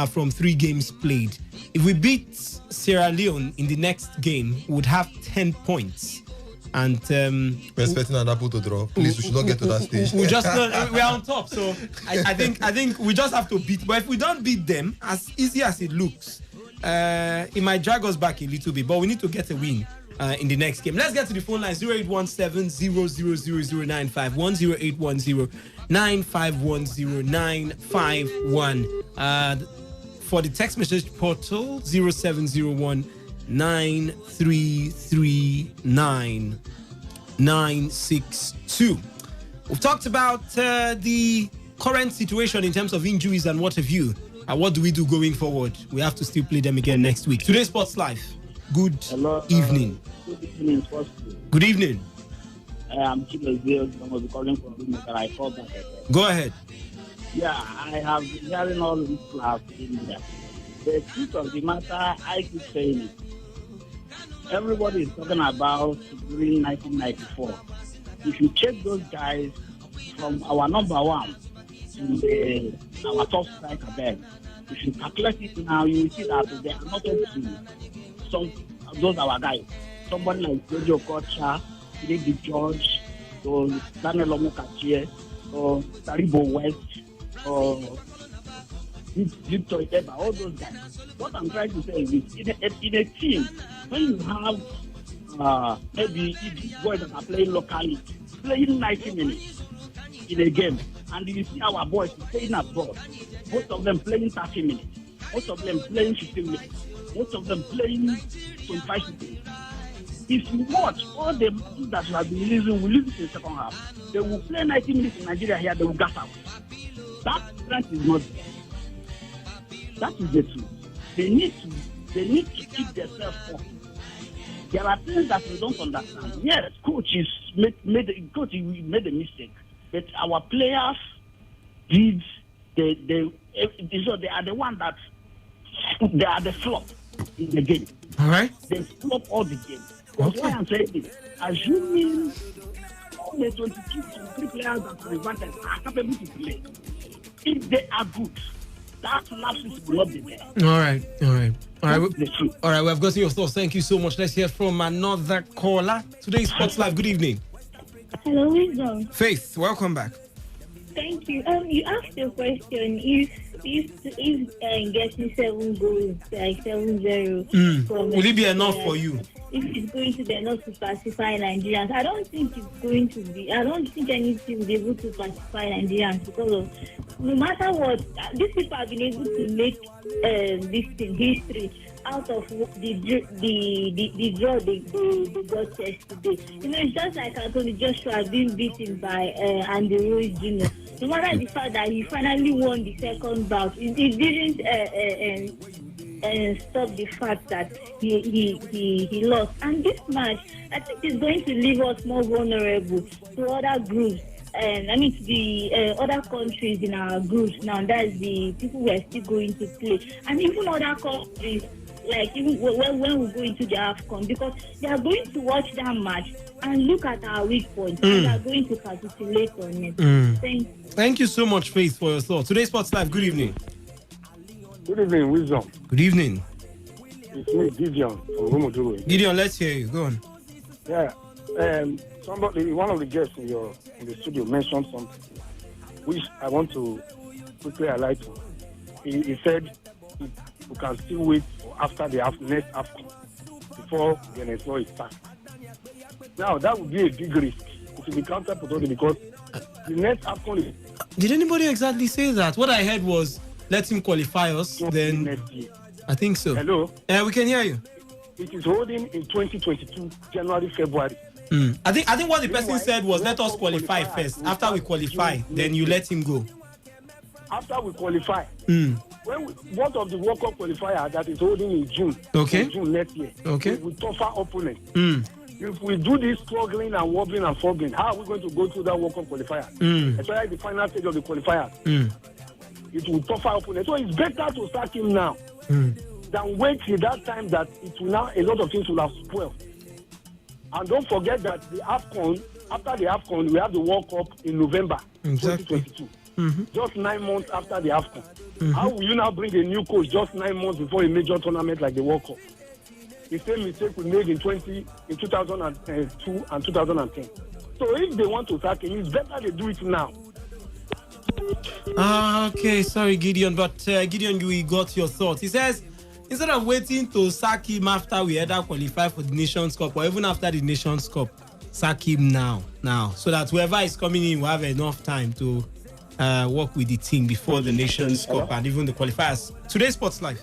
from 3 games played. If we beat Sierra Leone in the next game, we would have 10 points. And we're expecting an apple to draw. Please, we should not get to that stage. We're on top, so I think we just have to beat. But if we don't beat them, as easy as it looks, it might drag us back a little bit. But we need to get a win in the next game. Let's get to the phone line: 0817-0000951, 0810-9510951. For the text message portal, 0701-9339-962. We've talked about the current situation in terms of injuries and what have you. What do we do going forward? We have to still play them again next week. Today's Sports Life. Good evening. Good evening, Good evening. I'm Chile's I'm calling from the I called back. Go ahead. Yeah, I have been hearing all this class in there. The truth of the matter, I keep saying it. Everybody is talking about during 1994. If you check those guys from our number 1 to our top striker there, if you calculate it now, you will see that they are not up to some of those our guys. Somebody like Jojo Kocha, David George, or Daniel Omokachi, or Taribo West, or Victor Eba, all those guys. What I'm trying to say is in a team, when you have maybe boys that are playing locally, playing 90 minutes in a game, and you see our boys playing abroad, most of them playing 30 minutes, most of them playing 15 minutes, most of them playing 25 minutes. If you watch all the matches that you have been losing, we lose in the second half. They will play 90 minutes in Nigeria here, they will gas out. That strength is not there. That is the truth. They need to keep themselves up. There are things that we don't understand. Yes, coach made a mistake, but our players did they are the one that they are the flop in the game. All right. They flop all the game. That's why I'm saying this. Assuming all the 22, 23 players that are invited are capable to play, if they are good, that lapses will not be there. All right. We've got your thoughts. Thank you so much. Let's hear from another caller. Today's Sports Live. Good evening. Hello, Wisdom. Faith, welcome back. Thank you. You asked a question. If getting 7 goals, like 7-0, will it be enough for you? If it's going to be enough to pacify Nigerians, I don't think it's going to be. I don't think any team will be able to pacify Nigerians because of no matter what, these people have been able to make this thing history out of the draw they got yesterday. It's just like Anthony Joshua being beaten by Andy Ruiz Jr. No matter the fact that he finally won the second bout, it didn't stop the fact that he lost. And this match, I think, is going to leave us more vulnerable to other groups. To the other countries in our groups now. That's the people we are still going to play. And even other countries like even when we go into the AFCON, because they are going to watch that match and look at our weak points and they are going to capitulate on it. Thank you so much, Faith, for your thoughts. Today's Sports Live, good evening. Good evening, Wisdom. Good evening. It's me, Gideon from Rumuduru. Gideon, let's hear you. Go on. Yeah. One of the guests in the studio mentioned something which I want to quickly highlight. He said we can still wait for after the next AFCON before the NFL is sacked. Now that would be a big risk. It will be counterproductive because the next AFCON is. Did anybody exactly say that? What I heard was let him qualify us, then next year. I think so. Hello? We can hear you. It is holding in 2022, January, February. I think what the person said was let us qualify first. After we qualify, then you let him go. After we qualify, one of the World Cup qualifier that is holding in June, June next year, with tougher opponents. If we do this struggling and wobbling and fumbling, how are we going to go through that World Cup qualifier? Especially the final stage of the qualifier. It will tougher opponents. So it's better to start him now than wait till that time that it will now, a lot of things will have spoiled. And don't forget that the AFCON, after the AFCON, we have the World Cup in November 2022. Just 9 months after the AFCON. How will you now bring a new coach just 9 months before a major tournament like the World Cup? The same mistake we made in 2002 and 2010. So if they want to sack him, it's better they do it now. Okay, sorry, Gideon, but Gideon, we got your thoughts. He says, instead of waiting to sack him after we either qualify for the Nations Cup or even after the Nations Cup, sack him now, so that whoever is coming in will have enough time to work with the team before the Nations Cup and even the qualifiers. Today's Sports Live.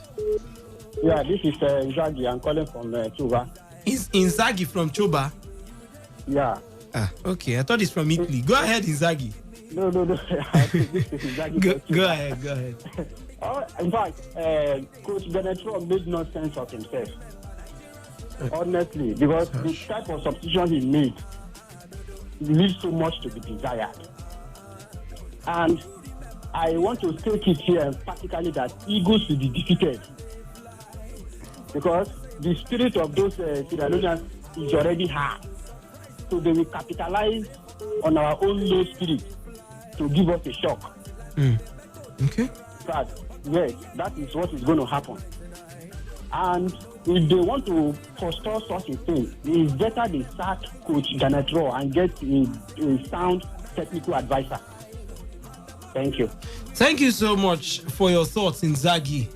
Yeah, this is Inzaghi. I'm calling from Choba. Is Inzaghi from Choba? Yeah. Okay, I thought it's from Italy. Go ahead, Inzaghi. No. This is Inzaghi. Go ahead. In fact, Coach Benetron made no sense of himself. Honestly, because the type of substitution he made leaves so much to be desired. And I want to state it here practically that egos will be defeated. Because the spirit of those Sierra Leoneans is already high. So they will capitalize on our own low spirit to give us a shock. Okay. But yes, that is what is going to happen. And if they want to forestall such a thing, it's better they sack Coach Ganatro and get a sound technical advisor. Thank you. Thank you so much for your thoughts, Inzaghi.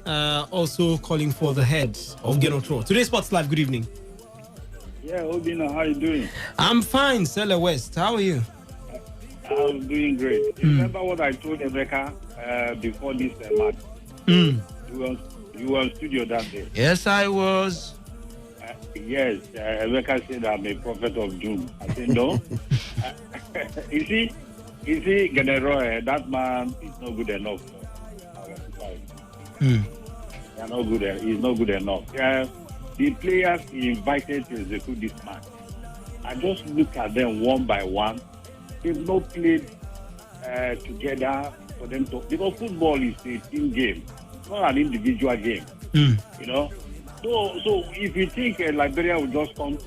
Also calling for the head of Ganatro. Today's Sports Live, good evening. Yeah, Obina, how are you doing? I'm fine, Sela West. How are you? I'm doing great. Remember what I told Rebecca before this match? You were in studio that day. Yes, I was. Yes, Rebecca said I'm a prophet of doom. I said no. You see, General, that man is not good enough for our society. He's not good enough. The players he invited to execute this match, I just look at them one by one. They've not played together for them to, because football is a team game, not an individual game. You know. So if you think Liberia will just come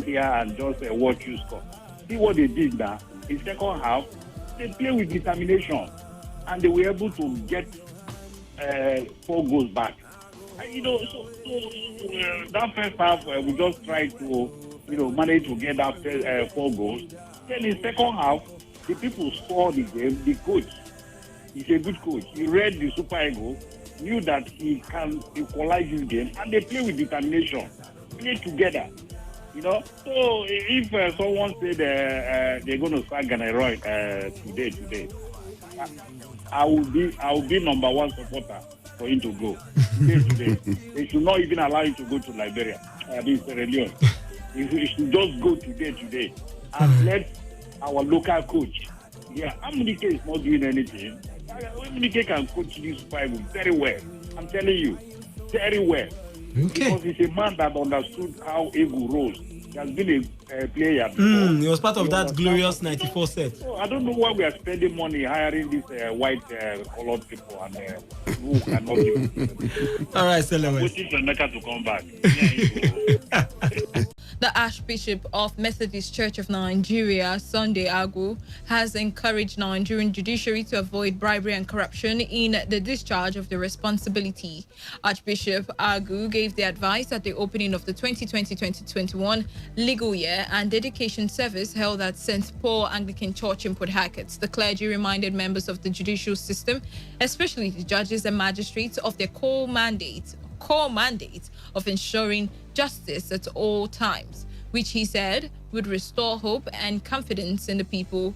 here and just watch you score, see what they did now. In second half, they play with determination, and they were able to get 4 goals back. And, that first half we just tried to manage to get that 4 goals. Then in second half, the people scored the game. The coach, he's a good coach. He read the Super Eagles, knew that he can equalize this game, and they play with determination, play together. So if someone said they're going to start Ganaroy today, I will be number one supporter for him to go today. They should not even allow him to go to Liberia. This Sierra Leone. He should just go today, and let our local coach. Yeah, Amunike is not doing anything. Amunike can coach this fight very well. I'm telling you, very well. Okay. Because he's a man that understood how Egu rolls. He has been a player. He was part of that glorious 94 set. So I don't know why we are spending money hiring these white colored people and who cannot give. All right, Selewes. Waiting for Mecca to come back. The Archbishop of Methodist Church of Nigeria, Sunday Agwu, has encouraged Nigerian judiciary to avoid bribery and corruption in the discharge of their responsibility. Archbishop Agwu gave the advice at the opening of the 2020-2021 legal year and dedication service held at St. Paul Anglican Church in Port Harcourt. The clergy reminded members of the judicial system, especially the judges and magistrates, of their core mandate of ensuring justice at all times, which he said would restore hope and confidence in the people.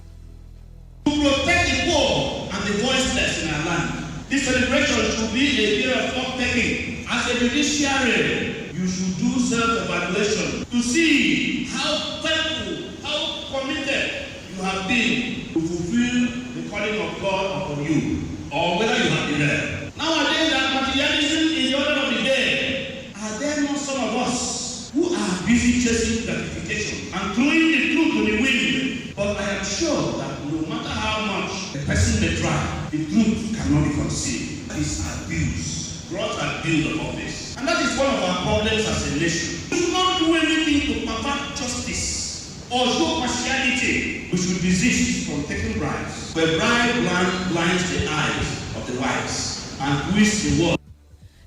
To protect the poor and the voiceless in our land, this celebration should be a period of stock-taking. As a judiciary, you should do self-evaluation to see how faithful, how committed you have been to fulfill the calling of God upon you, or whether you have been there. Nowadays, that materialism is the order of the day. Are there not some of us who are busy chasing gratification and throwing the truth to the wind? But I am sure that no matter how much the person may try, the truth cannot be concealed. That is abuse, gross abuse of office. And that is one of our problems as a nation. We should not do anything to pervert justice or show partiality. We should desist from taking bribes. Where bribe blinds the eyes of the wise and twists the world.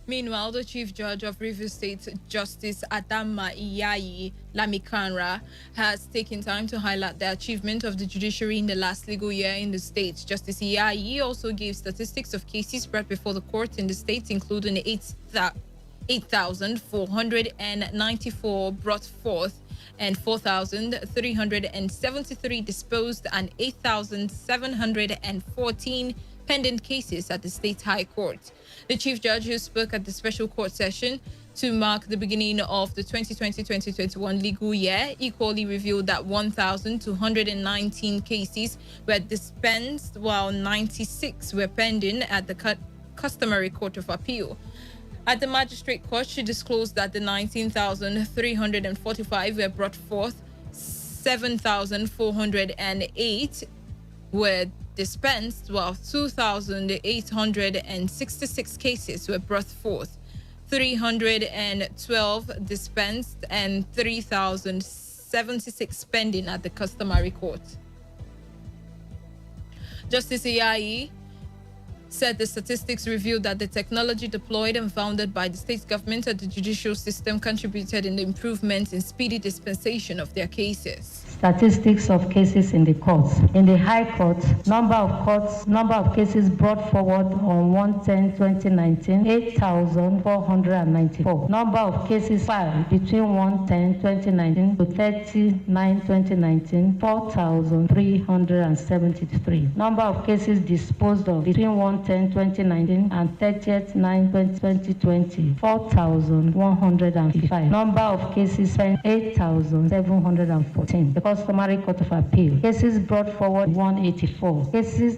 Meanwhile, the Chief Judge of Rivers State, Justice Adama Iyayi Lamikanra, has taken time to highlight the achievement of the judiciary in the last legal year in the state. Justice Iyayi also gave statistics of cases brought before the court in the state, including 8,494 brought forth and 4,373 disposed and 8,714 pending cases at the State High Court. The Chief Judge, who spoke at the special court session to mark the beginning of the 2020-2021 legal year, equally revealed that 1,219 cases were dispensed while 96 were pending at the customary Court of Appeal. At the Magistrate Court, she disclosed that the 19,345 were brought forth, 7,408 were dispensed, while 2,866 cases were brought forth, 312 dispensed, and 3,076 pending at the customary court. Justice Iyayi said the statistics revealed that the technology deployed and founded by the state government at the judicial system contributed in the improvement in speedy dispensation of their cases. Statistics of cases in the courts. In the High Court, number of cases brought forward on 1/10/2019, 8,494. Number of cases filed between 1/10/2019 to 30/9/2019, 4,373. Number of cases disposed of between 1/10/2019 and 30/9/2020, 4,155. Number of cases spent, 8,714. The customary Court of Appeal. Cases brought forward, 184.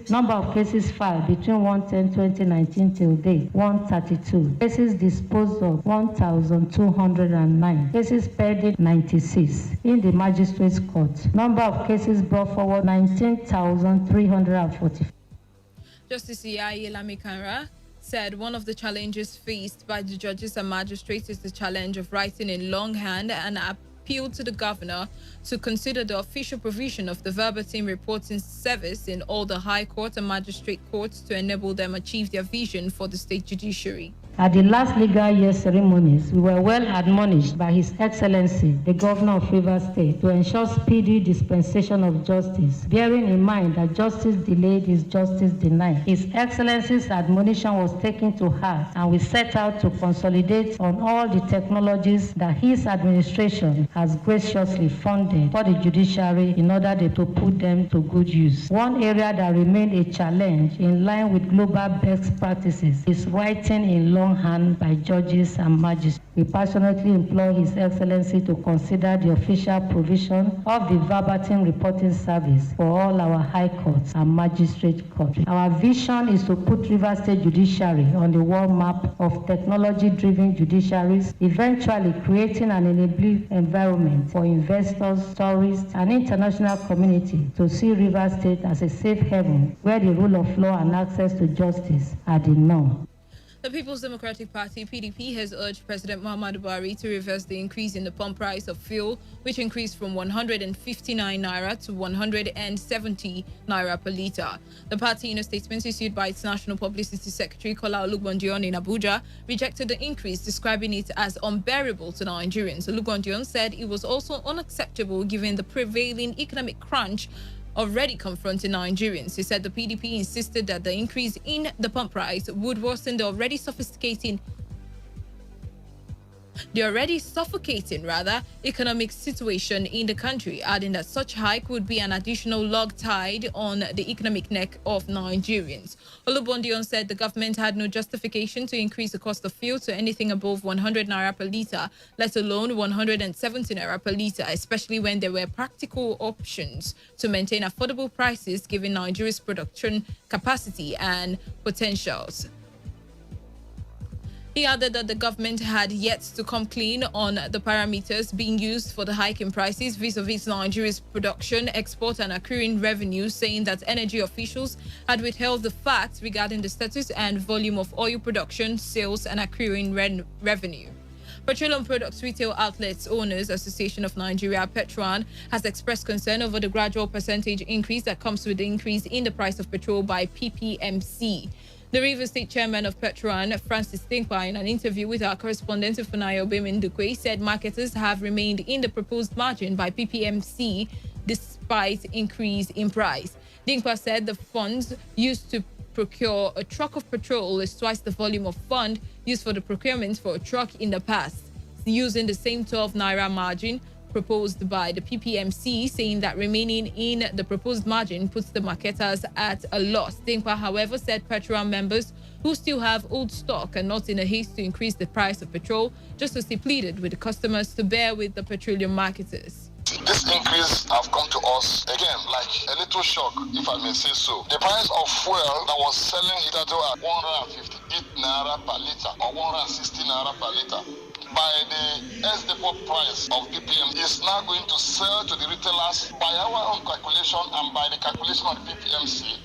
Number of cases filed between 1/10/2019 till date, 132. Cases disposed of, 1,209. Cases pending, 96. In the Magistrates Court, number of cases brought forward, 19,340. Justice Iyayi Lamikanra said one of the challenges faced by the judges and magistrates is the challenge of writing in longhand and appealed to the governor to consider the official provision of the verbatim reporting service in all the high court and magistrate courts to enable them achieve their vision for the state judiciary. At the last legal year ceremonies, we were well admonished by His Excellency, the Governor of Rivers State, to ensure speedy dispensation of justice, bearing in mind that justice delayed is justice denied. His Excellency's admonition was taken to heart, and we set out to consolidate on all the technologies that his administration has graciously funded for the judiciary in order to put them to good use. One area that remained a challenge in line with global best practices is writing in law iron hand by judges and magistrates. We passionately implore His Excellency to consider the official provision of the verbatim reporting service for all our high courts and magistrate courts. Our vision is to put Rivers State Judiciary on the world map of technology-driven judiciaries, eventually creating an enabling environment for investors, tourists, and international community to see Rivers State as a safe haven where the rule of law and access to justice are the norm. The People's Democratic Party, PDP, has urged President Muhammadu Buhari to reverse the increase in the pump price of fuel, which increased from 159 naira to 170 naira per litre. The party, in a statement issued by its National Publicity Secretary, Kola Olugbondion, in Abuja, rejected the increase, describing it as unbearable to Nigerians. Olugbondion said it was also unacceptable given the prevailing economic crunch already confronting Nigerians. He said the PDP insisted that the increase in the pump price would worsen the already suffocating economic situation in the country, adding that such hike would be an additional log tied on the economic neck of Nigerians. Olugbondion said the government had no justification to increase the cost of fuel to anything above 100 naira per litre, let alone 170 naira per litre, especially when there were practical options to maintain affordable prices given Nigeria's production capacity and potentials. He added that the government had yet to come clean on the parameters being used for the hike in prices vis-a-vis Nigeria's production, export and accruing revenue, saying that energy officials had withheld the facts regarding the status and volume of oil production, sales and accruing revenue. Petroleum Products Retail Outlets Owners Association of Nigeria, Petron, has expressed concern over the gradual percentage increase that comes with the increase in the price of petrol by PPMC. The Rivers State Chairman of Petron, Francis Tinkwa, in an interview with our correspondent Funayo Bemindukwe, said marketers have remained in the proposed margin by PPMC despite increase in price. Tinkwa said the funds used to procure a truck of petrol is twice the volume of fund used for the procurement for a truck in the past, using the same 12 naira margin proposed by the PPMC, saying that remaining in the proposed margin puts the marketers at a loss. Tinkwa, however, said Petron members who still have old stock are not in a haste to increase the price of petrol, just as he pleaded with the customers to bear with the petroleum marketers. This increase have come to us again like a little shock, if I may say so. The price of fuel that was selling hitherto at 158 naira per litre or 160 naira per litre by the S-Depot price of PPM is now going to sell to the retailers by our own calculation and by the calculation of the PPMC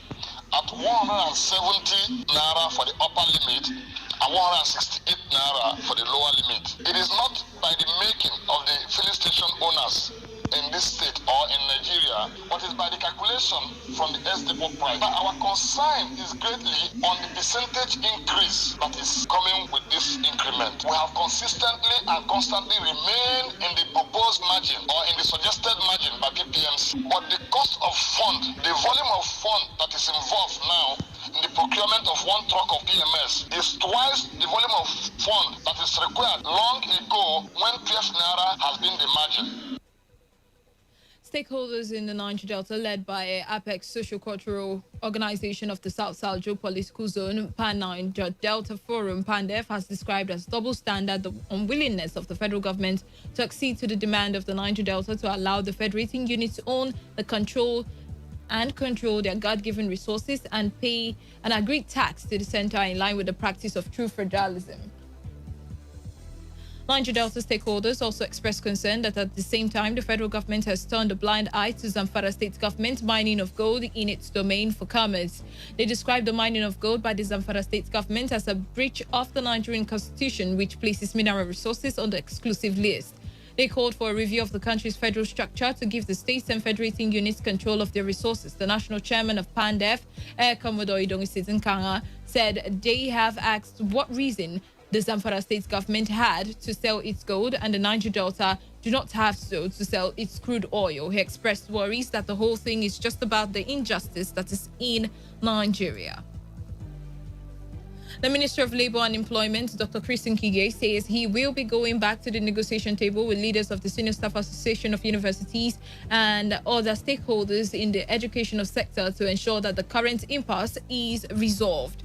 at 170 naira for the upper limit and 168 naira for the lower limit. It is not by the making of the filling station owners in this state or in Nigeria, but it's by the calculation from the S-Depot price. But our concern is greatly on the percentage increase that is coming with this increment. We have consistently and constantly remained in the proposed margin or in the suggested margin by PPMC. But the cost of fund, the volume of fund that is involved now in the procurement of one truck of PMS is twice the volume of fund that is required long ago when 12 naira has been the margin. Stakeholders in the Niger Delta, led by Apex Socio-Cultural Organization of the South-South Geopolitical Zone, Pan-Niger Delta Forum, PANDEF, has described as double standard the unwillingness of the federal government to accede to the demand of the Niger Delta to allow the federating units to own the control their God-given resources and pay an agreed tax to the center in line with the practice of true federalism. Niger Delta stakeholders also expressed concern that at the same time, the federal government has turned a blind eye to Zamfara state government mining of gold in its domain for commerce. They described the mining of gold by the Zamfara state government as a breach of the Nigerian constitution, which places mineral resources on the exclusive list. They called for a review of the country's federal structure to give the states and federating units control of their resources. The national chairman of PANDEF, Air Commodore Idongisi Kanga, said they have asked what reason the Zamfara state government had to sell its gold and the Niger Delta do not have so to sell its crude oil. He expressed worries that the whole thing is just about the injustice that is in Nigeria. The Minister of Labour and Employment, Dr. Chris Nkige, says he will be going back to the negotiation table with leaders of the Senior Staff Association of Universities and other stakeholders in the educational sector to ensure that the current impasse is resolved.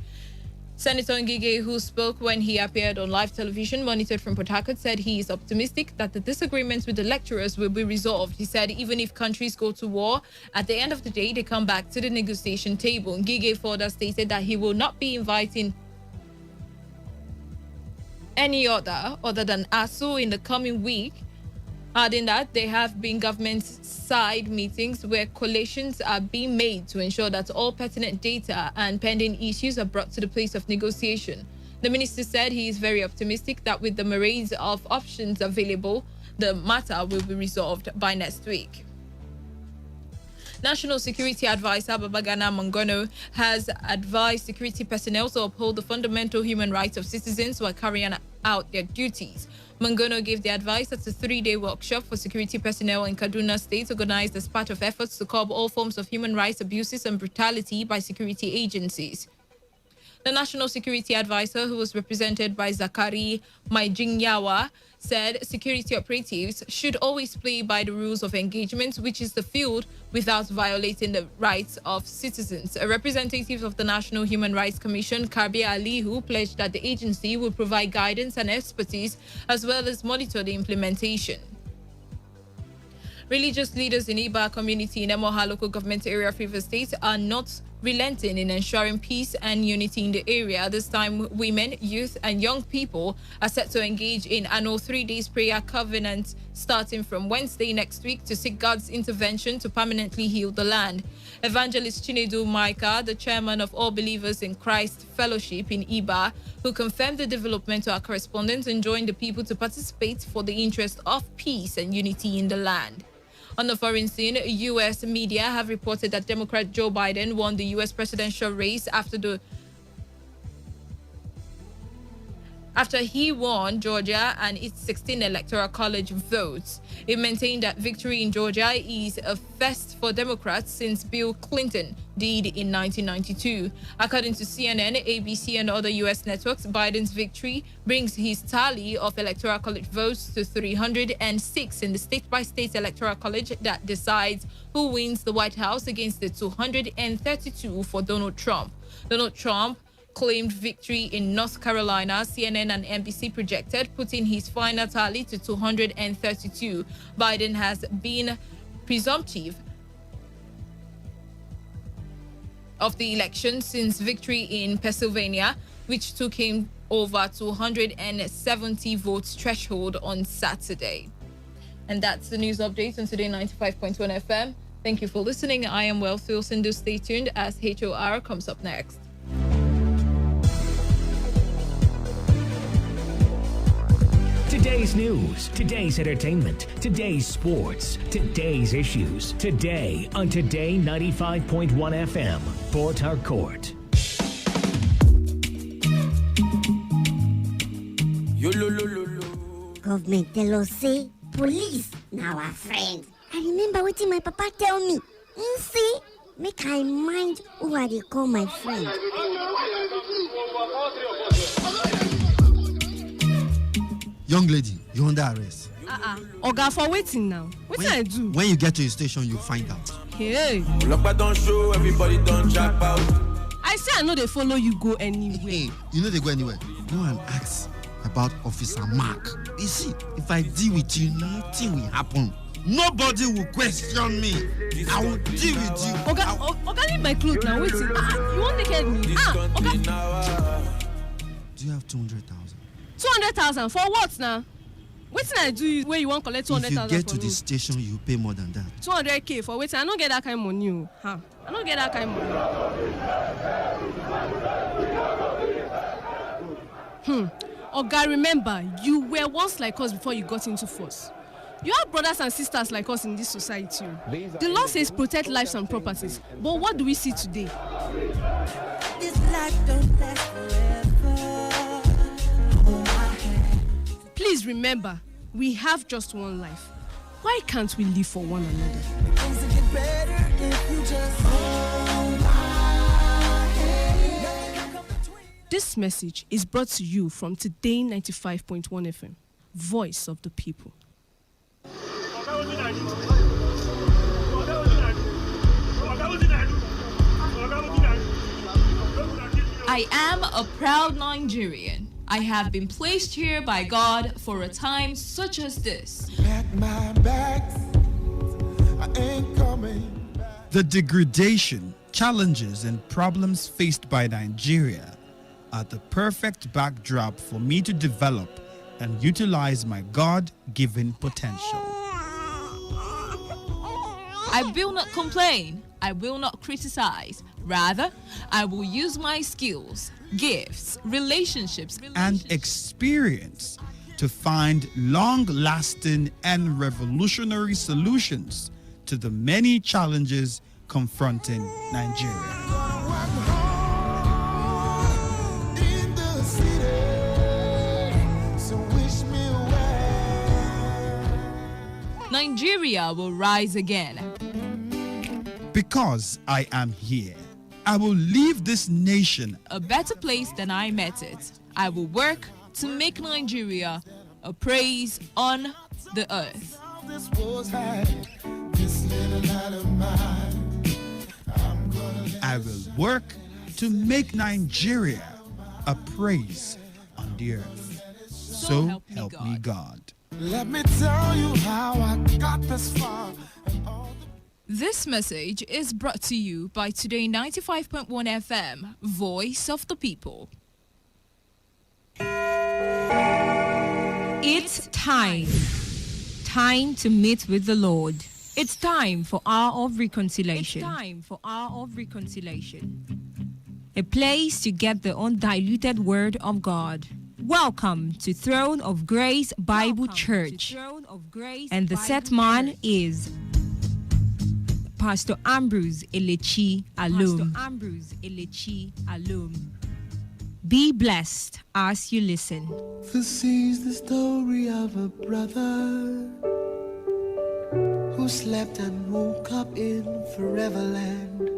Senator Ngige, who spoke when he appeared on live television monitored from Port Harcourt, said he is optimistic that the disagreements with the lecturers will be resolved. He said even if countries go to war, at the end of the day, they come back to the negotiation table. Ngige further stated that he will not be inviting any other than ASU in the coming week, adding that there have been government-side meetings where collations are being made to ensure that all pertinent data and pending issues are brought to the place of negotiation. The minister said he is very optimistic that with the myriad of options available, the matter will be resolved by next week. National Security Advisor Babagana Mongono has advised security personnel to uphold the fundamental human rights of citizens who are carrying out their duties. Mongono gave the advice at a 3-day workshop for security personnel in Kaduna State, organized as part of efforts to curb all forms of human rights abuses and brutality by security agencies. The National Security Advisor, who was represented by Zakari Maijinyawa, said security operatives should always play by the rules of engagement, which is the field, without violating the rights of citizens. A representative of the National Human Rights Commission, Karbi Alihu, pledged that the agency will provide guidance and expertise as well as monitor the implementation. Religious leaders in Iba community in Emoha local government area of Rivers State are not relenting in ensuring peace and unity in the area. This time, women, youth, and young people are set to engage in annual 3 days prayer covenant starting from Wednesday next week to seek God's intervention to permanently heal the land. Evangelist Chinedu Maika, the chairman of All Believers in Christ Fellowship in Iba, who confirmed the development to our correspondent and joined the people to participate for the interest of peace and unity in the land. On the foreign scene, U.S. media have reported that Democrat Joe Biden won the U.S. presidential race after he won Georgia and its 16 electoral college votes. It maintained that victory in Georgia is a first for Democrats since Bill Clinton did in 1992. According to CNN, ABC, and other U.S. networks, Biden's victory brings his tally of electoral college votes to 306 in the state-by-state electoral college that decides who wins the White House against the 232 for Donald Trump. Donald Trump claimed victory in North Carolina, CNN and NBC projected, putting his final tally to 232. Biden has been presumptive of the election since victory in Pennsylvania, which took him over 270 votes threshold on Saturday. And that's the news update on Today 95.1 FM. Thank you for listening. I am Wealth Wilson. Do stay tuned as HOR comes up next. Today's news, today's entertainment, today's sports, today's issues. Today on Today 95.1 FM, Port Harcourt. Government tell us say police now our friend. I remember what my papa tell me. He say make I mind who I dey call my friend. Young lady, you under arrest. Oga, for waiting now. What I do? When you get to the station, you find out. Hey. Look, don't show everybody don't jack out. I say I know they follow you go anywhere. Hey, you know they go anywhere. Go and ask about Officer Mark. You see, if I deal with you, nothing will happen. Nobody will question me. I will deal with you. Oga, leave my clothes now. Wait. You won't naked me. Oga. Do you have 200,000? 200,000 for what now? What I do where you want to collect 200,000? If you get to the station, you pay more than that. 200K for waiting. I don't get that kind of money. I don't get that kind of money. Oga, remember, you were once like us before you got into force. You have brothers and sisters like us in this society. The law says protect lives and properties. But what do we see today? This life don't last forever. Please remember, we have just one life. Why can't we live for one another? This message is brought to you from Today 95.1 FM, Voice of the People. I am a proud Nigerian. I have been placed here by God for a time such as this. The degradation, challenges, and problems faced by Nigeria are the perfect backdrop for me to develop and utilize my God-given potential. I will not complain. I will not criticize. Rather, I will use my skills, gifts, relationships, and experience to find long-lasting and revolutionary solutions to the many challenges confronting Nigeria. Nigeria will rise again. Because I am here, I will leave this nation a better place than I met it. I will work to make Nigeria a praise on the earth. I will work to make Nigeria a praise on the earth. So help me God. Let me tell you how I got this far. This message is brought to you by Today 95.1 FM, Voice of the People. It's time. Time to meet with the Lord. It's time for Hour of Reconciliation. It's time for Hour of Reconciliation. A place to get the undiluted Word of God. Welcome to Throne of Grace Bible Church. And the set man is Pastor Ambrose Elechi Alum. Be blessed as you listen. This is the story of a brother who slept and woke up in forever land.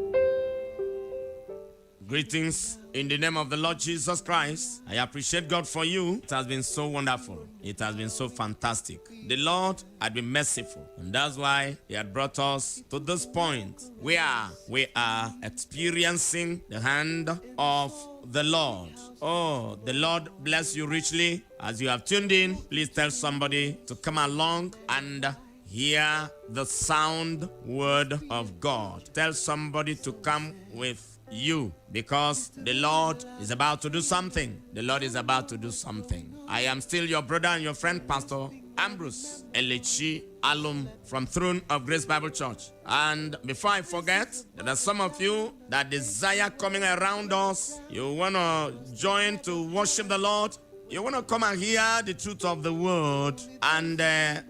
Greetings in the name of the Lord Jesus Christ. I appreciate God for you. It has been so wonderful. It has been so fantastic. The Lord had been merciful, and that's why He had brought us to this point where we are experiencing the hand of the Lord. Oh, the Lord bless you richly. As you have tuned in, please tell somebody to come along and hear the sound word of God. Tell somebody to come with you, because the Lord is about to do something. The Lord is about to do something. I am still your brother and your friend, Pastor Ambrose Elechi Alum from Throne of Grace Bible Church. And before I forget, there are some of you that desire coming around us. You want to join to worship the Lord. You want to come and hear the truth of the word. And,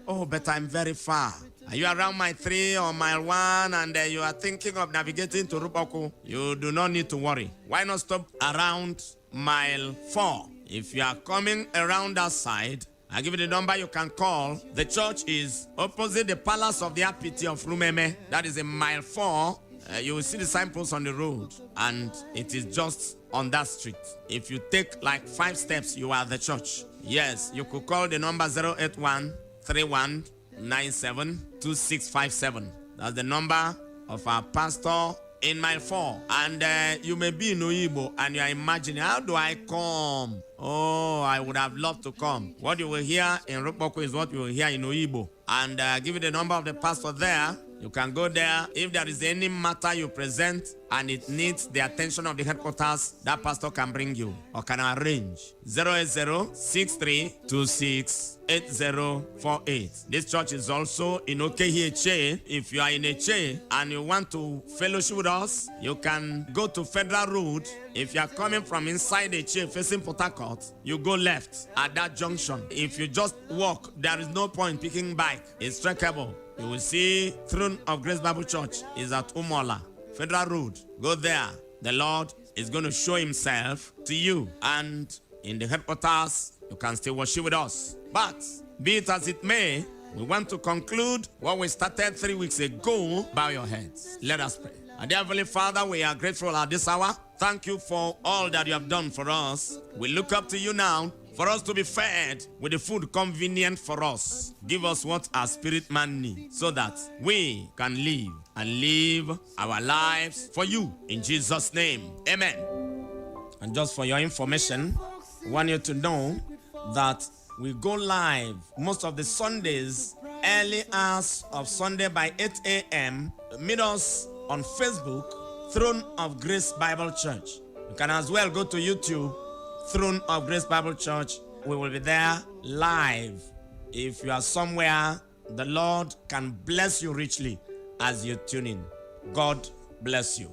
but I'm very far. Are you around mile 3 or mile 1 and you are thinking of navigating to Rupoko? You do not need to worry. Why not stop around mile 4? If you are coming around that side, I'll give you the number you can call. The church is opposite the Palace of the RPT of Rumeme. That is in mile 4. You will see the signpost on the road, and it is just on that street. If you take like 5 steps, you are at the church. Yes, you could call the number 081 31 972657. That's the number of our pastor in mile 4. And you may be in Oyibo and you are imagining, how do I come? Oh, I would have loved to come. What you will hear in Rupoko is what you will hear in Oyibo. And give you the number of the pastor there. You can go there. If there is any matter you present and it needs the attention of the headquarters, that pastor can bring you or can arrange. 080-6326-8048. This church is also in Okehiche. If you are in Eche and you want to fellowship with us, you can go to Federal Road. If you are coming from inside Eche facing Port Harcourt, you go left at that junction. If you just walk, there is no point picking bike. It's trackable. You will see Throne of Grace Bible Church is at Umola, Federal Road. Go there. The Lord is going to show Himself to you. And in the headquarters, you can still worship with us. But be it as it may, we want to conclude what we started 3 weeks ago. Bow your heads. Let us pray. And dear Heavenly Father, we are grateful at this hour. Thank you for all that you have done for us. We look up to you now for us to be fed with the food convenient for us. Give us what our spirit man needs so that we can live and live our lives for you. In Jesus' name, amen. And just for your information, I want you to know that we go live most of the Sundays, early hours of Sunday by 8 a.m. Meet us on Facebook, Throne of Grace Bible Church. You can as well go to YouTube, Throne of Grace Bible Church. We will be there live. If you are somewhere, the Lord can bless you richly as you tune in. God bless you.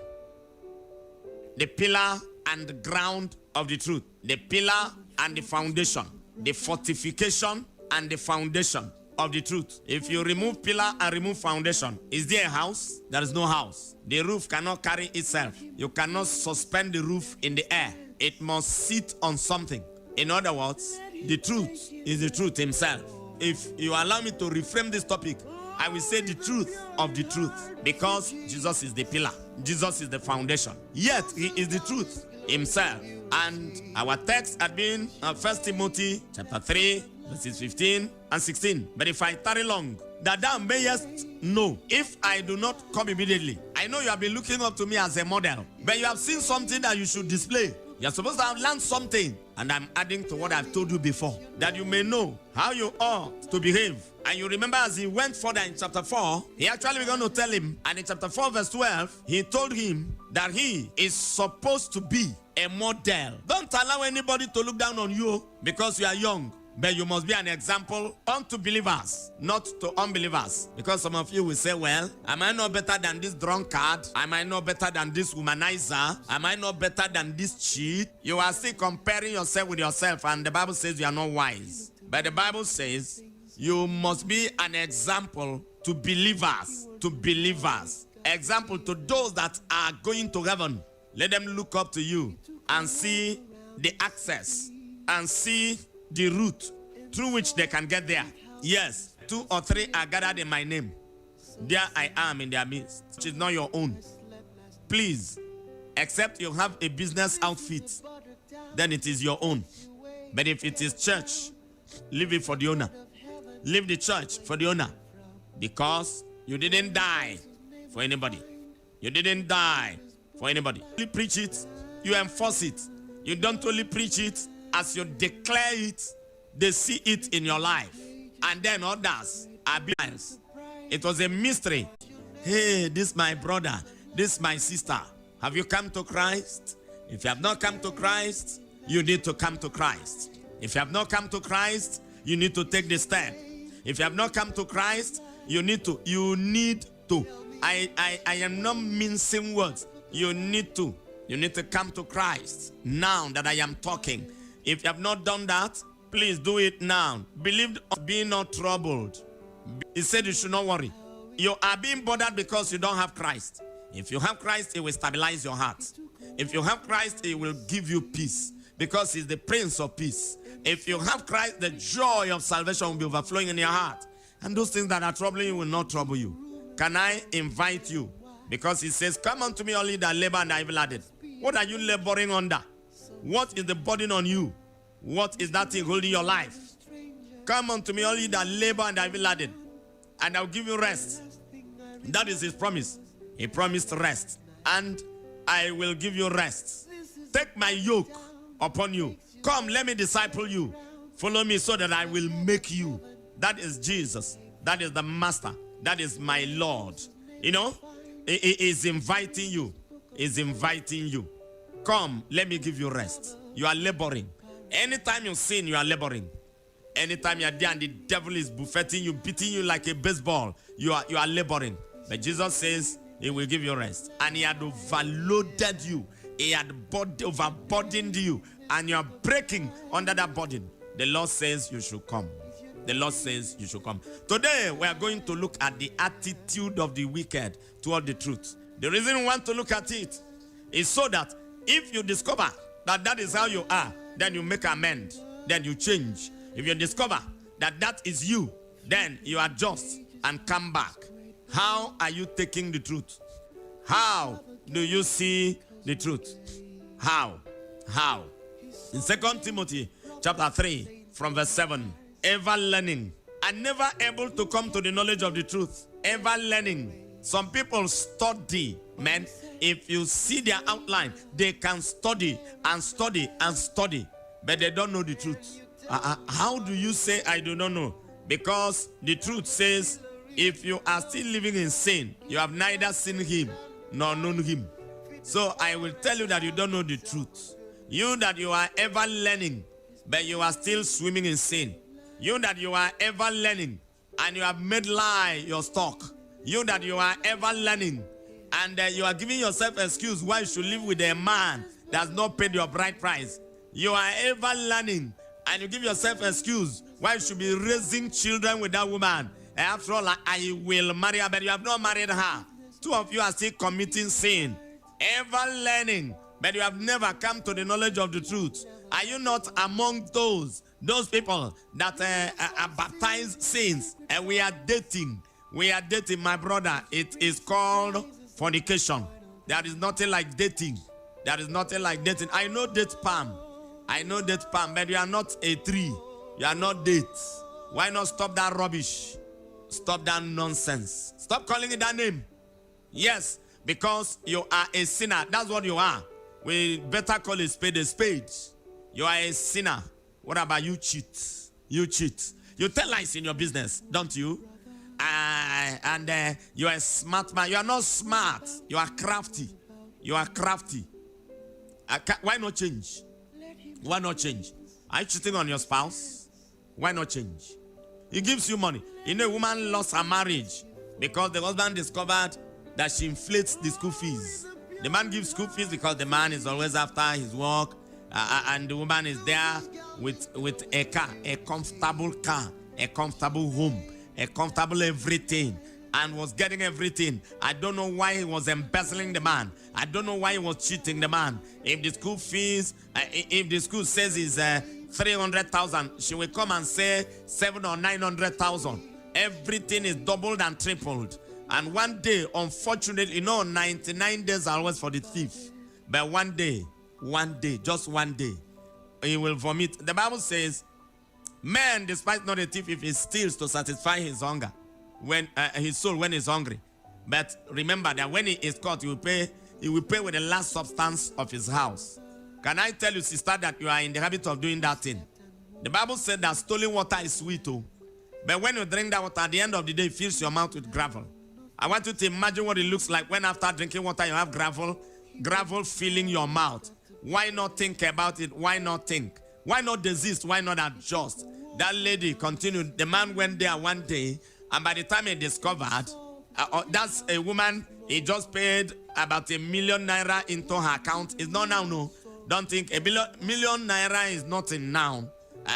The pillar and the ground of the truth. The pillar and the foundation. The fortification and the foundation of the truth. If you remove pillar and remove foundation, is there a house? There is no house. The roof cannot carry itself. You cannot suspend the roof in the air. It must sit on something. In other words, the truth is the truth himself. If you allow me to reframe this topic, I will say the truth of the truth, because Jesus is the pillar. Jesus is the foundation. Yet he is the truth himself. And our text had been 1 Timothy chapter 3, verses 15 and 16. But if I tarry long, that thou mayest know, if I do not come immediately. I know you have been looking up to me as a model, but you have seen something that you should display. You're supposed to have learned something. And I'm adding to what I've told you before, that you may know how you ought to behave. And you remember as he went further in chapter 4, he actually began to tell him, and in chapter 4 verse 12, he told him that he is supposed to be a model. Don't allow anybody to look down on you because you are young. But you must be an example unto believers, not to unbelievers. Because some of you will say, well, am I not better than this drunkard? Am I not better than this womanizer? Am I not better than this cheat? You are still comparing yourself with yourself, and the Bible says you are not wise. But the Bible says you must be an example to believers, example to those that are going to heaven. Let them look up to you and see the access and see the route through which they can get there. Yes, 2 or 3 are gathered in my name. There I am in their midst, which is not your own. Please, except you have a business outfit, then it is your own. But if it is church, leave it for the owner. Leave the church for the owner. Because you didn't die for anybody. You didn't die for anybody. You preach it, you enforce it. You don't only preach it, as you declare it, they see it in your life. And then others are blind. It was a mystery. Hey, this my brother, this my sister. Have you come to Christ? If you have not come to Christ, you need to come to Christ. If you have not come to Christ, you need to take the step. If you have not come to Christ, you need to. I am not mincing words. You need to come to Christ now that I am talking. If you have not done that, please do it now. Believe, be not troubled. He said you should not worry. You are being bothered because you don't have Christ. If you have Christ, he will stabilize your heart. If you have Christ, he will give you peace, because he's the Prince of Peace. If you have Christ, the joy of salvation will be overflowing in your heart. And those things that are troubling you will not trouble you. Can I invite you? Because he says, come unto me, all ye that labor and are heavy laden. What are you laboring under? What is the burden on you? What is that thing holding your life? Come unto me, all ye that labor and are heavy laden, and I'll give you rest. That is his promise. He promised rest, and I will give you rest. Take my yoke upon you. Come, let me disciple you. Follow me so that I will make you. That is Jesus. That is the Master. That is my Lord. You know, he is inviting you. He's inviting you. Come, let me give you rest. You are laboring. Anytime you sin, you are laboring. Anytime you are there and the devil is buffeting you, beating you like a baseball, you are laboring. But Jesus says he will give you rest. And he had overloaded you. He had overburdened you. And you are breaking under that burden. The Lord says you should come. The Lord says you should come. Today, we are going to look at the attitude of the wicked toward the truth. The reason we want to look at it is so that if you discover that that is how you are, then you make amends, then you change. If you discover that that is you, then you adjust and come back. How are you taking the truth? How do you see the truth? How? In 2 Timothy chapter 3 from verse 7, ever learning and never able to come to the knowledge of the truth. Ever learning. Some people study Men, if you see their outline, they can study and study and study, but they don't know the truth. How do you say I do not know? Because the truth says, if you are still living in sin, you have neither seen him nor known him. So I will tell you that you don't know the truth. You that you are ever learning, but you are still swimming in sin. You that you are ever learning, and you have made lie your stock. You that you are ever learning, and you are giving yourself excuse why you should live with a man that has not paid your bride price. You are ever learning, and you give yourself excuse why you should be raising children with that woman. And after all, I will marry her, but you have not married her. Two of you are still committing sin. Ever learning, but you have never come to the knowledge of the truth. Are you not among those people that are baptized saints? And we are dating. We are dating, my brother. It is called fornication. There is nothing like dating. There is nothing like dating. I know date palm. I know date palm, but you are not a tree. You are not date. Why not stop that rubbish? Stop that nonsense. Stop calling it that name. Yes, because you are a sinner. That's what you are. We better call a spade a spade. You are a sinner. What about you cheat? You cheat. You tell lies in your business, don't you? And you are a smart man. You are not smart. You are crafty. You are crafty. Why not change? Why not change? Are you cheating on your spouse? Why not change? He gives you money. You know, a woman lost her marriage because the husband discovered that she inflates the school fees. The man gives school fees because the man is always after his work, and the woman is there with a car, a comfortable car, a comfortable home, a comfortable everything, and was getting everything. I don't know why he was embezzling the man. I don't know why he was cheating the man. If the school fees, if the school says is 300,000, she will come and say 700,000 or 900,000. Everything is doubled and tripled. And one day, unfortunately, 99 days are always for the thief. But one day, just one day, he will vomit. The Bible says, man despise not a thief if he steals to satisfy his hunger, when his soul when he's hungry. But remember that when he is caught, he will pay with the last substance of his house. Can I tell you, sister, that you are in the habit of doing that thing? The Bible said that stolen water is sweet, but when you drink that water, at the end of the day, it fills your mouth with gravel. I want you to imagine what it looks like when after drinking water, you have gravel filling your mouth. Why not think about it? Why not think? Why not desist? Why not adjust? That lady continued. The man went there one day, and by the time he discovered, that's a woman, he just paid about ₦1 million into her account. It's not now, no. Don't think ₦1 million is nothing now.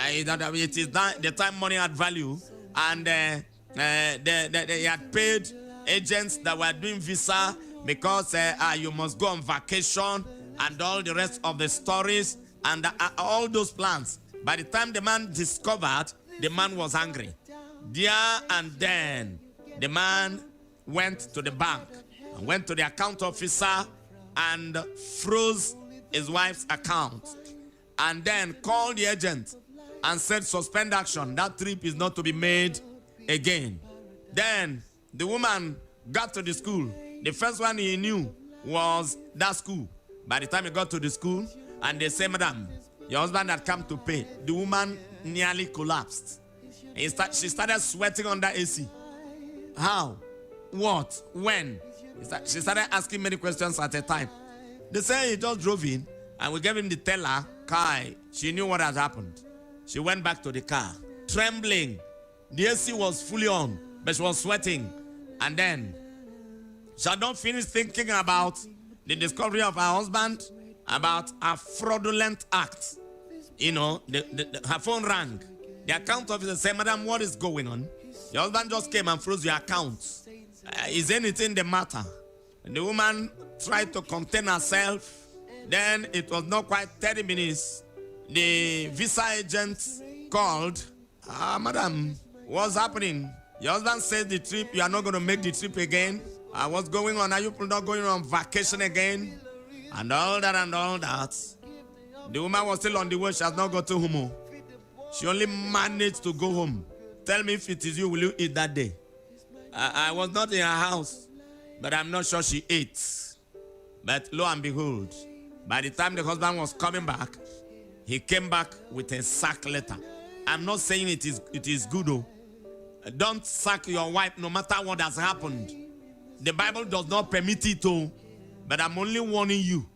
It is the time money had value, and they had paid agents that were doing visa because you must go on vacation and all the rest of the stories and all those plans. By the time the man discovered, the man was angry. There and then, the man went to the bank and went to the account officer and froze his wife's account, and then called the agent and said, suspend action. That trip is not to be made again. Then the woman got to the school. The first one he knew was that school. By the time he got to the school, and they say, madam, your husband had come to pay. The woman nearly collapsed. She started sweating under AC. How? What? When? She started asking many questions at a time. They say he just drove in, and we gave him the teller car. She knew what had happened. She went back to the car, trembling. The AC was fully on, but she was sweating. And then she had not finished thinking about the discovery of her husband, about a fraudulent act. Her phone rang. The account officer said, madam, what is going on? Your husband just came and froze your account. Is anything the matter? And the woman tried to contain herself. Then it was not quite 30 minutes. The visa agent called. Madam, what's happening? Your husband said the trip, you are not going to make the trip again. What's going on? Are you not going on vacation again? And all that and all that. The woman was still on the way. She has not got to home. She only managed to go home. Tell me if it is you, will you eat that day? I was not in her house, but I'm not sure she ate. But lo and behold, by the time the husband was coming back, he came back with a sack letter. I'm not saying it is good, though. Don't sack your wife no matter what has happened. The Bible does not permit it, though. But I'm only warning you.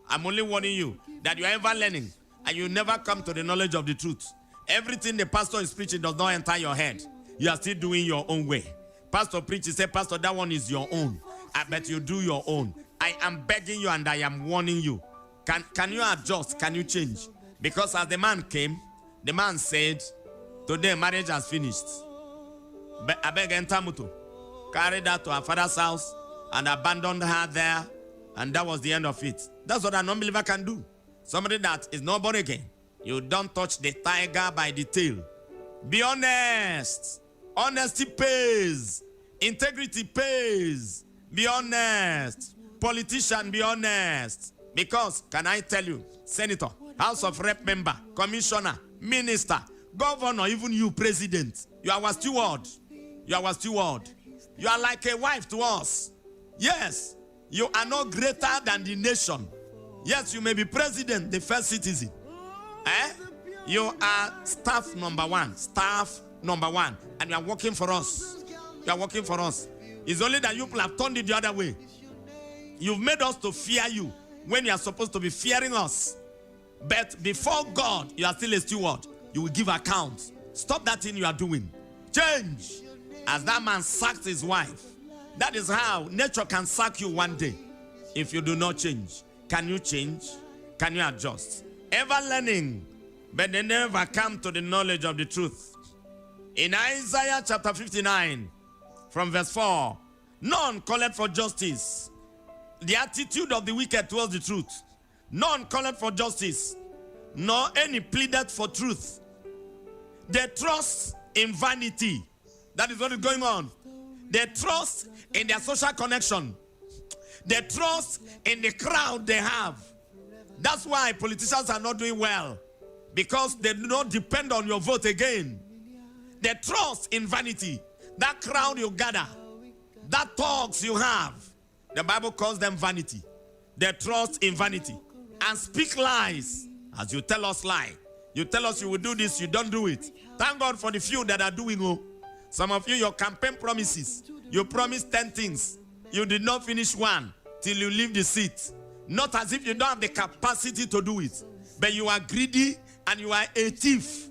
I'm only warning you that you are ever learning and you never come to the knowledge of the truth. Everything the pastor is preaching does not enter your head. You are still doing your own way. Pastor preaches, say, Pastor, that one is your own. I bet you do your own. I am begging you and I am warning you. Can you adjust? Can you change? Because as the man came, the man said, today marriage has finished. I beg Entamuto. Carried her to her father's house and abandoned her there. And that was the end of it. That's what an unbeliever can do. Somebody that is not born again. You don't touch the tiger by the tail. Be honest. Honesty pays. Integrity pays. Be honest. Politician, be honest. Because, can I tell you, senator, House of Rep member, commissioner, minister, governor, even you, president, you are our steward. You are our steward. You are like a wife to us. Yes, you are not greater than the nation. Yes, you may be president, the first citizen. You are staff number one. Staff number one. And you are working for us. You are working for us. It's only that you people have turned it the other way. You've made us to fear you when you are supposed to be fearing us. But before God, you are still a steward. You will give account. Stop that thing you are doing. Change. As that man sacked his wife. That is how nature can sack you one day. If you do not change. Can you change? Can you adjust? Ever learning, but they never come to the knowledge of the truth. In Isaiah chapter 59, from verse 4, none calleth for justice. The attitude of the wicked towards the truth. None calleth for justice, nor any pleaded for truth. They trust in vanity. That is what is going on. They trust in their social connection. They trust in the crowd they have. That's why politicians are not doing well. Because they do not depend on your vote again. They trust in vanity. That crowd you gather, that talks you have, the Bible calls them vanity. They trust in vanity and speak lies. As you tell us lie. You tell us you will do this, you don't do it. Thank God for the few that are doing it. Some of you, your campaign promises, you promised 10 things. You did not finish one till you leave the seat. Not as if you don't have the capacity to do it. But you are greedy and you are a thief.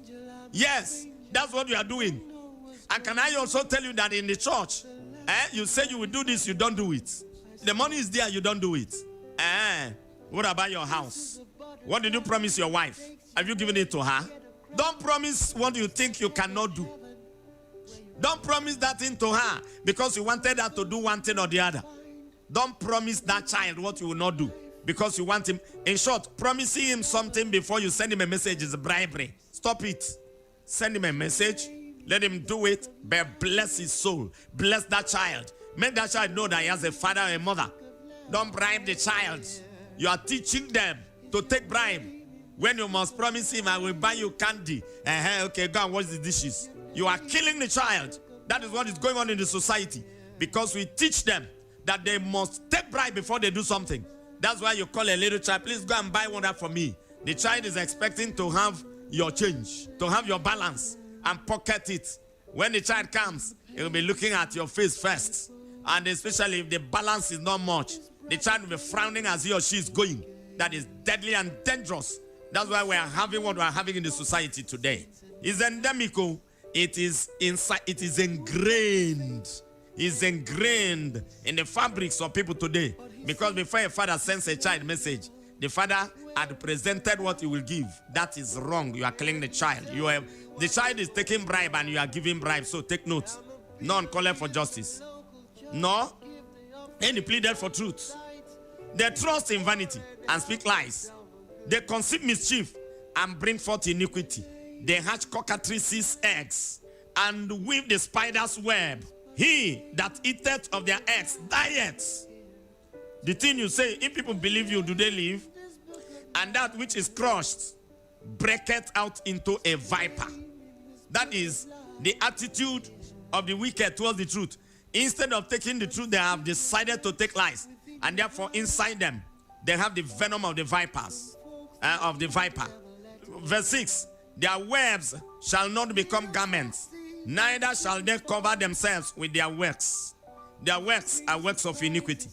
Yes, that's what you are doing. And can I also tell you that in the church, you say you will do this, you don't do it. The money is there, you don't do it. What about your house? What did you promise your wife? Have you given it to her? Don't promise what you think you cannot do. Don't promise that thing to her because you wanted her to do one thing or the other. Don't promise that child what you will not do because you want him. In short, promising him something before you send him a message is bribery. Stop it. Send him a message. Let him do it. But bless his soul. Bless that child. Make that child know that he has a father and a mother. Don't bribe the child. You are teaching them to take bribe. When you must promise him, I will buy you candy. Okay, go and wash the dishes. You are killing the child. That is what is going on in the society. Because we teach them that they must take bribe before they do something. That's why you call a little child, please go and buy one that for me. The child is expecting to have your change, to have your balance, and pocket it. When the child comes, he will be looking at your face first. And especially if the balance is not much, the child will be frowning as he or she is going. That is deadly and dangerous. That's why we are having what we are having in the society today. It's endemic. It is inside. It is ingrained. It's ingrained in the fabrics of people today. Because before a father sends a child message, the father had presented what he will give. That is wrong. You are killing the child. The child is taking bribe and you are giving bribe. So take note. None calling for justice. No. Any pleaded for truth. They trust in vanity and speak lies. They conceive mischief and bring forth iniquity. They hatch cockatrices' eggs and weave the spider's web. He that eateth of their eggs dieth. The thing you say, if people believe you, do they live? And that which is crushed breaketh out into a viper. That is the attitude of the wicked towards the truth. Instead of taking the truth, they have decided to take lies. and therefore inside them they have the venom of the vipers, of the viper. Verse 6, their webs shall not become garments, neither shall they cover themselves with their works. Their works are works of iniquity,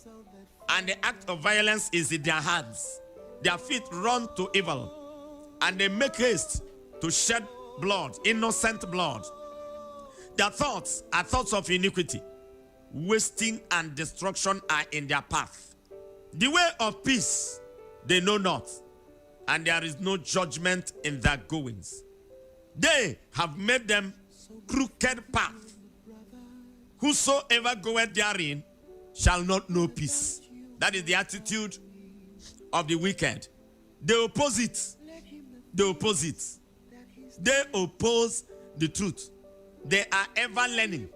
and the act of violence is in their hands. Their feet run to evil, and they make haste to shed blood, innocent blood. Their thoughts are thoughts of iniquity. Wasting and destruction are in their path. The way of peace they know not, and there is no judgment in their goings. They have made them crooked path. Whosoever goeth therein shall not know peace. That is the attitude of the wicked. They oppose it. They oppose it. They oppose the truth. They are ever learning,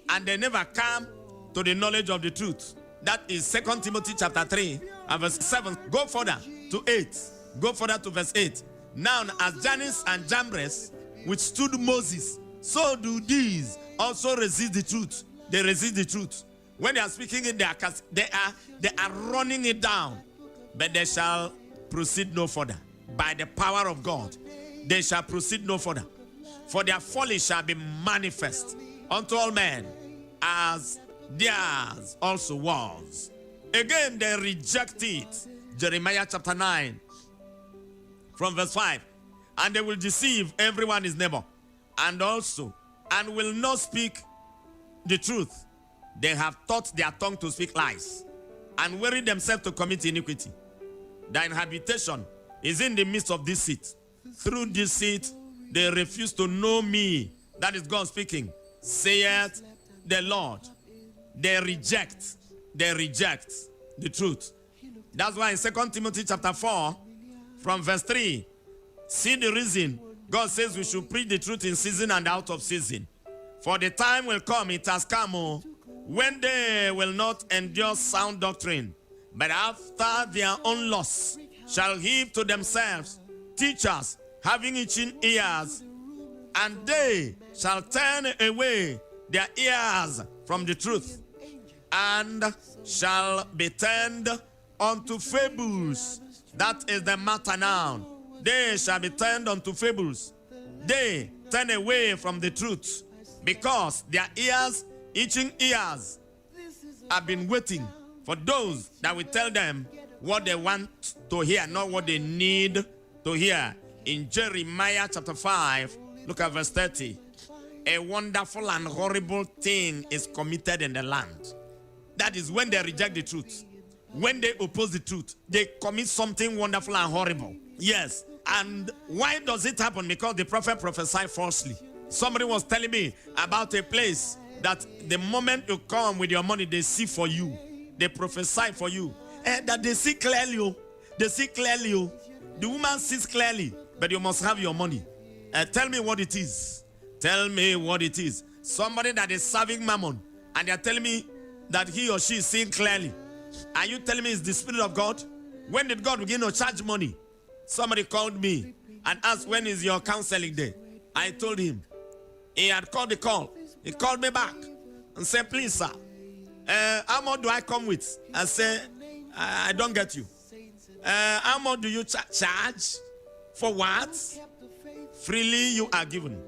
and they never come to the knowledge of the truth. That is 2 Timothy chapter 3 and verse 7. Go further to 8. Go further to verse 8. Now as Jannes and Jambres withstood Moses, so do these also resist the truth. They resist the truth. When they are speaking it, they are running it down. But they shall proceed no further. By the power of God, they shall proceed no further. For their folly shall be manifest unto all men, as theirs also was. Again they reject it. Jeremiah chapter 9 from verse 5. And they will deceive everyone his neighbor, and will not speak the truth. They have taught their tongue to speak lies, and weary themselves to commit iniquity. Thine habitation is in the midst of this seat. Through this seat they refuse to know me. That is God speaking. Saith the Lord. They reject the truth. That's why in 2 Timothy chapter 4 from verse 3, see the reason God says we should preach the truth in season and out of season. For the time will come, it has come, when they will not endure sound doctrine, but after their own lusts shall heap to themselves teachers having itching ears, and they shall turn away their ears from the truth, and shall be turned unto fables. That is the matter now. They shall be turned unto fables. They turn away from the truth, because their ears, itching ears, have been waiting for those that will tell them what they want to hear, not what they need to hear. In Jeremiah chapter 5, look at verse 30. A wonderful and horrible thing is committed in the land. That is when they reject the truth. When they oppose the truth, they commit something wonderful and horrible. Yes. And why does it happen? Because the prophet prophesied falsely. Somebody was telling me about a place that the moment you come with your money, they see for you. They prophesy for you. And that they see clearly. They see clearly. The woman sees clearly, but you must have your money. Tell me what it is. Tell me what it is. Somebody that is serving mammon, and they're telling me that he or she is seeing clearly. Are you telling me it's the Spirit of God? When did God begin to charge money? Somebody called me and asked, when is your counseling day? I told him. He had called the call. He called me back and said, please, sir, how much do I come with? I said, I don't get you. How much do you charge? For what? Freely you are given.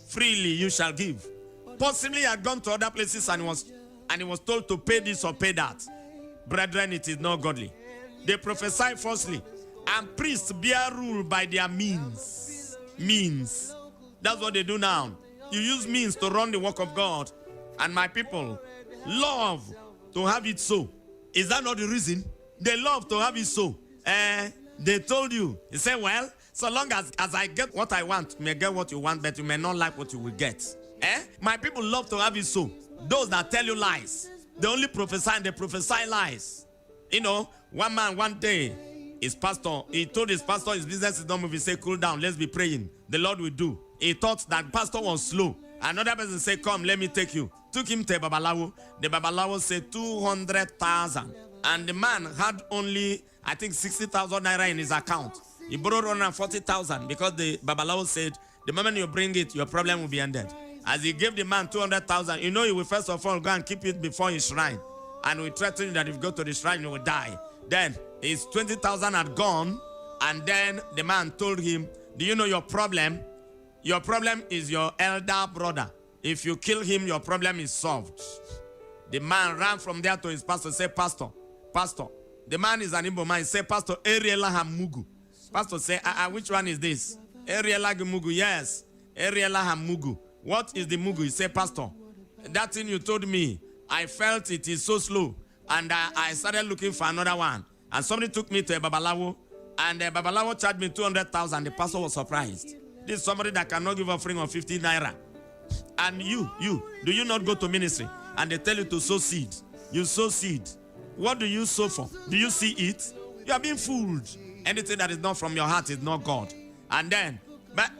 Freely you shall give. Possibly he had gone to other places and he was told to pay this or pay that. Brethren, it is not godly. They prophesy falsely. And priests bear rule by their means. Means. That's what they do now. You use means to run the work of God. And my people love to have it so. Is that not the reason? They love to have it so. They told you. You say, well, so long as I get what I want, you may get what you want, but you may not like what you will get. My people love to have it so. Those that tell you lies, they only prophesy and they prophesy lies. You know, one man one day, his pastor, he told his pastor his business is not moving. He said, cool down, let's be praying. The Lord will do. He thought that pastor was slow. Another person said, come, let me take you. Took him to a Babalawo. The Babalawo said 200,000. And the man had only, I think, 60,000 naira in his account. He borrowed 140,000 because the Babalawo said, the moment you bring it, your problem will be ended. As he gave the man 200,000, you know, he will first of all go and keep it before his shrine. and will threaten you that if you go to the shrine, you will die. Then his 20,000 had gone, and then the man told him, do you know your problem? Your problem is your elder brother. If you kill him, your problem is solved. The man ran from there to his pastor, said, Pastor, the man is an Igbo man. He said, Pastor, Eriela Hamugu. Pastor said, which one is this? Eriela Mugu, yes. Eriela Hamugu. What is the Mugu? He said, Pastor, that thing you told me, I felt it is so slow. And I started looking for another one. And somebody took me to a Babalawo. And the Babalawo charged me 200,000. The pastor was surprised. This is somebody that cannot give offering of 50 naira. And you, do you not go to ministry? And they tell you to sow seed. You sow seed. What do you sow for? Do you see it? You are being fooled. Anything that is not from your heart is not God. And then, but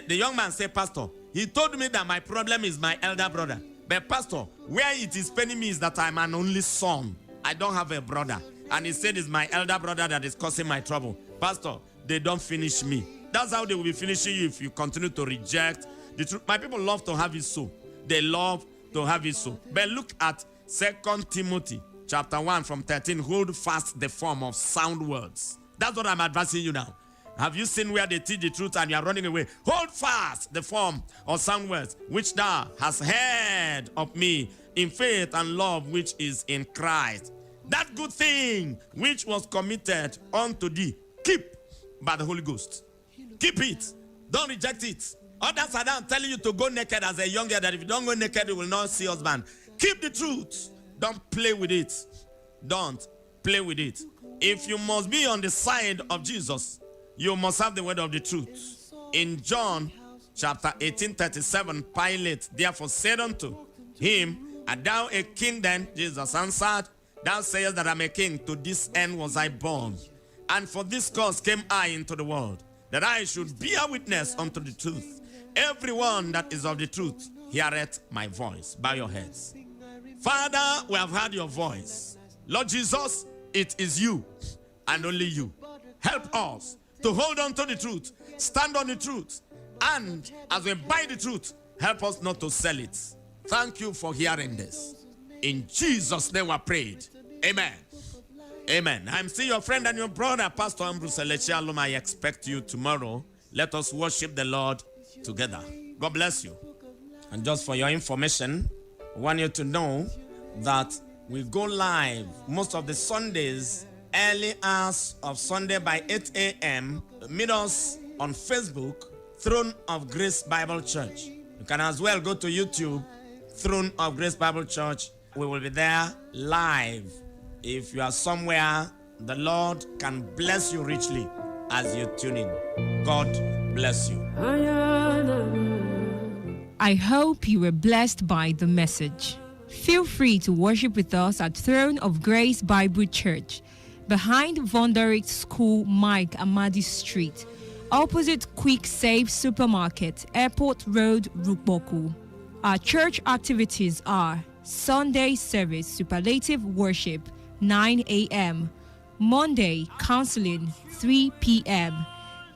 the young man said, Pastor, he told me that my problem is my elder brother. But Pastor, where it is paining me is that I'm an only son. I don't have a brother. And he said it's my elder brother that is causing my trouble. Pastor, they don't finish me. That's how they will be finishing you if you continue to reject the truth. My people love to have it so. They love to have it so. But look at 2 Timothy chapter 1 from 13. Hold fast the form of sound words. That's what I'm advising you now. Have you seen where they teach the truth and you are running away? Hold fast the form of sound words, which thou hast heard of me in faith and love which is in Christ. That good thing which was committed unto thee, keep by the Holy Ghost. Keep it. Don't reject it. Others are down telling you to go naked as a young girl, that if you don't go naked, you will not see husband. Keep the truth. Don't play with it. Don't play with it. If you must be on the side of Jesus, you must have the word of the truth. In John chapter 18:37, Pilate therefore said unto him, art thou a king then? Jesus answered, thou sayest that I'm a king. To this end was I born. And for this cause came I into the world, that I should bear witness unto the truth. Everyone that is of the truth heareth my voice. Bow your heads. Father, we have heard your voice. Lord Jesus, it is you and only you. Help us to hold on to the truth, stand on the truth, and as we buy the truth, help us not to sell it. Thank you for hearing this. In Jesus' name we prayed. Amen. Amen. I'm still your friend and your brother, Pastor Ambrose Elechialum. I expect you tomorrow. Let us worship the Lord together. God bless you. And just for your information, I want you to know that we go live most of the Sundays, early hours of Sunday by 8 a.m. Meet us on Facebook, Throne of Grace Bible Church. You can as well go to YouTube, Throne of Grace Bible Church. We will be there live. If you are somewhere, the Lord can bless you richly as you tune in. God bless you. I hope you were blessed by the message. Feel free to worship with us at Throne of Grace Bible Church, behind Vonderich School, Mike Amadi Street, opposite Quick Save Supermarket, Airport Road, Rukboku. Our church activities are Sunday service, superlative worship, 9 a.m. Monday, counseling, 3 p.m.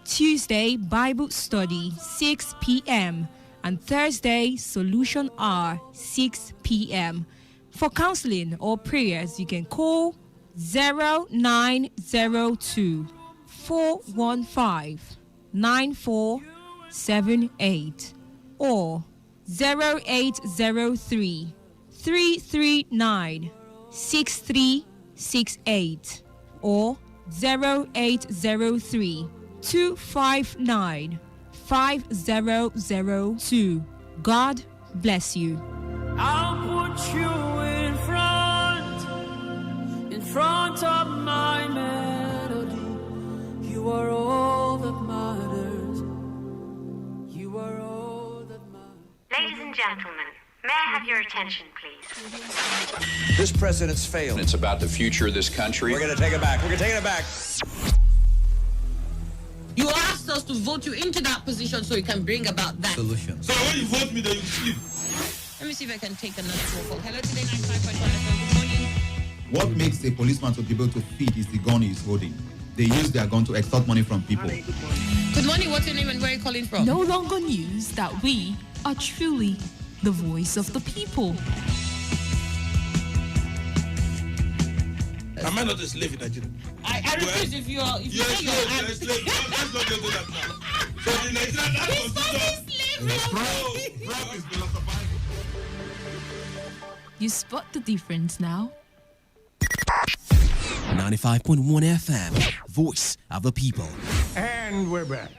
Tuesday, Bible study, 6 p.m. and Thursday, solution hour, 6 p.m. For counseling or prayers, you can call 0902 415 9478 or 0803 339 6368 or 0803 259 5002. God bless you. I'll put you in front of my melody. You are all that matters. You are all that matters. Ladies and gentlemen, may I have your attention, please? This president's failed. It's about the future of this country. We're going to take it back. We're going to take it back. You asked us to vote you into that position so you can bring about that solution. So when you vote me, then you sleep. Let me see if I can take another phone call. Hello, Today 95.1fm. Good morning. What makes a policeman to be able to feed is the gun he's holding. They use their gun to extort money from people. Good morning. What's your name and where are you calling from? No longer news that we are truly the voice of the people. Am I not a slave in Nigeria? I refuse if you are. If You're a you slave. You're a slave. Let's not get to that now. So the Nigerian Prof is philosophizing. You spot the difference now? 95.1 FM, voice of the people. And we're back.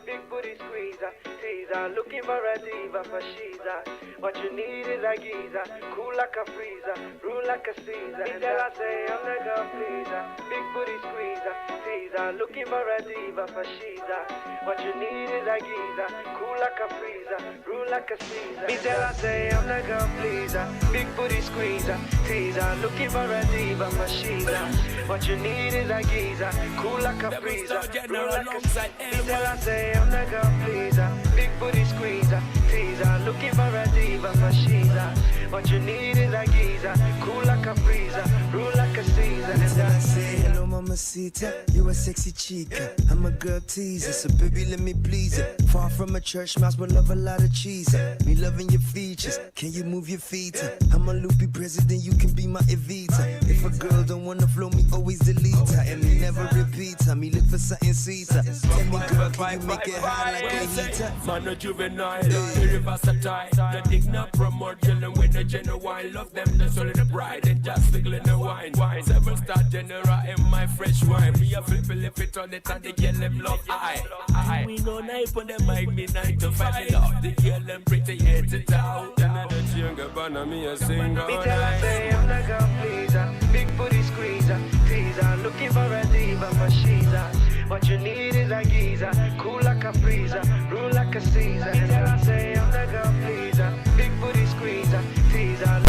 Big booty squeezer, teaser, looking for a diva for sheezer. What you need is a geezer, cool like a freezer, rule like a Caesar. Until I say I'm the girl pleaser. Big booty squeezer, teaser, looking for a diva for sheezer. What you need is a geezer, cool like a freezer, rule like a Caesar. Until I say I'm the girl pleaser. Big booty squeezer, teaser, looking for a diva for sheezer. What you need is a geezer, cool like a freezer, rule like a Caesar. Until I say I'm the girl pleaser, big booty squeezer, teaser, looking for a diva for sheezer. What you need is a geezer, cool like a freezer, rule like a Caesar. Until I say hello, mamacita, you a sexy chica. I'm a girl teaser, so baby let me please her. Far from a church mouse, but love a lot of cheese. Me loving your features, can you move your feet? I'm a loopy president, you can be my Evita. If a girl don't wanna flow me, always delete her, and me never repeat her. Me look for something sweeter. Tell me girl, can you make it hard like a heater? Man, no juvenile, very versatile. No dig, no promote, chillin' with the genuine. Love them, the solid the bride, and just wiggling the wine. Several star general in my fresh wine. Me a flip it on it, and the girl them love I. We no knife on them, mic me 9 to 5. Love the girl them pretty head it out. Another younger banner, me a singer. Me tell I say I'm the girl pleaser, big booty squeezer, teaser, looking for a diva for sheezer. What you need is a geezer, cool like a freezer, rule like a Caesar. Me tell I say I'm the girl pleaser, big booty squeezer, teaser.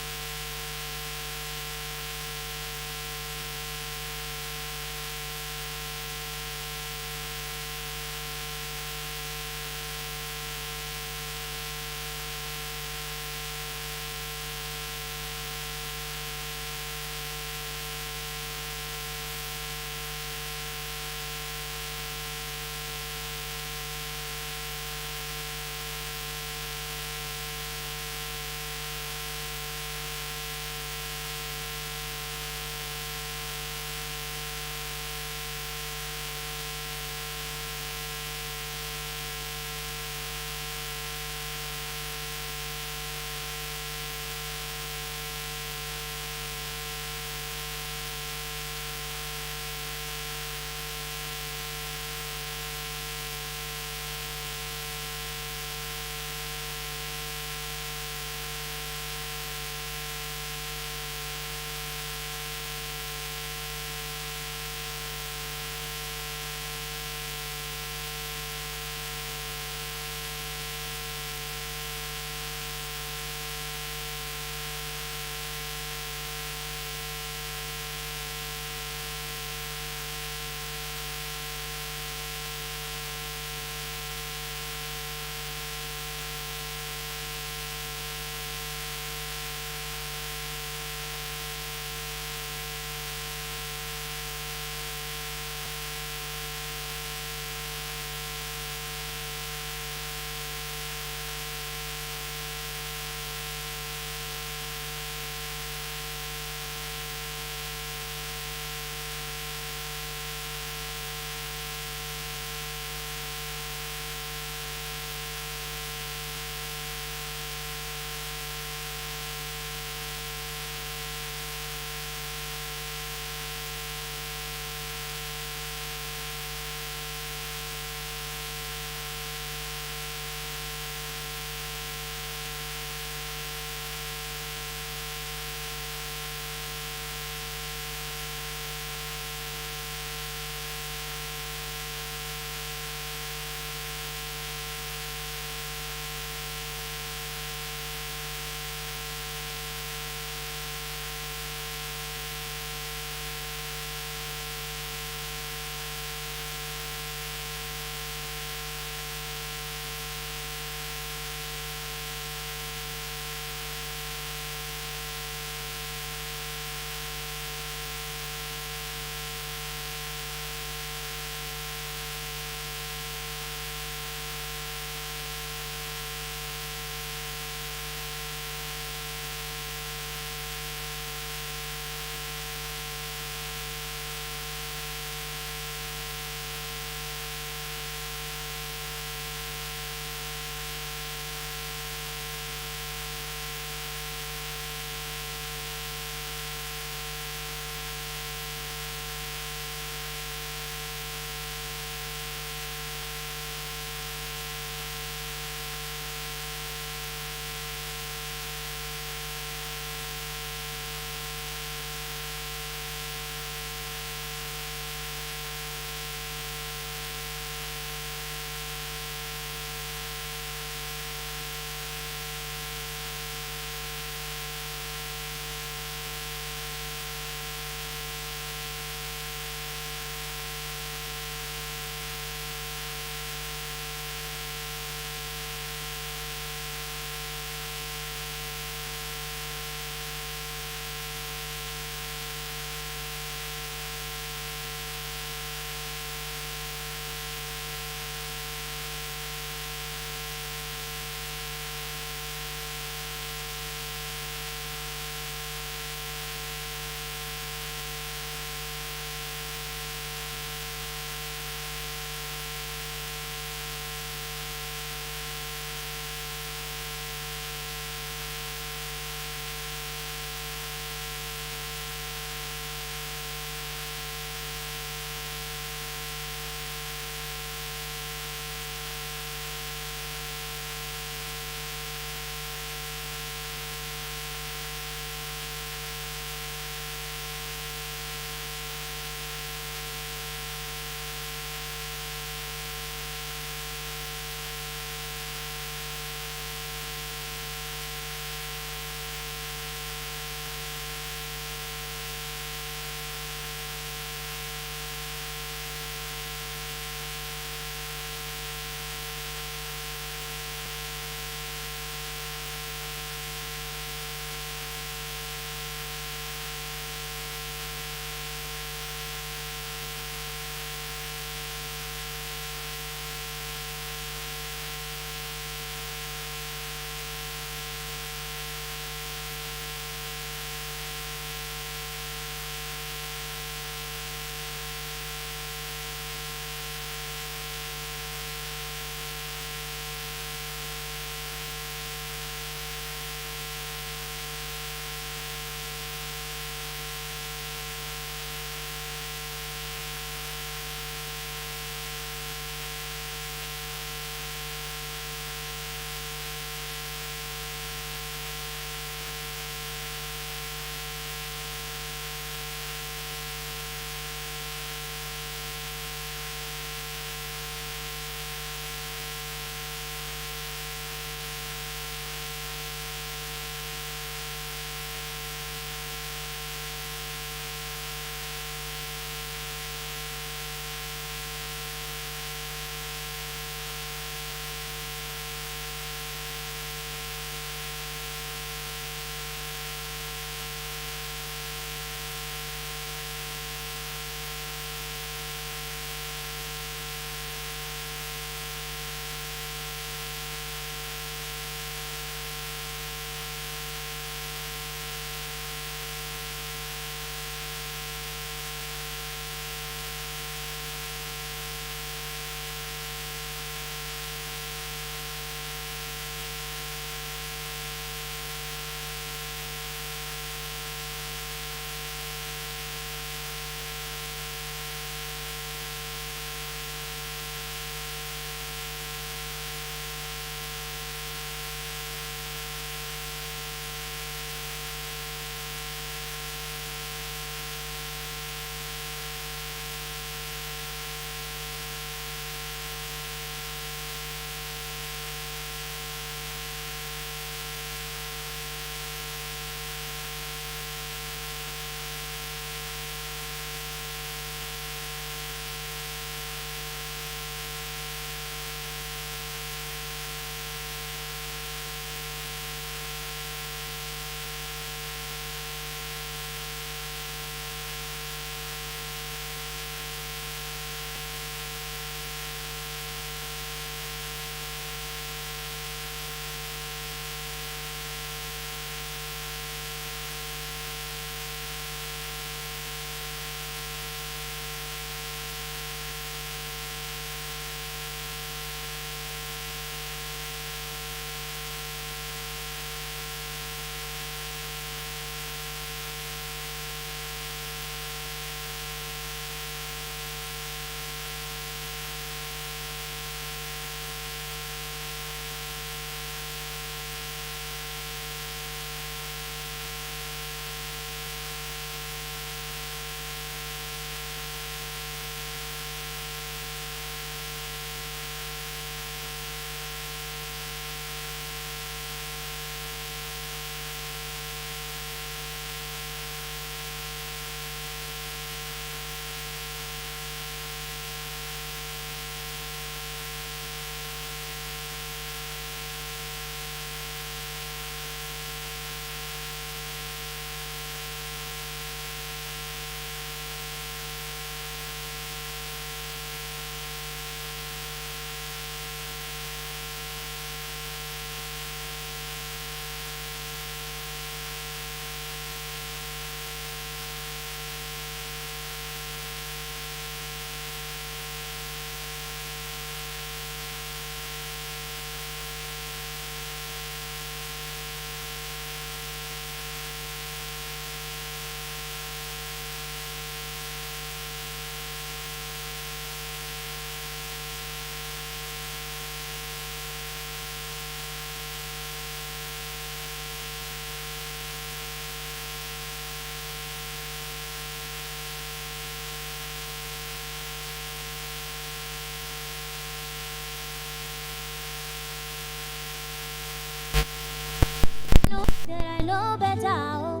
know better.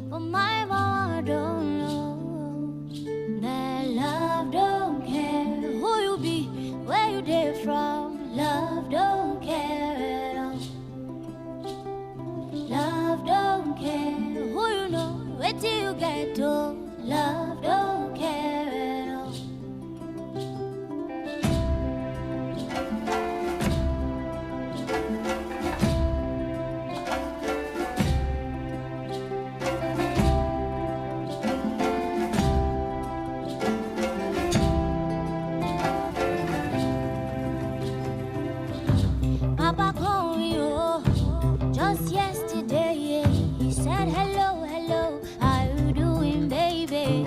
But my mama don't know that love don't care who you be, where you did from. Love don't care at all. Love don't care who you know, where till you get to. Love don't care at all. Papa called me, oh, just yesterday, yeah. He said, hello, hello, how you doing, baby?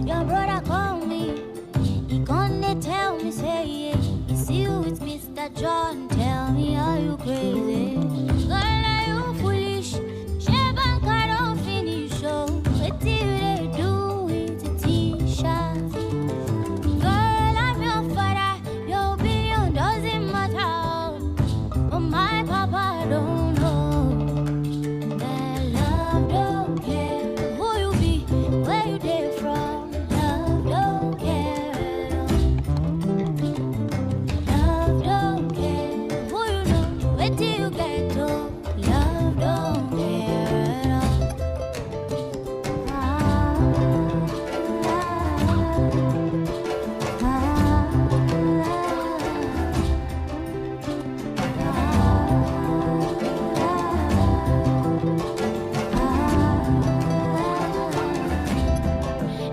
Your brother called me, he gonna tell me, say, yeah, he see you with Mr. John, tell me, are you crazy? Girl, are you foolish? Sheban don't finish, oh, what do they do with the t-shirt? Girl, I'm your father, your opinion doesn't matter. But my papa don't know that love don't care who you be, where you did from. Love don't care at all. Love don't care who you know, where till you get to. Love don't care at all.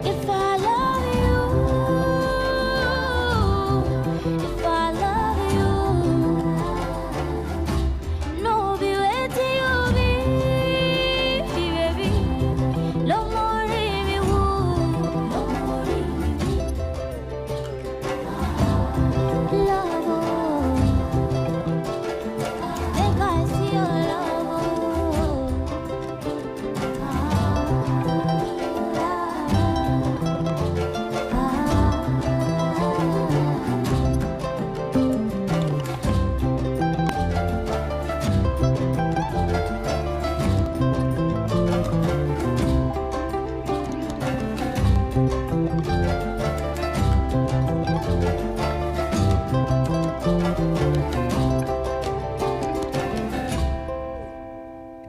If I love you, if I love you, no be waiting you be, baby. No more me woo, no more me love, make I see your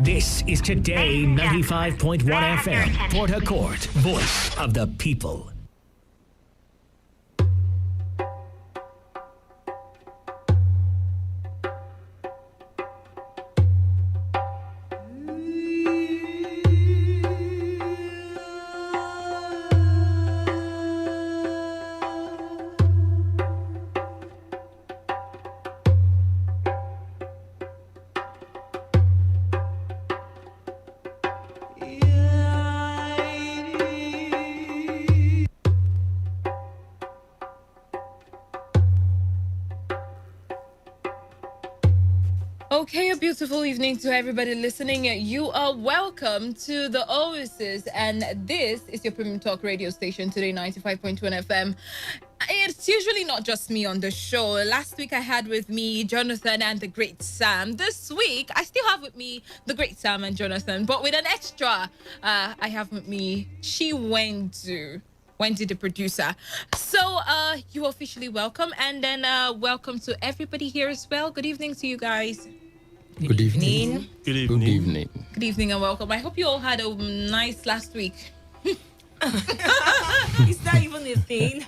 This is Today 95.1 FM, Port Harcourt, voice of the people. Okay, a beautiful evening to everybody listening. You are welcome to the Oasis, and this is your premium talk radio station, Today 95.1 FM. It's usually not just me on the show. Last week I had with me Jonathan and the great Sam. This week I still have with me the great Sam and Jonathan, but with an extra. I have with me Wendy, the producer. So you officially welcome, and then welcome to everybody here as well. Good evening to you guys. Good evening. Good evening. Good evening. Good evening and welcome. I hope you all had a nice last week. Is that even a thing?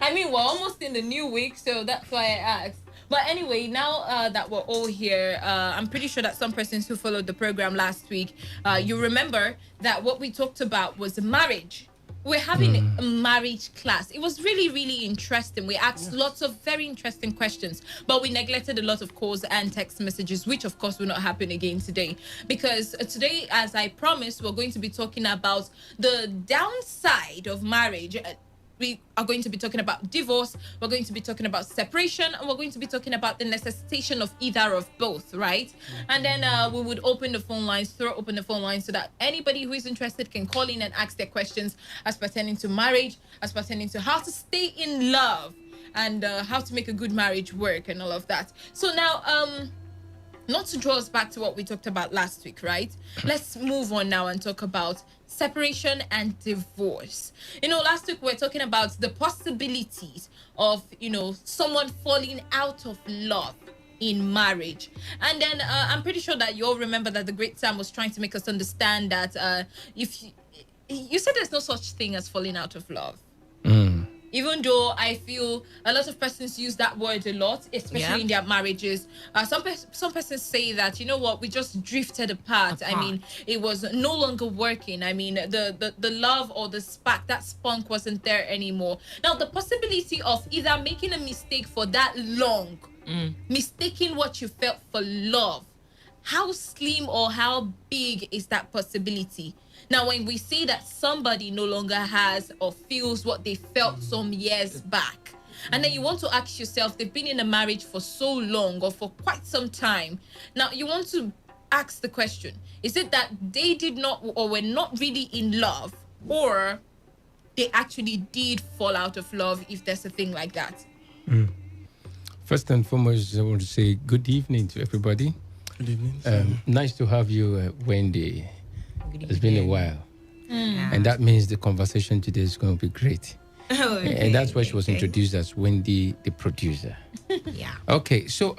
I mean, we're almost in the new week, so that's why I asked. But anyway, now that we're all here, I'm pretty sure that some persons who followed the program last week, you remember that what we talked about was marriage. We're having a marriage class. It was really, really interesting. We asked lots of very interesting questions, but we neglected a lot of calls and text messages, which of course will not happen again today. Because today, as I promised, we're going to be talking about the downside of marriage. We are going to be talking about divorce, we're going to be talking about separation, and we're going to be talking about the necessitation of either of both, right? And then we would open the phone lines, throw open the phone lines so that anybody who is interested can call in and ask their questions as pertaining to marriage, as pertaining to how to stay in love, and how to make a good marriage work and all of that. So now, not to draw us back to what we talked about last week, right? Let's move on now and talk about separation and divorce. Last week we were talking about the possibilities of, someone falling out of love in marriage. And then I'm pretty sure that you all remember that the great Sam was trying to make us understand that if you said there's no such thing as falling out of love. Even though I feel a lot of persons use that word a lot, especially in their marriages. Some persons say that, we just drifted apart. I mean, it was no longer working. I mean, the love or the spark, that spunk wasn't there anymore. Now, the possibility of either making a mistake for that long, mistaking what you felt for love, how slim or how big is that possibility? Now, when we say that somebody no longer has or feels what they felt some years back, and then you want to ask yourself, they've been in a marriage for so long or for quite some time. Now, you want to ask the question, is it that they did not or were not really in love, or they actually did fall out of love, if there's a thing like that? First and foremost, I want to say good evening to everybody. Good evening. Nice to have you, Wendy. It's been a while. And that means the conversation today is going to be great. Okay, and that's why she was introduced as Wendy, the producer. Yeah. Okay, so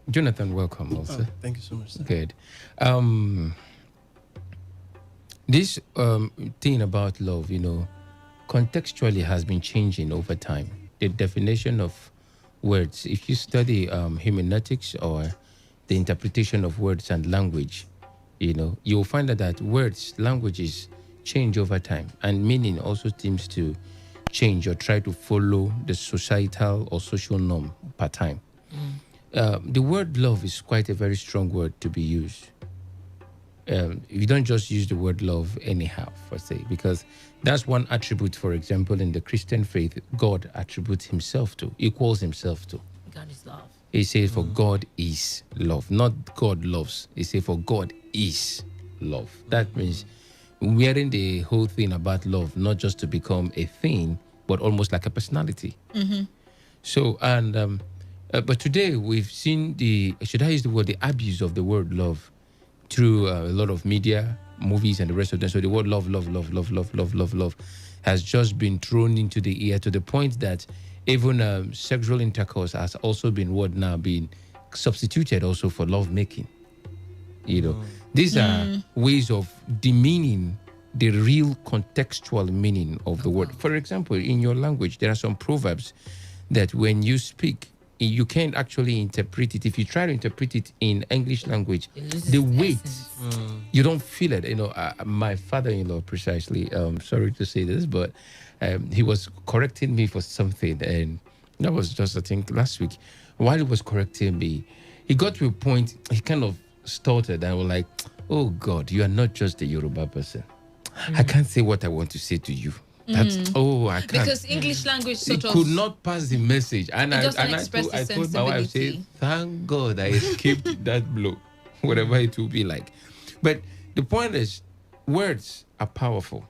Jonathan, welcome also. Thank you so much, sir. Good. This thing about love, contextually has been changing over time. The definition of words, if you study hermeneutics or the interpretation of words and language, you'll find that words, languages change over time, and meaning also seems to change or try to follow the societal or social norm per time. The word love is quite a very strong word to be used. You don't just use the word love anyhow, per se, because that's one attribute, for example, in the Christian faith, God attributes himself to, equals himself to. God is love. He says, for God is love, not God loves. He says, for God is love. That means wearing the whole thing about love, not just to become a thing, but almost like a personality. So, and but today we've seen should I use the word, the abuse of the word love through a lot of media, movies, and the rest of them. So the word love has just been thrown into the ear to the point that even sexual intercourse has also been being substituted also for love making. These are ways of demeaning the real contextual meaning of the word. For example, in your language, there are some proverbs that when you speak, you can't actually interpret it. If you try to interpret it in English language, the weight, you don't feel it. My father-in-law, precisely, sorry to say this, but he was correcting me for something, and that was just, I think, last week. While he was correcting me, he got to a point, he kind of stuttered, and was like, oh God, you are not just a Yoruba person. I can't say what I want to say to you. I can't. Because English language sort of could not pass the message. And I told my wife, thank God I escaped that blow, whatever it will be like. But the point is, words are powerful.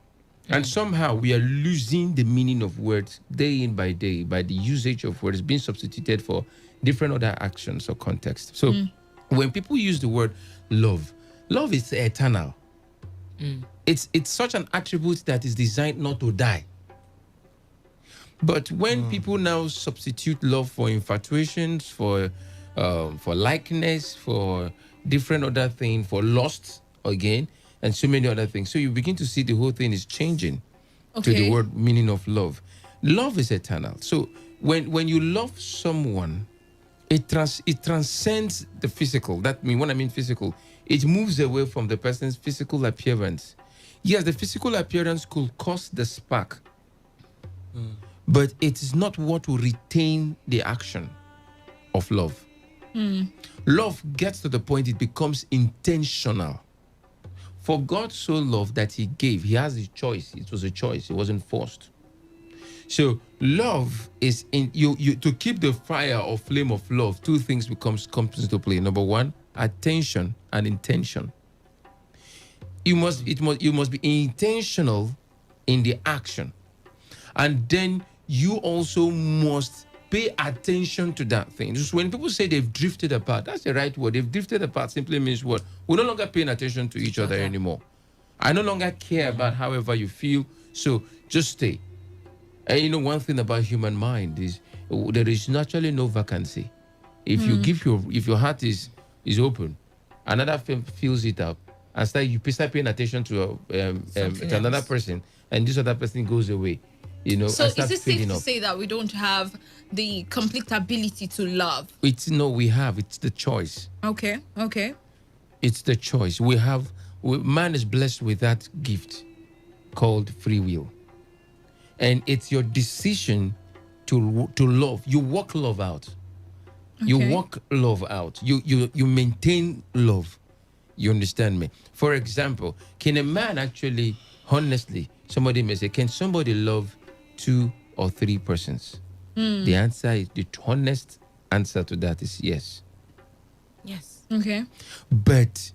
And somehow we are losing the meaning of words day in by day by the usage of words being substituted for different other actions or context. So when people use the word love is eternal. It's such an attribute that is designed not to die. But when people now substitute love for infatuations, for likeness, for different other things, for lust again, and so many other things, so you begin to see the whole thing is changing to the word meaning of love. Love is eternal. So when you love someone, it transcends the physical. That means, when I mean physical, it moves away from the person's physical appearance. Yes, the physical appearance could cause the spark, but it is not what will retain the action of love. Love gets to the point it becomes intentional. For God so loved that he gave. He has a choice. It was a choice. It wasn't forced. So love is in you to keep the fire or flame of love. Two things comes into play. Number one, attention and intention. You must be intentional in the action, and then you also must pay attention to that thing. Just when people say they've drifted apart, that's the right word. They've drifted apart simply means what? We're no longer paying attention to each other anymore. I no longer care about however you feel, so just stay. And you know, one thing about human mind is there is naturally no vacancy. If you give if your heart is open, another fills it up, and you start paying attention to another person, and this other person goes away. You know, so is it safe to up. say that we don't have the complete ability to love? We have. It's the choice. Okay. It's the choice. Man is blessed with that gift called free will. And it's your decision to love. You walk love out. You walk love out. You maintain love. You understand me? For example, can a man actually, honestly, somebody may say, can somebody love 2 or 3 persons? The answer is, the honest answer to that is yes. Yes. Okay. But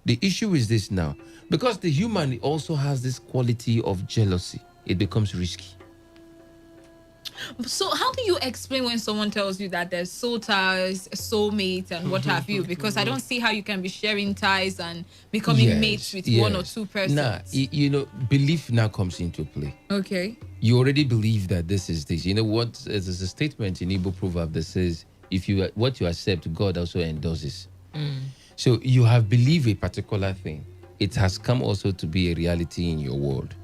the issue is this now. Because the human also has this quality of jealousy, it becomes risky. So how do you explain when someone tells you that there's soul ties, soulmate, and what have you? Because I don't see how you can be sharing ties and becoming mates with 1 or 2 persons. Nah, you know, belief now comes into play. Okay. You already believe that this is this. You know what? There's a statement in Igbo proverb that says, what you accept, God also endorses. So you have believed a particular thing. It has come also to be a reality in your world.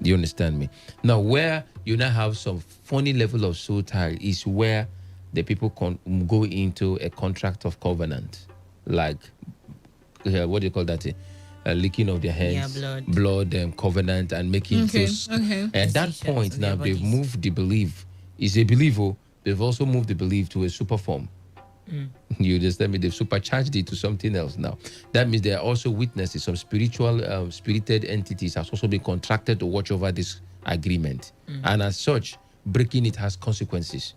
Do you understand me? Now, where you now have some funny level of soul tie is where the people go into a contract of covenant, like what do you call that? Licking of their hands, blood covenant, and making things. At that point, now they've moved the belief. It's a belief. They've also moved the belief to a super form. You understand me? They've supercharged it to something else now. That means there are also witnesses. Some spiritual, spirited entities has also been contracted to watch over this agreement. And as such, breaking it has consequences.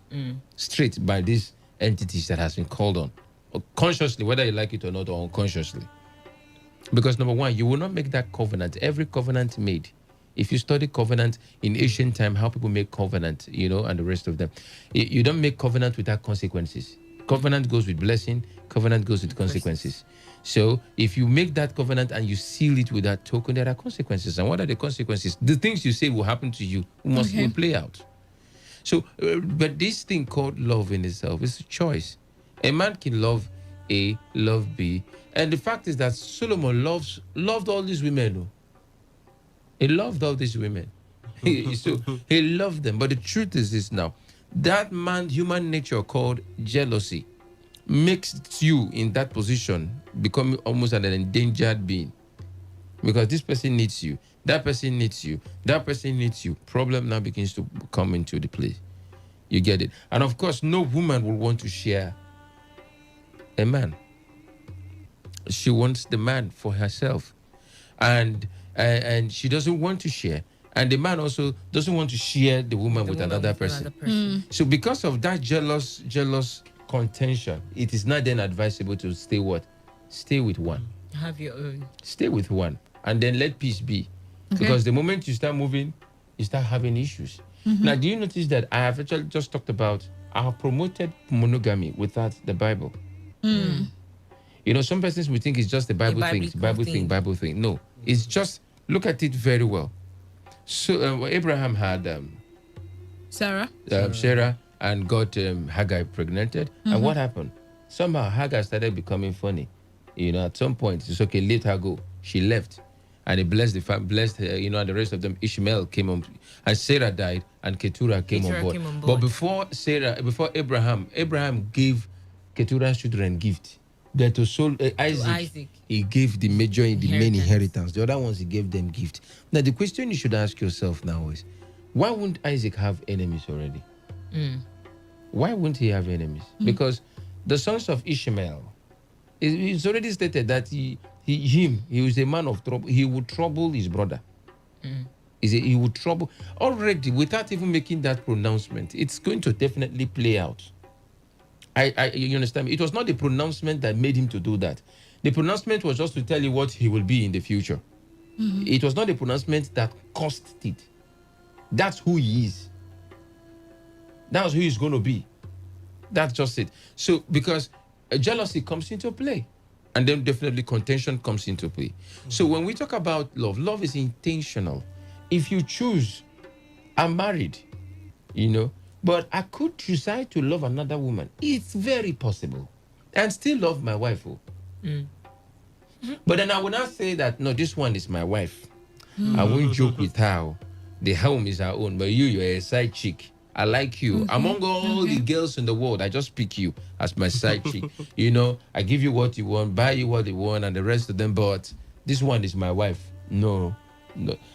Straight by these entities that has been called on. Consciously, whether you like it or not, or unconsciously. Because number one, you will not make that covenant. Every covenant made. If you study covenant in ancient time, how people make covenant, you know, and the rest of them. You don't make covenant without consequences. Covenant goes with blessing. Covenant goes with consequences. So if you make that covenant and you seal it with that token, there are consequences. And what are the consequences? The things you say will happen to you will play out. So, but this thing called love in itself is a choice. A man can love A, love B. And the fact is that Solomon loved all these women. He loved all these women. So he loved them. But the truth is this now. That human nature called jealousy makes you in that position become almost an endangered being. Because this person needs you, that person needs you, that person needs you. Problem now begins to come into the play. You get it? And of course, no woman will want to share a man. She wants the man for herself. And she doesn't want to share. And the man also doesn't want to share the woman with another person. So because of that jealous contention, it is not then advisable to stay with one. Have your own. Stay with one. And then let peace be. Because the moment you start moving, you start having issues. Now, do you notice that I have actually just talked about, I have promoted monogamy without the Bible. You know, some persons will think it's just the Bible thing. No, it's just, look at it very well. So Abraham had Sarah, and got Hagar pregnant. And what happened? Somehow Hagar started becoming funny. You know, at some point, it's okay, let her go. She left. And he blessed the family, blessed her, you know, and the rest of them. Ishmael came on, and Sarah died, and Keturah came on board. But before Abraham gave Keturah's children gift. That to Isaac, he gave the main inheritance. The other ones, he gave them gift. Now, the question you should ask yourself now is, why wouldn't Isaac have enemies already? Why wouldn't he have enemies? Because the sons of Ishmael, it's already stated that he was a man of trouble. He would trouble his brother. He would trouble already without even making that pronouncement. It's going to definitely play out. You understand me? It was not the pronouncement that made him to do that. The pronouncement was just to tell you what he will be in the future. It was not the pronouncement that caused it. That's who he is. That's who he's going to be. That's just it. So, because jealousy comes into play, and then definitely contention comes into play. So, when we talk about love, love is intentional. If you choose, I'm married, but I could decide to love another woman. It's very possible, and still love my wife. But then I will not say that, no, this one is my wife. I won't joke with her. The home is our own, but you're a side chick. I like you. Among all the girls in the world, I just pick you as my side chick. I give you what you want, buy you what you want, and the rest of them, but this one is my wife. No.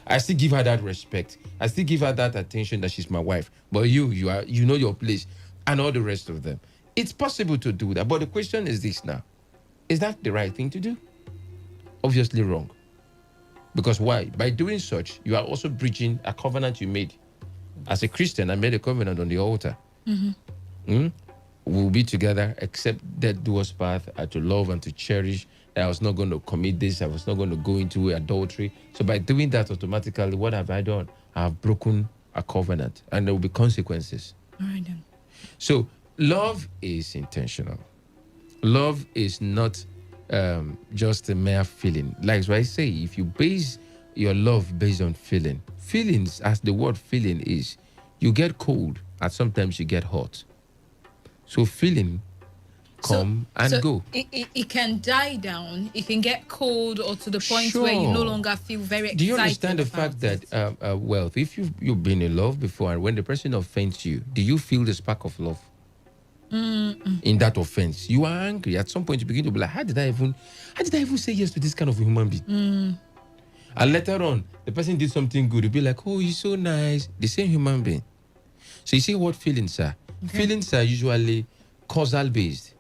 I still give her that respect. I still give her that attention that she's my wife. But you know your place, and all the rest of them. It's possible to do that. But the question is this now. Is that the right thing to do? Obviously wrong. Because why? By doing such, you are also breaching a covenant you made. As a Christian, I made a covenant on the altar. We'll be together, except death do us part, to love and to cherish. I was not going to commit this. I was not going to go into adultery. So by doing that, automatically, what have I done? I have broken a covenant, and there will be consequences. All right, then. So love is intentional. Love is not just a mere feeling. Like I say, if you base your love based on feelings, as the word feeling is, you get cold, and sometimes you get hot. So feeling come and go. It can die down. It can get cold, or to the point where you no longer feel very excited. Do you understand the fact that, wealth, if you've been in love before, and when the person offends you, do you feel the spark of love? In that offense, you are angry. At some point, you begin to be like, how did I even say yes to this kind of human being? And later on, the person did something good. You'll be like, oh, you're so nice. The same human being. So you see what feelings are? Okay. Feelings are usually causal based.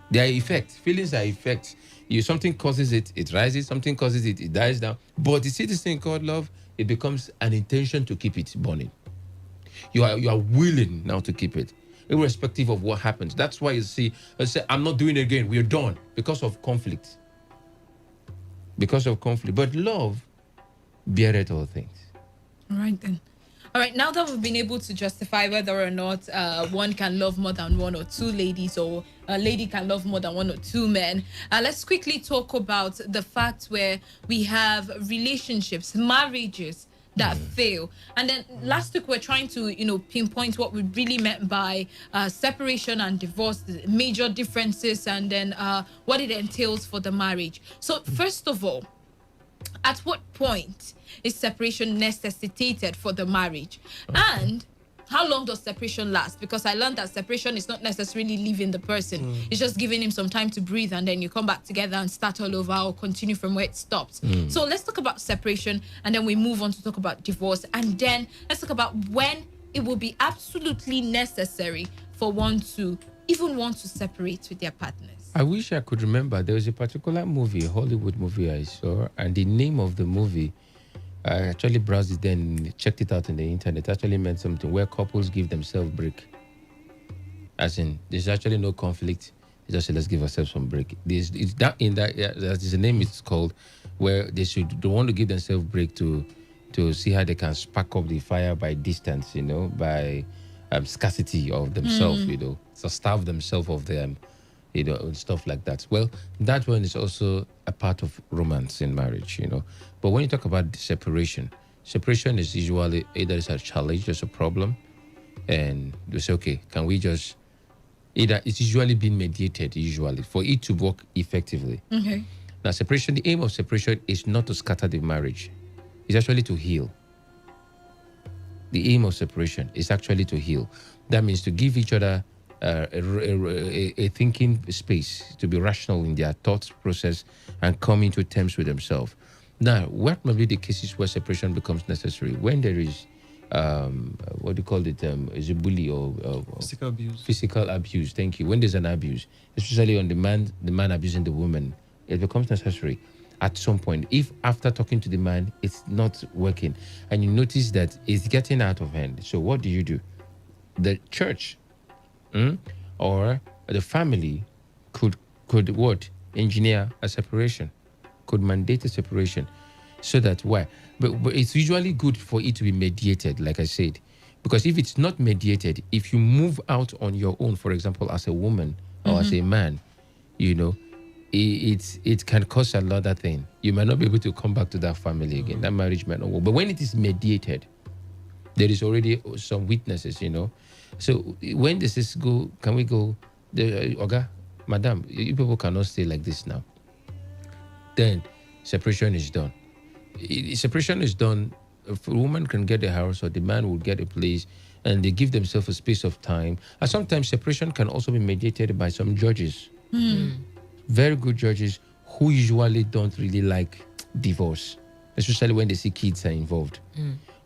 They are effects. Feelings are effects. Something causes it, it rises. Something causes it, it dies down. But you see this thing called love, it becomes an intention to keep it burning. You are willing now to keep it, irrespective of what happens. That's why you see, I say, I'm not doing it again. We're done because of conflict. But love beareth all things. All right, then. All right, now that we've been able to justify whether or not one can love more than one or two ladies, or a lady can love more than one or two men, let's quickly talk about the fact where we have relationships, marriages that fail. And then last week we're trying to pinpoint what we really meant by separation and divorce, the major differences, and then what it entails for the marriage. So first of all, at what point is separation necessitated for the marriage? And how long does separation last? Because I learned that separation is not necessarily leaving the person. It's just giving him some time to breathe, and then you come back together and start all over, or continue from where it stopped. So let's talk about separation, and then we move on to talk about divorce. And then let's talk about when it will be absolutely necessary for one to even want to separate with their partners. I wish I could remember. There was a particular movie, a Hollywood movie I saw, and the name of the movie, I actually browsed it then, checked it out on the internet. It actually meant something where couples give themselves break. As in, there's actually no conflict. It's just, let's give ourselves some break. There's a name it's called, where they want to give themselves break to see how they can spark up the fire by distance, by scarcity of themselves, so starve themselves of them, and stuff like that. Well, that one is also a part of romance in marriage, But when you talk about separation is usually either it's a challenge, there's a problem, and they say, okay, can we just, it's usually being mediated, for it to work effectively. Okay. Now, separation, the aim of separation is not to scatter the marriage. It's actually to heal. The aim of separation is actually to heal. That means to give each other a thinking space, to be rational in their thought process and come into terms with themselves. Now, what might be the cases where separation becomes necessary? When there is, what do you call it, is a bully or physical abuse. Physical abuse, thank you. When there's an abuse, especially on the man abusing the woman, it becomes necessary at some point. If after talking to the man, it's not working, and you notice that it's getting out of hand, so what do? The church or the family could what? Engineer a separation, could mandate a separation, so that why? But it's usually good for it to be mediated, like I said. Because if it's not mediated, if you move out on your own, for example, as a woman or as a man, you know, it can cause another thing. You might not be able to come back to that family again. That marriage might not work. But when it is mediated, there is already some witnesses, you know. So when this is go, can we go, Oga, Madam, you people cannot stay like this now. Then separation is done. Separation is done. If a woman can get a house or the man will get a place and they give themselves a space of time. And sometimes separation can also be mediated by some judges. Very good judges who usually don't really like divorce, especially when they see kids are involved.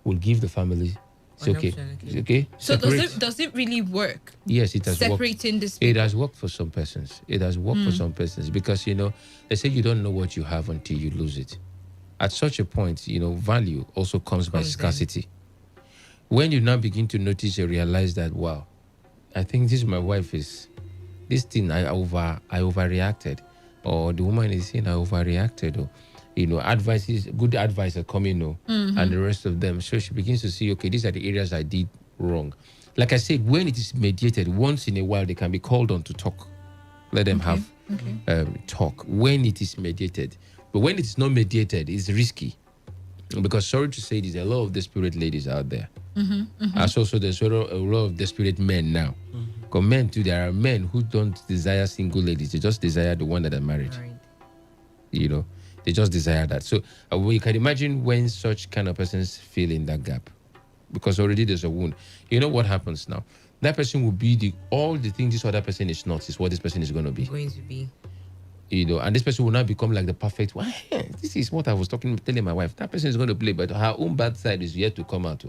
Will give the family, it's okay. It's okay. So does it really work? Yes, it has separating worked. this. It has worked for some persons. It has worked for some persons because, you know, they say you don't know what you have until you lose it. At such a point, you know, value also comes by scarcity. When you now begin to notice and realize that, wow, I think this my wife is, this thing I overreacted, or the woman is saying I overreacted, or, you know, good advice are coming, and the rest of them. So she begins to see, okay, these are the areas I did wrong. Like I said, when it is mediated, once in a while they can be called on to talk. Let them have talk when it is mediated. But when it's not mediated, it's risky. Because sorry to say, there's a lot of desperate ladies out there. As also there's a lot of desperate men now. Because men too, there are men who don't desire single ladies. They just desire the one that are married. You know, they just desire that. So you can imagine when such kind of persons fill in that gap. Because already there's a wound. You know what happens now? That person will be all the things this other person is not, is what this person is going to be. You know, and this person will not become like the perfect one. Hey, this is what I was telling my wife. That person is going to play, but her own bad side is yet to come out.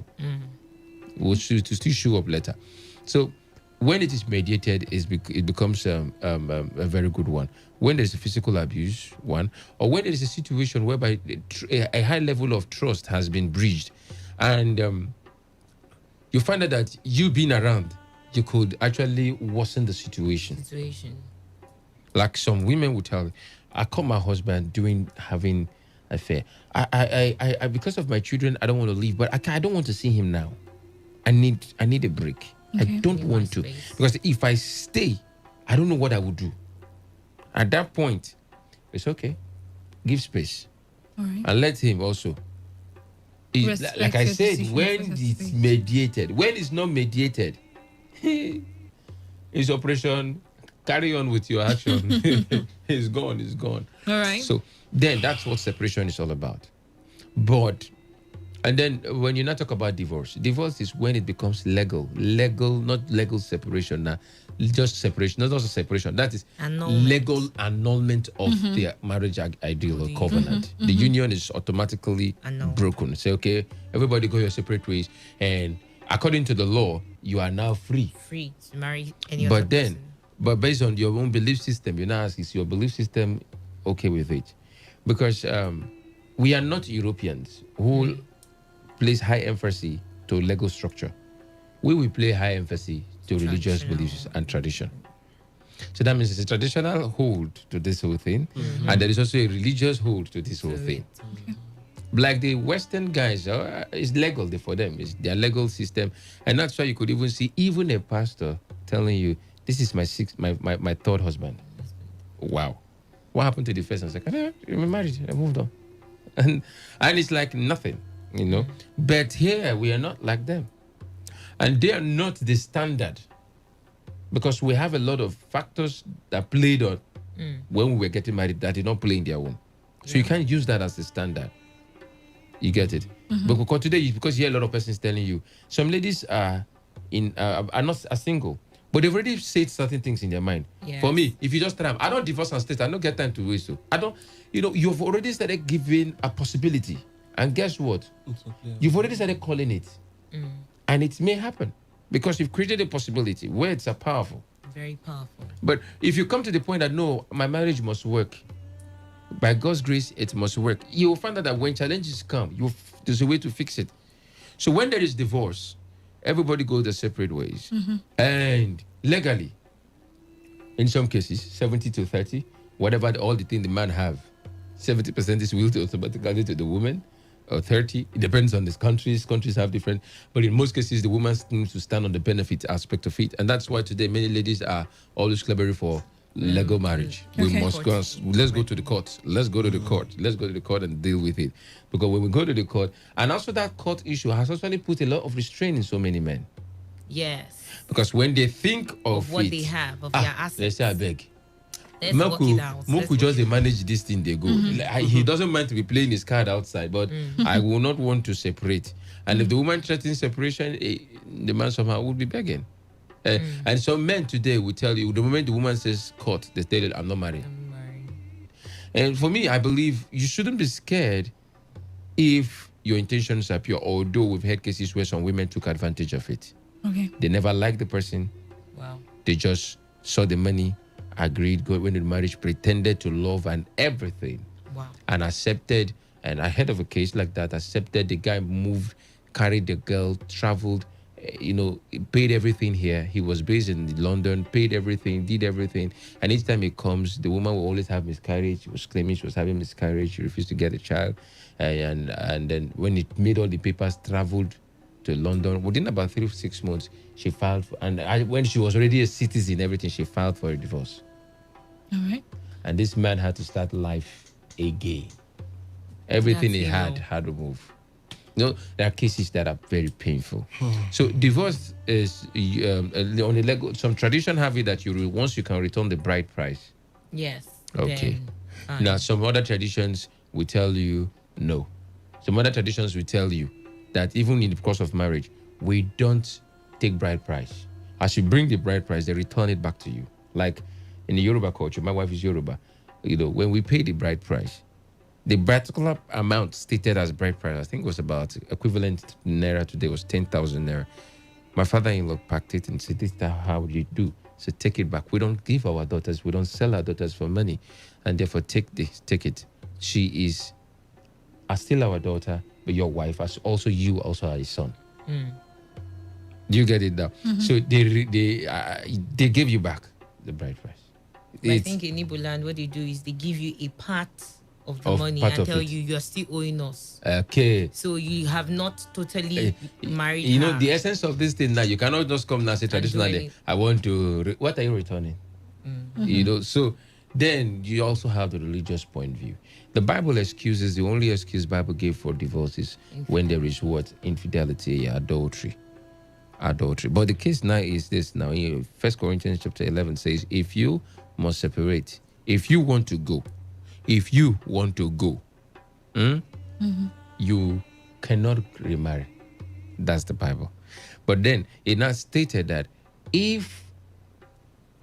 Will still show up later. So when it is mediated, it becomes a very good one. When there's a physical abuse, one, or when there is a situation whereby a high level of trust has been breached, and you find out that you being around, you could actually worsen the situation. Like some women would tell me, I caught my husband having affair. I because of my children, I don't want to leave, but I don't want to see him now. I need a break. I don't want to. Because if I stay, I don't know what I would do. At that point, it's okay. Give space. All right. And let him also. Like I said, when it's mediated, when it's not mediated, it's operation. Carry on with your action. It's gone. All right. So then that's what separation is all about. But, and then when you not talk about divorce is when it becomes legal, not legal separation now, just separation, not also separation. That is legal annulment of the marriage ideal or covenant. The union is automatically broken. Say, okay, everybody go your separate ways, and according to the law, you are now free to marry any other person. But based on your own belief system, you now ask, is your belief system okay with it? Because we are not Europeans who place high emphasis to legal structure. We will play high emphasis to religious beliefs and tradition. So that means it's a traditional hold to this whole thing, and there is also a religious hold to this whole thing. Like the Western guys, it's legal for them. It's their legal system. And that's why you could even see even a pastor telling you, this is my third husband. Wow. What happened to the first and second? You're married. I moved on. And it's like nothing, you know. But here, we are not like them. And they are not the standard. Because we have a lot of factors that played on when we were getting married that did not play in their own. So you can't use that as the standard. You get it? But because today, because you hear a lot of persons telling you, some ladies are single. But they've already said certain things in their mind. Yes. For me, if you just try, I don't divorce and state, I don't get time to waste. So I don't, you've already started giving a possibility. And guess what? You've already started calling it. And it may happen. Because you've created a possibility. Words are powerful. Very powerful. But if you come to the point that, no, my marriage must work. By God's grace, it must work. You'll find out that when challenges come, there's a way to fix it. So when there is divorce, everybody goes their separate ways. And legally, in some cases, 70 to 30, whatever all the thing the man have, 70% is willed automatically to the woman, or 30. It depends on these countries. Countries have different, but in most cases, the woman needs to stand on the benefit aspect of it, and that's why today many ladies are always clamoring for legal marriage. We must go. Let's go to the court. Let's go to the court. Let's go to the court and deal with it, because when we go to the court, and also that court issue has actually put a lot of restraint in so many men. Yes. Because when they think of what it, they have, of their assets, they say, I beg. Let's work it out. Moku just manage this thing, they go. He doesn't mind to be playing his card outside, but I will not want to separate. And if the woman threatens separation, the man somehow would be begging. And some men today will tell you, the moment the woman says court, they tell you, I'm not married. And for me, I believe you shouldn't be scared if your intentions are pure, although we've had cases where some women took advantage of it. Okay. They never liked the person. Wow. They just saw the money, agreed, went into marriage, pretended to love and everything. Wow. And accepted. And I heard of a case like that. Accepted. The guy moved, carried the girl, traveled, paid everything here. He was based in London, paid everything, did everything. And each time he comes, the woman will always have miscarriage. She was claiming she was having miscarriage. She refused to get a child. And then when it made all the papers, traveled to London. Within about 3 to 6 months, she filed when she was already a citizen, everything, she filed for a divorce. All right. And this man had to start life again. Everything he had removed. There are cases that are very painful. So divorce is on a legal. Some tradition have it that once you can return the bride price. Yes. Okay. Now some other traditions will tell you no. Some other traditions will tell you that even in the course of marriage, we don't take bride price. As you bring the bride price, they return it back to you. Like in the Yoruba culture, my wife is Yoruba. When we pay the bride price, the particular amount stated as bride price, I think was about equivalent naira today was 10,000 naira. My father-in-law packed it and said, "This is how you do. So take it back. We don't give our daughters, we don't sell our daughters for money, and therefore take it. She is still our daughter, but your wife, as also you, also are his son." Do you get it now? So they give you back the bride price. I think in Igbo land, what they do is they give you a part of the money and tell you you're still owing us. Okay. So you have not totally married her. The essence of this thing now, you cannot just come now and say traditionally, I want to, what are you returning? So then you also have the religious point of view. The Bible excuses, the only excuse Bible gave for divorce is when there is what? Infidelity, adultery. But the case now is this now. 1 Corinthians chapter 11 says, if you must separate, if you want to go, you cannot remarry. That's the Bible. But then it now stated that if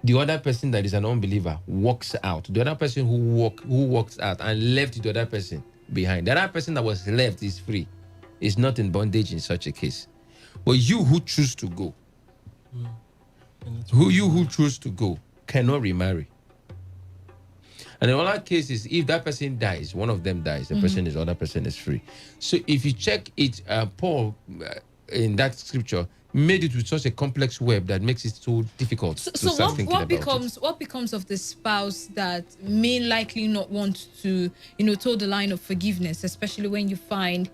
the other person that is an unbeliever walks out, the other person who walks out and left the other person behind, the other person that was left is free, is not in bondage in such a case. But you who choose to go, who choose to go cannot remarry. And in other cases, if that person dies, one of them dies, the other person is free. So if you check it, Paul in that scripture made it with such a complex web that makes it so difficult to start thinking about it. What becomes of the spouse that may likely not want to, toe the line of forgiveness, especially when you find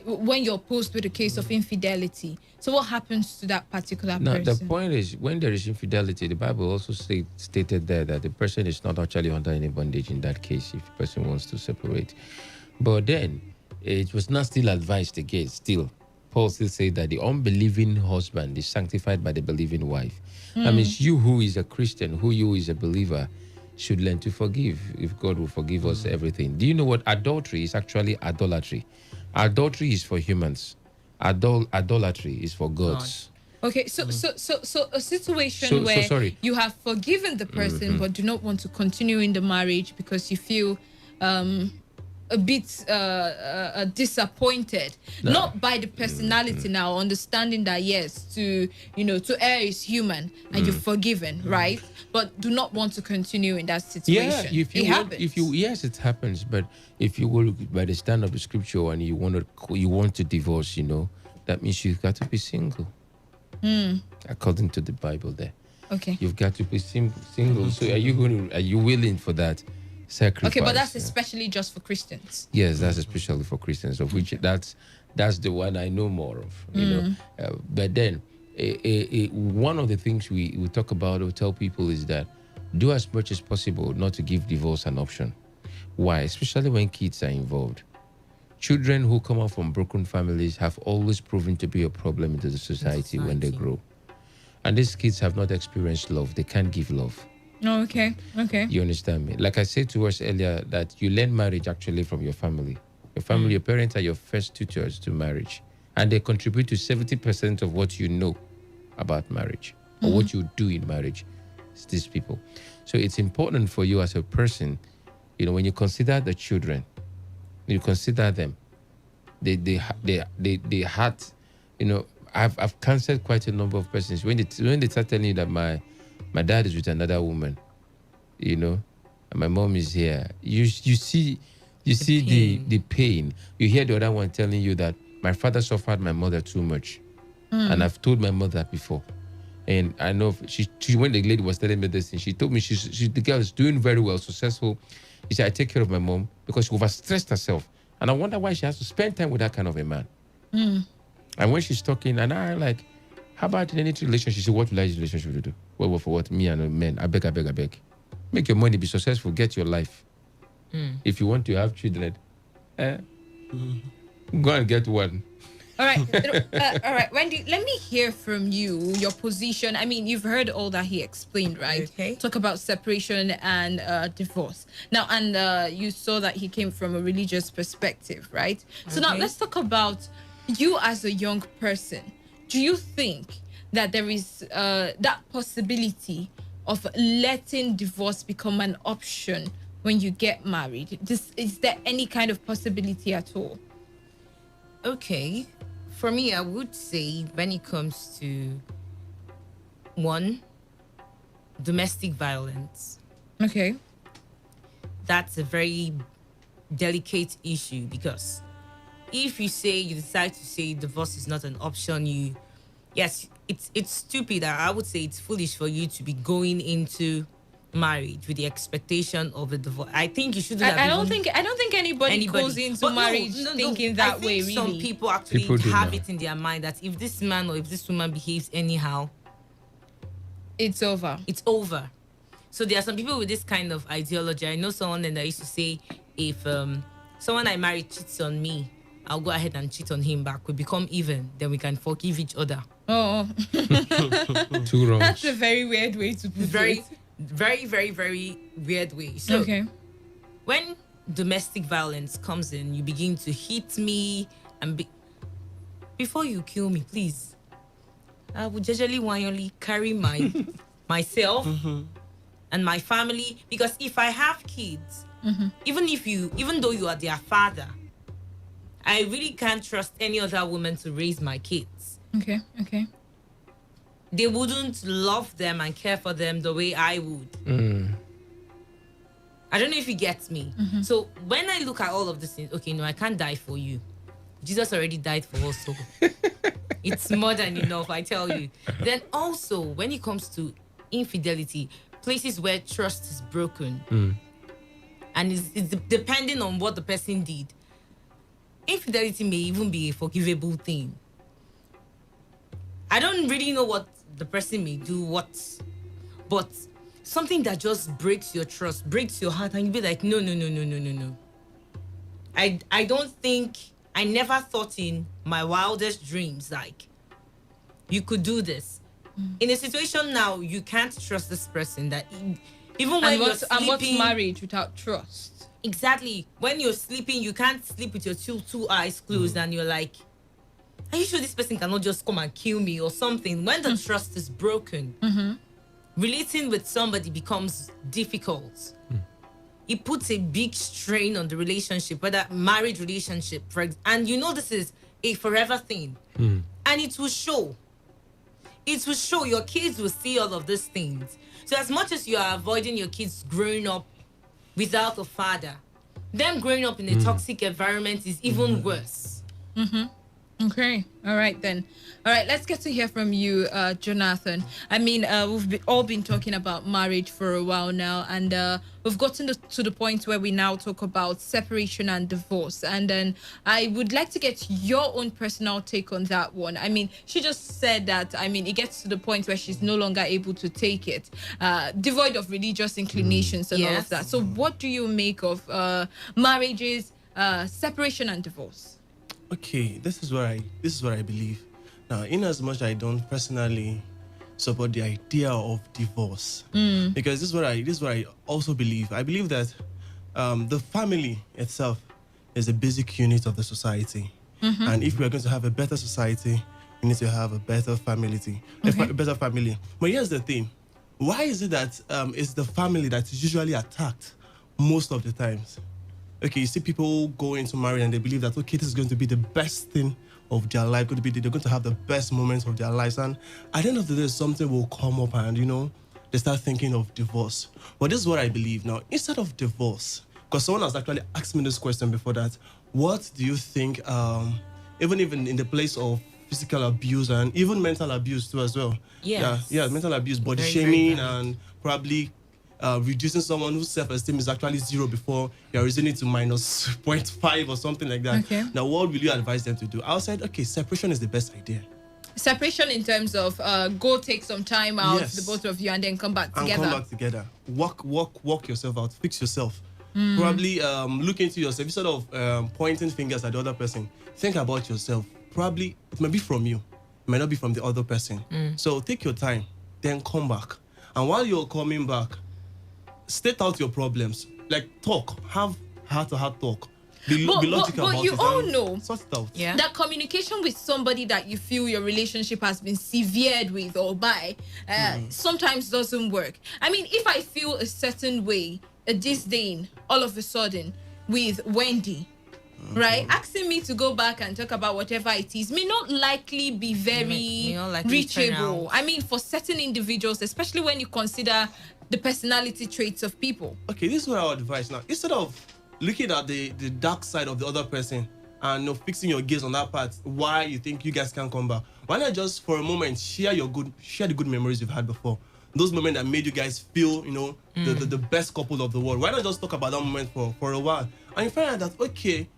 when you're posed with a case of infidelity? So what happens to that particular person? The point is, when there is infidelity, the Bible also stated there that the person is not actually under any bondage in that case if the person wants to separate. But then it was not still advised against. Still, Paul still said that the unbelieving husband is sanctified by the believing wife. That means you who is a Christian, who is a believer, should learn to forgive if God will forgive us everything. Do you know what adultery is? Actually idolatry. Adultery is for humans. Idolatry is for gods. Okay, so a situation where you have forgiven the person but do not want to continue in the marriage because you feel a bit disappointed, not by the personality now, understanding that yes, to err is human and you're forgiven, right? But do not want to continue in that situation. Yeah, yes, it happens. But if you will, by the stand of the scripture, and you want to divorce, that means you've got to be single, according to the Bible. There, okay, you've got to be single. So are you willing for that? sacrifice. Okay, but that's especially just for Christians. Yes, that's especially for Christians, of which that's the one I know more of. You know, but then one of the things we talk about or tell people is that do as much as possible not to give divorce an option. Why? Especially when kids are involved. Children who come out from broken families have always proven to be a problem into the society when they grow. And these kids have not experienced love. They can't give love. Oh, okay. You understand me? Like I said to us earlier, that you learn marriage actually from your family. Your family, your parents are your first tutors to marriage. And they contribute to 70% of what you know about marriage or what you do in marriage. It's these people. So it's important for you as a person, you know, when you consider the children, you consider them, they had, you know, I've counseled quite a number of persons when they start telling you that my dad is with another woman, you know, and my mom is here. You see the pain. You hear the other one telling you that my father suffered my mother too much, and I've told my mother before. And I know she when the lady was telling me this thing, she told me the girl is doing very well, successful. She said, I take care of my mom because she overstressed herself. And I wonder why she has to spend time with that kind of a man. And when she's talking, and I like, how about in any relationship? She said, what will I use relationship to do? Well, for what? Me and men. I beg. Make your money, be successful, get your life. If you want to have children, go and get one. All right, Wendy, let me hear from you, your position. I mean, you've heard all that he explained, right? Okay. Talk about separation and divorce. Now, and you saw that he came from a religious perspective, right? So now let's talk about you as a young person. Do you think that there is that possibility of letting divorce become an option when you get married? Is there any kind of possibility at all? Okay. For me, I would say when it comes to one, domestic violence. Okay. That's a very delicate issue because if you decide to say divorce is not an option, yes, it's stupid. I would say it's foolish for you to be going into marriage with the expectation of a divorce. I think you shouldn't. I don't think anybody goes into marriage thinking that way. Really, some people actually have it in their mind that if this man or if this woman behaves anyhow, it's over. It's over. So there are some people with this kind of ideology. I know someone that used to say, if someone I marry cheats on me, I'll go ahead and cheat on him back. We become even, then we can forgive each other. Oh, too wrong. That's a very weird way to put it. Very, very, very weird way. So when domestic violence comes in, you begin to hit me and before you kill me, please, I would usually carry myself and my family, because if I have kids, even though you are their father, I really can't trust any other woman to raise my kids. Okay. They wouldn't love them and care for them the way I would. I don't know if you get me. So when I look at all of these things, okay, no, I can't die for you. Jesus already died for us, so it's more than enough, I tell you. Then also, when it comes to infidelity, places where trust is broken, and it's depending on what the person did, infidelity may even be a forgivable thing. I don't really know what the person may do, but something that just breaks your trust, breaks your heart, and you be like, no. I don't think, I never thought in my wildest dreams, like, you could do this. In a situation now, you can't trust this person, that even when you're sleeping... And what's marriage without trust? Exactly. When you're sleeping, you can't sleep with your two eyes closed, and you're like, are you sure this person cannot just come and kill me or something? When the trust is broken, relating with somebody becomes difficult. It puts a big strain on the relationship, whether marriage relationship, and you know this is a forever thing. And it will show. It will show. Your kids will see all of these things. So as much as you are avoiding your kids growing up without a father, them growing up in a toxic environment is even worse. Okay. All right then. All right. Let's get to hear from you, Jonathan. I mean, we've all been talking about marriage for a while now, and we've gotten to the point where we now talk about separation and divorce. And then I would like to get your own personal take on that one. I mean, she just said that. I mean, it gets to the point where she's no longer able to take it, devoid of religious inclinations and all of that. So, what do you make of marriages, separation and divorce? Okay, this is what I believe. Now, in as much I don't personally support the idea of divorce, because this is what I also believe. I believe that the family itself is a basic unit of the society, and if we are going to have a better society, we need to have a better family. Better family. But here's the thing: why is it that it's the family that is usually attacked most of the times? Okay, you see people go into marriage and they believe that, okay, this is going to be the best thing of their life, they're going to have the best moments of their lives. And at the end of the day, something will come up and, they start thinking of divorce. But this is what I believe now. Instead of divorce, because someone has actually asked me this question before that, what do you think, even in the place of physical abuse and even mental abuse too as well? Yes. Yeah, mental abuse, body Very, shaming, very and probably reducing someone whose self-esteem is actually 0 before you're raising it to minus 0.5 or something like that. Okay. Now, what will you advise them to do? I said, okay, separation is the best idea. Separation in terms of go take some time out, the both of you, and then come back together. And come back together. Walk yourself out. Fix yourself. Probably look into yourself. Instead of pointing fingers at the other person, think about yourself. Probably it might be from you. It might not be from the other person. So take your time, then come back. And while you're coming back, state out your problems. Like, talk. Have heart-to-heart talk. Be logical about it. But you all know sort it out. That communication with somebody that you feel your relationship has been severed with or by sometimes doesn't work. I mean, if I feel a certain way, a disdain, all of a sudden, with Wendy, right, asking me to go back and talk about whatever it is may not likely be very reachable. I mean, for certain individuals, especially when you consider the personality traits of people. Okay, this is what I would advise now. Instead of looking at the dark side of the other person and fixing your gaze on that part, why you think you guys can't come back, why not just for a moment share the good memories you've had before? Those moments that made you guys feel, the best couple of the world. Why not just talk about that moment for a while? And you find out that, okay,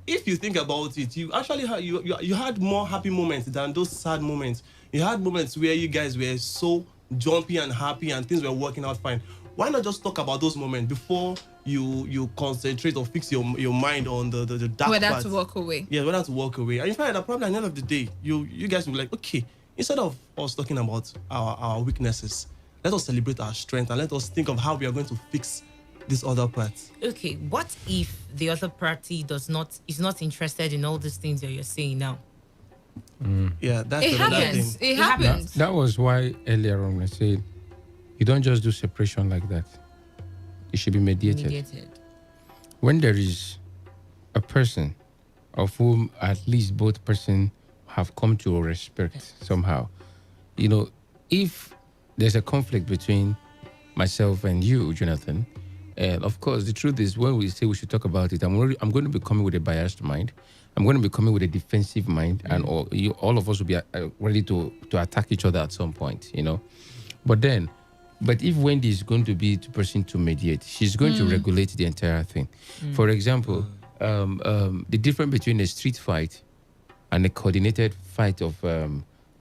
if you think about it, you actually you had more happy moments than those sad moments. You had moments where you guys were so jumpy and happy and things were working out fine. Why not just talk about those moments before you concentrate or fix your mind on the dark whether part? To walk away. Yeah, whether to walk away. And you find that probably at the end of the day, you guys will be like, okay, instead of us talking about our weaknesses, let us celebrate our strength and let us think of how we are going to fix this other part. Okay, what if the other party is not interested in all these things that you're saying now? Yeah, that's it another happens. thing. It happens. That was why earlier on I said you don't just do separation like that. It should be mediated. When there is a person of whom at least both person have come to respect somehow, if there's a conflict between myself and you, Jonathan, and of course the truth is when we say we should talk about it, I'm going to be coming with a biased mind. I'm going to be coming with a defensive mind, and all of us will be ready to attack each other at some point, But if Wendy is going to be the person to mediate, she's going to regulate the entire thing. For example, the difference between a street fight and a coordinated fight of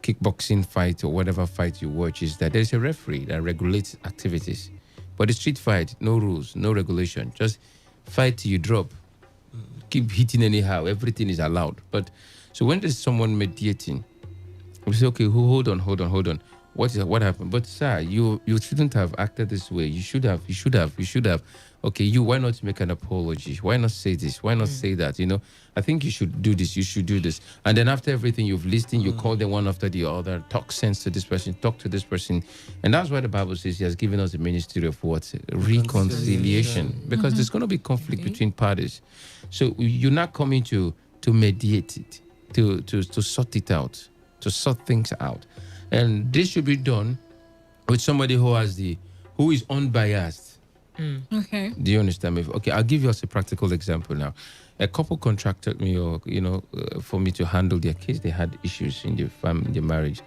kickboxing fight or whatever fight you watch is that there's a referee that regulates activities. But the street fight, no rules, no regulation, just fight till you drop. Keep hitting anyhow, everything is allowed. But so when there's someone mediating, we say, okay, hold on. What happened? But sir, you shouldn't have acted this way. You should have. Okay, why not make an apology? Why not say this? Why not say that? I think you should do this. You should do this. And then after everything you've listened, you call them one after the other, talk sense to this person, talk to this person. And that's why the Bible says he has given us a ministry of what? Reconciliation. Because there's going to be conflict between parties. So you're not coming to mediate it, to sort it out, to sort things out. And this should be done with somebody who is unbiased. Okay. Do you understand me? Okay, I'll give you a practical example now. A couple contracted me, for me to handle their case. They had issues in their marriage,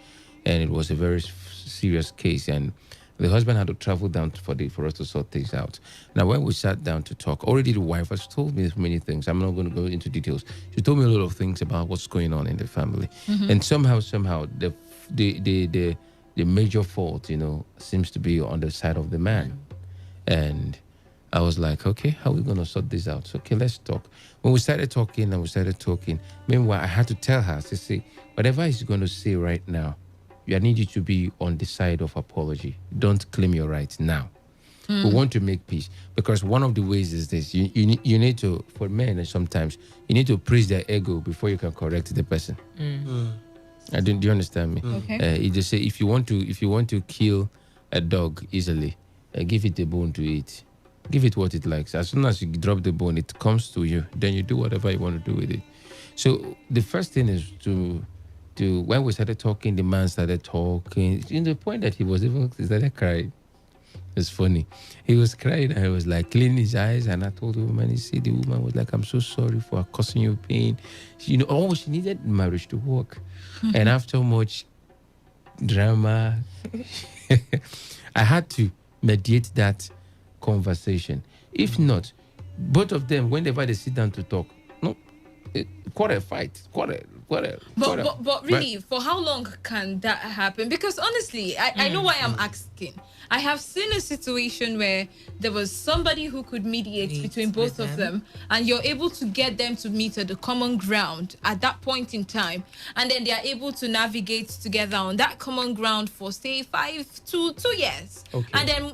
and it was a very serious case. And the husband had to travel down for us to sort things out. Now, when we sat down to talk, already the wife has told me many things. I'm not going to go into details. She told me a lot of things about what's going on in the family, and somehow, the major fault, seems to be on the side of the man. And I was like, okay, how are we going to sort this out? So, okay, let's talk. When we started talking, meanwhile, I had to tell her, to say, whatever he's going to say right now, I need you to be on the side of apology. Don't claim your rights now. We want to make peace. Because one of the ways is this. You need to, for men sometimes, you need to praise their ego before you can correct the person. Do you understand me? Okay. You just say, if you want to kill a dog easily, give it a bone to eat. Give it what it likes. As soon as you drop the bone, it comes to you. Then you do whatever you want to do with it. So the first thing is to when we started talking, the man started talking. To the point that he started crying. It's funny. He was crying and he was like cleaning his eyes. And I told the woman, the woman was like, I'm so sorry for causing you pain. She needed marriage to work. And after much drama, I had to mediate that conversation. If not, both of them, whenever they sit down to talk, quarrel. But really, for how long can that happen? Because honestly, I know why I'm asking. I have seen a situation where there was somebody who could mediate between both of them, and you're able to get them to meet at the common ground at that point in time, and then they are able to navigate together on that common ground for say 5 to 2 years, and then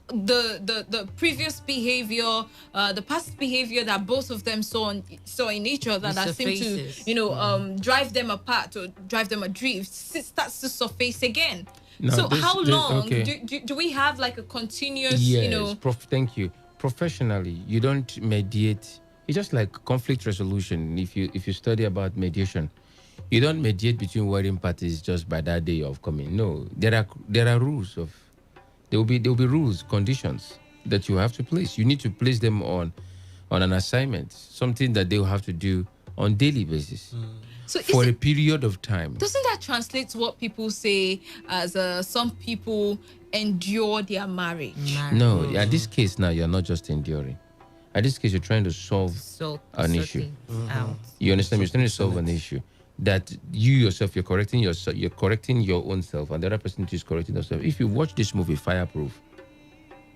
the previous behavior, the past behavior that both of them saw in each other that seemed to drive them apart or drive them adrift starts to surface again. No, so how long do we have like a continuous? Yes, thank you. Professionally, you don't mediate. It's just like conflict resolution. If you study about mediation, you don't mediate between warring parties just by that day of coming. No, there are rules of. There will be rules, conditions that you have to place. You need to place them on an assignment, something that they will have to do on daily basis for a period of time. Doesn't that translate to what people say as some people endure their marriage? No, at this case now, you're not just enduring. At this case, you're trying to solve an issue. You understand? You're trying to solve an issue. That you yourself, you're correcting your own self, and the other person is correcting themselves. If you watch this movie, Fireproof,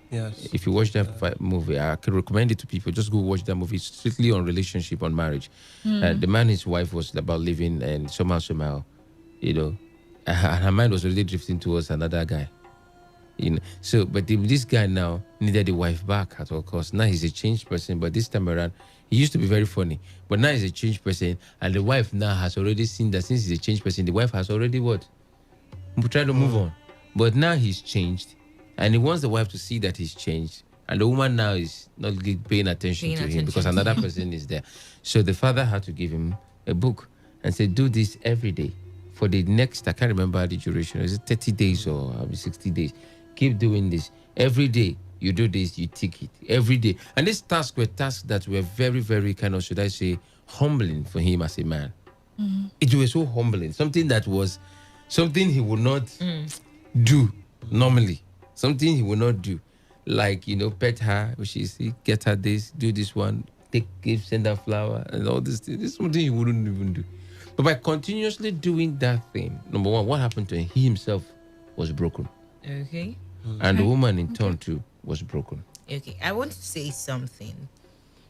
yes. If you watch that movie, I can recommend it to people. Just go watch that movie. It's strictly on relationship, on marriage. The man and his wife was about living, and somehow, her mind was already drifting towards another guy. So, but this guy now needed the wife back at all costs. Now he's a changed person, but this time around, he used to be very funny, but now he's a changed person, and the wife now has already seen that since he's a changed person, the wife has already tried to move on. But now he's changed, and he wants the wife to see that he's changed, and the woman now is not paying attention to him because another person is there. So the father had to give him a book and say, do this every day for the next, I can't remember the duration, is it 30 days or 60 days? Keep doing this every day. You do this, you tick it every day. And these tasks were tasks that were very, very kind of, should I say, humbling for him as a man. It was so humbling. Something he would not do normally. Something he would not do. Like, pet her, get her this, do this one, send her flower, and all this thing. This is something he wouldn't even do. But by continuously doing that thing, number one, what happened to him? He himself was broken. Okay. And the woman in turn too was broken. Okay, I want to say something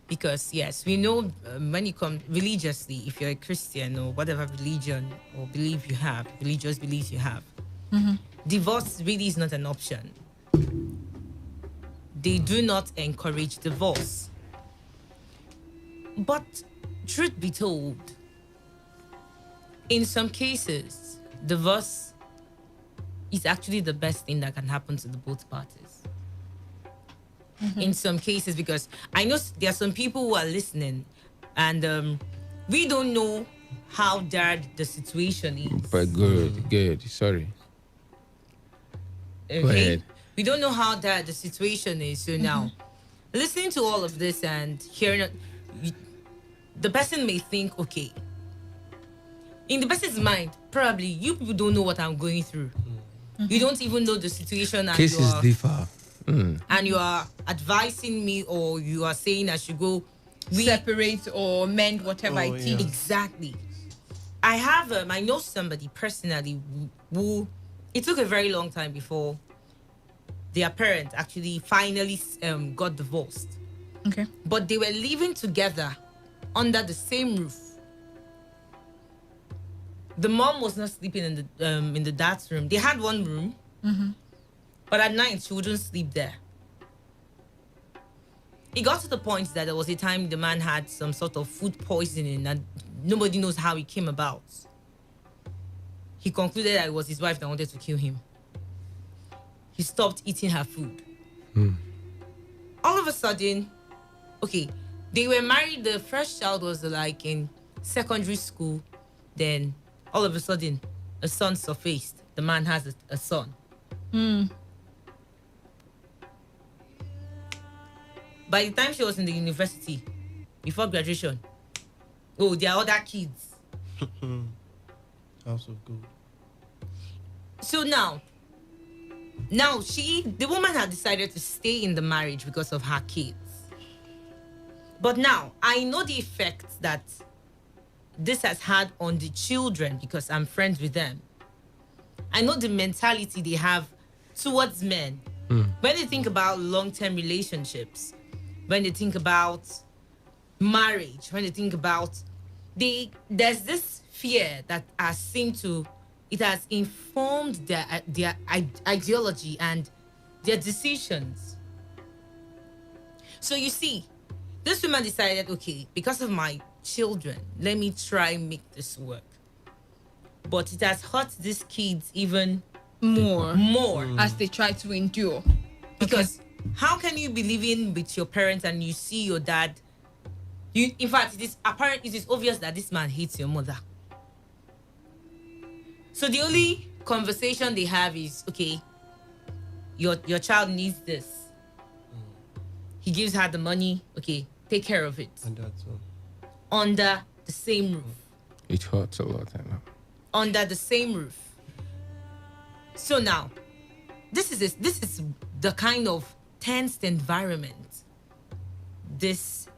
because yes, we know when it comes religiously, if you're a Christian or whatever religion or religious beliefs you have, divorce really is not an option. They do not encourage divorce. But truth be told, in some cases, divorce is actually the best thing that can happen to the both parties. In some cases, because I know there are some people who are listening and we don't know how bad the situation is. But good. Sorry. Okay. Go ahead. We don't know how the situation is. So now, listening to all of this and hearing it, the person may think, okay, in the person's mind, probably you people don't know what I'm going through. You don't even know the situation, and Cases differ. and you are advising me, or you are saying I should go separate or mend whatever it is. Exactly. I know somebody personally who it took a very long time before their parents actually finally got divorced. Okay. But they were living together under the same roof. The mom was not sleeping in the dad's room. They had one room, but at night she wouldn't sleep there. It got to the point that there was a time the man had some sort of food poisoning and nobody knows how it came about. He concluded that it was his wife that wanted to kill him. He stopped eating her food. All of a sudden, okay, they were married. The first child was like in secondary school. Then all of a sudden, a son surfaced. The man has a son. By the time she was in the university, before graduation, there are other kids. House of gold. So now the woman had decided to stay in the marriage because of her kids. But now I know the effect that this has had on the children because I'm friends with them. I know the mentality they have towards men. When they think about long-term relationships, when they think about marriage, when they think about there's this fear that it has informed their ideology and their decisions. So you see, this woman decided, okay, because of my children, let me try and make this work. But it has hurt these kids even more as they try to endure. Because how can you be living with your parents and you see your dad? In fact, it is obvious that this man hates your mother. So the only conversation they have is, okay, your child needs this. He gives her the money, okay, take care of it. And that's all. Under the same roof. It hurts a lot, I know. Under the same roof. So now, this is the kind of tensed environment these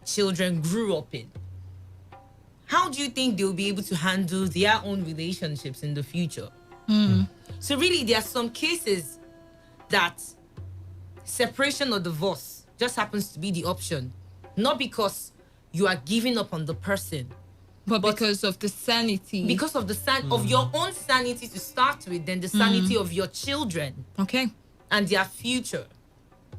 children grew up in. How do you think they'll be able to handle their own relationships in the future? So really, there are some cases that separation or divorce just happens to be the option. Not because you are giving up on the person, but because of the sanity. Because of of your own sanity to start with, then the sanity of your children. Okay. And their future.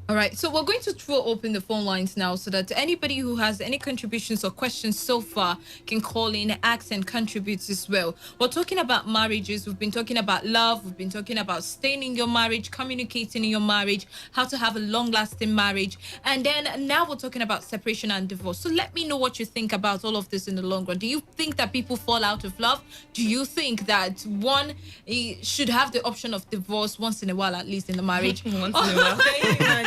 All right, so we're going to throw open the phone lines now so that anybody who has any contributions or questions so far can call in, ask and contribute as well. We're talking about marriages. We've been talking about love. We've been talking about staying in your marriage, communicating in your marriage, how to have a long-lasting marriage. And then now we're talking about separation and divorce. So let me know what you think about all of this in the long run. Do you think that people fall out of love? Do you think that one should have the option of divorce once in a while, at least in the marriage? Once in a while.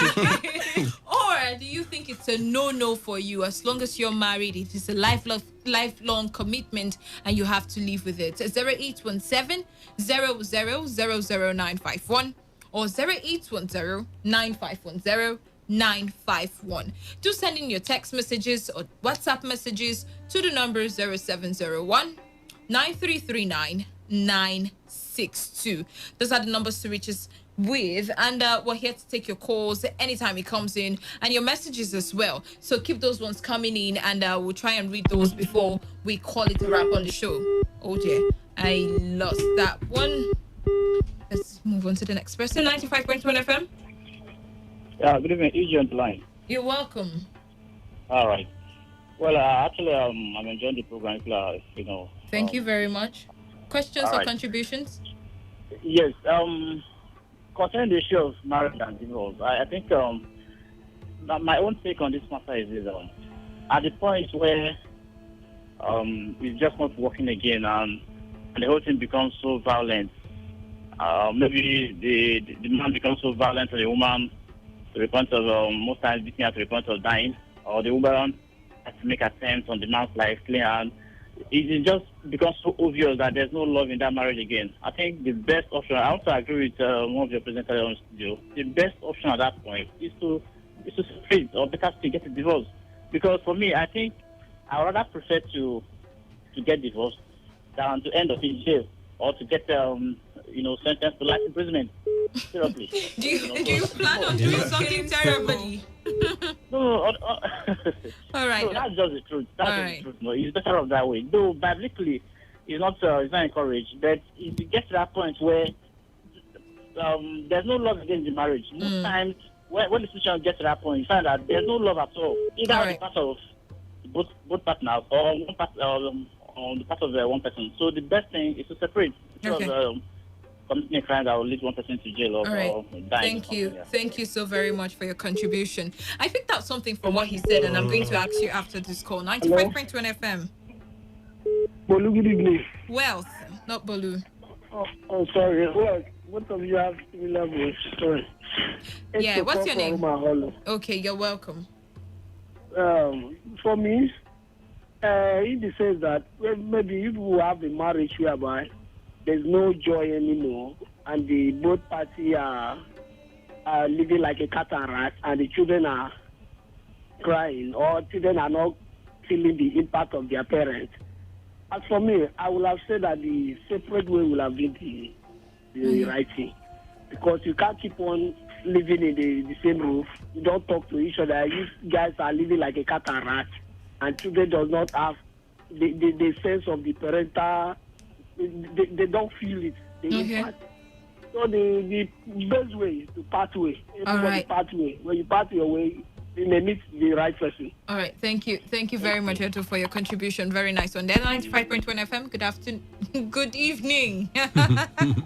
Or do you think it's a no for you? As long as you're married, it is a lifelong commitment and you have to live with it. 0817 0000951 or 0810 9510 951. Do send in your text messages or WhatsApp messages to the number 0701 9339 962. Those are the numbers to reach us with, and we're here to take your calls anytime it comes in, and your messages as well. So keep those ones coming in, and we'll try and read those before we call it a wrap on the show. Oh dear, I lost that one. Let's move on to the next person. 95.1 FM. Yeah, good evening. Easy on the line. You're welcome. All right. Well, actually, I'm enjoying the program. Thank you very much. Questions or contributions? Yes. Concerning the issue of marriage and divorce, I think my own take on this matter is at the point where it's just not working again and the whole thing becomes so violent maybe the man becomes so violent to the woman to the point of most times beating her to the point of dying, or the woman has to make attempts on the man's life, killing her. It just becomes so obvious that there's no love in that marriage again. I think the best option, I also agree with one of your presenters on the studio, the best option at that point is to separate, or better to get a divorce. Because for me, I think I would rather prefer to get divorced than to end up in jail or to get sentenced to life imprisonment. Seriously. Do you plan on doing something terrible? No. All right. No, that's just the truth. That's just the truth. No, it's better off that way. Though biblically, it's not encouraged. But if you get to that point where there's no love against the marriage, most times when the situation gets to that point, you find that there's no love at all. Either on the part of both partners or on the part of one person. So the best thing is to separate. Because, committing a crime that will lead one person to jail or dying. Thank you. Yeah. Thank you so very much for your contribution. I picked out something from what he said, and I'm going to ask you after this call. 95.1 FM. Bolu, good evening. Wealth, not Bolu. Oh, sorry. Well, both of you have similar voice. Sorry. Yeah, what's your name? Okay, you're welcome. For me, it says that maybe if we have a marriage whereby there's no joy anymore, and both parties are living like a cat and rat, and the children are crying, or children are not feeling the impact of their parents. As for me, I would have said that the separate way will have been the right thing, because you can't keep on living in the same roof. You don't talk to each other. You guys are living like a cat and rat, and children does not have the sense of the parental. They don't feel it. So the best way is to part way. Part way. When you part your way, you may meet the right person. All right. Thank you. Thank you very much, Eto, for your contribution. Very nice one. Then 95.1 FM. Good afternoon. Good evening. Good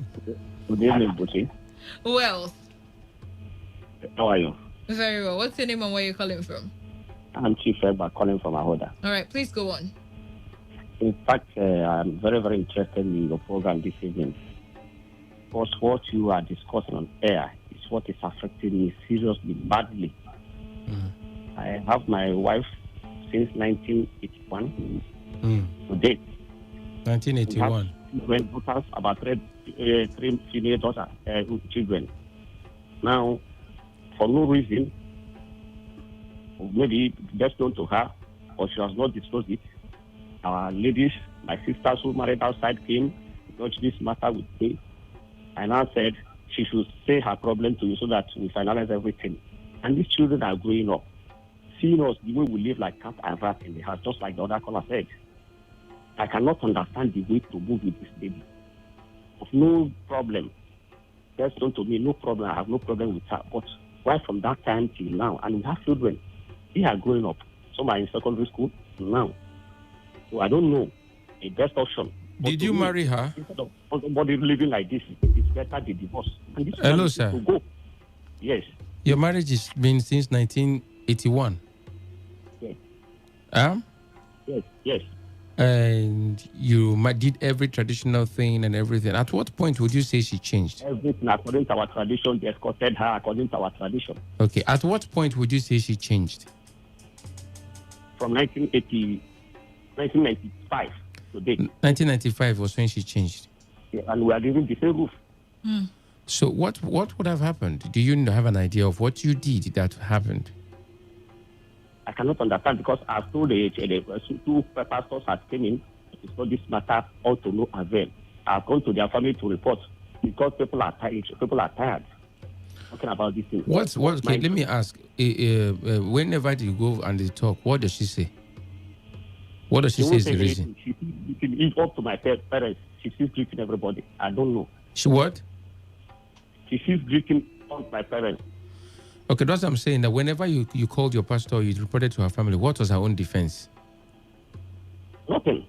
evening, Buti. Wealth. How are you? Very well. What's your name and where you're calling from? I'm Chief Eba, calling from Ahoda. All right. Please go on. In fact, I'm very, very interested in your program this evening. Because what you are discussing on air is what is affecting me seriously, badly. I have my wife since 1981 to date. 1981. When daughters, about three female daughters, children. Now, for no reason, maybe best known to her, or she has not disclosed it, our ladies, my sisters who married outside came, touched this matter with me, and I said she should say her problem to you so that we finalize everything. And these children are growing up, seeing us the way we live like cat and rat in the house, just like the other caller said. I cannot understand the way to move with this baby. Of no problem. That's done to me, no problem. I have no problem with her. But why from that time till now? And we have children. They are growing up. Some are in secondary school now. So I don't know the best option. Did you marry her? Instead of somebody living like this, it's better the divorce. And this Hello, sir. To go. Yes. Your marriage has been since 1981. Yes. Yes. And you did every traditional thing and everything. At what point would you say she changed? Everything according to our tradition. They escorted her according to our tradition. Okay. At what point would you say she changed? From 1995 to date. 1995 was when she changed. Yeah, and we are living the same roof. So what would have happened? Do you have an idea of what you did that happened? I cannot understand because I've told the two pastors that came in to discuss this matter all to no avail. I've gone to their family to report because people are tired. People are tired talking about this thing. Okay, let me ask. Whenever you go and they talk, what does she say? What does she say is the reason? She lives up to my parents. She sees greeting everybody. I don't know. She what? She sees greeting all my parents. Okay, that's what I'm saying. That whenever you called your pastor, you reported to her family. What was her own defense? Nothing.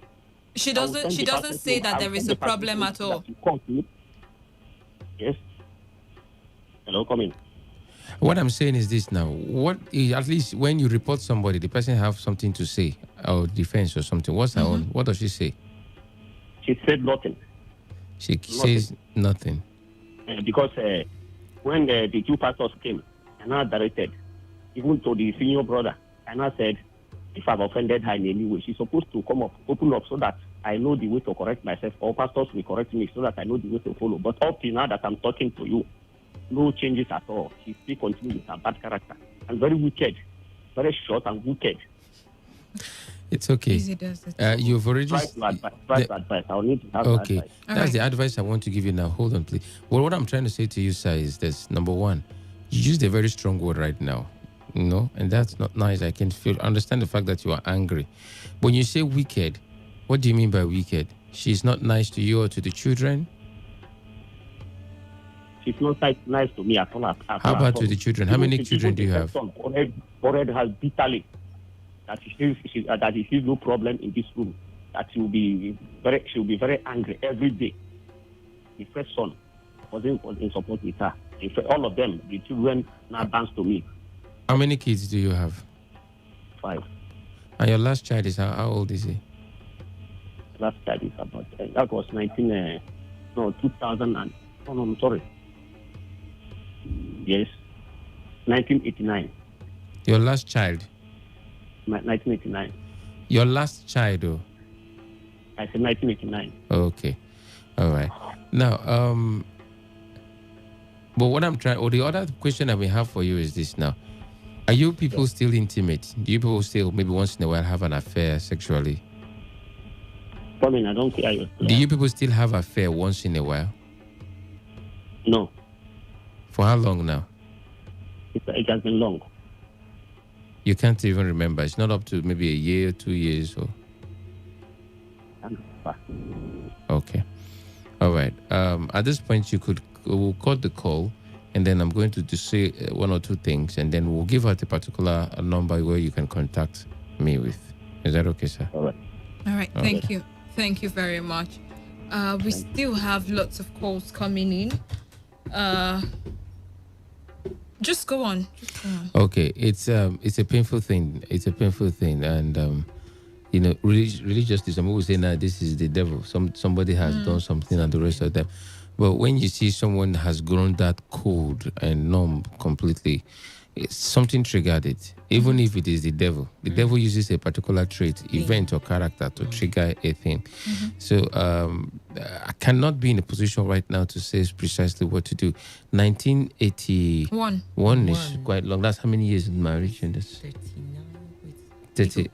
She doesn't say that there is a problem at all. Yes. Hello, come in. What I'm saying is this now. At least when you report somebody, the person have something to say or defense or something. What's her own? What does she say? She said nothing. She says nothing. because when the two pastors came, and I directed, even to the senior brother, and I said, if I've offended her in any way, she's supposed to come up, open up so that I know the way to correct myself, or pastors will correct me so that I know the way to follow. But up till now that I'm talking to you, no changes at all. She still continues with her bad character and very wicked, very short and wicked. It's okay. You've already try to advise. I'll need to have advice. That's the advice I want to give you now. Hold on, please. Well, what I'm trying to say to you, sir, is this. Number one, you used a very strong word right now. And that's not nice. I can understand the fact that you are angry. When you say wicked, what do you mean by wicked? She's not nice to you or to the children? She's not nice to me at all. How about to the children? How many children do you have? Already has bitterly that she sees no problem in this room. That she'll be very angry every day. The first son was in support with her. All of them, the children now dance to me. How many kids do you have? 5. And your last child is how old is he? Last child is about that was 2000 and I'm sorry. Yes, 1989. Your last child? 1989. Your last child, though? I said 1989. Okay. All right. Now, but what I'm trying, or the other question that we have for you is this now. Are you people still intimate? Do you people still, maybe once in a while, have an affair sexually? I mean, I don't care. Do you people still have affair once in a while? No. For how long now? It has been long. You can't even remember. It's not up to maybe a year, 2 years, or. Okay. All right. At this point, we'll cut the call, and then I'm going to just say one or two things, and then we'll give out a particular number where you can contact me with. Is that okay, sir? All right. All right. Thank you. Thank you very much. We still have lots of calls coming in. Just go on. Okay. It's a painful thing. It's a painful thing, and religious. Some people say, "Nah, this is the devil." Somebody has done something, and the rest of them. But when you see someone has grown that cold and numb completely, something triggered it. Even if it is the devil uses a particular trait, event, or character to trigger a thing. So I cannot be in a position right now to say precisely what to do. 1981 is quite long. That's how many years in marriage? And this 30.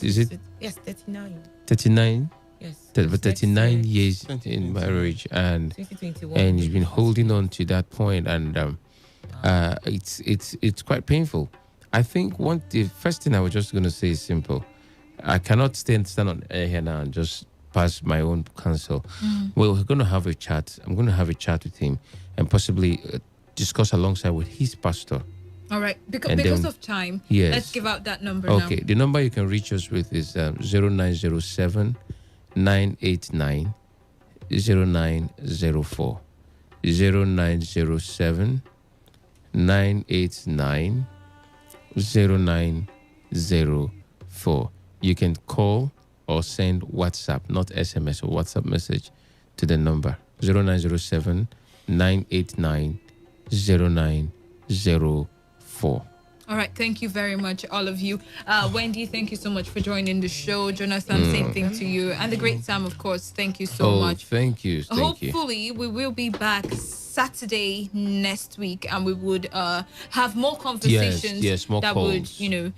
Is it? Yes, 39. 39. Yes. 39 years in marriage, and he's been holding on to that point, and it's quite painful. I think the first thing I was just going to say is simple. I cannot stand on air here now and just pass my own counsel. Well, we're going to have a chat. I'm going to have a chat with him and possibly discuss alongside with his pastor. All right. Because of time, let's give out that number now. Okay. The number you can reach us with is 0907 989 0904. 0907 989 0904. You can call or send WhatsApp, not SMS, or WhatsApp message to the number 0907 989 0904. All right, thank you very much, all of you. Wendy, thank you so much for joining the show. Jonathan, same thing to you. And the great Sam, of course, thank you so much. Thank you. Hopefully, we will be back Saturday next week, and we would have more conversations more that calls. would,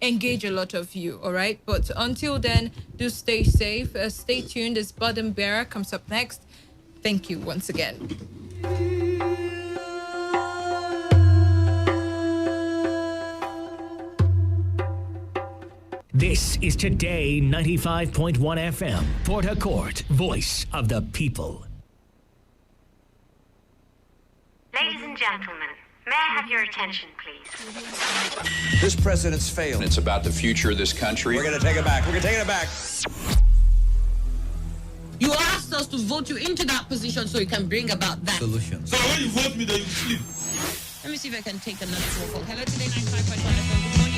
engage a lot of you. All right, but until then, do stay safe. Stay tuned. As Burden Bearer comes up next. Thank you once again. This is Today 95.1 FM, Port Harcourt, voice of the people. Ladies and gentlemen, may I have your attention, please? This president's failed. It's about the future of this country. We're going to take it back. We're going to take it back. You asked us to vote you into that position so you can bring about that solution. So when you vote me, then you sleep. Let me see if I can take another phone call. Hello, Today 95.1 FM. Good morning.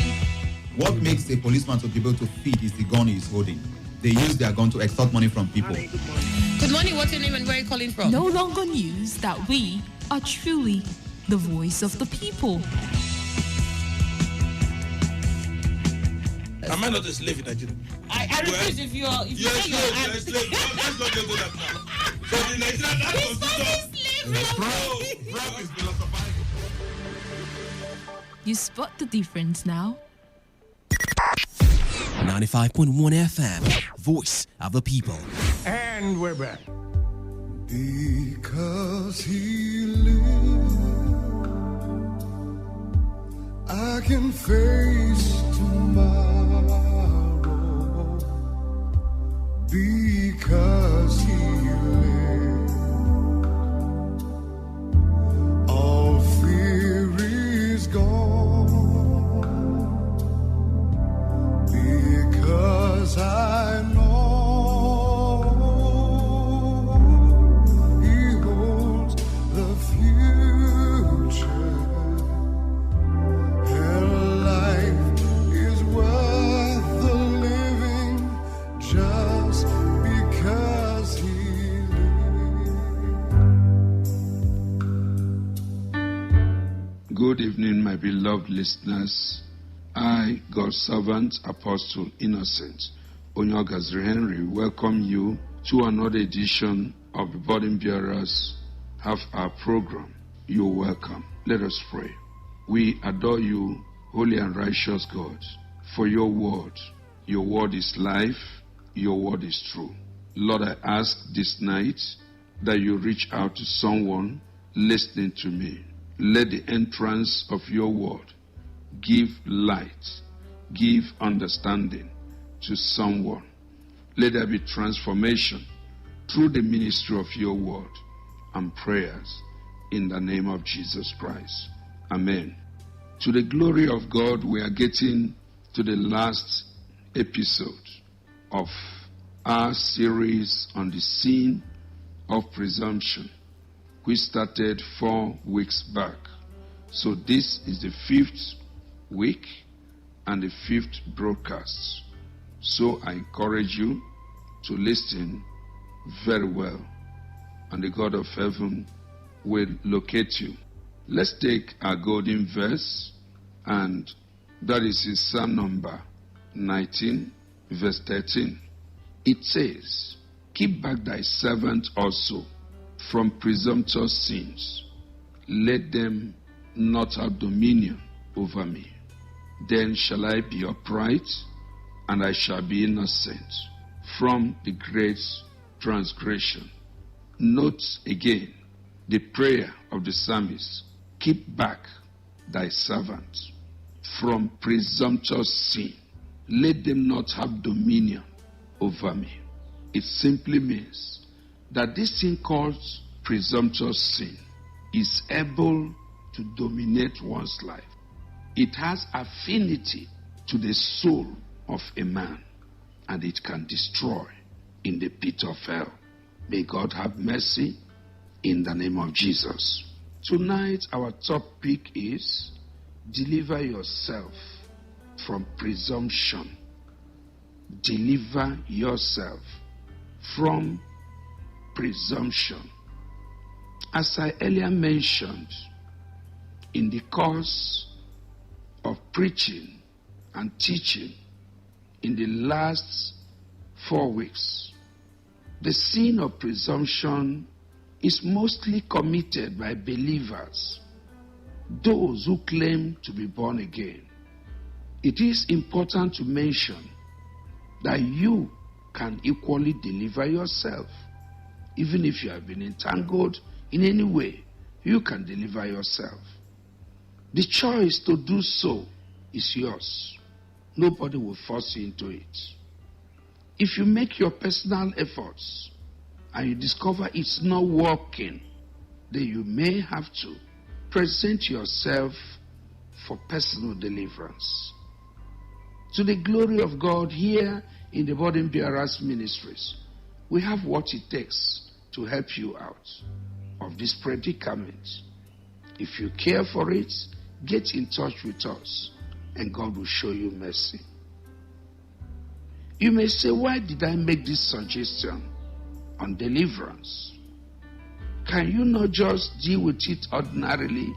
What makes a policeman to be able to feed is the gun he's holding. They use their gun to extort money from people. Good morning. What's your name and where are you calling from? No longer news that we are truly the voice of the people. Am I not a slave in Nigeria? I refuse if you are. You're a slave. You're a slave. Let's not do that now. So the Nigerian Constitution is philosophical. You spot the difference now? 95.1 FM, voice of the people. And we're back. Because he lives, I can face tomorrow. Because he lives, all fear is gone. Because I know he holds the future, and life is worth the living just because he lives. Good evening, my beloved listeners. I, God's servant, Apostle Innocent Onyogazri Henry, welcome you to another edition of the Burden Bearers Have Our Program. You're welcome. Let us pray. We adore you, holy and righteous God, for your word. Your word is life. Your word is true. Lord, I ask this night that you reach out to someone listening to me. Let the entrance of your word give light, give understanding to someone. Let there be transformation through the ministry of your word and prayers in the name of Jesus Christ. Amen. To the glory of God, we are getting to the last episode of our series on the sin of presumption, which started 4 weeks back. So this is the 5th week and the 5th broadcast. So I encourage you to listen very well, and the God of heaven will locate you. Let's take our golden verse, and that is in Psalm number 19, verse 13. It says, "Keep back thy servant also from presumptuous sins. Let them not have dominion over me. Then shall I be upright, and I shall be innocent from the great transgression." Note again the prayer of the psalmist: keep back thy servant from presumptuous sin. Let them not have dominion over me. It simply means that this thing called presumptuous sin is able to dominate one's life. It has affinity to the soul of a man, and it can destroy in the pit of hell. May God have mercy in the name of Jesus. Tonight our topic is deliver yourself from presumption. Deliver yourself from presumption. As I earlier mentioned, in the course of preaching and teaching in the last 4 weeks, the sin of presumption is mostly committed by believers, those who claim to be born again. It is important to mention that you can equally deliver yourself. Even if you have been entangled in any way, you can deliver yourself. The choice to do so is yours. Nobody will force you into it. If you make your personal efforts and you discover it's not working, then you may have to present yourself for personal deliverance. To the glory of God, here in the Burden Bearers Ministries, we have what it takes to help you out of this predicament. If you care for it, get in touch with us and God will show you mercy. You may say, why did I make this suggestion? on deliverance? Can you not just deal with it ordinarily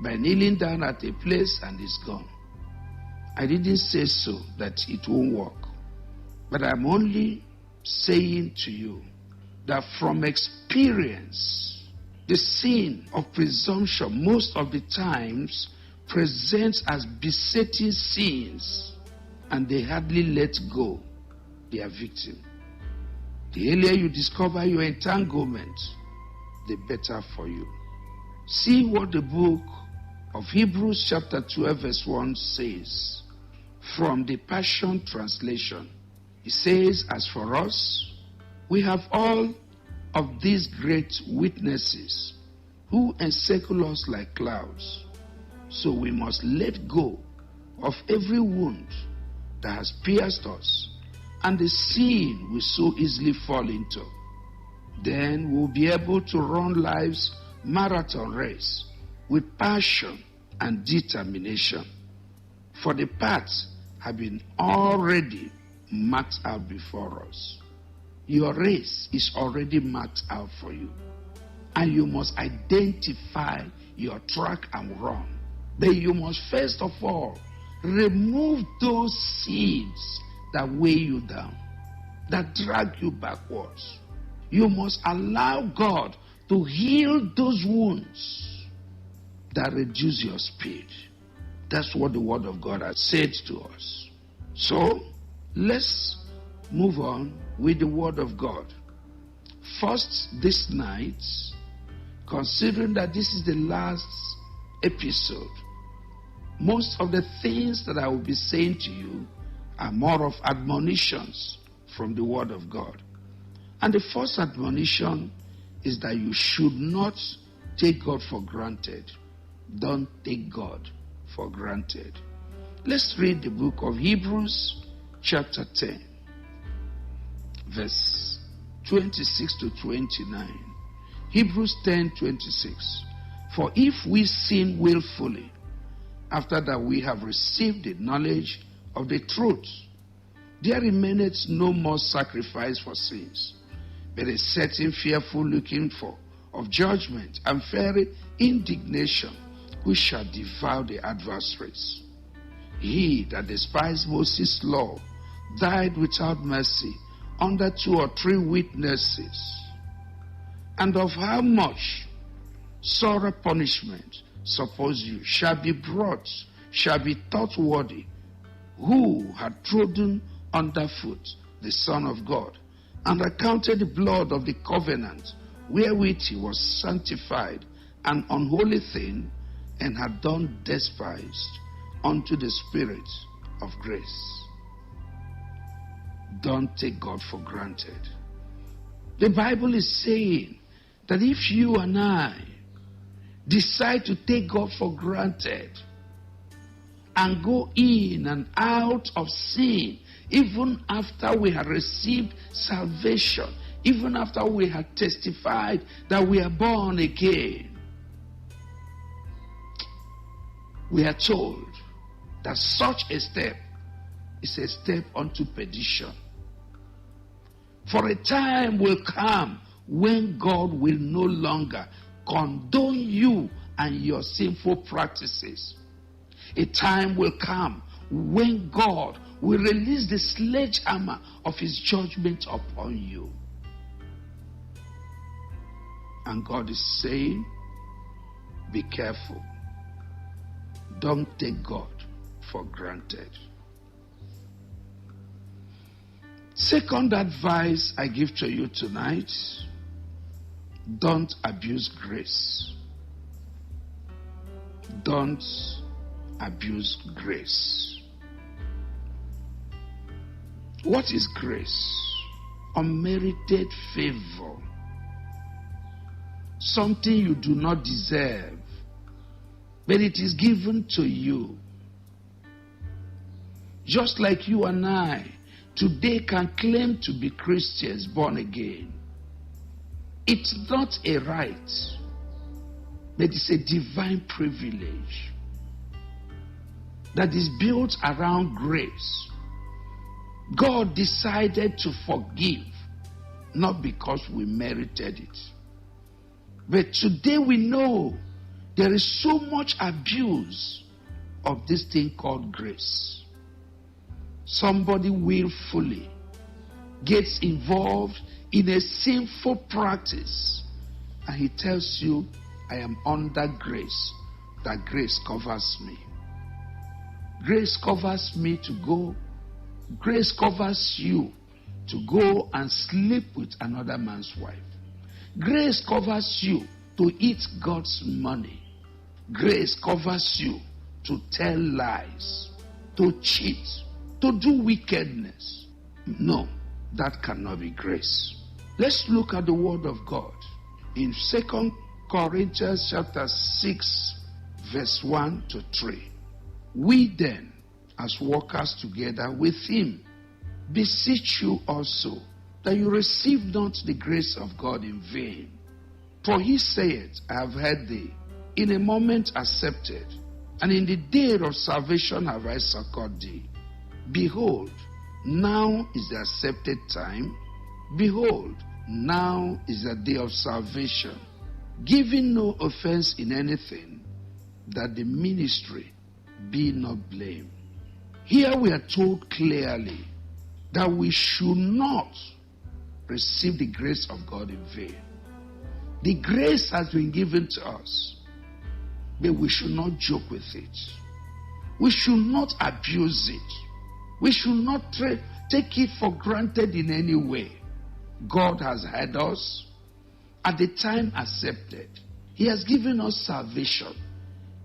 by kneeling down at a place and it's gone? I didn't say so that it won't work, but I'm only saying to you that from experience, the sin of presumption most of the times presents as besetting sins, and they hardly let go their victim. The earlier you discover your entanglement, the better for you. See what the book of Hebrews chapter 12 verse 1 says from the Passion Translation. It says, as for us, we have all of these great witnesses who encircle us like clouds. So we must let go of every wound that has pierced us and the sin we so easily fall into. Then we'll be able to run life's marathon race with passion and determination. For the paths have been already marked out before us. Your race is already marked out for you. And you must identify your track and run. Then you must first of all remove those sins that weigh you down, that drag you backwards. You must allow God to heal those wounds that reduce your speed. That's what the Word of God has said to us. So, let's move on with the Word of God. First, this night, considering that this is the last episode, most of the things that I will be saying to you are more of admonitions from the Word of God. And the first admonition is that you should not take God for granted. Don't take God for granted. Let's read the book of Hebrews chapter 10, verse 26 to 29. Hebrews 10:26. For if we sin willfully, after that we have received the knowledge of the truth, there remaineth no more sacrifice for sins, but a certain fearful looking for of judgment and fiery indignation, which shall devour the adversaries. He that despised Moses' law died without mercy under 2 or 3 witnesses. And of how much sorrow punishment, suppose you, shall be thought worthy, who had trodden underfoot the Son of God, and accounted the blood of the covenant wherewith he was sanctified an unholy thing, and had done despised unto the Spirit of grace. Don't take God for granted. The Bible is saying that if you and I decide to take God for granted and go in and out of sin, even after we have received salvation, even after we have testified that we are born again, we are told that such a step is a step unto perdition. For a time will come when God will no longer condone you and your sinful practices. A time will come when God will release the sledgehammer of his judgment upon you. And God is saying, be careful. Don't take God for granted. Second advice I give to you tonight, don't abuse grace. Don't abuse grace. What is grace? Unmerited favor. Something you do not deserve, but it is given to you. Just like you and I today can claim to be Christians, born again. It's not a right, but it's a divine privilege that is built around grace. God decided to forgive not because we merited it. But today we know there is so much abuse of this thing called grace. Somebody willfully gets involved in a sinful practice and he tells you, I am under grace, that grace covers me. Grace covers me to go. Grace covers you to go and sleep with another man's wife. Grace covers you to eat God's money. Grace covers you to tell lies, to cheat, to do wickedness. No, that cannot be grace. Let's look at the word of God in 2 Corinthians chapter 6, verse 1 to 3. We then, as workers together with him, beseech you also that you receive not the grace of God in vain. For he saith, I have heard thee, in a moment accepted, and in the day of salvation have I succored thee. Behold, now is the accepted time. Behold, now is the day of salvation. Giving no offense in anything, that the ministry be not blamed. Here we are told clearly that we should not receive the grace of God in vain. The grace has been given to us, but we should not joke with it. We should not abuse it. We should not take it for granted in any way. God has had us at the time accepted. He has given us salvation.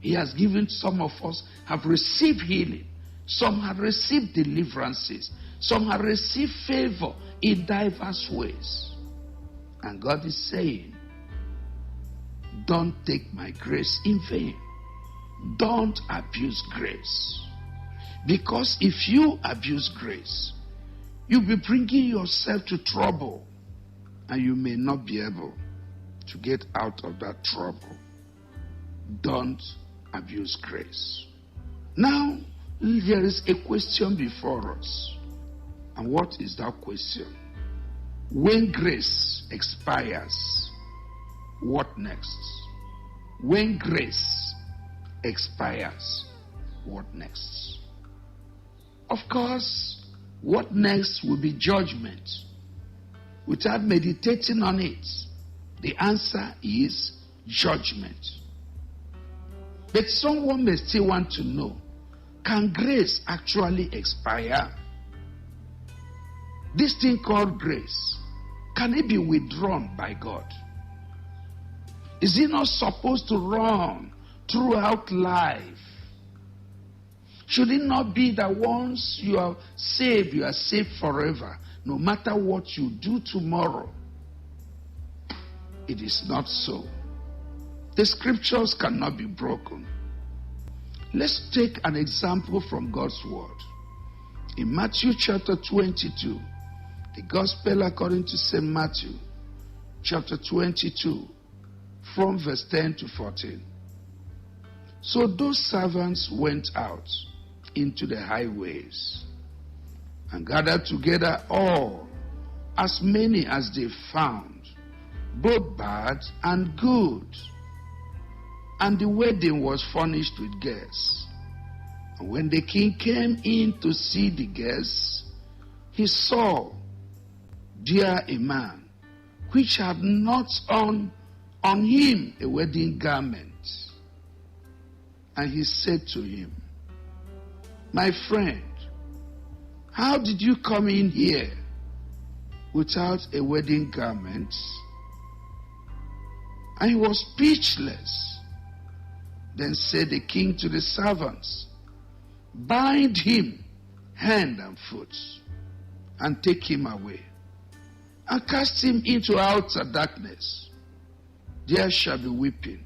He has given, some of us have received healing. Some have received deliverances. Some have received favor in diverse ways. And God is saying, don't take my grace in vain. Don't abuse grace. Because if you abuse grace, you'll be bringing yourself to trouble, and you may not be able to get out of that trouble. Don't abuse grace. Now, there is a question before us. And what is that question? When grace expires, what next? When grace expires, what next? Of course, what next will be judgment. Without meditating on it, the answer is judgment. But someone may still want to know, can grace actually expire? This thing called grace, can it be withdrawn by God? Is it not supposed to run throughout life? Should it not be that once you are saved forever, no matter what you do tomorrow? It is not so. The scriptures cannot be broken. Let's take an example from God's word. In Matthew chapter 22, the gospel according to St. Matthew, chapter 22, from verse 10 to 14. So those servants went out into the highways and gathered together all, as many as they found, both bad and good. And the wedding was furnished with guests. And when the king came in to see the guests, he saw there a man which had not on him a wedding garment. And he said to him, my friend, how did you come in here without a wedding garment? And he was speechless. Then said the king to the servants, bind him hand and foot, and take him away, and cast him into outer darkness. There shall be weeping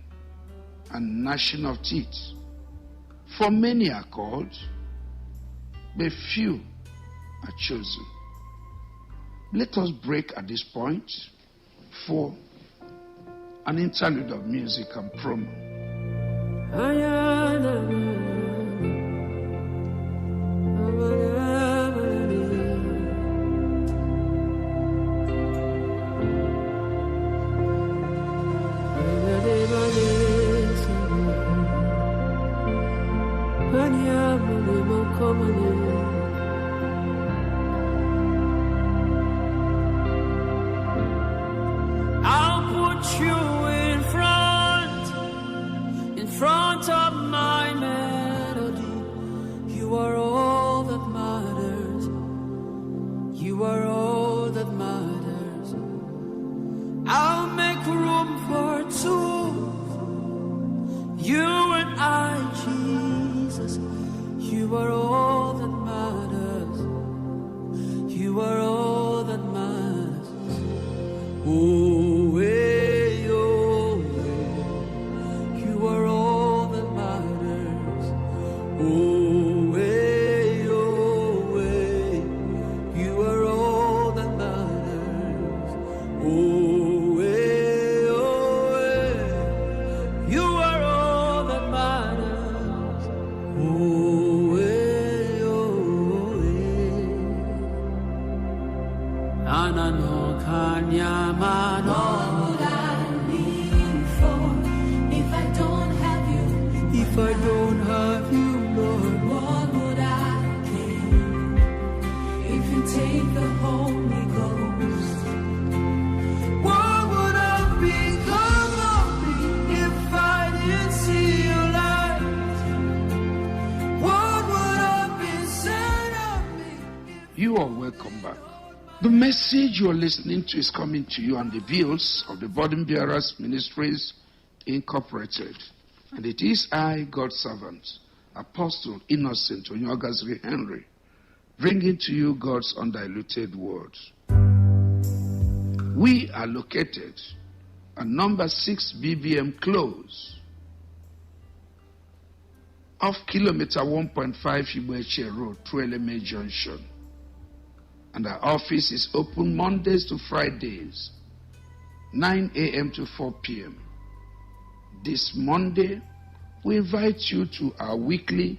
and gnashing of teeth. For many are called, but few are chosen. Let us break at this point for an interlude of music and promo. that matters. I'll make room for two. You and I, Jesus. You are all that matters. You are all that matters. Oh, way, oh, way. You are all that matters. Oh, way, oh, way. You are all that matters. Oh, way, oh, way. You are all that matters. Oh, way, oh, way. Anano kanyamano. What would I live for if I don't have you? If I don't have you, Lord. What would I gain if you take the Holy Ghost? What would have become of me if I didn't see your light? What would have been said of me? You are welcome back. The message you are listening to is coming to you on the views of the Burden Bearers Ministries Incorporated. And it is I, God's servant, Apostle Innocent Onyogazri Henry, bringing to you God's undiluted word. We are located at number 6 BBM Close, off kilometer 1.5 Ibueche Road, Trueleme Junction. And our office is open Mondays to Fridays, 9 a.m. to 4 p.m. This Monday, we invite you to our weekly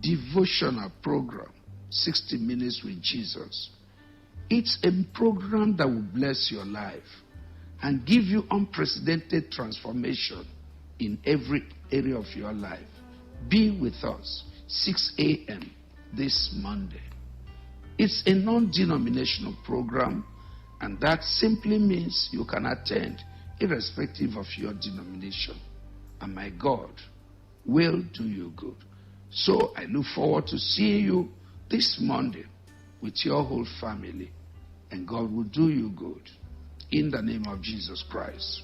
devotional program, 60 Minutes with Jesus. It's a program that will bless your life and give you unprecedented transformation in every area of your life. Be with us, 6 a.m. this Monday. It's a non-denominational program, and that simply means you can attend irrespective of your denomination. And my God will do you good. So I look forward to seeing you this Monday with your whole family, and God will do you good in the name of Jesus Christ.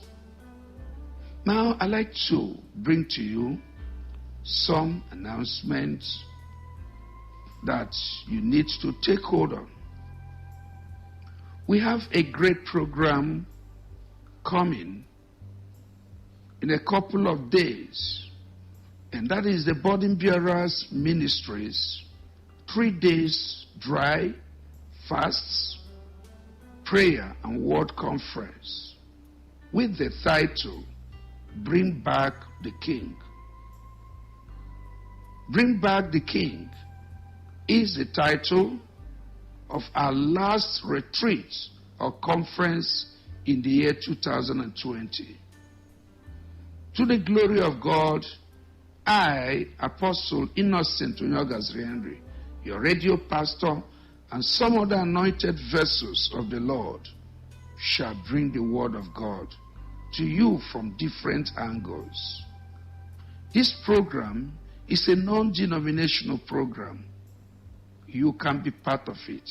Now I'd like to bring to you some announcements that you need to take hold on. We have a great program coming in a couple of days, and that is the Burden Bearers Ministries 3 days dry fasts, prayer and word conference with the title Bring Back the King. Bring Back the King is the title of our last retreat or conference in the year 2020. To the glory of God, I, Apostle Innocent Onyogazri Henry, your radio pastor, and some other anointed vessels of the Lord, shall bring the word of God to you from different angles. This program is a non-denominational program. You can be part of it.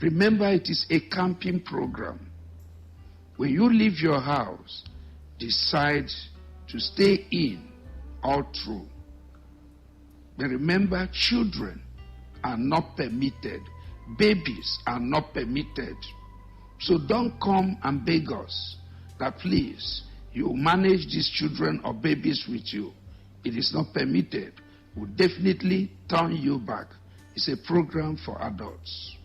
Remember, it is a camping program. When you leave your house, decide to stay in all through. But remember, children are not permitted. Babies are not permitted. So don't come and beg us that please, you manage these children or babies with you. It is not permitted. We'll definitely turn you back. It's a program for adults.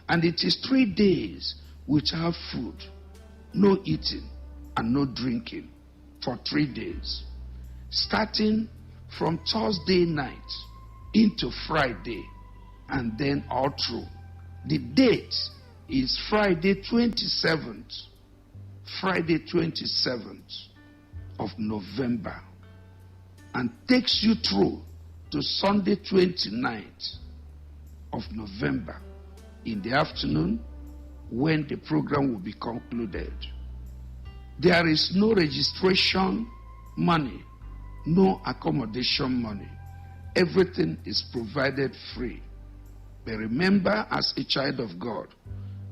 And it is 3 days without food, no eating, and no drinking for 3 days. Starting from Thursday night into Friday, and then all through. The date is Friday 27th. Friday 27th of November. And takes you through to Sunday 29th of November in the afternoon, when the program will be concluded. There is no registration money, no accommodation money. Everything is provided free. But remember, as a child of God,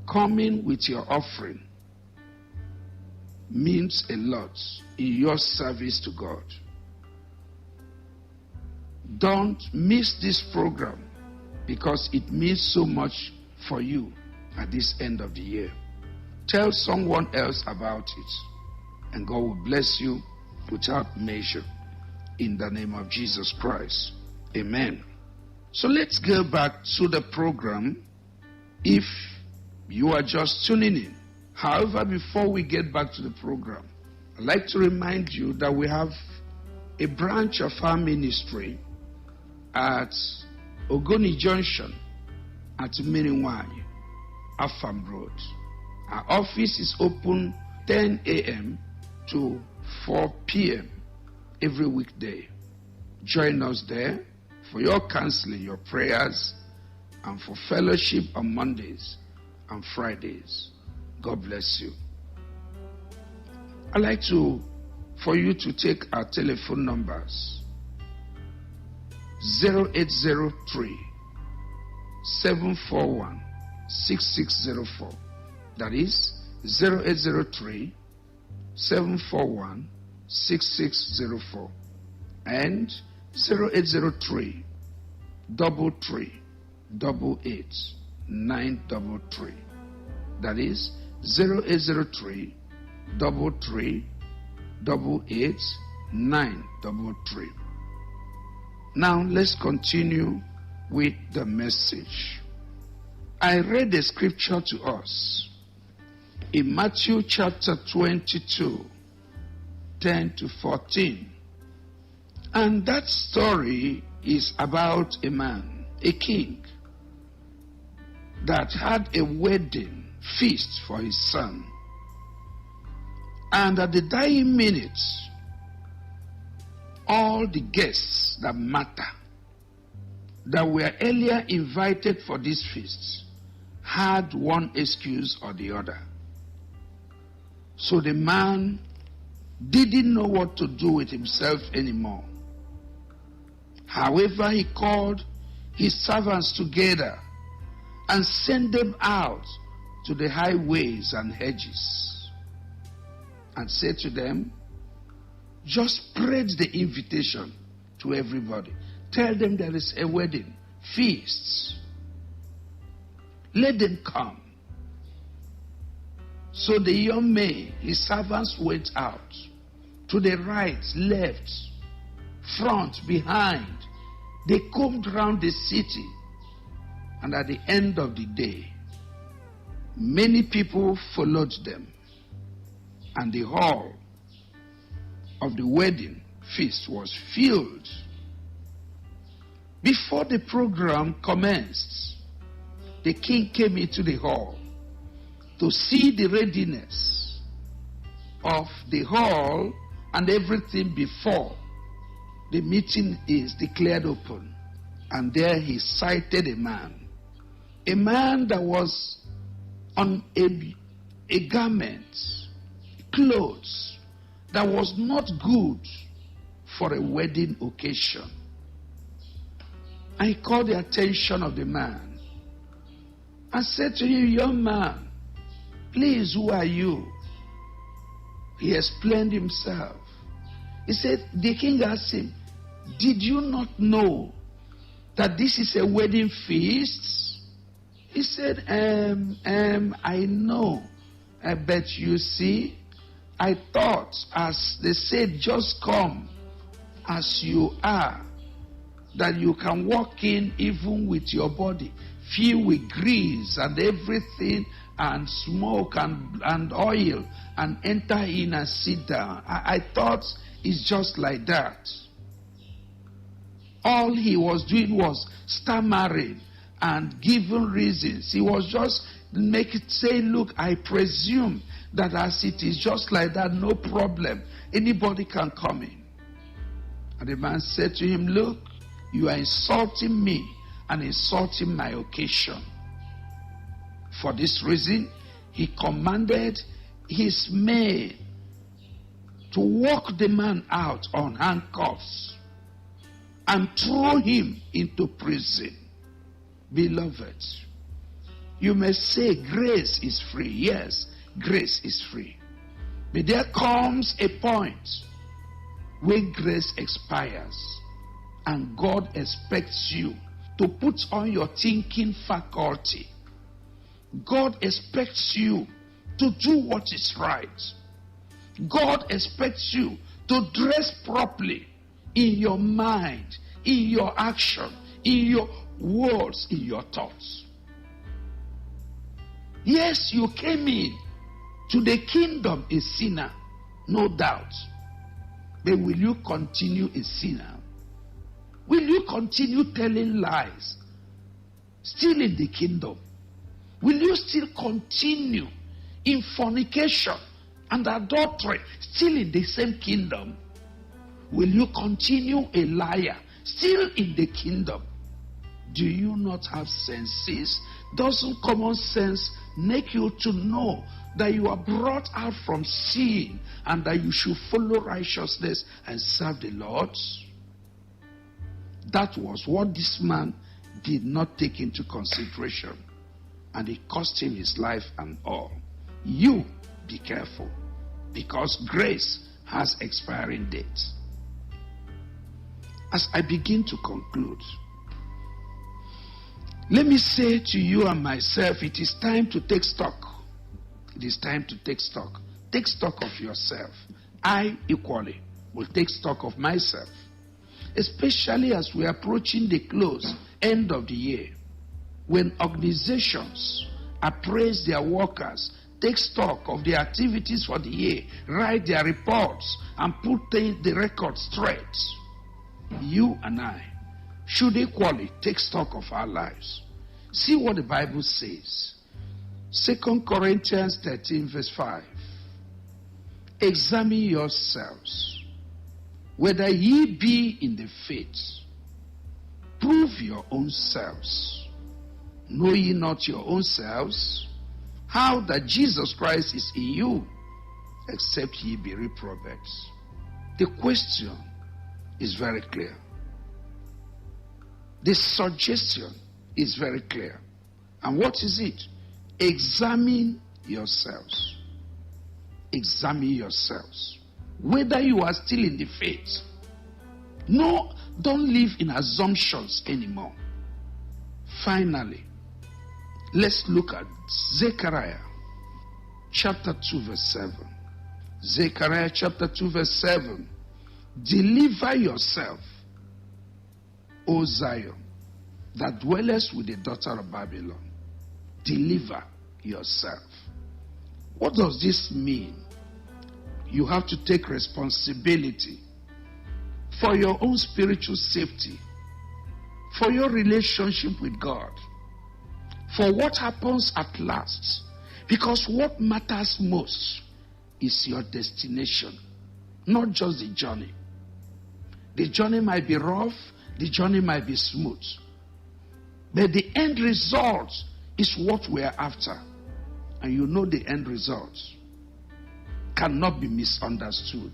coming with your offering means a lot in your service to God. Don't miss this program because it means so much for you at this end of the year. Tell someone else about it, and God will bless you without measure in the name of Jesus Christ. Amen. So let's go back to the program if you are just tuning in. However, before we get back to the program, I'd like to remind you that we have a branch of our ministry at Ogoni Junction at Miniwai, Afam Road. Our office is open 10 a.m. to 4 p.m. every weekday. Join us there for your counseling, your prayers, and for fellowship on Mondays and Fridays. God bless you. I'd like for you to take our telephone numbers. 0803 741 6604. That is 0803 741 6604 and 0803 33 933. That is 0803 33 933. Now let's continue with the message. I read the scripture to us in Matthew chapter 22, 10 to 14. And that story is about a man, a king, that had a wedding feast for his son. And at the dying minutes, all the guests that matter, that were earlier invited for this feast, had one excuse or the other. So the man didn't know what to do with himself anymore. However, he called his servants together and sent them out to the highways and hedges and said to them, just spread the invitation to everybody. Tell them there is a wedding, feasts. Let them come. So the young men, his servants, went out to the right, left, front, behind. They combed round the city. And at the end of the day, many people followed them. And the hall of the wedding feast was filled. Before the program commenced, the king came into the hall to see the readiness of the hall and everything before the meeting is declared open. And there he sighted a man that was on a garment, clothes that was not good for a wedding occasion. I called the attention of the man and said to him, young man, please, who are you? He explained himself. He said, the king asked him, did you not know that this is a wedding feast? He said, I know. But you see, I thought, as they said, just come as you are, that you can walk in even with your body filled with grease and everything and smoke and oil and enter in and sit down. I thought it's just like that. All he was doing was stammering and giving reasons. He was just saying, look, I presume that as it is just like that, no problem. Anybody can come in. And the man said to him, look, you are insulting me and insulting my occasion. For this reason, he commanded his men to walk the man out on handcuffs and throw him into prison. Beloved, You may say grace is free. Yes, grace is free. But there comes a point when grace expires and God expects you to put on your thinking faculty. God expects you to do what is right. God expects you to dress properly in your mind, in your action, in your words, in your thoughts. Yes, you came in to the kingdom a sinner, no doubt. But will you continue a sinner? Will you continue telling lies, still in the kingdom? Will you still continue in fornication and adultery, still in the same kingdom? Will you continue a liar, still in the kingdom? Do you not have senses? Doesn't common sense make you to know that you are brought out from sin and that you should follow righteousness and serve the Lord? That was what this man did not take into consideration, and it cost him his life and all. You be careful, because grace has expiring dates. As I begin to conclude, let me say to you and myself, it is time to take stock. It is time to take stock. Take stock of yourself. I equally will take stock of myself, especially as we are approaching the end of the year, when organizations appraise their workers, take stock of the activities for the year, write their reports, and put the record straight. You and I should equally take stock of our lives. See what the Bible says. 2 Corinthians 13 verse 5. Examine yourselves, whether ye be in the faith. Prove your own selves. Know ye not your own selves, how that Jesus Christ is in you, except ye be reprobates? The question is very clear. The suggestion is very clear. And what is it? Examine yourselves. Examine yourselves, whether you are still in the faith. No, don't live in assumptions anymore. Finally, let's look at Zechariah chapter 2 verse 7. Zechariah chapter 2 verse 7. Deliver yourself, O Zion, that dwellest with the daughter of Babylon. Deliver yourself. What does this mean? You have to take responsibility for your own spiritual safety, for your relationship with God, for what happens at last. Because what matters most is your destination, not just the journey. The journey might be rough, the journey might be smooth, but the end result is what we are after. And you know the end result cannot be misunderstood.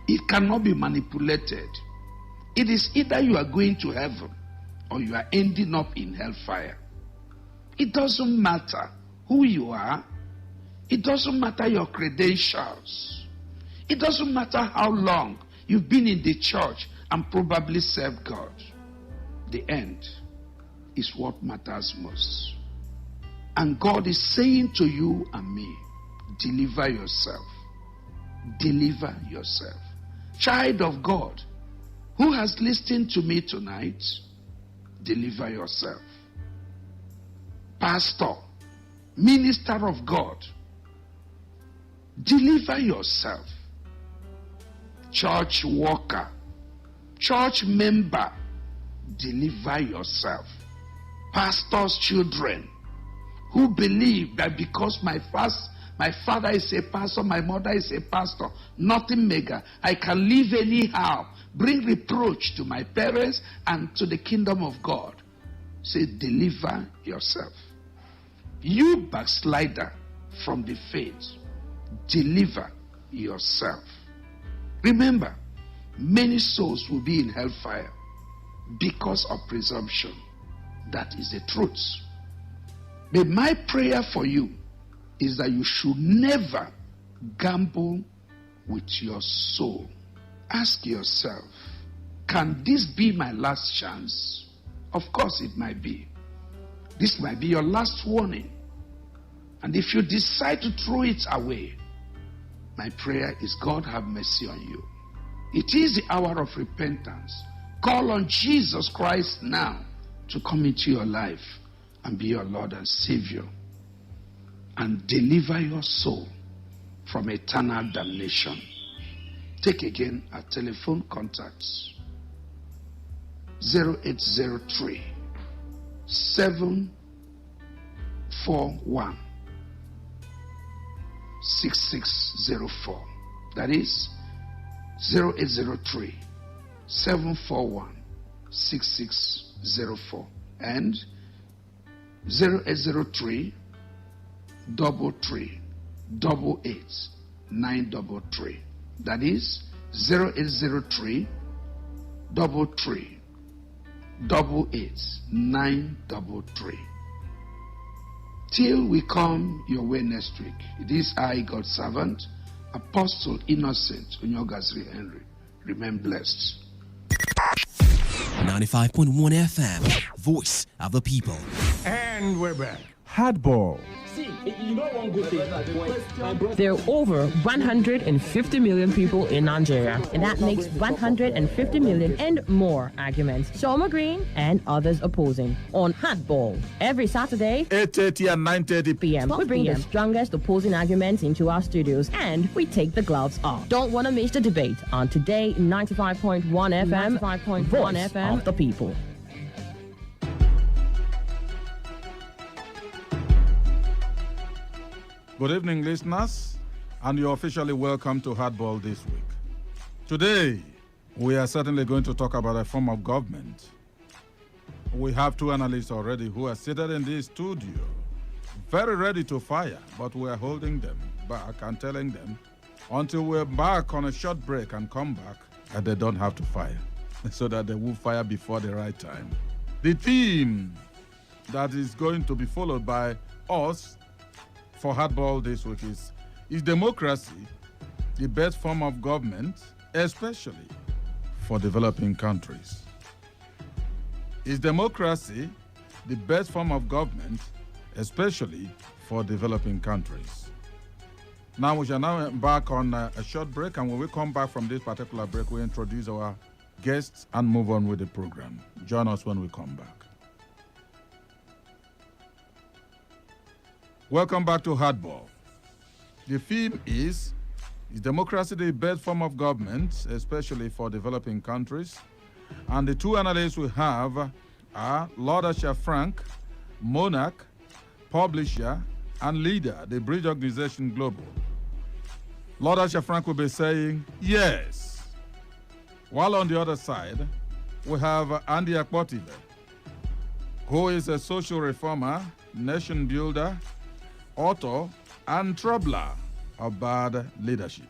It cannot be manipulated. It is either you are going to heaven or you are ending up in hellfire. It doesn't matter who you are. It doesn't matter your credentials. It doesn't matter how long you've been in the church and probably served God. The end is what matters most. And God is saying to you and me, deliver yourself. Deliver yourself. Child of God, who has listened to me tonight, deliver yourself. Pastor, minister of God, deliver yourself. Church worker, church member, deliver yourself. Pastor's children, who believe that because my father is a pastor, my mother is a pastor, nothing mega, I can live anyhow, bring reproach to my parents and to the kingdom of God. Say, deliver yourself. You backslider from the faith, deliver yourself. Remember, many souls will be in hellfire because of presumption. That is the truth. But my prayer for you is that you should never gamble with your soul. Ask yourself, can this be my last chance? Of course it might be. This might be your last warning. And if you decide to throw it away, my prayer is God have mercy on you. It is the hour of repentance. Call on Jesus Christ now to come into your life and be your Lord and Savior and deliver your soul from eternal damnation. Take again our telephone contacts: 0803 741 6604. That is 0803 741 6604 and 0803 33 88 933. That is 0803 33 88 933. Till we come your way next week, it is I, God's servant, Apostle Innocent Onyogazri Henry. Remain blessed. 95.1 FM, voice of the people. And we're back. Hardball. See, you know one good thing. There are over 150 million people in Nigeria, and that makes 150 million and more arguments. Some agreeing and others opposing. On Hardball, every Saturday, 8:30 and 9:30 p.m. We bring the strongest opposing arguments into our studios, and we take the gloves off. Don't want to miss the debate on Today 95.1 FM, 95.1 FM of the people. Good evening, listeners, and you're officially welcome to Hardball this week. Today, we are certainly going to talk about a form of government. We have two analysts already who are seated in this studio, very ready to fire, but we are holding them back and telling them until we're back on a short break and come back, that they don't have to fire, so that they will fire before the right time. The theme that is going to be followed by us for Hardball this week is democracy the best form of government, especially for developing countries? Is democracy the best form of government, especially for developing countries? Now we shall now embark on a short break, and when we come back from this particular break, we introduce our guests and move on with the program. Join us when we come back. Welcome back to Hardball. The theme is democracy the best form of government, especially for developing countries? And the two analysts we have are Lord Asha Frank, monarch, publisher, and leader, the Bridge Organization Global. Lord Asha Frank will be saying yes. While on the other side, we have Andy Akpotibe, who is a social reformer, nation builder, author, and troubler of bad leadership.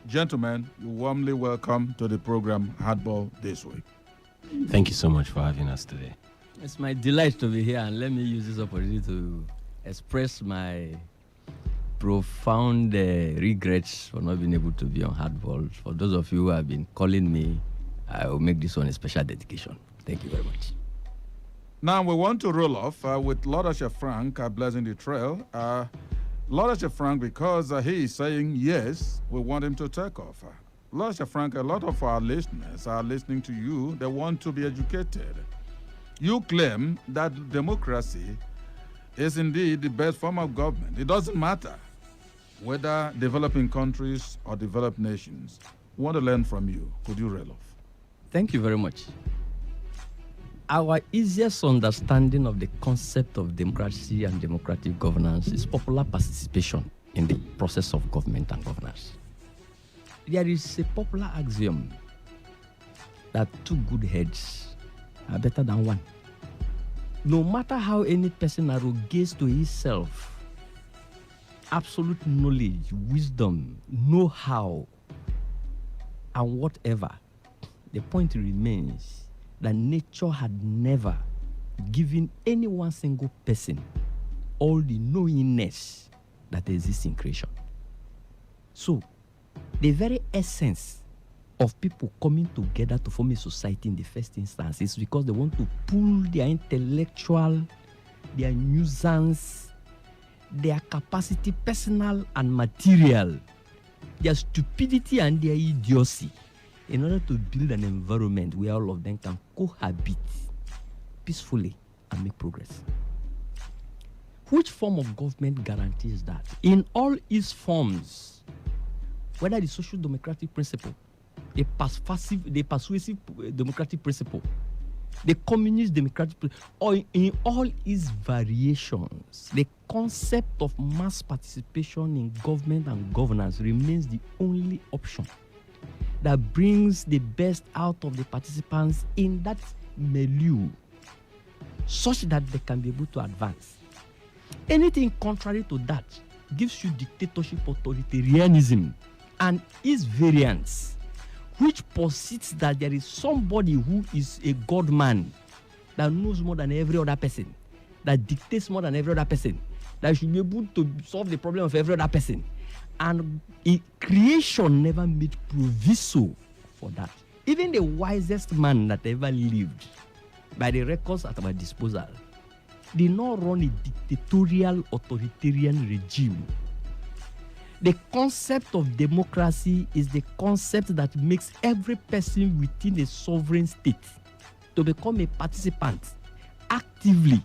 Gentlemen, you're warmly welcome to the program Hardball this week. Thank you so much for having us today. It's my delight to be here, and let me use this opportunity to express my profound regrets for not being able to be on Hardball. For those of you who have been calling me, I will make this one a special dedication. Thank you very much. Now we want to roll off with Lord Asha Frank blessing the trail. Lord Asha Frank, because he is saying yes, we want him to take off. Lord Asha Frank, a lot of our listeners are listening to you. They want to be educated. You claim that democracy is indeed the best form of government. It doesn't matter whether developing countries or developed nations. We want to learn from you. Could you roll off? Thank you very much. Our easiest understanding of the concept of democracy and democratic governance is popular participation in the process of government and governance. There is a popular axiom that two good heads are better than one. No matter how any person arrogates to himself absolute knowledge, wisdom, know-how, and whatever, the point remains that nature had never given any one single person all the knowingness that exists in creation. So, the very essence of people coming together to form a society in the first instance is because they want to pool their intellectual, their nuisance, their capacity, personal and material, their stupidity and their idiocy, in order to build an environment where all of them can cohabit peacefully and make progress. Which form of government guarantees that? In all its forms, whether the social democratic principle, the persuasive democratic principle, the communist democratic principle, or in all its variations, the concept of mass participation in government and governance remains the only option that brings the best out of the participants in that milieu, such that they can be able to advance. Anything contrary to that gives you dictatorship, authoritarianism, and its variants, which posits that there is somebody who is a god man that knows more than every other person, that dictates more than every other person, that should be able to solve the problem of every other person. And creation never made proviso for that. Even the wisest man that ever lived, by the records at our disposal, did not run a dictatorial authoritarian regime. The concept of democracy is the concept that makes every person within a sovereign state to become a participant actively,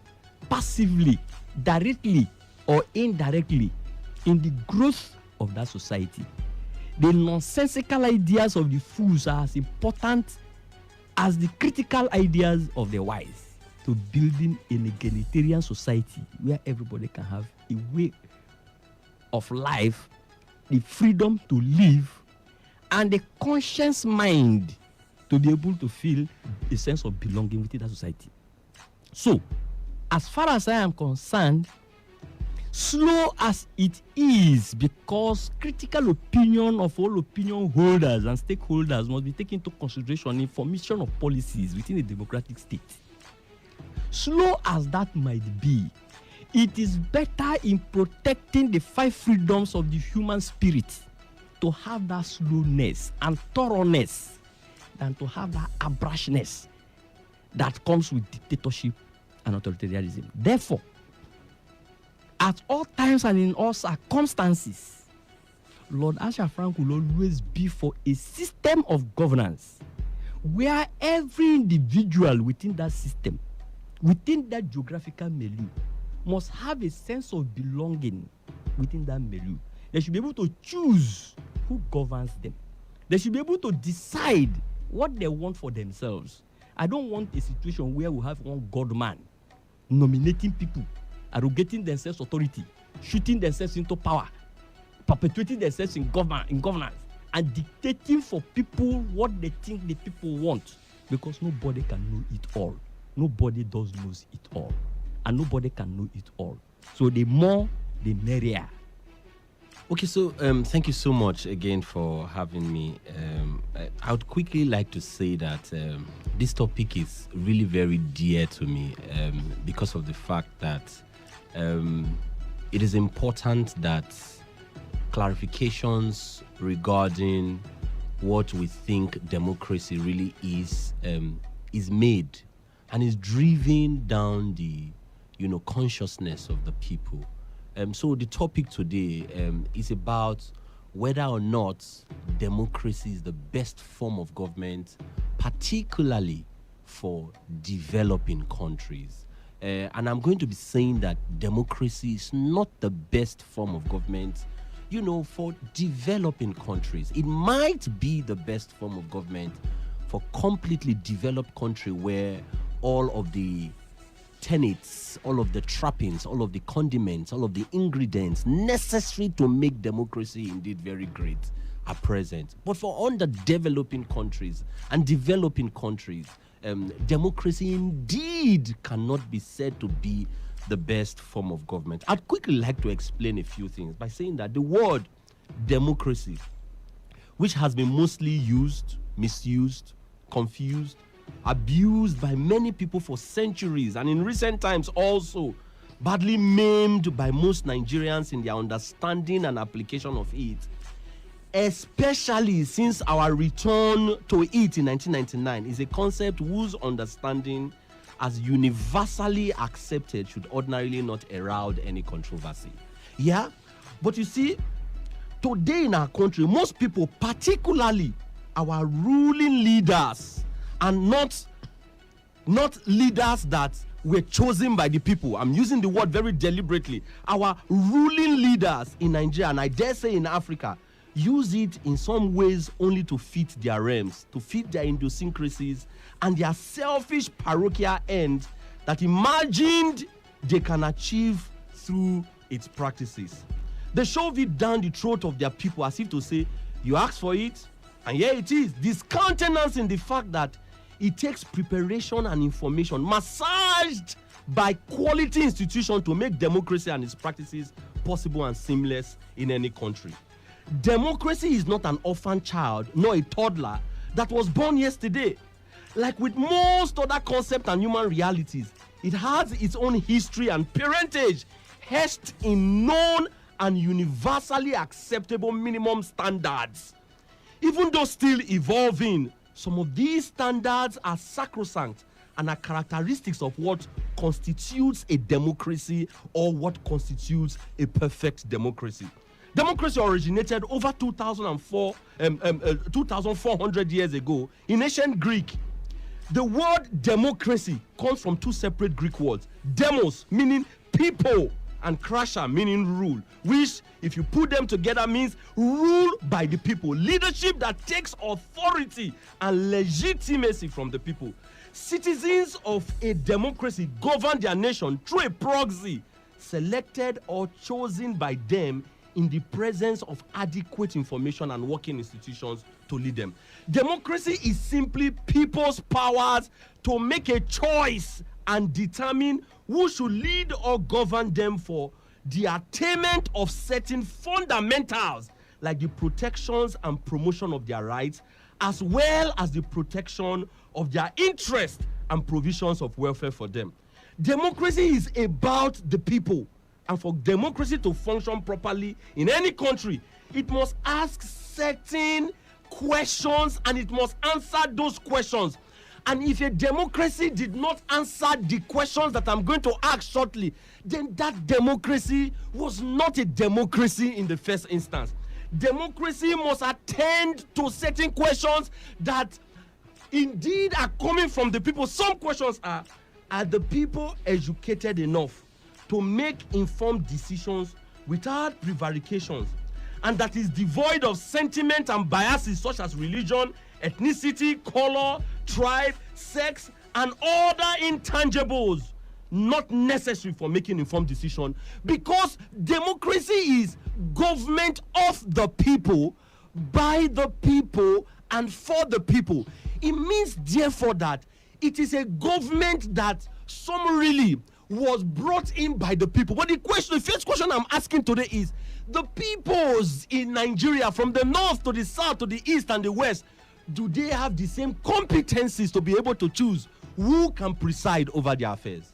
passively, directly or indirectly in the growth of that society. The nonsensical ideas of the fools are as important as the critical ideas of the wise to building an egalitarian society where everybody can have a way of life, the freedom to live, and the conscious mind to be able to feel a sense of belonging within that society. So, as far as I am concerned, slow as it is, because critical opinion of all opinion holders and stakeholders must be taken into consideration in formation of policies within a democratic state. Slow as that might be, it is better in protecting the 5 freedoms of the human spirit to have that slowness and thoroughness than to have that abrashness that comes with dictatorship and authoritarianism. Therefore, at all times and in all circumstances, Lord Asha Frank will always be for a system of governance where every individual within that system, within that geographical milieu, must have a sense of belonging within that milieu. They should be able to choose who governs them. They should be able to decide what they want for themselves. I don't want a situation where we have one god man nominating people, arrogating themselves authority, shooting themselves into power, perpetuating themselves in governance, and dictating for people what they think the people want, because nobody can know it all. Nobody does knows it all, and nobody can know it all. So the more, the merrier. Okay, so thank you so much again for having me. I would quickly like to say that this topic is really very dear to me because of the fact that it is important that clarifications regarding what we think democracy really is made and is driven down the consciousness of the people. So the topic today is about whether or not democracy is the best form of government, particularly for developing countries. And I'm going to be saying that democracy is not the best form of government, for developing countries. It might be the best form of government for completely developed country where all of the tenets, all of the trappings, all of the condiments, all of the ingredients necessary to make democracy indeed very great are present. But for underdeveloping countries and developing countries, democracy indeed cannot be said to be the best form of government. I'd quickly like to explain a few things by saying that the word democracy, which has been mostly used, misused, confused, abused by many people for centuries, and in recent times also badly maimed by most Nigerians in their understanding and application of it, especially since our return to it in 1999, is a concept whose understanding as universally accepted should ordinarily not herald any controversy. Yeah, but you see, today in our country, most people, particularly our ruling leaders, and not leaders that were chosen by the people. I'm using the word very deliberately. Our ruling leaders in Nigeria, and I dare say in Africa, use it in some ways only to fit their realms, to fit their idiosyncrasies and their selfish parochial ends that imagined they can achieve through its practices. They shove it down the throat of their people as if to say, you asked for it, and here it is, discountenancing the fact that it takes preparation and information massaged by quality institutions to make democracy and its practices possible and seamless in any country. Democracy is not an orphan child, nor a toddler that was born yesterday. Like with most other concepts and human realities, it has its own history and parentage, hatched in known and universally acceptable minimum standards. Even though still evolving, some of these standards are sacrosanct and are characteristics of what constitutes a democracy or what constitutes a perfect democracy. Democracy originated over 2,400 years ago in ancient Greek. The word democracy comes from two separate Greek words. Demos, meaning people, and krasha, meaning rule, which, if you put them together, means rule by the people. Leadership that takes authority and legitimacy from the people. Citizens of a democracy govern their nation through a proxy, selected or chosen by them in the presence of adequate information and working institutions to lead them. Democracy is simply people's powers to make a choice and determine who should lead or govern them for the attainment of certain fundamentals like the protections and promotion of their rights, as well as the protection of their interests and provisions of welfare for them. Democracy is about the people, and for democracy to function properly in any country, it must ask certain questions and it must answer those questions. And if a democracy did not answer the questions that I'm going to ask shortly, then that democracy was not a democracy in the first instance. Democracy must attend to certain questions that indeed are coming from the people. Some questions are the people educated enough to make informed decisions without prevarications, and that is devoid of sentiment and biases such as religion, ethnicity, color, tribe, sex, and other intangibles not necessary for making informed decision, because democracy is government of the people, by the people, and for the people. It means therefore that it is a government that summarily was brought in by the people. But the first question I'm asking today is, the peoples in Nigeria, from the north to the south to the east and the west, do they have the same competencies to be able to choose who can preside over their affairs?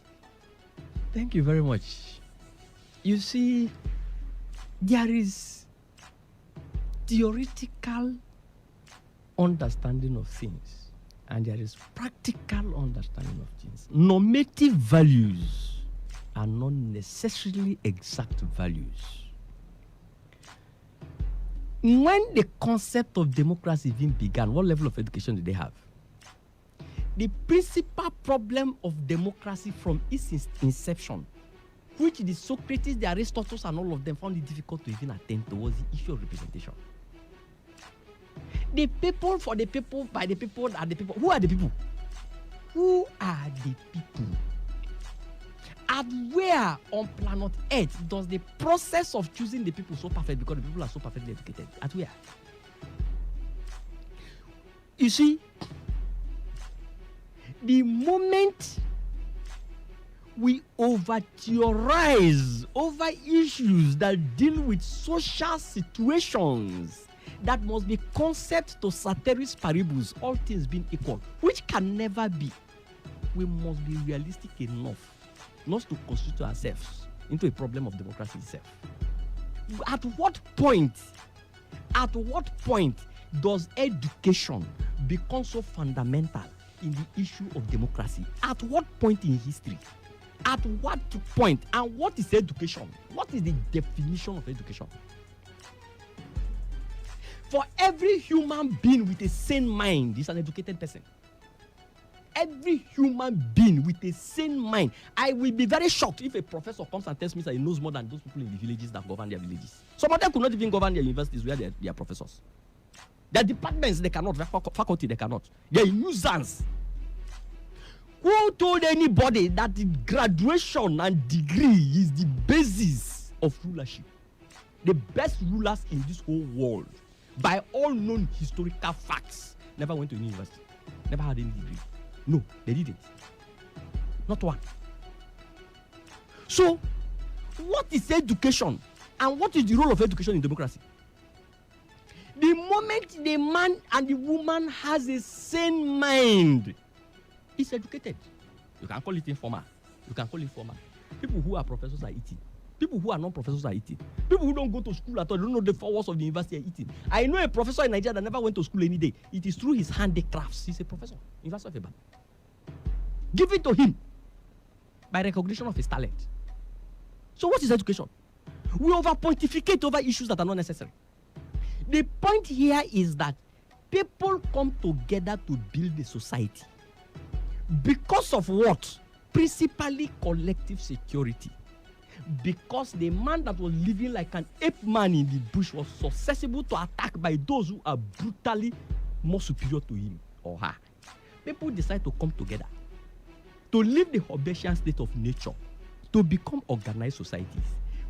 Thank you very much. You see, there is theoretical understanding of things and there is practical understanding of things. Normative values are not necessarily exact values. When the concept of democracy even began, what level of education did they have? The principal problem of democracy from its inception, which the Socrates, the Aristotle, and all of them found it difficult to even attend to, was the issue of representation. The people, for the people, by the people, are the people. Who are the people? Who are the people? And where on planet Earth does the process of choosing the people so perfect, because the people are so perfectly educated? At where? You see, the moment we over-theorize over issues that deal with social situations that must be concept to ceteris paribus, all things being equal, which can never be, we must be realistic enough not to constitute ourselves into a problem of democracy itself. At what point does education become so fundamental in the issue of democracy? At what point in history? At what point? And what is education? What is the definition of education? For every human being with a sane mind is an educated person. Every human being with a sane mind. I will be very shocked if a professor comes and tells me that he knows more than those people in the villages that govern their villages. Some of them could not even govern their universities where they are professors. Their departments, they cannot. Their faculty, they cannot. They are nuisance. Who told anybody that the graduation and degree is the basis of rulership? The best rulers in this whole world, by all known historical facts, never went to university, never had any degree. No, they didn't. Not one. So, what is education? And what is the role of education in democracy? The moment the man and the woman has a sane mind, is educated. You can call it informal. You can call it formal. People who are professors are eating. People who are non-professors are eating. People who don't go to school at all, don't know the 4 walls of the university are eating. I know a professor in Nigeria that never went to school any day. It is through his handicrafts. He's a professor. University of Ibadan. Give it to him by recognition of his talent. So what is education? We over-pontificate over issues that are not necessary. The point here is that people come together to build a society. Because of what? Principally collective security. Because the man that was living like an ape man in the bush was susceptible to attack by those who are brutally more superior to him or her. People decide to come together to leave the Hobbesian state of nature to become organized societies.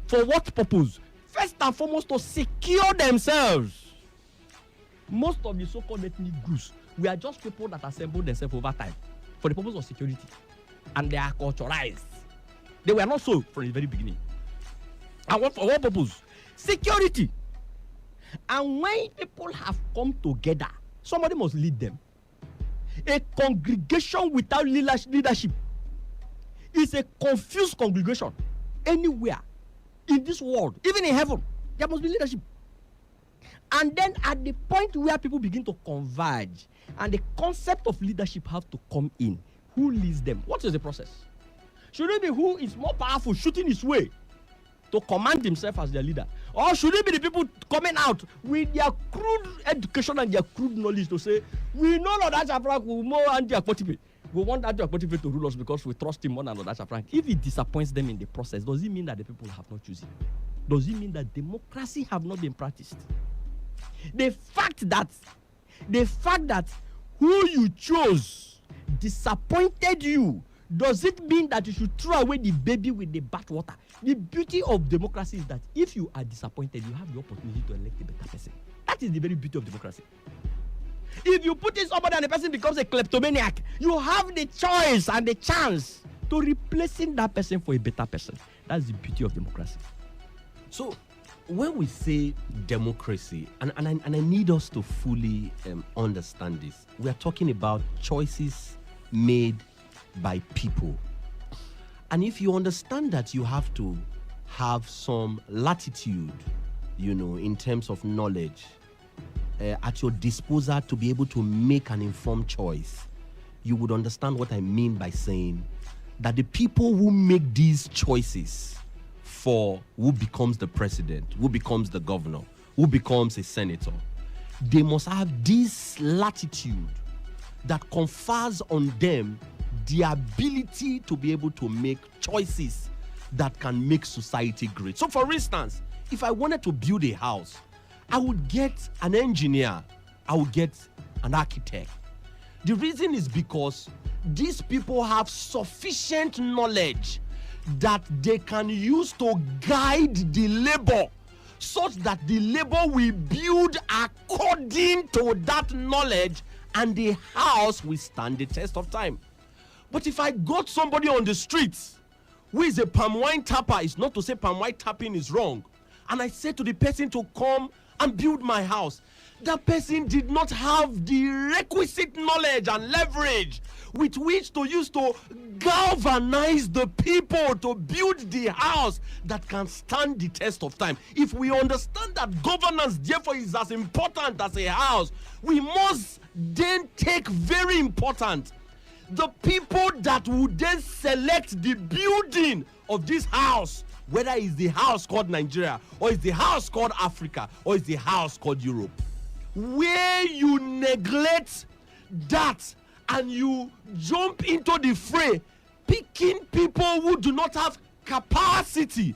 For what purpose? First and foremost, to secure themselves. Most of the so-called ethnic groups, we are just people that assemble themselves over time for the purpose of security. And they are culturalized. They were not so from the very beginning. And for what purpose? Security. And when people have come together, somebody must lead them. A congregation without leadership is a confused congregation. Anywhere in this world, even in heaven, there must be leadership. And then at the point where people begin to converge and the concept of leadership have to come in, who leads them? What is the process? Should it be who is more powerful shooting his way to command himself as their leader? Or should it be the people coming out with their crude education and their crude knowledge to say, we know Odacha Frank will more anti-Akpotipe. We want anti-Akpotipe to rule us because we trust him more than Odacha Frank. If it disappoints them in the process, does it mean that the people have not chosen? Does it mean that democracy have not been practiced? The fact that who you chose disappointed you, does it mean that you should throw away the baby with the bathwater? The beauty of democracy is that if you are disappointed, you have the opportunity to elect a better person. That is the very beauty of democracy. If you put in somebody and the person becomes a kleptomaniac, you have the choice and the chance to replacing that person for a better person. That's the beauty of democracy. So, when we say democracy, and I need us to fully understand this, we are talking about choices made by people. And if you understand that you have to have some latitude, in terms of knowledge at your disposal to be able to make an informed choice, you would understand what I mean by saying that the people who make these choices for who becomes the president, who becomes the governor, who becomes a senator, they must have this latitude that confers on them the ability to be able to make choices that can make society great. So for instance, if I wanted to build a house, I would get an engineer, I would get an architect. The reason is because these people have sufficient knowledge that they can use to guide the labor such that the labor will build according to that knowledge and the house will stand the test of time. But if I got somebody on the streets who is a palm wine tapper, it's not to say palm wine tapping is wrong. and I said to the person to come and build my house, that person did not have the requisite knowledge and leverage with which to use to galvanize the people to build the house that can stand the test of time. If we understand that governance therefore is as important as a house, we must then take very important the people that would then select the building of this house, whether it's the house called Nigeria, or it's the house called Africa, or it's the house called Europe. Where you neglect that and you jump into the fray, picking people who do not have capacity,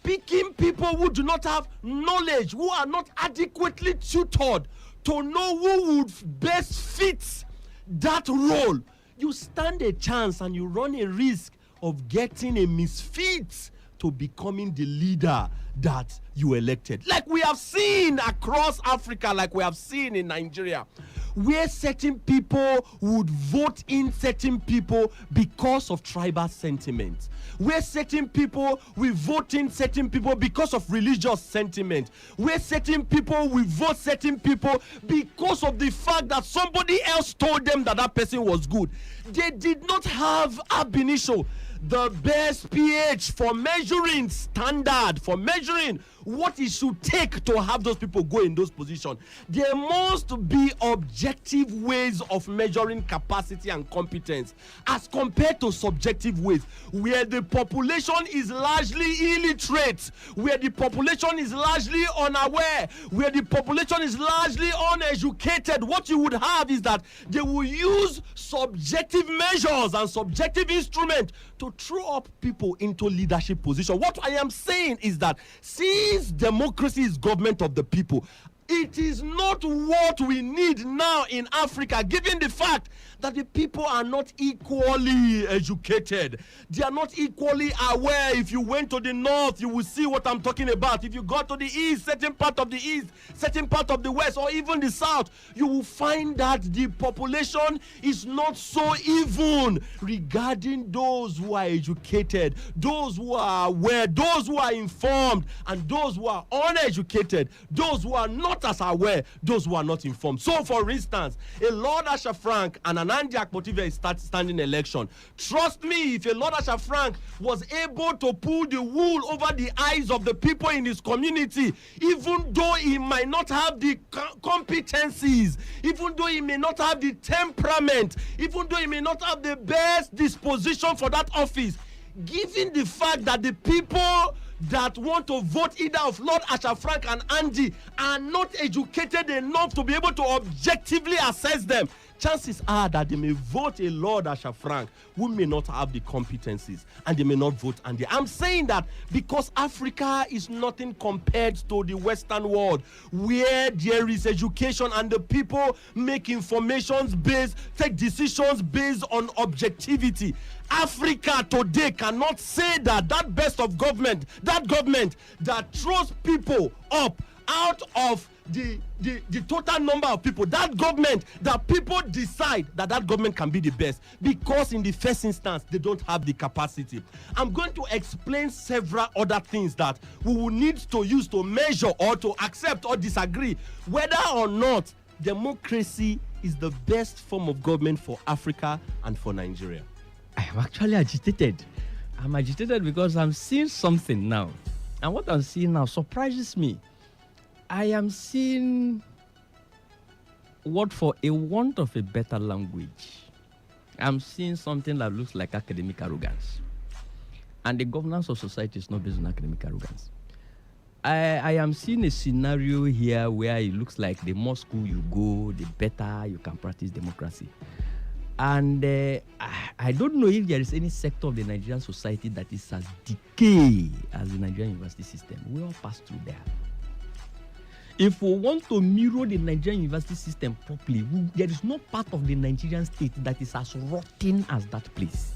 picking people who do not have knowledge, who are not adequately tutored to know who would best fit that role, you stand a chance and you run a risk of getting a misfit to becoming the leader that you elected. Like we have seen across Africa, like we have seen in Nigeria, where certain people would vote in certain people because of tribal sentiment, where certain people will vote in certain people because of religious sentiment, where certain people will vote certain people because of the fact that somebody else told them that that person was good. They did not have ab initio the best pH for measuring standard, for measuring what it should take to have those people go in those positions. There must be objective ways of measuring capacity and competence as compared to subjective ways, where the population is largely illiterate, where the population is largely unaware, where the population is largely uneducated. What you would have is that they will use subjective measures and subjective instruments to throw up people into leadership position. What I am saying is that since democracy is government of the people, it is not what we need now in Africa, given the fact that the people are not equally educated. They are not equally aware. If you went to the north, you will see what I'm talking about. If you go to the east, certain part of the east, certain part of the west, or even the south, you will find that the population is not so even regarding those who are educated, those who are aware, those who are informed, and those who are uneducated, those who are not as aware, those who are not informed. So, for instance, a Lord Asha Frank and an Andy Akpotive is standing election. Trust me, if a Lord Asha Frank was able to pull the wool over the eyes of the people in his community, even though he might not have the competencies, even though he may not have the temperament, even though he may not have the best disposition for that office, given the fact that the people that want to vote either of Lord Asha Frank and Andy are not educated enough to be able to objectively assess them, chances are that they may vote a Lord Asha Frank who may not have the competencies, and they may not vote Andy. I'm saying that because Africa is nothing compared to the Western world, where there is education and the people make take decisions based on objectivity. Africa today cannot say that best of government, that government that throws people up out of the total number of people, that government that people decide that government can be the best, because in the first instance they don't have the capacity. I'm going to explain several other things that we will need to use to measure or to accept or disagree whether or not democracy is the best form of government for Africa and for Nigeria. I am actually agitated. I'm agitated because I'm seeing something now. And what I'm seeing now surprises me. I am seeing what, for a want of a better language, I'm seeing something that looks like academic arrogance. And the governance of society is not based on academic arrogance. I am seeing a scenario here where it looks like the more school you go, the better you can practice democracy. And I don't know if there is any sector of the Nigerian society that is as decayed as the Nigerian university system. We all pass through there. If we want to mirror the Nigerian university system properly, there is no part of the Nigerian state that is as rotten as that place.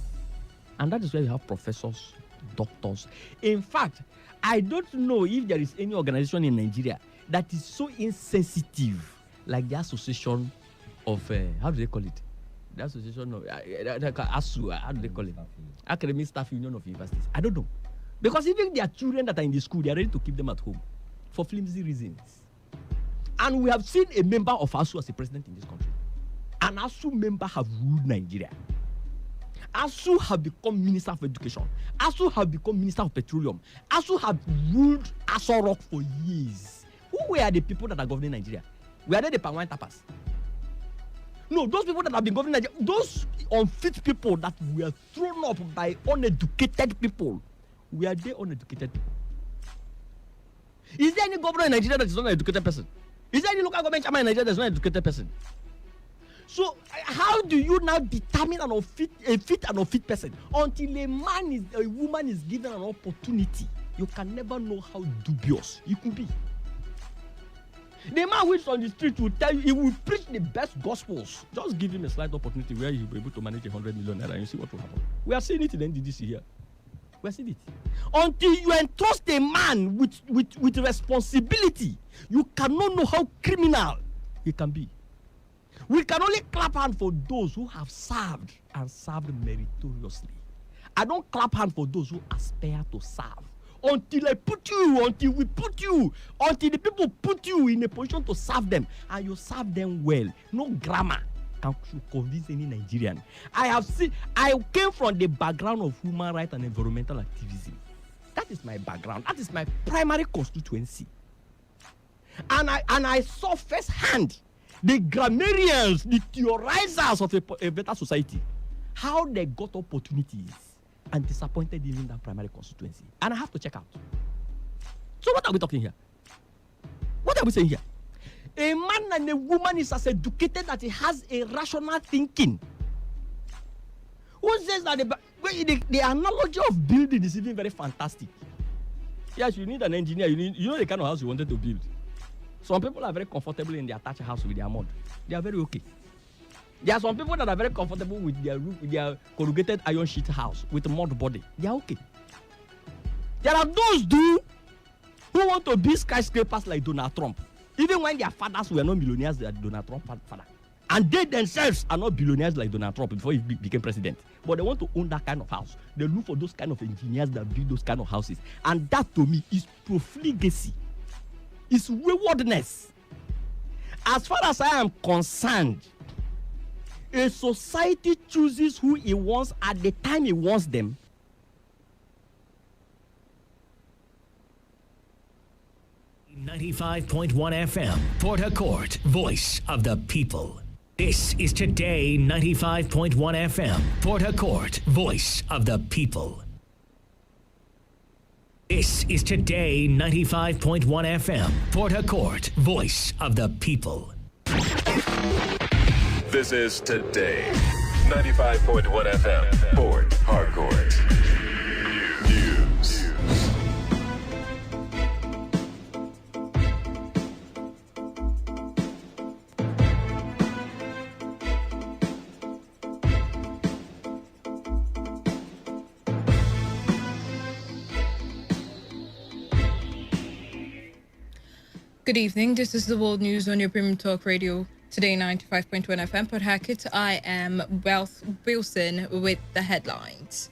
And that is where we have professors, doctors. In fact, I don't know if there is any organization in Nigeria that is so insensitive like the association of, how do they call it? The association of ASU, how do they call it? Academic Staff Union of Universities. I don't know. Because even their children that are in the school, they are ready to keep them at home. for flimsy reasons. And we have seen a member of ASU as a president in this country. An ASU member have ruled Nigeria. ASU have become Minister of Education. ASU have become Minister of Petroleum. ASU have ruled Aso Rock for years. Who were the people that are governing Nigeria? Were they the palm wine tappers? No, those people that have been governing Nigeria, those unfit people that were thrown up by uneducated people, were they uneducated people? Is there any governor in Nigeria that is not an educated person? Is there any local government chairman in Nigeria that is not an educated person? So how do you now determine a fit and unfit person? Until a woman is given an opportunity, you can never know how dubious it could be. The man who is on the street will tell you, he will preach the best gospels. Just give him a slight opportunity where he'll be able to manage 100 million naira and you see what will happen. We are seeing it in the NDDC here. We are seeing it. Until you entrust a man with responsibility, you cannot know how criminal he can be. We can only clap hand for those who have served and served meritoriously. I don't clap hand for those who aspire to serve. Until I put you, until we put you, until the people put you in a position to serve them, and you serve them well. No grammar can convince any Nigerian. I came from the background of human rights and environmental activism. That is my background. That is my primary constituency. And I saw firsthand the grammarians, the theorizers of a better society, how they got opportunities and disappointed even that primary constituency. And I have to check out. So what are we talking here? What are we saying here? A man and a woman is as educated that he has a rational thinking. Who says that the analogy of building is even very fantastic? Yes, you need an engineer. You know the kind of house you wanted to build. Some people are very comfortable in their attached house with their mud. They are very okay. There are some people that are very comfortable with their roof, with their corrugated iron sheet house with a mud body. They are okay. There are those who want to be skyscrapers like Donald Trump, even when their fathers were not millionaires like Donald Trump's father. And they themselves are not billionaires like Donald Trump before he became president. But they want to own that kind of house. They look for those kind of engineers that build those kind of houses. And that to me is profligacy. It's waywardness. As far as I am concerned, a society chooses who it wants at the time it wants them. .1 FM, Port Harcourt, voice of the people. This is Today 95.1 FM, Port Harcourt, voice of the people. This is Today 95.1 FM, Port Harcourt, voice of the people. This is Today 95.1 FM, Port Harcourt. News. Good evening. This is the World News on your Premium Talk Radio. Today, 95.1 FM, Port Harcourt. I am Wealth Wilson with the headlines.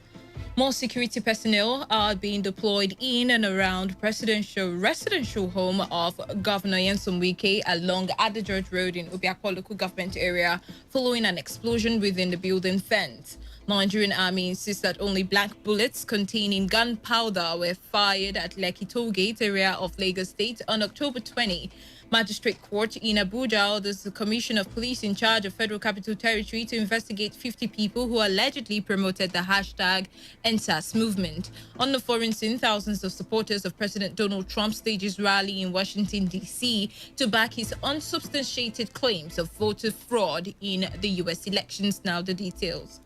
More security personnel are being deployed in and around residential home of Governor Nyesom Wike along Ada George Road in Obiakpo local government area following an explosion within the building fence. Nigerian Army insists that only blank bullets containing gunpowder were fired at Lekki Tollgate area of Lagos State on October 20. Magistrate Court in Abuja orders the Commission of Police in charge of Federal Capital Territory to investigate 50 people who allegedly promoted the hashtag #EndSARS movement. On the foreign scene, thousands of supporters of President Donald Trump stages rally in Washington, D.C. to back his unsubstantiated claims of voter fraud in the U.S. elections. Now the details.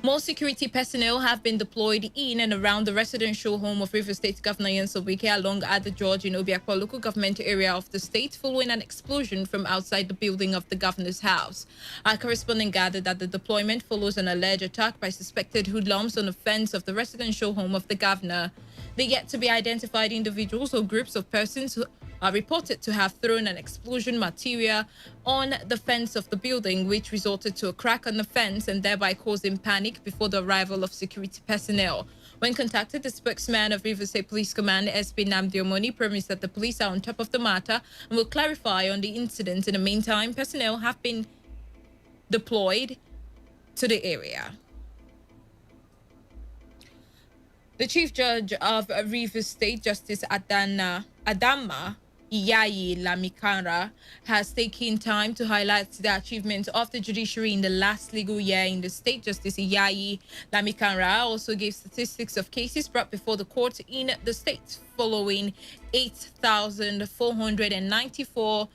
More security personnel have been deployed in and around the residential home of Rivers State Governor Nyesom Wike along Ada George in Obiakpo local government area of the state following an explosion from outside the building of the governor's house. Our correspondent gathered that the deployment follows an alleged attack by suspected hoodlums on the fence of the residential home of the governor. The yet to be identified individuals or groups of persons who are reported to have thrown an explosion material on the fence of the building, which resulted to a crack on the fence and thereby causing panic before the arrival of security personnel. When contacted, the spokesman of Rivers State Police Command, SP Namdiomoni, promised that the police are on top of the matter and will clarify on the incident. In the meantime, personnel have been deployed to the area. The Chief Judge of Rivers State, Justice Adama Iyayi Lamikara, has taken time to highlight the achievements of the judiciary in the last legal year in the state. Justice Iyayi Lamikara also gave statistics of cases brought before the court in the state, following 8,494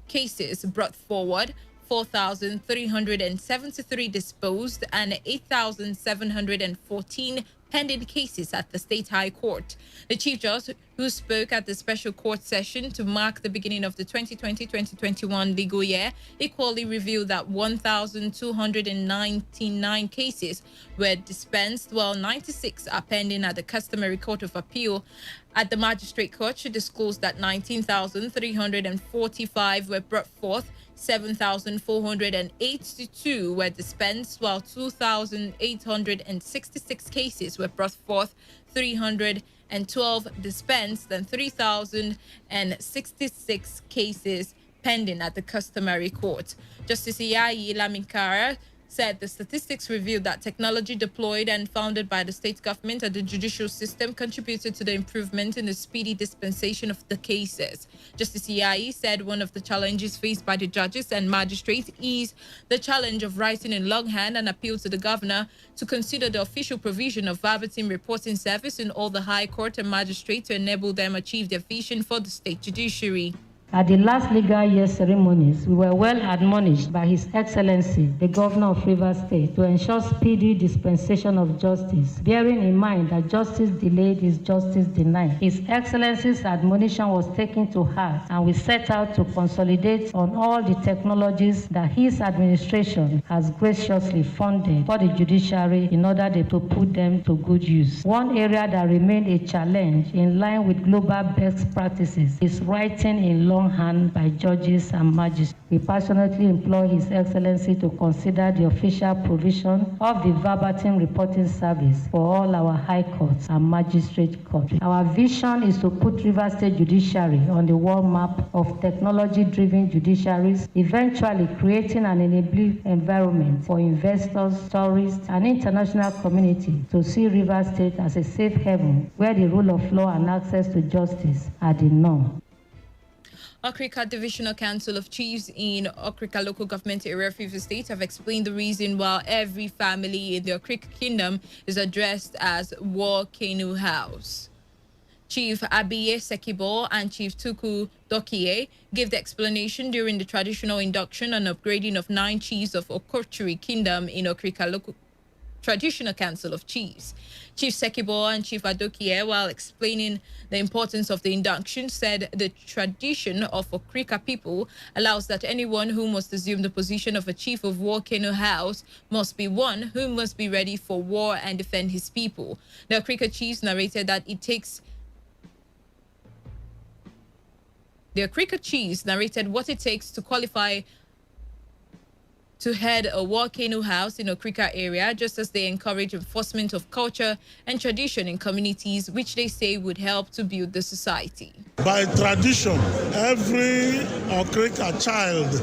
cases brought forward, 4,373 disposed, and 8,714 pending cases at the State High Court. The Chief Judge, who spoke at the special court session to mark the beginning of the 2020-2021 legal year, equally revealed that 1,299 cases were dispensed, while 96 are pending at the customary Court of Appeal. At the Magistrate Court, she disclosed that 19,345 were brought forth, 7,482 were dispensed, while 2,866 cases were brought forth, 312 dispensed, and 3,066 cases pending at the customary court. Justice Iyayi Lamikara said the statistics revealed that technology deployed and founded by the state government and the judicial system contributed to the improvement in the speedy dispensation of the cases. Justice Iyayi said one of the challenges faced by the judges and magistrates is the challenge of writing in longhand, and appealed to the governor to consider the official provision of verbatim reporting service in all the high court and magistrate to enable them achieve their vision for the state judiciary. At the last legal year ceremonies, we were well admonished by His Excellency, the Governor of Rivers State, to ensure speedy dispensation of justice, bearing in mind that justice delayed is justice denied. His Excellency's admonition was taken to heart, and we set out to consolidate on all the technologies that his administration has graciously funded for the judiciary in order to put them to good use. One area that remained a challenge in line with global best practices is writing in long hand by judges and magistrates. We passionately implore His Excellency to consider the official provision of the verbatim reporting service for all our high courts and magistrate courts. Our vision is to put Rivers State Judiciary on the world map of technology-driven judiciaries, eventually creating an enabling environment for investors, tourists, and international community to see Rivers State as a safe haven where the rule of law and access to justice are the norm. Okrika Divisional Council of Chiefs in Okrika Local Government Area of Rivers State have explained the reason why every family in the Okrika Kingdom is addressed as War Canoe House. Chief Abiye Sekibo and Chief Tuku Dokie gave the explanation during the traditional induction and upgrading of 9 chiefs of Okochiri Kingdom in Okrika Local Traditional Council of Chiefs. Chief Sekibo and Chief Adokie, while explaining the importance of the induction, said the tradition of Okrika people allows that anyone who must assume the position of a chief of War Canoe House must be one who must be ready for war and defend his people. The Okrika chiefs narrated that it takes what it takes to qualify to head a War Canoe House in Okrika area, just as they encourage enforcement of culture and tradition in communities, which they say would help to build the society. By tradition, every Okrika child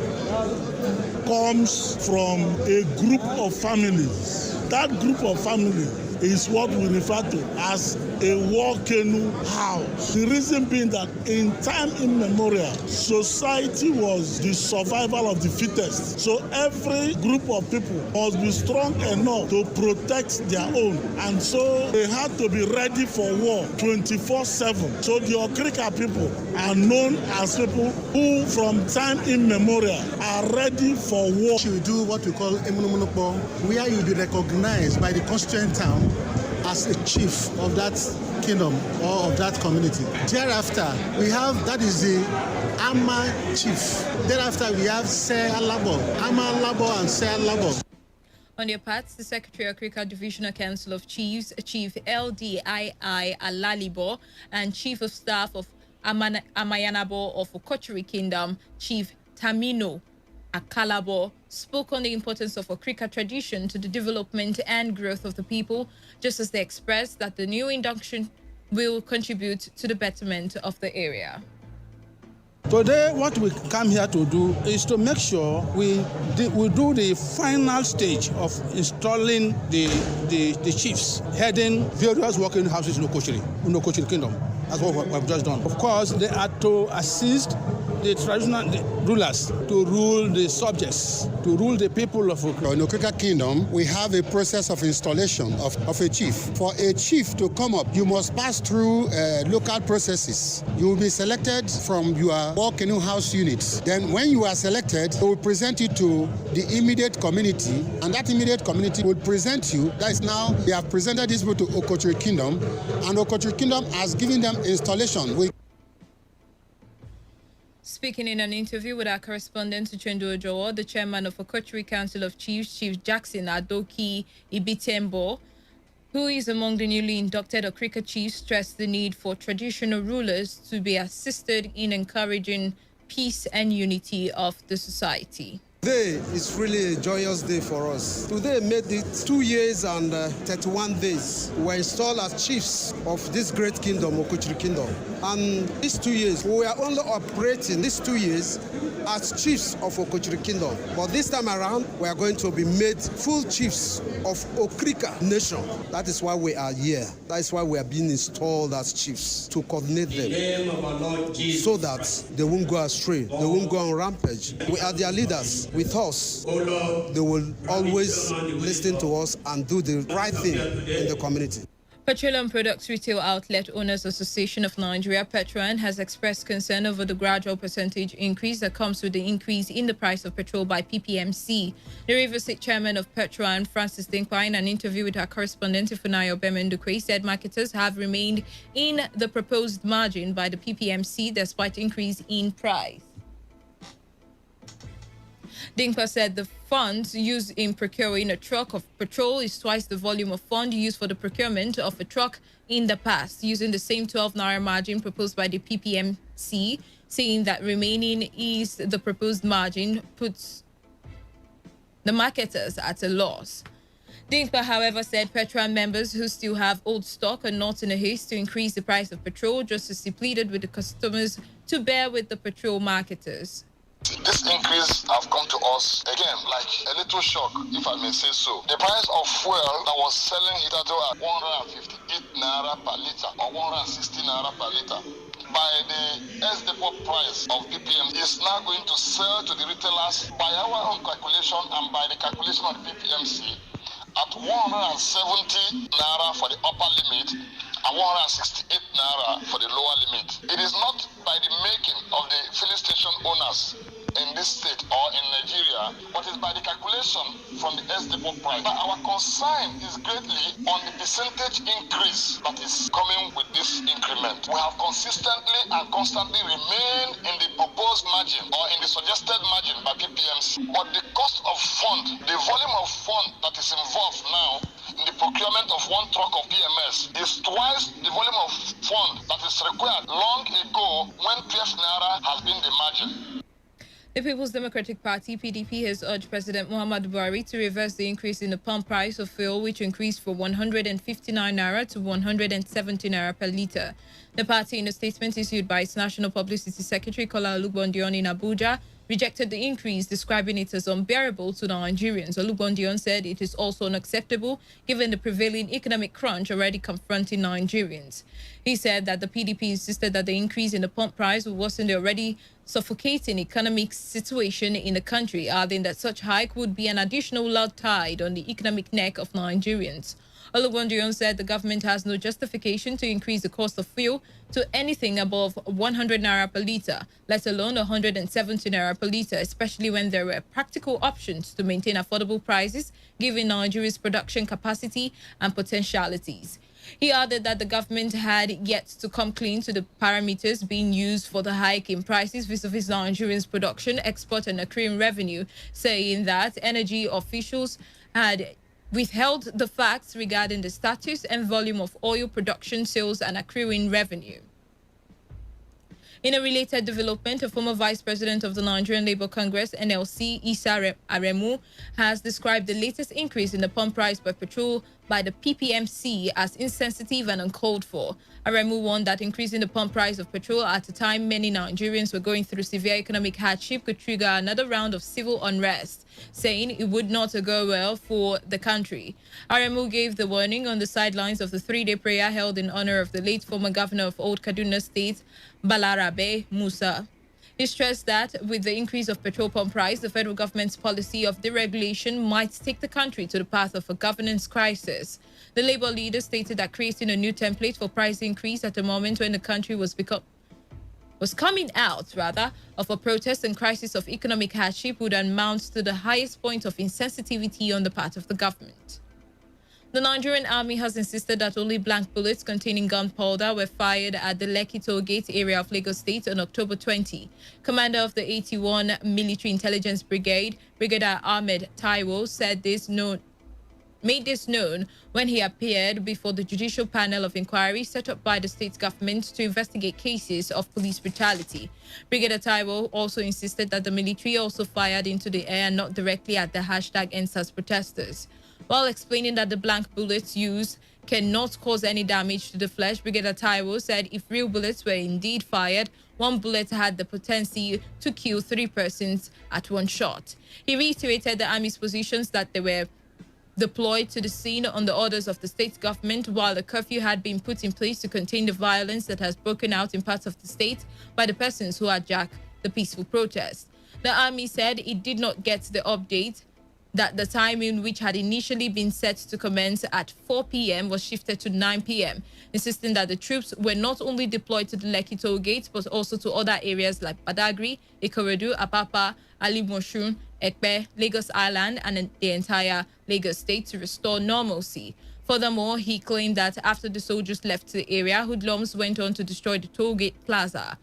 comes from a group of families. That group of families is what we refer to as a war canoe house. The reason being that in time immemorial, society was the survival of the fittest. So every group of people must be strong enough to protect their own. And so they had to be ready for war 24/7. So the Okrika people are known as people who from time immemorial are ready for war. You do what we call Emunumunukbo, where you be recognized by the constituent town as a chief of that kingdom or of that community. Thereafter, we have, that is the Ama chief. Thereafter, we have Se Alabo, Ama Alabo and Se Alabo. On their parts, the Secretary of Okrika Divisional Council of Chiefs, Chief LDII Alalibo, and Chief of Staff of Amayanabo of Okochiri Kingdom, Chief Tamino Akalabo spoke on the importance of Okrika tradition to the development and growth of the people, just as they expressed that the new induction will contribute to the betterment of the area. Today, what we come here to do is to make sure we do the final stage of installing the chiefs heading various working houses in Okochiri Kingdom. That's what we've just done. Of course, they are to assist the traditional rulers to rule the subjects, to rule the people of Okrika. In Okrika Kingdom, we have a process of installation of a chief. For a chief to come up, you must pass through local processes. You will be selected from your working house units. Then when you are selected, they will present you to the immediate community, and that immediate community will present you. That is now, they have presented these people to Okochiri Kingdom, and Okochiri Kingdom has given them installation. Speaking in an interview with our correspondent Uchendu Ojowo, the chairman of Okochiri Council of Chiefs, Chief Jackson Adoki Ibitembo, who is among the newly inducted Okrika chiefs, stressed the need for traditional rulers to be assisted in encouraging peace and unity of the society. Today is really a joyous day for us. Today made it 2 years and 31 days. We were installed as chiefs of this great kingdom, Okochiri Kingdom. And these 2 years, we are only operating these 2 years as chiefs of Okochiri Kingdom. But this time around, we are going to be made full chiefs of Okrika Nation. That is why we are here. That is why we are being installed as chiefs, to coordinate them, so that they won't go astray, they won't go on rampage. We are their leaders. With us, they will always listen to us and do the right thing in the community. Petroleum Products Retail Outlet Owners Association of Nigeria, Petron, has expressed concern over the gradual percentage increase that comes with the increase in the price of petrol by PPMC. The Rivers State Chairman of Petron, Francis Dinkwa, in an interview with our correspondent Ifunayo Bemendukwe, said marketers have remained in the proposed margin by the PPMC despite increase in price. Dinkwa said the funds used in procuring a truck of petrol is twice the volume of fund used for the procurement of a truck in the past, using the same 12 naira margin proposed by the PPMC, saying that remaining is the proposed margin puts the marketers at a loss. Dinkwa, however, said Petron members who still have old stock are not in a haste to increase the price of petrol, just as he pleaded with the customers to bear with the petrol marketers. This increase have come to us again like a little shock, if I may say so. The price of fuel that was selling hitherto at 158 naira per litre or 160 naira per litre by the S-Depot price of PPM is now going to sell to the retailers by our own calculation and by the calculation of the PPMC at 170 naira for the upper limit and 168 naira for the lower limit. It is not by the making of the filling station owners in this state or in Nigeria, but it's by the calculation from the S-Depot price. But our concern is greatly on the percentage increase that is coming with this increment. We have consistently and constantly remained in the proposed margin or in the suggested margin by PPMC. But the cost of fund, the volume of fund that is involved now in the procurement of one truck of PMS is twice the volume of fund that is required long ago when 12 naira has been the margin. The People's Democratic Party, PDP, has urged President Muhammadu Buhari to reverse the increase in the pump price of fuel, which increased from 159 naira to 170 naira per litre. The party, in a statement issued by its National Publicity Secretary, Kola Olugbondion, in Abuja, rejected the increase, describing it as unbearable to the Nigerians. Olugbondion said it is also unacceptable given the prevailing economic crunch already confronting Nigerians. He said that the PDP insisted that the increase in the pump price would worsen the already suffocating economic situation in the country, adding that such hike would be an additional loud tide on the economic neck of Nigerians. Olugbondion said the government has no justification to increase the cost of fuel to anything above 100 naira per litre, let alone 170 naira per litre, especially when there were practical options to maintain affordable prices, given Nigeria's production capacity and potentialities. He added that the government had yet to come clean to the parameters being used for the hike in prices vis-a-vis Nigerians' production, export and accruing revenue, saying that energy officials had withheld the facts regarding the status and volume of oil production, sales and accruing revenue. In a related development, a former vice president of the Nigerian Labour Congress, NLC, Issa Aremu, has described the latest increase in the pump price by petrol by the PPMC as insensitive and uncalled for. Aremu warned that increasing the pump price of petrol at a time many Nigerians were going through severe economic hardship could trigger another round of civil unrest, saying it would not go well for the country. Aremu gave the warning on the sidelines of the three-day prayer held in honor of the late former governor of Old Kaduna State, Balarabe Musa. He stressed that with the increase of petrol pump price, the federal government's policy of deregulation might take the country to the path of a governance crisis. The Labour leader stated that creating a new template for price increase at a moment when the country was coming out of a protest and crisis of economic hardship would amount to the highest point of insensitivity on the part of the government. The Nigerian Army has insisted that only blank bullets containing gunpowder were fired at the Lekki Toll Gate area of Lagos State on October 20. Commander of the 81 Military Intelligence Brigade, Brigadier Ahmed Taiwo, made this known when he appeared before the judicial panel of inquiry set up by the state government to investigate cases of police brutality. Brigadier Taiwo also insisted that the military also fired into the air, not directly at the #EndSARS protesters. While explaining that the blank bullets used cannot cause any damage to the flesh, Brigadier Taiwo said if real bullets were indeed fired, one bullet had the potential to kill 3 persons at one shot. He reiterated the Army's positions that they were deployed to the scene on the orders of the state government, while a curfew had been put in place to contain the violence that has broken out in parts of the state by the persons who hijacked the peaceful protest. The Army said it did not get the update that the time in which had initially been set to commence at 4 p.m. was shifted to 9 p.m., insisting that the troops were not only deployed to the Lekki Toll Gate, but also to other areas like Badagry, Ikorodu, Apapa, Ali Moshun, Ekpe, Lagos Island, and the entire Lagos State to restore normalcy. Furthermore, he claimed that after the soldiers left the area, hoodlums went on to destroy the toll gate plaza.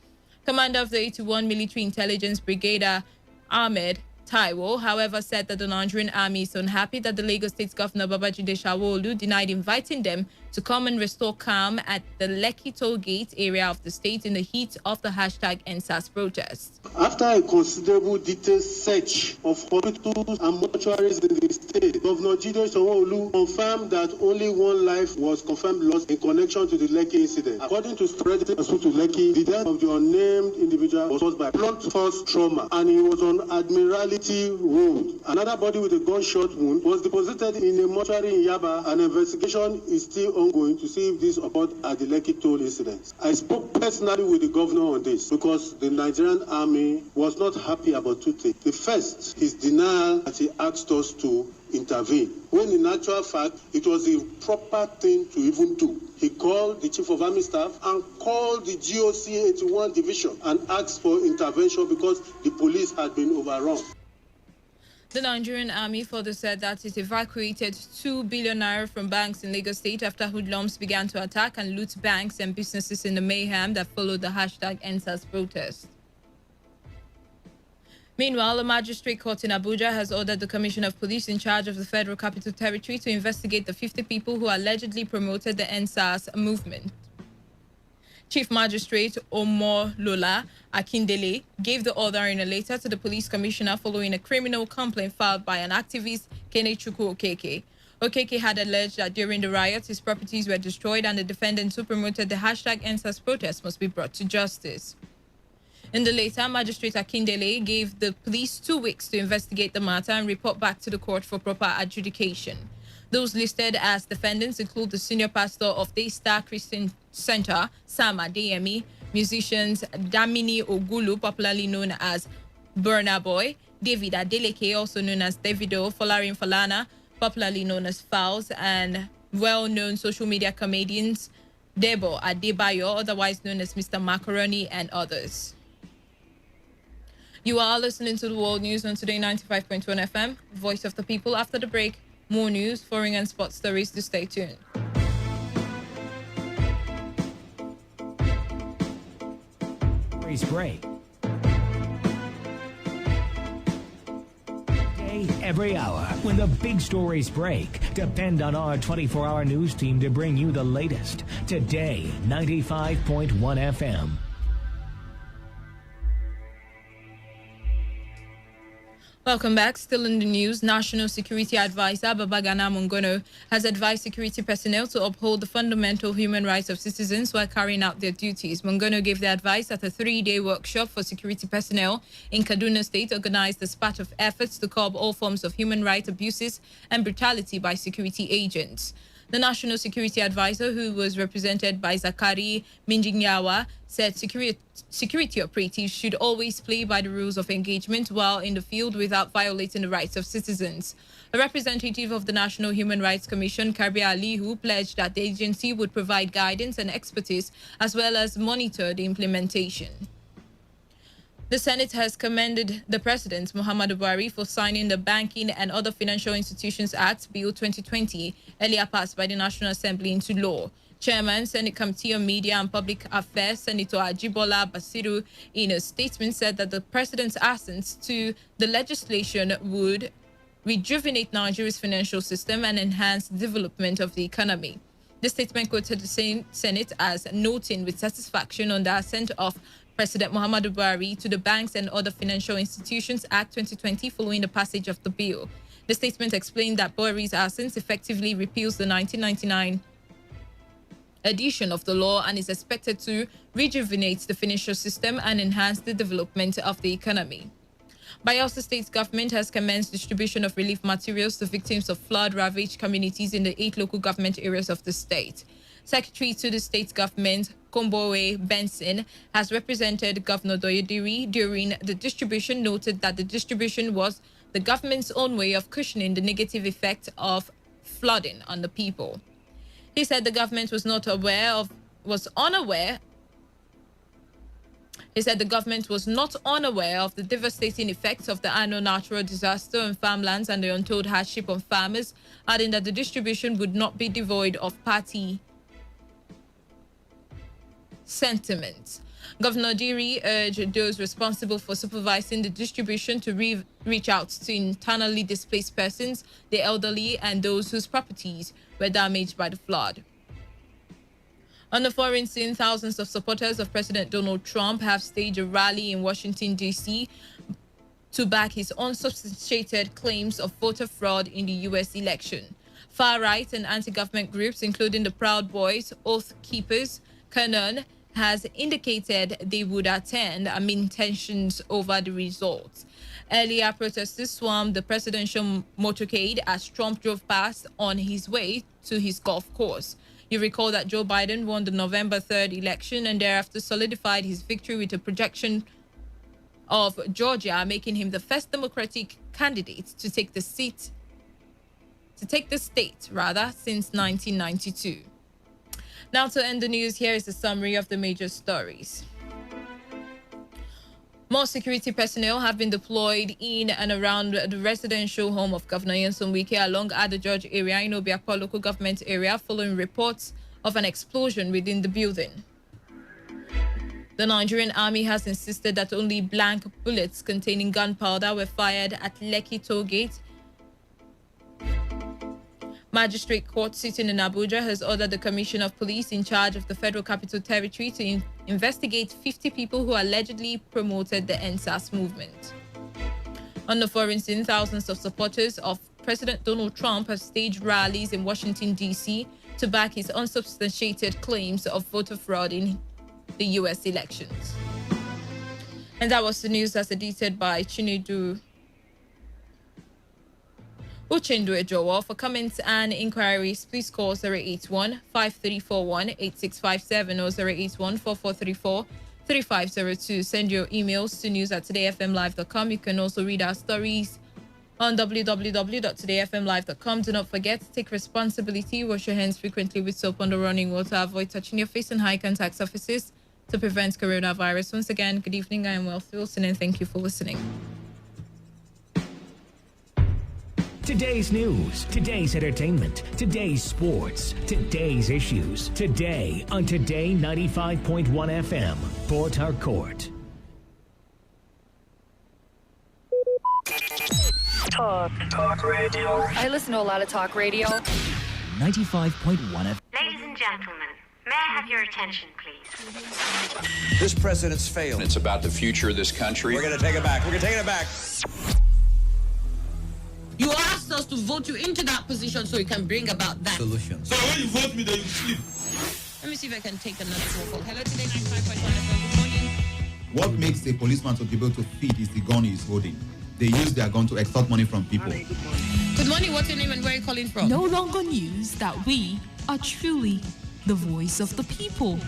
Commander of the 81 Military Intelligence Brigadier Ahmed Taiwo, however, said that the Nigerian Army is unhappy that the Lagos State Governor Babajide Sanwo-Olu denied inviting them to come and restore calm at the Lekki Toll Gate area of the state in the heat of the #EndSARS protest. After a considerable detailed search of hospitals and mortuaries in the state, Governor Jide Sanwo-Olu confirmed that only one life was confirmed lost in connection to the Lekki incident. According to Strategic Hospital Lekki, the death of the unnamed individual was caused by blunt force trauma, and he was on Admiralty Road. Another body with a gunshot wound was deposited in a mortuary in Yaba. An investigation is still ongoing to see if this occurred at the Lekki Toll incident. I spoke personally with the governor on this because the Nigerian Army was not happy about two things. The first, his denial that he asked us to intervene, when in actual fact it was the proper thing to even do. He called the Chief of Army Staff and called the GOC 81 Division and asked for intervention because the police had been overrun. The Nigerian Army further said that it evacuated 2 billion naira from banks in Lagos State after hoodlums began to attack and loot banks and businesses in the mayhem that followed the #EndSARS protest. Meanwhile, a magistrate court in Abuja has ordered the Commissioner of Police in charge of the Federal Capital Territory to investigate the 50 people who allegedly promoted the EndSARS movement. Chief Magistrate Omolola Akindele gave the order in a letter to the police commissioner following a criminal complaint filed by an activist, Kenechukwu Okeke. Okeke had alleged that during the riots, his properties were destroyed and the defendants who promoted the #EndSARS protest must be brought to justice. In the letter, Magistrate Akindele gave the police 2 weeks to investigate the matter and report back to the court for proper adjudication. Those listed as defendants include the senior pastor of Daystar Christian Center, Sam Adeyemi, musicians Damini Ogulu, popularly known as Burna Boy, David Adeleke, also known as Davido, Folarin Falana, popularly known as Fowls, and well-known social media comedians Debo Adebayo, otherwise known as Mr. Macaroni, and others. You are listening to the World News on Today 95.1 FM, Voice of the People. After the break, more news, foreign and sports stories, to stay tuned. Break. Every hour, when the big stories break, depend on our 24-hour news team to bring you the latest. Today, 95.1 FM. Welcome back. Still in the news, National Security Advisor Babagana Mongono has advised security personnel to uphold the fundamental human rights of citizens while carrying out their duties. Mongono gave the advice at a 3-day workshop for security personnel in Kaduna State, organized as part of efforts to curb all forms of human rights abuses and brutality by security agents. The National Security Advisor, who was represented by Zakari Minjinyawa, said security operatives should always play by the rules of engagement while in the field without violating the rights of citizens. A representative of the National Human Rights Commission, Kabir Alihu, pledged that the agency would provide guidance and expertise as well as monitor the implementation. The Senate has commended the President, Muhammadu Buhari, for signing the Banking and Other Financial Institutions Act, Bill 2020, earlier passed by the National Assembly into law. Chairman, Senate Committee on Media and Public Affairs, Senator Ajibola Basiru, in a statement said that the President's assent to the legislation would rejuvenate Nigeria's financial system and enhance the development of the economy. The statement quoted the Senate as noting with satisfaction on the assent of President Muhammadu Buhari to the Banks and Other Financial Institutions Act 2020 following the passage of the bill. The statement explained that Buhari's assent effectively repeals the 1999 edition of the law and is expected to rejuvenate the financial system and enhance the development of the economy. Bayelsa State government has commenced distribution of relief materials to victims of flood-ravaged communities in the 8 local government areas of the state. Secretary to the state government, Kombowe Benson, has represented Governor Doyediri during the distribution, noted that the distribution was the government's own way of cushioning the negative effect of flooding on the people. He said the government was unaware of the devastating effects of the annual natural disaster on farmlands and the untold hardship on farmers, adding that the distribution would not be devoid of party sentiments. Governor Diri urged those responsible for supervising the distribution to reach out to internally displaced persons, the elderly, and those whose properties were damaged by the flood. On the foreign scene, thousands of supporters of President Donald Trump have staged a rally in Washington, D.C. to back his unsubstantiated claims of voter fraud in the U.S. election. Far-right and anti-government groups, including the Proud Boys, Oath Keepers, Canon, has indicated they would attend amid tensions over the results. Earlier, protesters swarmed the presidential motorcade as Trump drove past on his way to his golf course. You recall that Joe Biden won the November 3rd election and thereafter solidified his victory with a projection of Georgia, making him the first Democratic candidate to take the state since 1992. Now to end the news, here is a summary of the major stories. More security personnel have been deployed in and around the residential home of Governor Nyesom Wike along Ada George area in Obiakpo local government area following reports of an explosion within the building. The Nigerian Army has insisted that only blank bullets containing gunpowder were fired at Lekki toll gate. Magistrate Court sitting in Abuja has ordered the Commissioner of Police in charge of the Federal Capital Territory to investigate 50 people who allegedly promoted the NSAS movement. On the foreign scene, thousands of supporters of President Donald Trump have staged rallies in Washington, D.C. to back his unsubstantiated claims of voter fraud in the U.S. elections. And that was the news as edited by Chinedu Uchendu Ejowo. For comments and inquiries, please call 081-5341-8657 or 081-4434-3502. Send your emails to news@todayfmlive.com. You can also read our stories on www.todayfmlive.com. Do not forget to take responsibility. Wash your hands frequently with soap under running water. Avoid touching your face in high contact surfaces to prevent coronavirus. Once again, good evening. I am Wealth Wilson and thank you for listening. Today's news, today's entertainment, today's sports, today's issues. Today on Today 95.1 FM, Port Harcourt. Talk radio. I listen to a lot of talk radio. 95.1 FM. Ladies and gentlemen, may I have your attention, please? This president's failed. It's about the future of this country. We're going to take it back. us to vote you into that position so you can bring about that solution. So when you vote me, then you sleep. Let me see if I can take another phone call. Hello, Today 95.1 FM. Good morning. What makes a policeman to be able to feed is the gun he's holding. They use their gun to extort money from people. Good morning. What's your name and where are you calling from? No longer news that we are truly the voice of the people.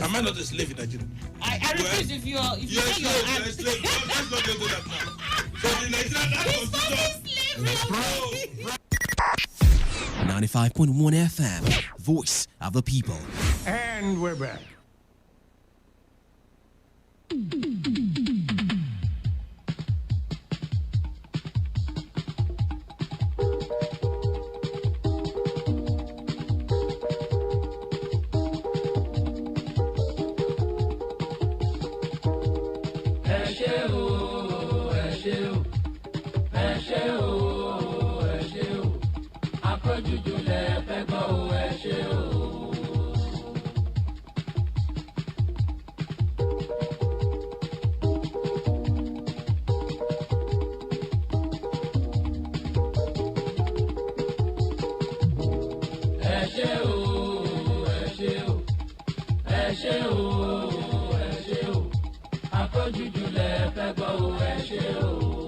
Am I not a slave in Nigeria? I refuse if you're you're a slave. Let's not get to that now. So the Nigerian constitution. 95.1 FM, voice of the people. And we're back. Àpọ̀jù jùlẹ̀ fẹ́ gbọ́ ẹ ṣé o.